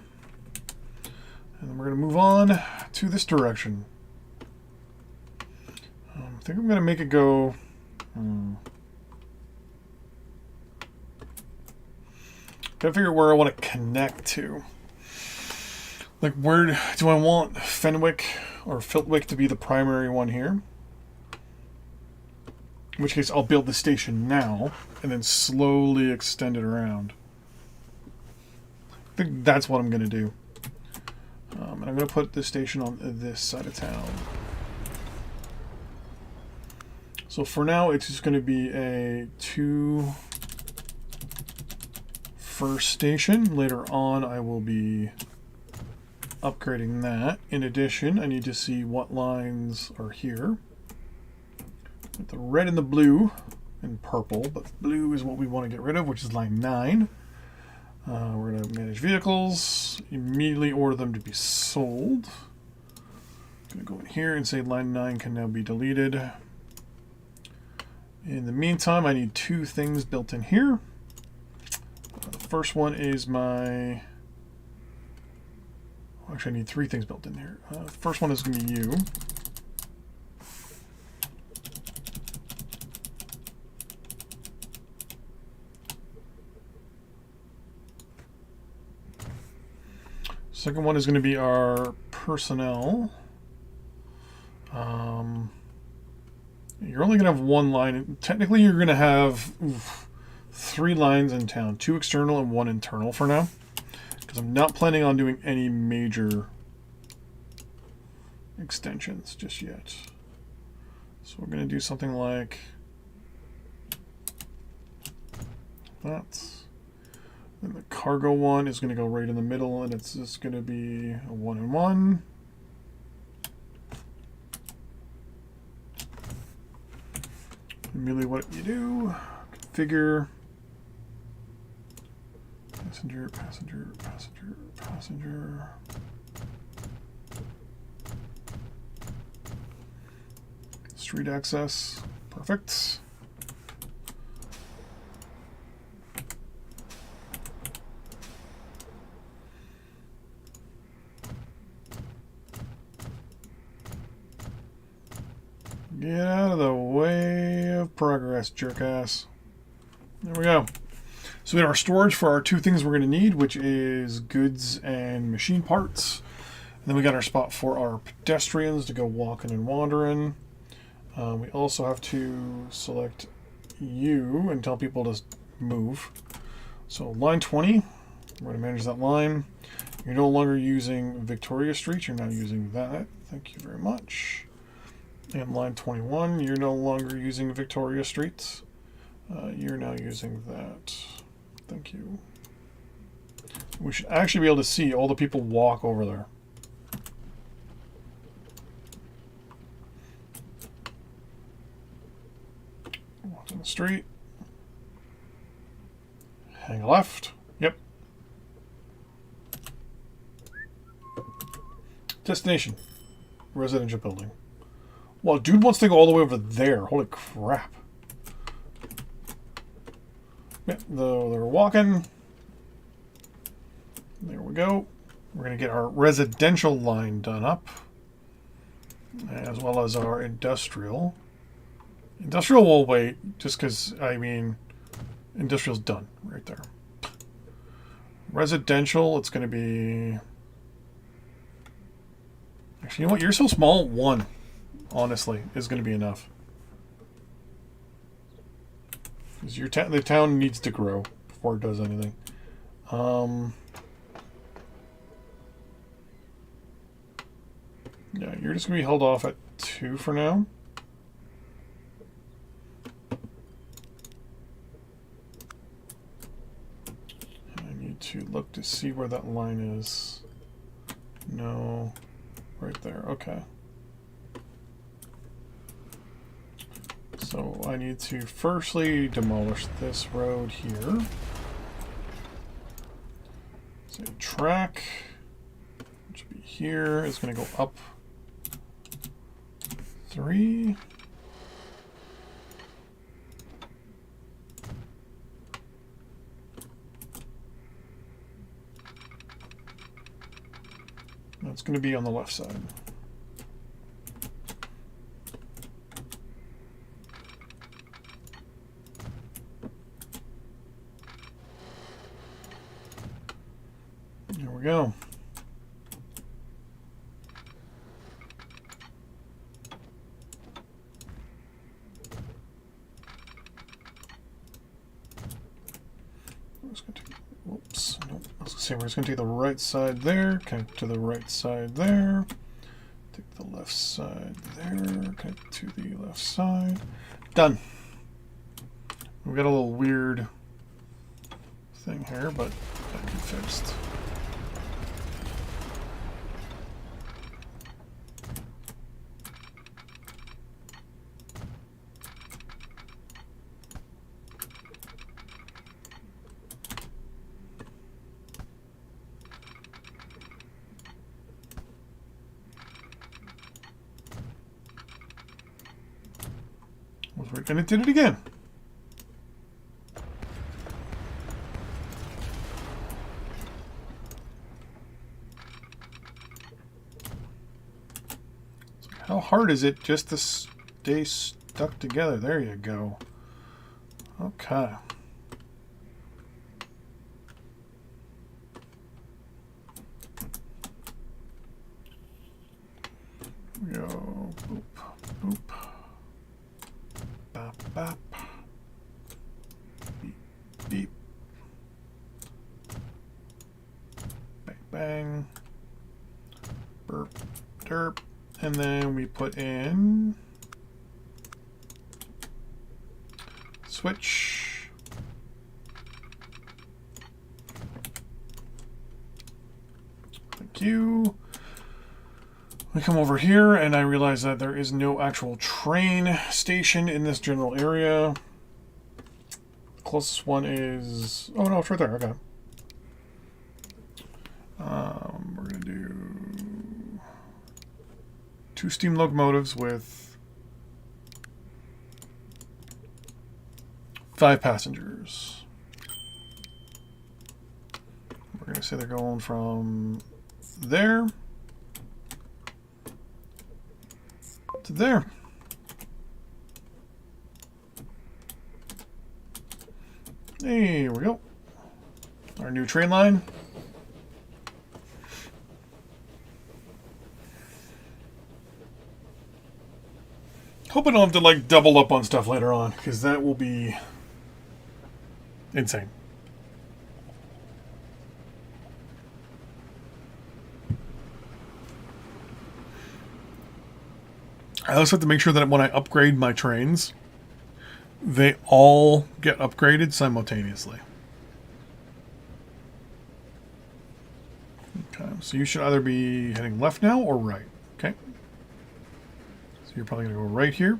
And then we're going to move on to this direction. I think I'm going to make it go... Gotta figure out where I want to connect to. Like, where do I want Fenwick or Filtwick to be the primary one here? In which case, I'll build the station now and then slowly extend it around. I think that's what I'm going to do. And I'm going to put the station on this side of town. So for now, it's just going to be a 2 first station. Later on, I will be upgrading that. In addition, I need to see what lines are here. With the red and the blue and purple, but blue is what we want to get rid of, which is line 9. We're going to manage vehicles, immediately order them to be sold. I'm going to go in here and say line 9 can now be deleted. In the meantime, I need 2 things built in here. The first one is my... Actually, I need 3 things built in here. The first one is going to be you. Second one is going to be our personnel. You're only going to have 1 line. Technically, you're going to have 3 lines in town. 2 external and 1 internal for now. Because I'm not planning on doing any major extensions just yet. So we're going to do something like that. And the cargo one is going to go right in the middle, and it's just going to be a 1 and 1. Immediately what you do, configure passenger, passenger, passenger, passenger. Street access, perfect. Get out of the way of progress, jerkass. There we go. So we have our storage for our 2 things we're going to need, which is goods and machine parts. And then we got our spot for our pedestrians to go walking and wandering. We also have to select you and tell people to move. So line 20, we're going to manage that line. You're no longer using Victoria Street, you're now using that. Thank you very much. And line 21, you're no longer using Victoria Street. You're now using that. Thank you. We should actually be able to see all the people walk over there. Walk down the street. Hang a left. Yep. Destination. Residential building. Well, dude wants to go all the way over there. Holy crap. Yeah, they're walking. There we go. We're going to get our residential line done up. As well as our industrial. Industrial will wait, just because, I mean, industrial's done right there. Residential, it's going to be... Actually, you know what? You're so small, 1. Honestly, is going to be enough. Because the town needs to grow before it does anything. Yeah, you're just going to be held off at 2 for now. to look to see where that line is. No, right there. Okay. So I need to firstly demolish this road here. So track, which should be here, is going to go up 3. That's going to be on the left side. There we go. Whoops. Nope. I was going to say we're just going to take the right side there, connect to the right side there, take the left side there, connect to the left side. Done. We got a little weird thing here, but that can be fixed. And it did it again. How hard is it just to stay stuck together? There you go. Okay. Here we go. Boop, boop. Bop, bop. Beep, beep. Bang, bang. Burp, derp. And then we put in switch. Thank you. We come over here and I realize that there is no actual train station in this general area. The closest one is, oh no, it's right there, okay. We're gonna do 2 steam locomotives with 5 passengers. We're gonna say they're going from there to there. There we go. Our new train line. Hope I don't have to like double up on stuff later on, because that will be insane. I also have to make sure that when I upgrade my trains, they all get upgraded simultaneously. Okay, so you should either be heading left now or right. Okay. So you're probably going to go right here.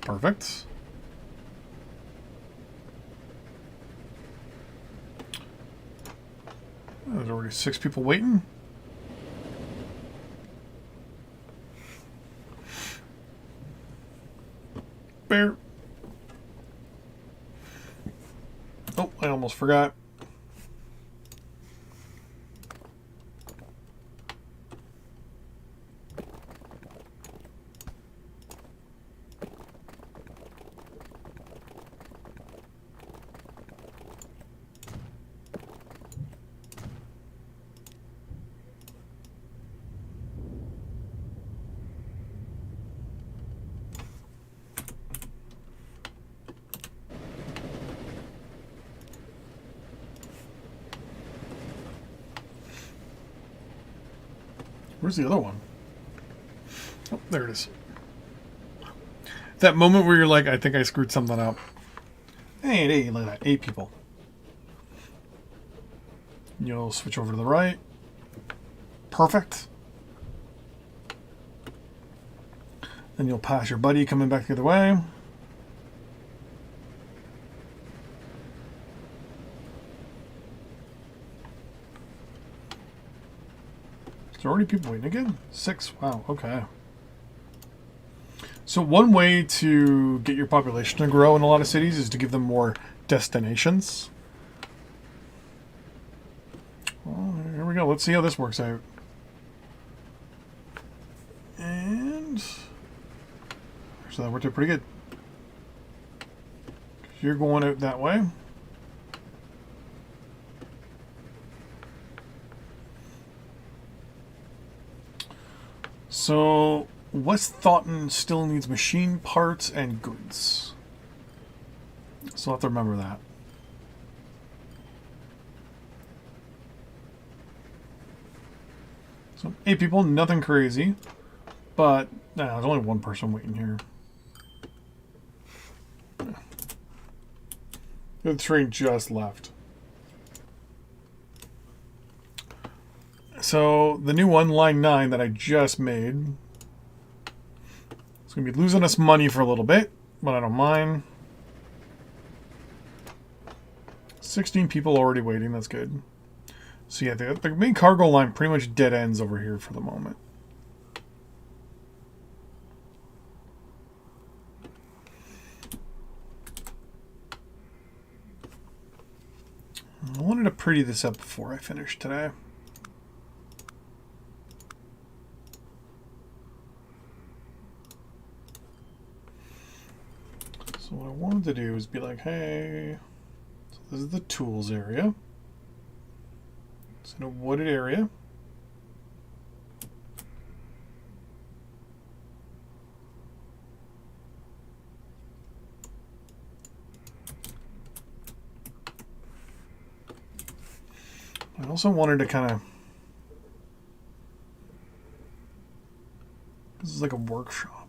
Perfect. There's already 6 people waiting. Bear. Oh, I almost forgot. Where's the other one? Oh, there it is. That moment where you're like, I think I screwed something up. Hey, look at that. 8 people. You'll switch over to the right. Perfect. Then you'll pass your buddy coming back the other way. Is there already people waiting again? 6. Wow, okay. So one way to get your population to grow in a lot of cities is to give them more destinations. Well, here we go. Let's see how this works out. And so that worked out pretty good. You're going out that way. So West Thoughton still needs machine parts and goods. So I'll have to remember that. So 8 people, nothing crazy. But there's only one person waiting here. The train just left. So the new one, line 9, that I just made, it's going to be losing us money for a little bit, but I don't mind. 16 people already waiting, that's good. So yeah, the main cargo line pretty much dead ends over here for the moment. I wanted to pretty this up before I finish today. So what I wanted to do is be like, hey, so this is the tools area. It's in a wooded area. I also wanted to kind of... This is like a workshop.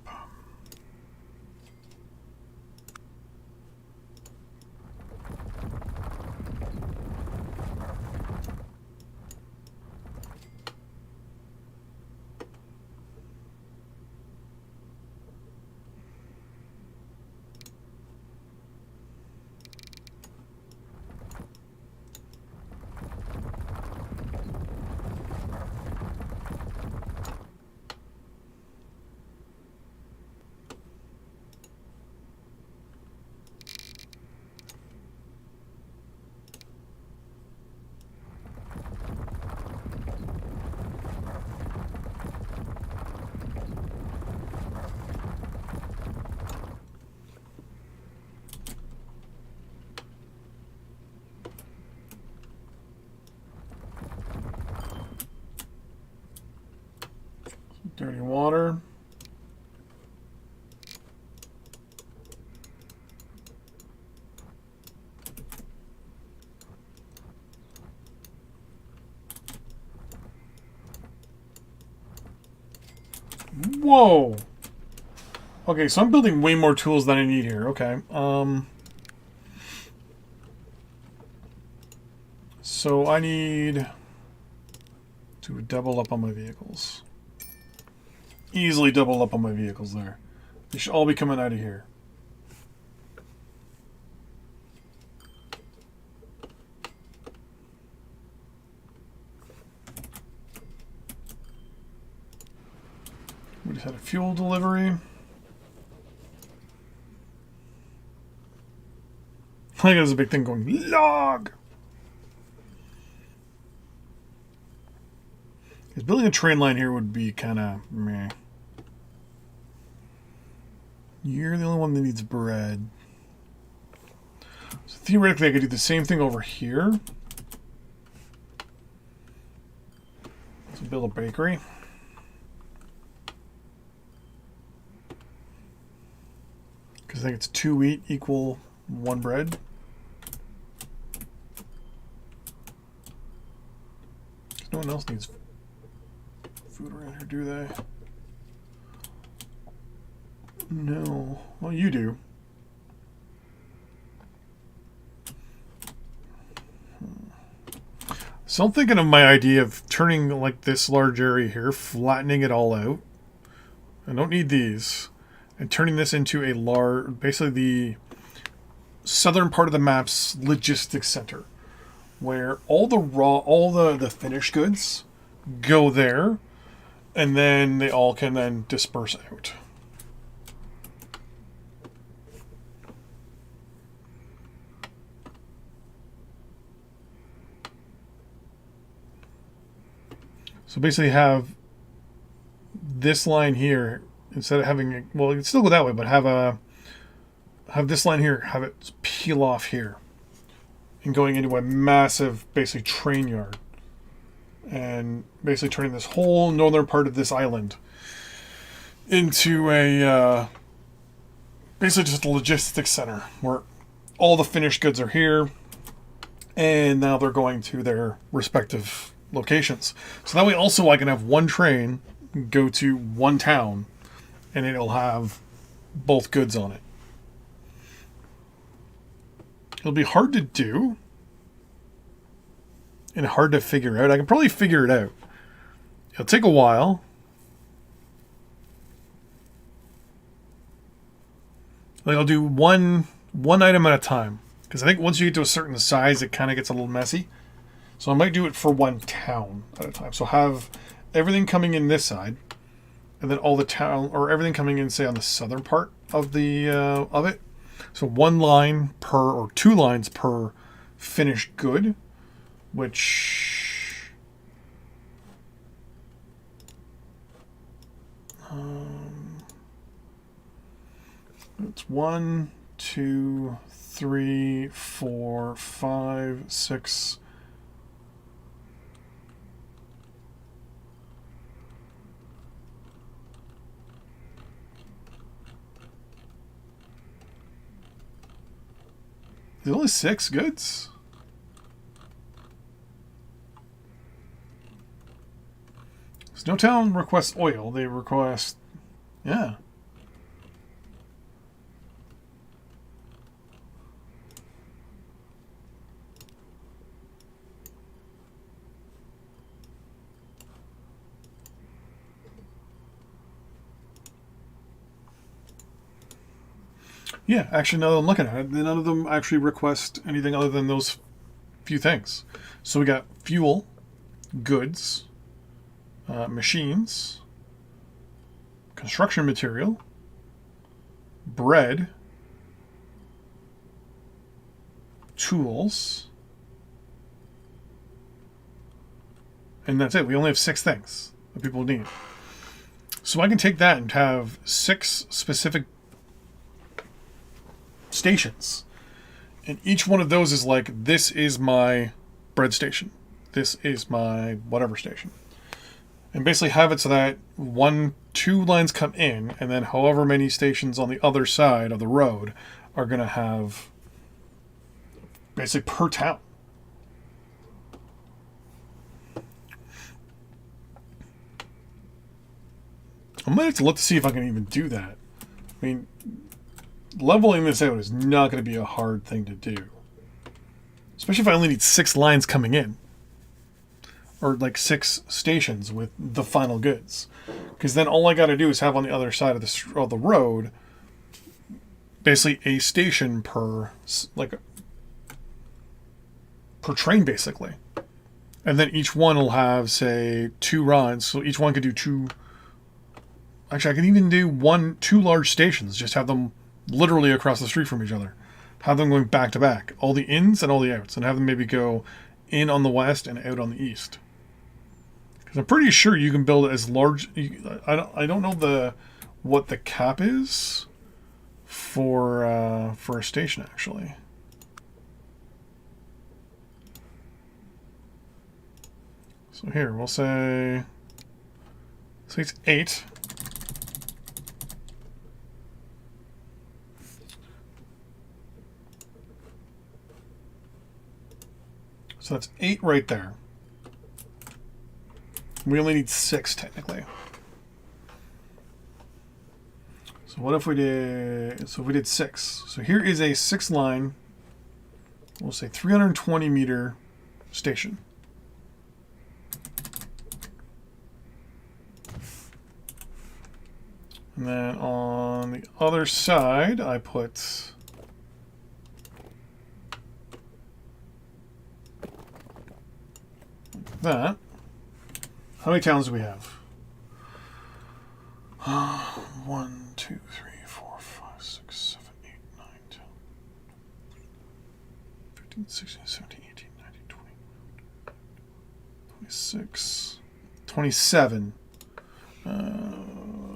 Dirty water. Whoa. Okay, so I'm building way more tools than I need here. Okay. So I need to double up on my vehicles. Easily double up on my vehicles there. They should all be coming out of here. We just had a fuel delivery. I think there's a big thing going, log! Because building a train line here would be kind of meh. You're the only one that needs bread. So theoretically, I could do the same thing over here. So build a bakery. Because I think it's 2 wheat equal 1 bread. No one else needs food around here, do they? No. Well, you do. So I'm thinking of my idea of turning like this large area here, flattening it all out. I don't need these. And turning this into a large, basically the southern part of the map's logistics center, where all the finished goods go there, and then they all can then disperse out. So basically have this line here, instead of having, well, you can still go that way, but have this line here, have it peel off here and going into a massive, basically, train yard. And basically turning this whole northern part of this island into a, basically just a logistics center where all the finished goods are here and now they're going to their respective locations. So that way also I can have one train go to one town and it'll have both goods on it. It'll be hard to do and hard to figure out. I can probably figure it out. It'll take a while. Like I'll do one item at a time, because I think once you get to a certain size it kind of gets a little messy. So I might do it for one town at a time. So have everything coming in this side, and then all the town, or everything coming in, say, on the southern part of the of it. So one line per, or two lines per finished good, which it's 1, 2, 3, 4, 5, 6. There's only 6 goods. Snowtown requests oil. They request, yeah. Yeah, actually, now that I'm looking at it, none of them actually request anything other than those few things. So we got fuel, goods, machines, construction material, bread, tools, and that's it. We only have 6 things that people need. So I can take that and have 6 specific stations, and each one of those is like, this is my bread station, this is my whatever station, and basically have it so that 2 lines come in, and then however many stations on the other side of the road are going to have basically per town. I might have to look to see if I can even do that. I mean, leveling this out is not going to be a hard thing to do. Especially if I only need 6 lines coming in. Or like 6 stations with the final goods. Because then all I got to do is have on the other side of the road basically a station per train, basically. And then each one will have, say, 2 runs. So each one could do 2... Actually, I can even do 2 large stations. Just have them literally across the street from each other. Have them going back to back. All the ins and all the outs. And have them maybe go in on the west and out on the east. Because I'm pretty sure you can build as large... I don't know what the cap is for a station, actually. So here, we'll say it's 8. So that's 8 right there. We only need 6 technically. So what if we did? So if we did 6. So here is a 6 line. We'll say 320 meter station. And then on the other side, I put that. How many towns do we have? 1, 2, 3, 4, 5, 6, 7, 8, 9, 10, 15, 16, 17, 18, 19, 20, 26, 27.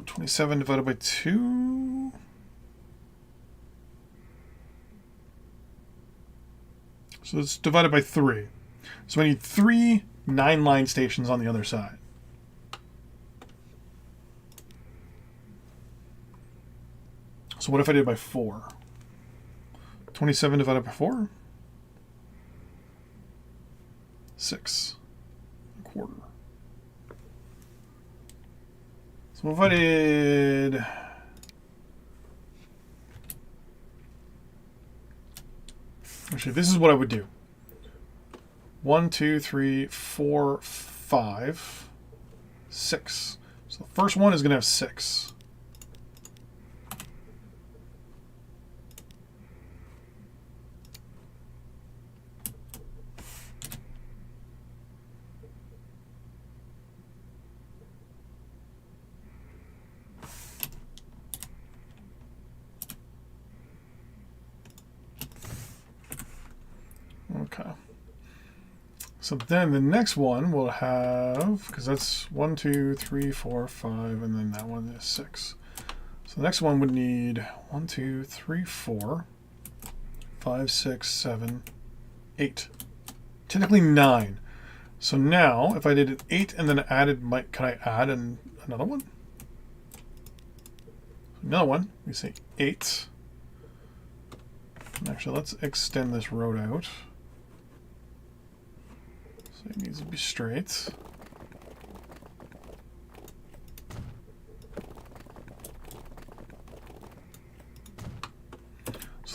27 divided by 2. So it's divided by 3. So we need 3 9-line stations on the other side. So what if I did by 4? 27 divided by 4? 6. A quarter. So if I did... Actually, this is what I would do. 1, 2, 3, 4, 5, 6. So the first one is going to have 6. Okay. So then the next one will have, because that's 1, 2, 3, 4, 5, and then that one is 6. So the next one would need 1, 2, 3, 4, 5, 6, 7, 8. Technically 9. So now, if I did an 8 and then added, can I add another one? Another one. We say 8. Actually, let's extend this road out. So it needs to be straight. So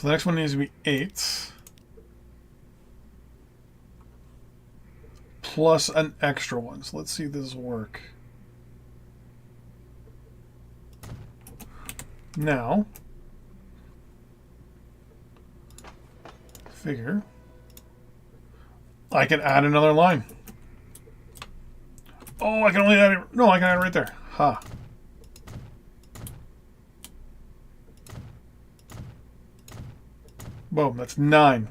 the next one needs to be 8. Plus an extra one. So let's see if this will work. Now, figure I can add another line. Oh, I can only add it. No, I can add it right there. Ha. Boom, that's 9.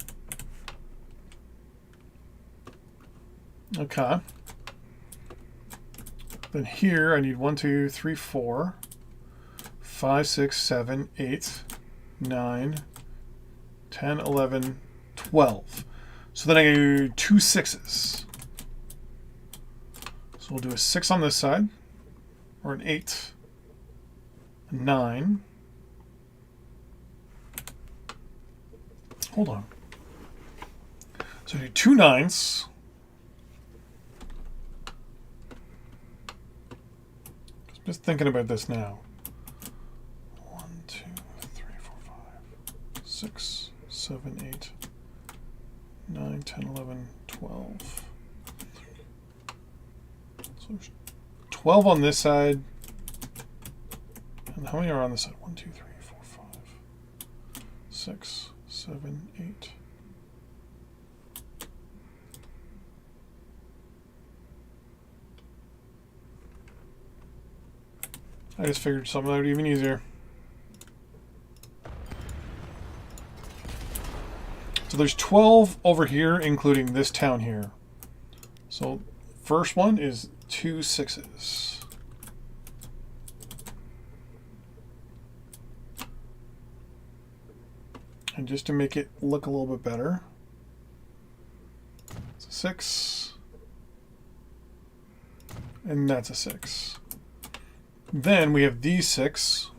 Okay. Then here I need 1, 2, 3, 4, 5, 6, 7, 8, 9, 10, 11, 12. So then I do 2 6s. So we'll do a 6 on this side, or an 8, a 9. Hold on. So I do 2 9s. Just thinking about this now. 1, 2, 3, 4, 5, 6, 7, 8, 9, 10, 11, 12. So 12 on this side. And how many are on this side? 1, 2, 3, 4, 5, 6, 7, 8. I just figured something out even easier. So there's 12 over here, including this town here. So first one is 2 6s. And just to make it look a little bit better, it's a 6. And that's a 6. Then we have these 6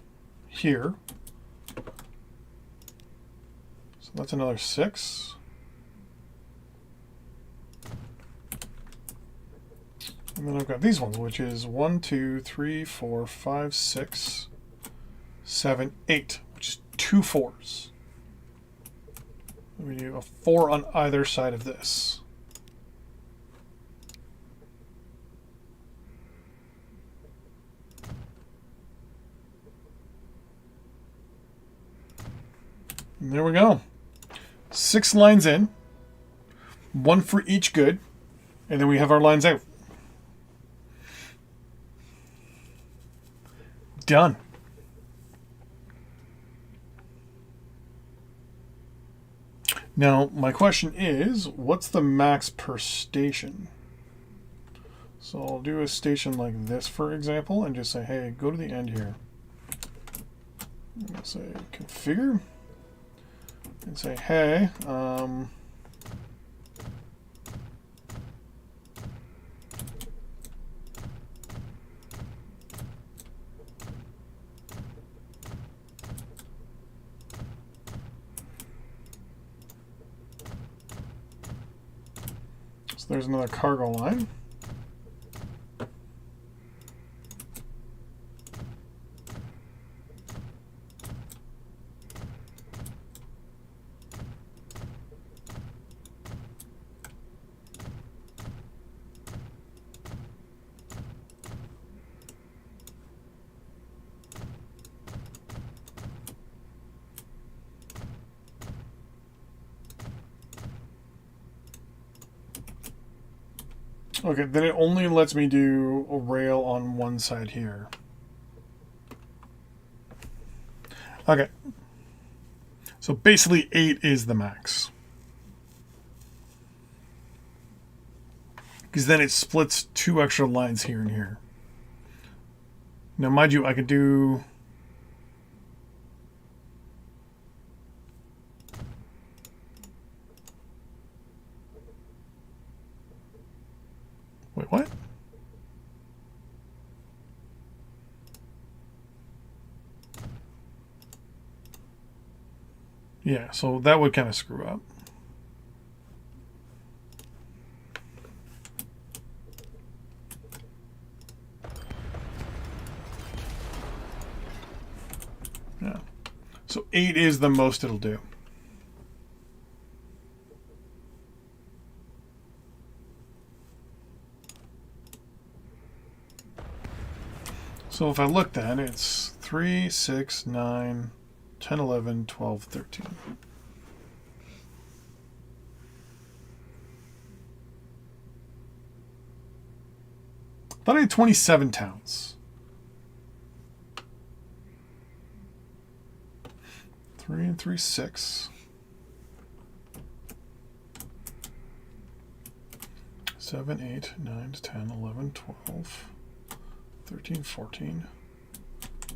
here. So that's another 6. And then I've got these ones, which is 1, 2, 3, 4, 5, 6, 7, 8, which is 2 4s. We do a 4 on either side of this. And there we go. 6 lines in. 1 for each good. And then we have our lines out. Done. Now, my question is, what's the max per station? So I'll do a station like this, for example, and just say, hey, go to the end here. I'm going to say configure. And say, hey, so there's another cargo line. Okay, then it only lets me do a rail on one side here. Okay. So basically 8 is the max. Because then it splits 2 extra lines here and here. Now, mind you, I could do... Wait, what? Yeah, so that would kind of screw up. Yeah. So 8 is the most it'll do. So if I looked at it, it's 3, 6, 9, 10, 11, 12, 13. I thought I had 27 towns. 3 and 3, 6. 7, 8, 9, 10, 11, 12. 13, 14,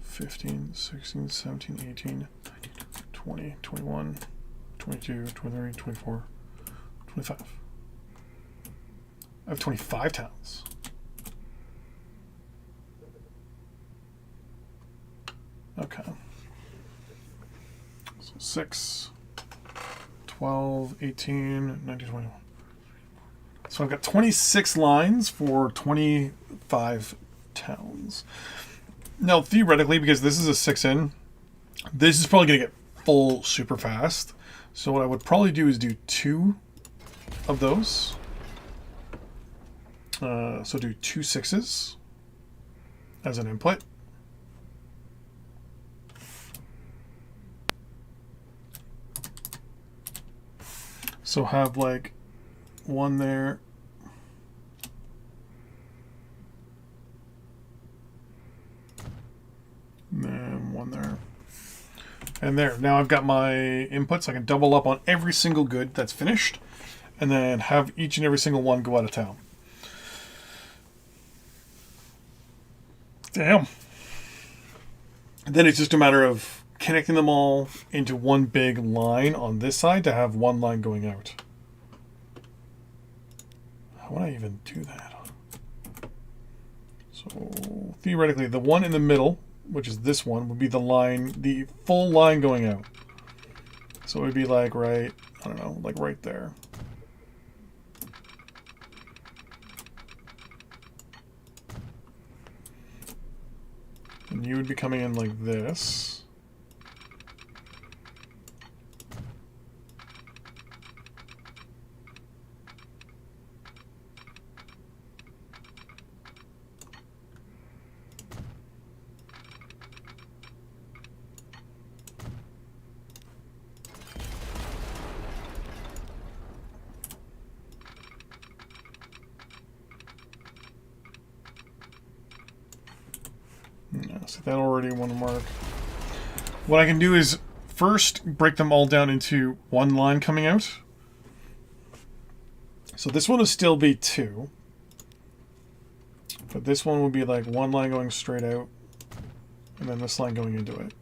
15, 16, 17, 18, 20, 21, 22, 23, 24, 25. I have 25 towns. Okay. So 6, 12, 18, 19, 21. So I've got 26 lines for 25 towns. Now, theoretically, because this is a 6 in, this is probably going to get full super fast. So what I would probably do is do 2 of those. So do 2 6s as an input. So have like 1 there. And then 1 there. And there. Now I've got my inputs. I can double up on every single good that's finished. And then have each and every single one go out of town. Damn. And then it's just a matter of connecting them all into one big line on this side to have one line going out. How would I even do that? So theoretically, the one in the middle, which is this one, would be the line, the full line going out. So it would be like right, I don't know, like right there. And you would be coming in like this. So that already won't work. What I can do is first break them all down into one line coming out. So this one will still be 2. But this one will be like one line going straight out. And then this line going into it.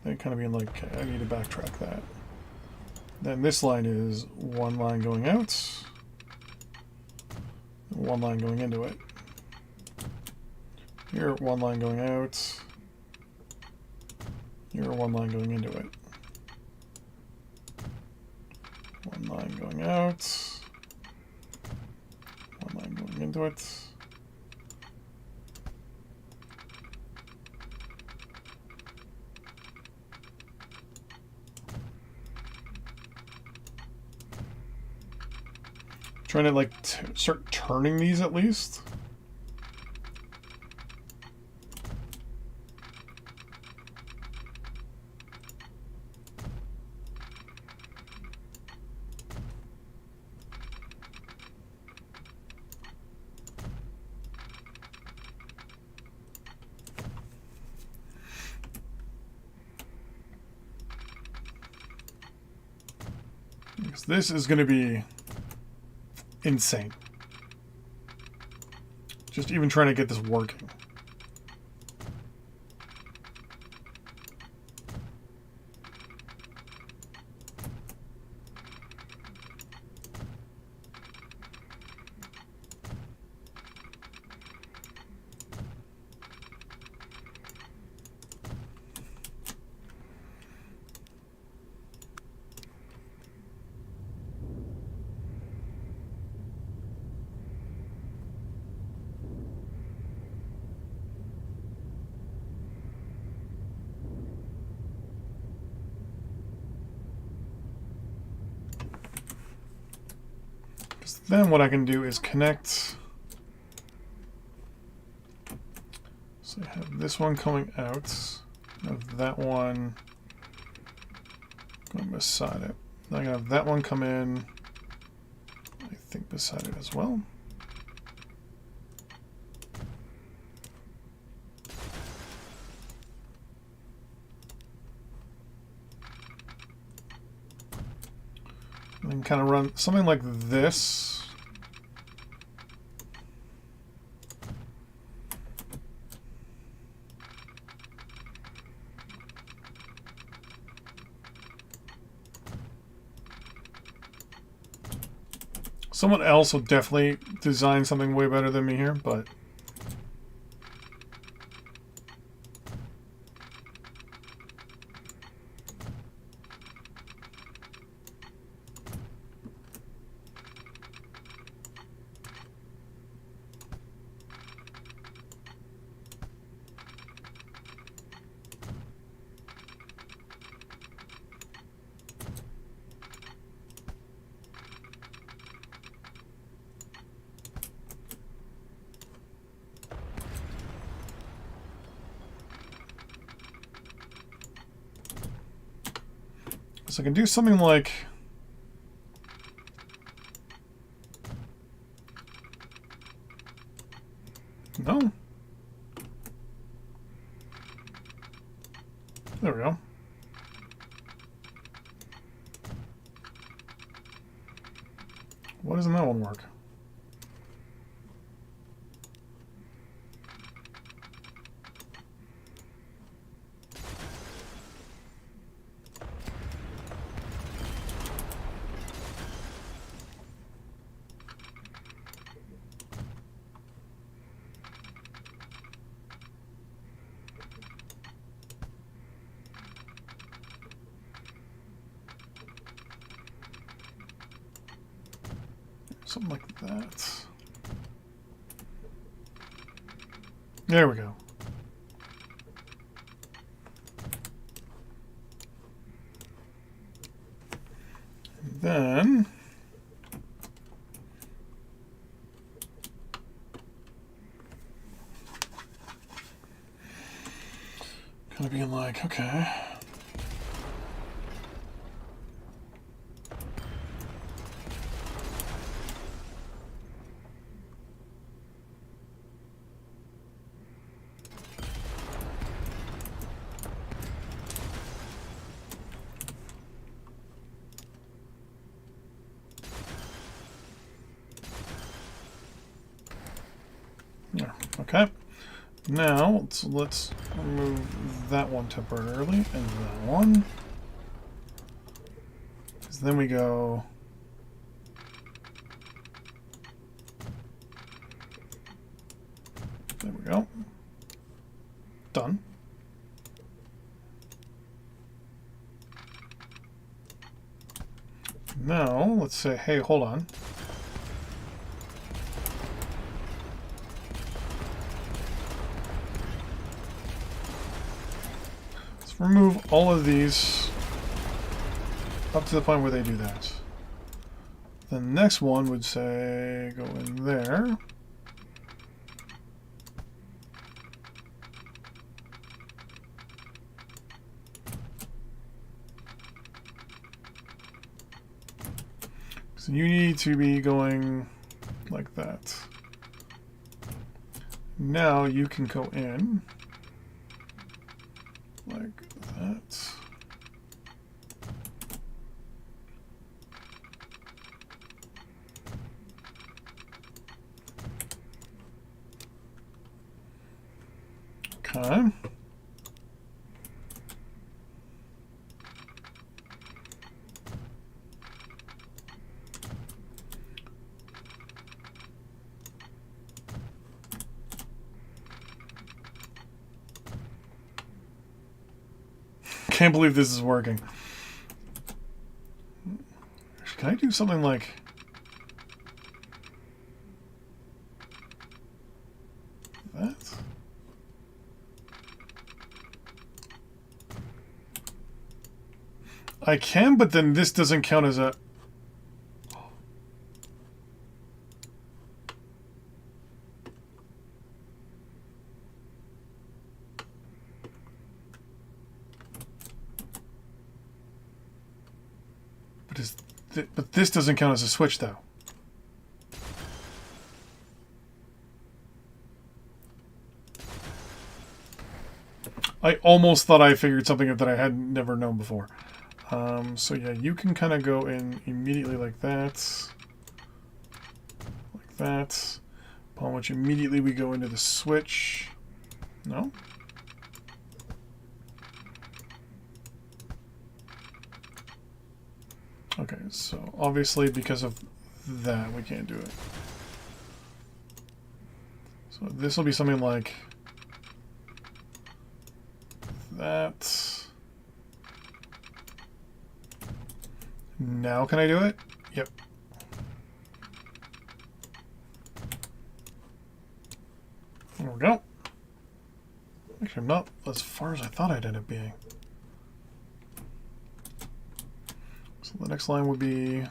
Then kind of being like, okay, I need to backtrack that. Then this line is one line going out. One line going into it. Here, one line going out. Here, one line going into it. One line going out. One line going into it. Trying to like start turning these at least. Because this is going to be insane. Just even trying to get this working. Then what I can do is connect. So I have this one coming out. I have that one going beside it. Then I have that one come in, I think beside it as well. And then kind of run something like this. Someone else will definitely design something way better than me here, but so I can do something like no. There we go. Why doesn't that one work? Something like that. There we go. And then kind of being like, okay. Okay. Now, let's remove that one temporarily, and that one. Because then we go... There we go. Done. Now, let's say, hey, hold on. Let's remove all of these up to the point where they do that. The next one would say, go in there. So you need to be going like that. Now you can go in like that. Okay. Can't believe this is working. Can I do something like that? I can, but then this doesn't count as a... But this doesn't count as a switch, though. I almost thought I figured something out that I had never known before. So yeah, you can kind of go in immediately like that. Like that. Upon which immediately we go into the switch. No? Okay, so obviously because of that, we can't do it. So this will be something like that. Now can I do it? Yep. There we go. Actually, I'm not as far as I thought I'd end up being. So the next line would be...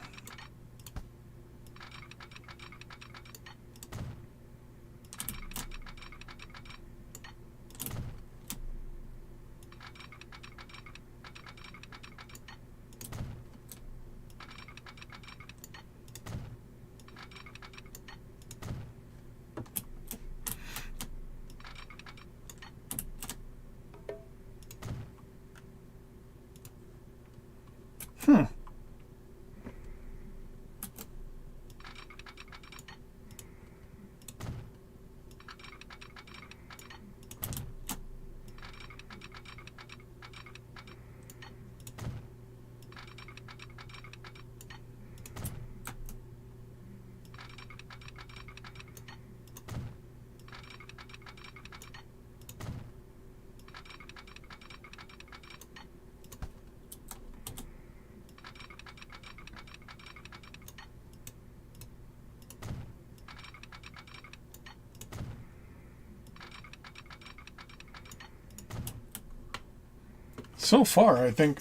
So far, I think,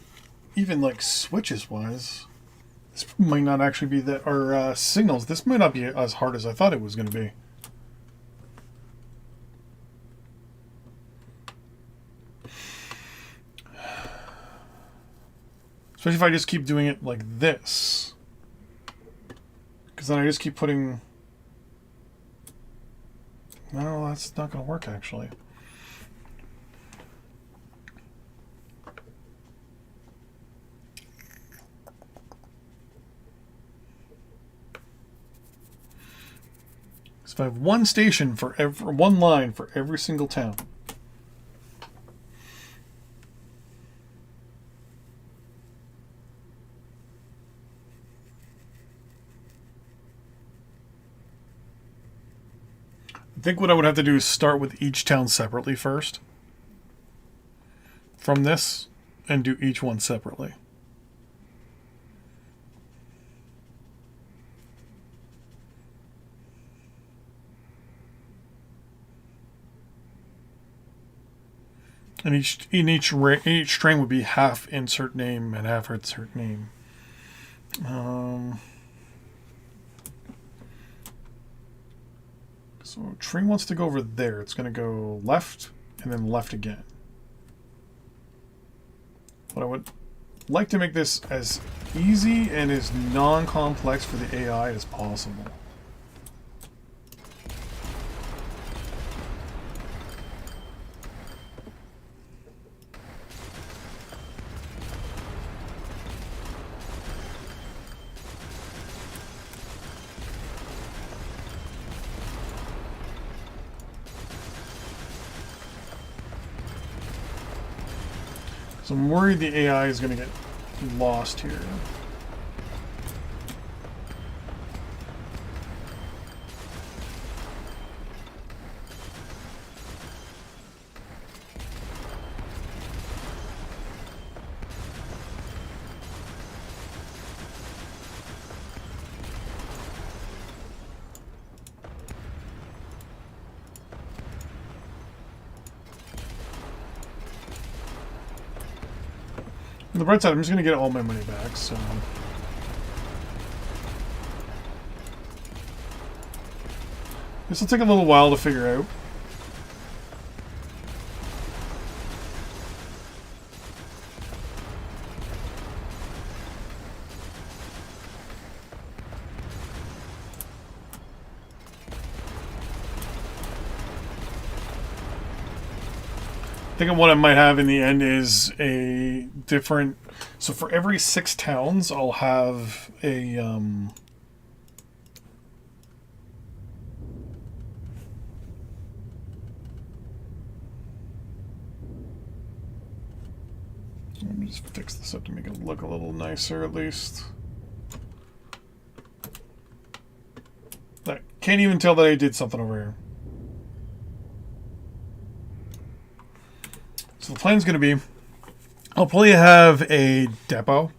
even like switches-wise, this might not actually be that, or signals, this might not be as hard as I thought it was going to be. Especially if I just keep doing it like this. Because then I just keep putting... No, that's not going to work, actually. So I have one station for every, one line for every single town. I think what I would have to do is start with each town separately first. From this, and do each one separately. And each train would be half insert name and half insert name. So train wants to go over there. It's going to go left and then left again. But I would like to make this as easy and as non-complex for the AI as possible. So I'm worried the AI is going to get lost here. On the bright side, I'm just going to get all my money back, so... This will take a little while to figure out. I think what I might have in the end is a different... So for every 6 towns, I'll have a... Let me just fix this up to make it look a little nicer at least. I can't even tell that I did something over here. So the plan's going to be, I'll probably have a depot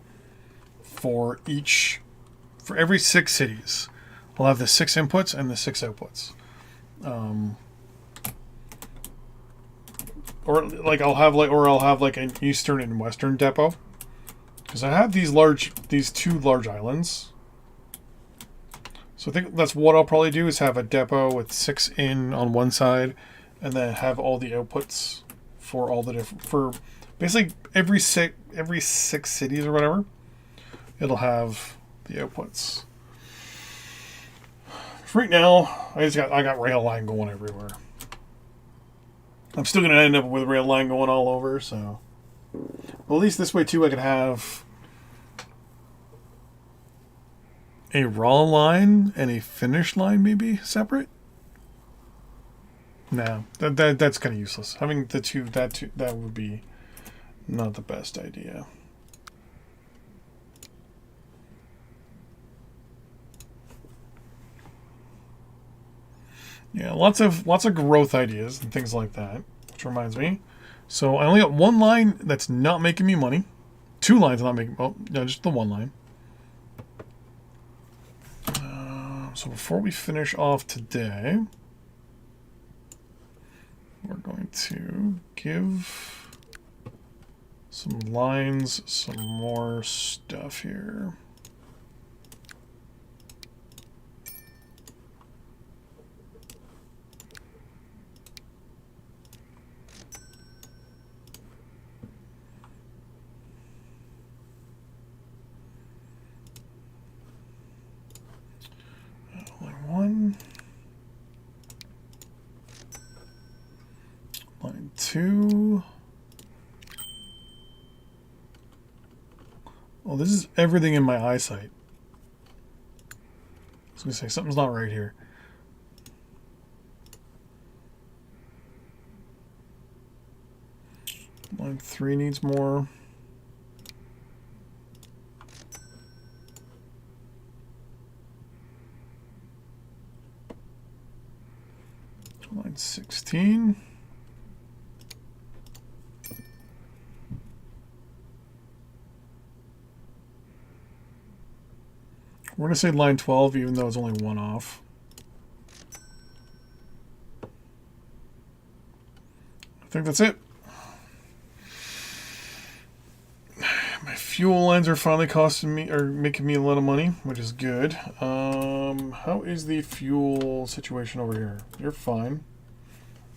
for every 6 cities. I'll have the 6 inputs and the 6 outputs. I'll have like an eastern and western depot. Because I have these 2 large islands. So I think that's what I'll probably do, is have a depot with 6 in on one side, and then have all the outputs for all the different, for basically every six cities or whatever, it'll have the outputs. For right now, I got rail line going everywhere. I'm still gonna end up with rail line going all over, so but at least this way too I can have a raw line and a finish line maybe separate. No, that's kind of useless. Having the two, that would be not the best idea. Yeah, lots of growth ideas and things like that. Which reminds me, so I only got 1 line that's not making me money. 2 lines not making. Oh, no, just the 1 line. So before we finish off today, we're going to give some lines some more stuff here. Line 1. Line 2. Oh, this is everything in my eyesight. I was going to say, something's not right here. Line 3 needs more. Line 16. We're going to say line 12, even though it's only one off. I think that's it. My fuel lines are finally costing me, or making me a lot of money, which is good. How is the fuel situation over here? You're fine.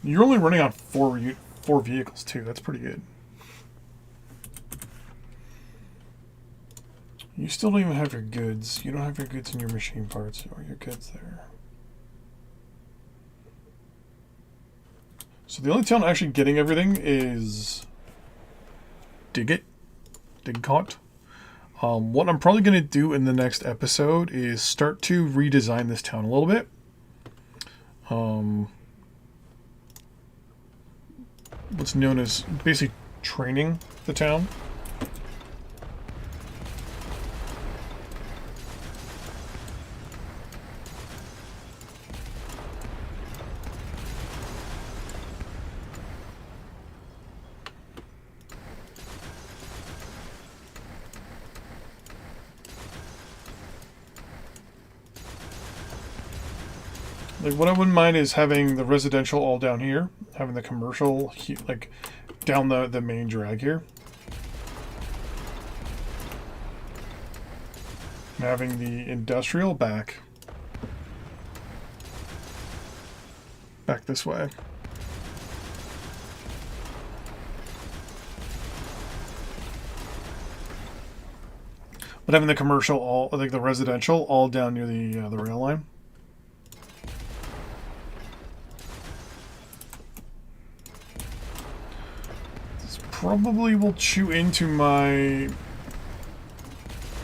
You're only running on four vehicles too. That's pretty good. You still don't even have your goods. You don't have your goods in your machine parts or your goods there. So the only town actually getting everything is Digcot. What I'm probably going to do in the next episode is start to redesign this town a little bit. What's known as basically training the town. Like, what I wouldn't mind is having the residential all down here, having the commercial like down the main drag here, and having the industrial back this way. But having the commercial all, like the residential, all down near the rail line. Probably will chew into my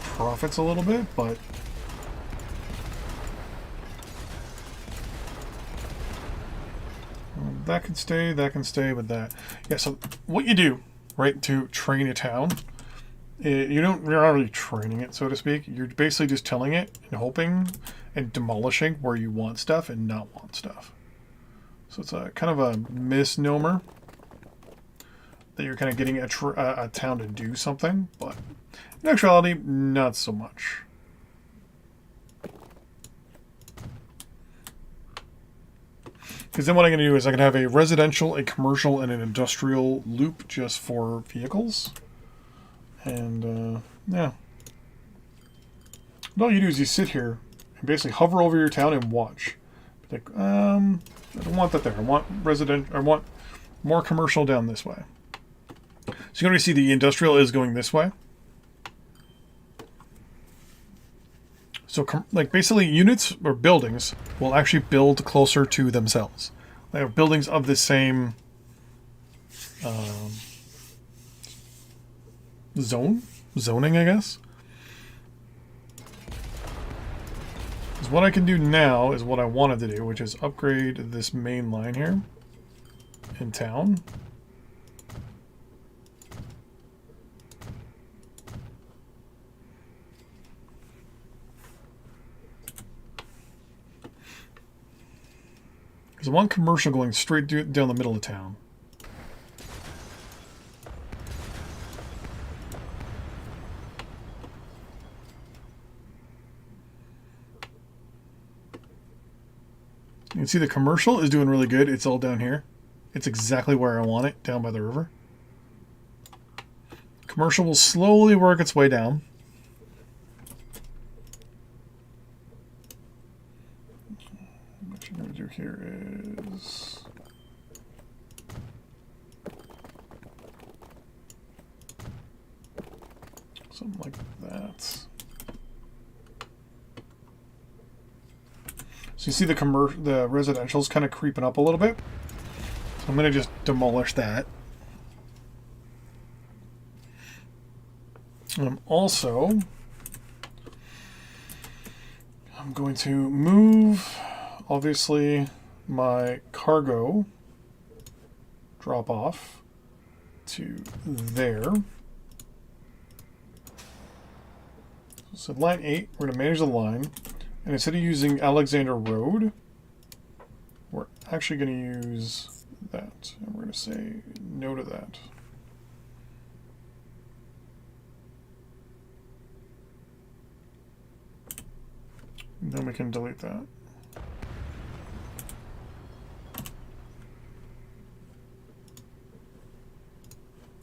profits a little bit, but that can stay, but that. Yeah, so what you do, right, to train a town, you're not really training it, so to speak. You're basically just telling it and hoping and demolishing where you want stuff and not want stuff. So it's a kind of a misnomer that you're kind of getting a town to do something, but in actuality, not so much. Because then what I'm going to do is I can have a residential, a commercial, and an industrial loop just for vehicles. And, yeah. And all you do is you sit here and basically hover over your town and watch. Like, I don't want that there. I want I want more commercial down this way. So you're going to see the industrial is going this way. So like basically units or buildings will actually build closer to themselves. They have buildings of the same zoning, I guess. Because what I can do now is what I wanted to do, which is upgrade this main line here in town. There's one commercial going straight down the middle of town. You can see the commercial is doing really good. It's all down here. It's exactly where I want it, down by the river. Commercial will slowly work its way down. What you're going to do here is... something like that. So you see the residential's kind of creeping up a little bit. So I'm going to just demolish that. And I'm going to move, obviously, my cargo drop off to there. So line 8, we're going to manage the line. And instead of using Alexander Road, we're actually going to use that. And we're going to say no to that. And then we can delete that.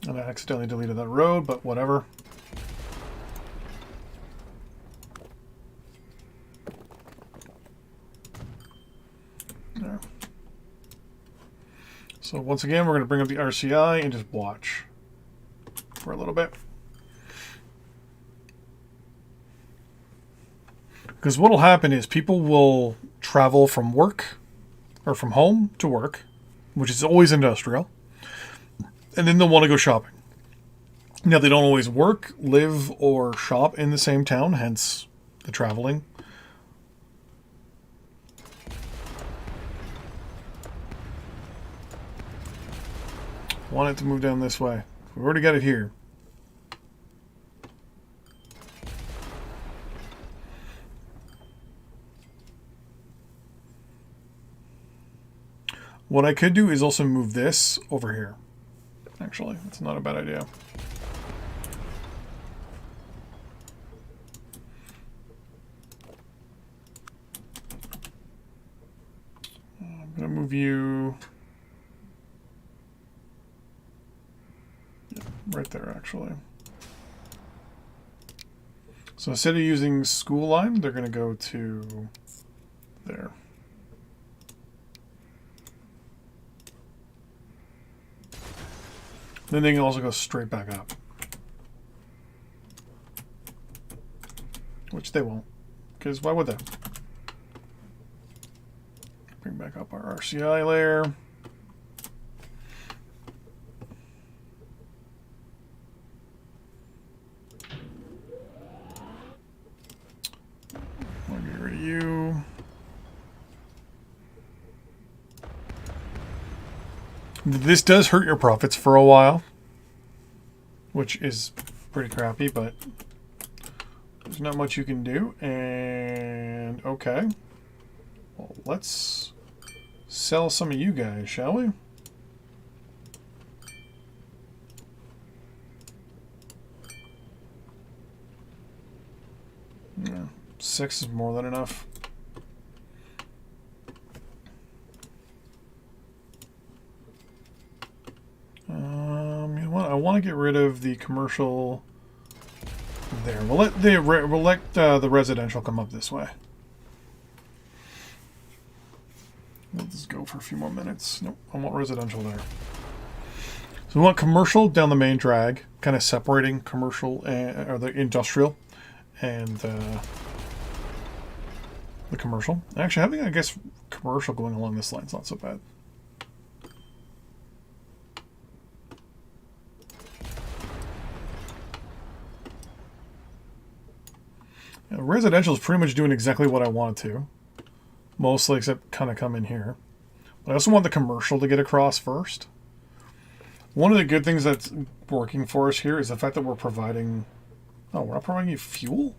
And I accidentally deleted that road, but whatever. There. So once again, we're going to bring up the RCI and just watch for a little bit. Because what will happen is people will travel from work or from home to work, which is always industrial, and then they'll want to go shopping. Now, they don't always work, live, or shop in the same town, hence the traveling. Want it to move down this way. We've already got it here. What I could do is also move this over here. Actually, it's not a bad idea. I'm going to move you right there, actually. So instead of using school line, they're going to go to there. Then they can also go straight back up. Which they won't. Because why would they? Bring back up our RCI layer. I'll get rid of you. This does hurt your profits for a while, which is pretty crappy, but there's not much you can do. And okay, well, let's sell some of you guys, shall we? Yeah, 6 is more than enough. You know what? I want to get rid of the commercial there. We'll let the residential come up this way. We'll just go for a few more minutes. Nope, I want residential there. So we want commercial down the main drag, kind of separating commercial and, or the industrial and the commercial. Actually, having, I guess, commercial going along this line is not so bad. Residential is pretty much doing exactly what I want it to. Mostly, except kind of come in here. But I also want the commercial to get across first. One of the good things that's working for us here is the fact that we're providing... Oh, we're not providing you fuel?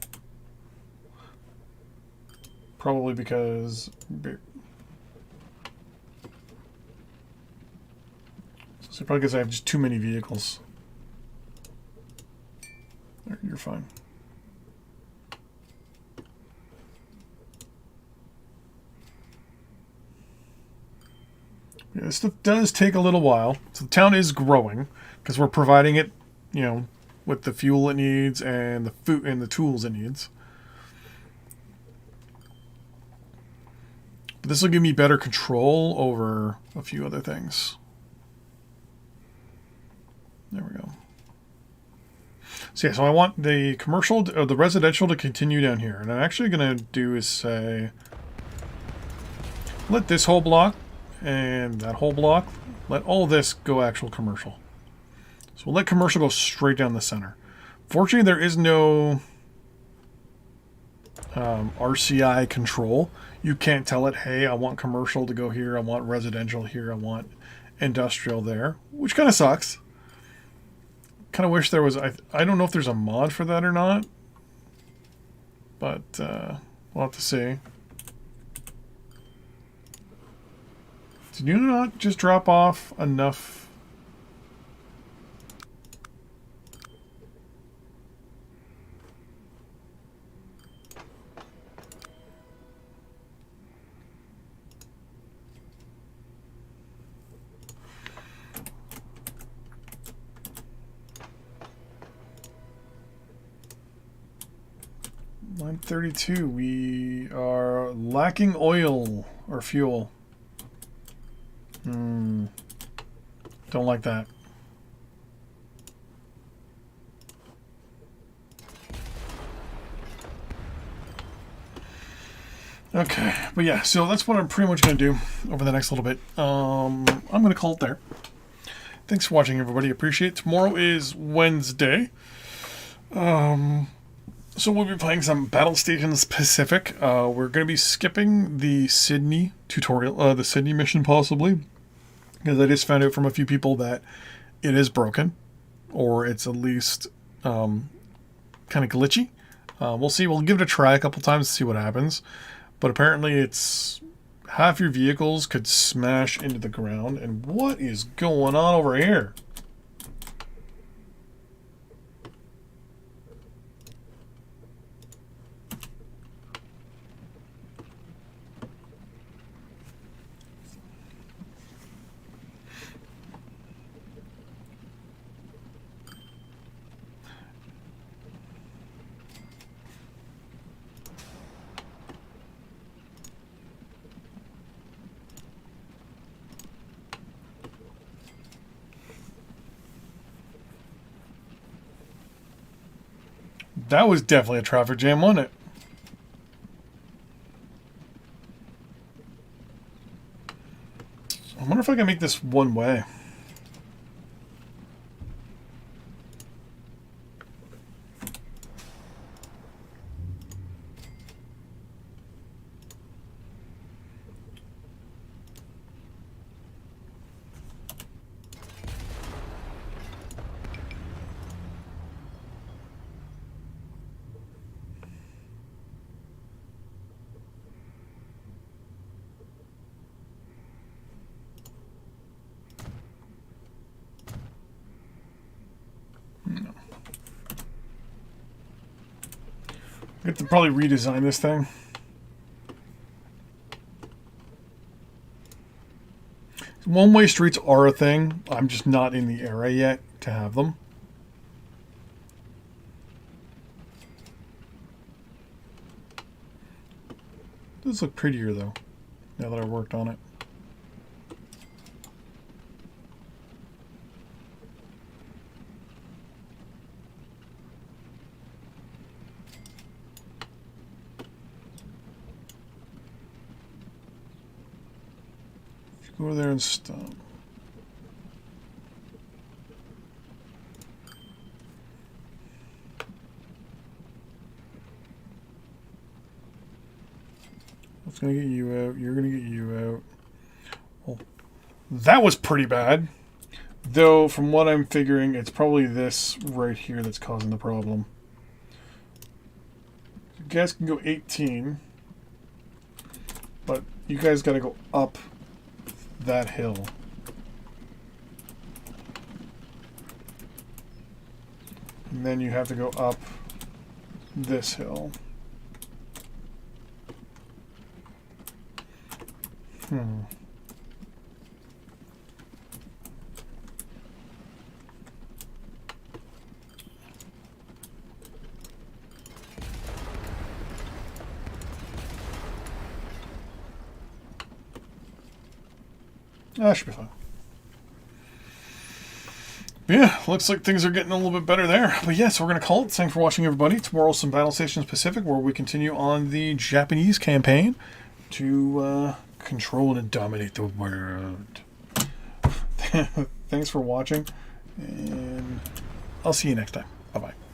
Probably because... So probably because I have just too many vehicles. There, you're fine. Yeah, this stuff does take a little while. So the town is growing because we're providing it, you know, with the fuel it needs and the food and the tools it needs. But this will give me better control over a few other things. There we go. So yeah, so I want the commercial or the residential to continue down here. And I'm actually going to do is say, let this whole block and that whole block, let all this go actual commercial. So we'll let commercial go straight down the center. Fortunately, there is no RCI control. You can't tell it, hey, I want commercial to go here, I want residential here, I want industrial there, which kind of sucks. kind of wish there was. I don't know if there's a mod for that or not, but we'll have to see. Did you not just drop off enough? Line 32. We are lacking oil or fuel. Don't like that. Okay, but yeah, so that's what I'm pretty much going to do over the next little bit. I'm going to call it there. Thanks for watching, everybody. Appreciate it. Tomorrow is Wednesday. So we'll be playing some Battle Stations Pacific. We're going to be skipping the Sydney tutorial, the Sydney mission possibly, because I just found out from a few people that it is broken, or it's at least kind of glitchy. We'll see. We'll give it a try a couple times to see what happens. But apparently it's half your vehicles could smash into the ground. And what is going on over here? That was definitely a traffic jam, wasn't it? I wonder if I can make this one way. I have to probably redesign this thing. One-way streets are a thing. I'm just not in the era yet to have them. Does look prettier though, now that I worked on it. Go over there and stop. That's gonna get you out. You're gonna get you out. Well, that was pretty bad. Though, from what I'm figuring, it's probably this right here that's causing the problem. You guys can go 18. But you guys gotta go up that hill. And then you have to go up this hill. That should be fine. Yeah, looks like things are getting a little bit better there. But yeah, so we're going to call it. Thanks for watching, everybody. Tomorrow, some Battle Stations Pacific, where we continue on the Japanese campaign to control and dominate the world. Thanks for watching, and I'll see you next time. Bye-bye.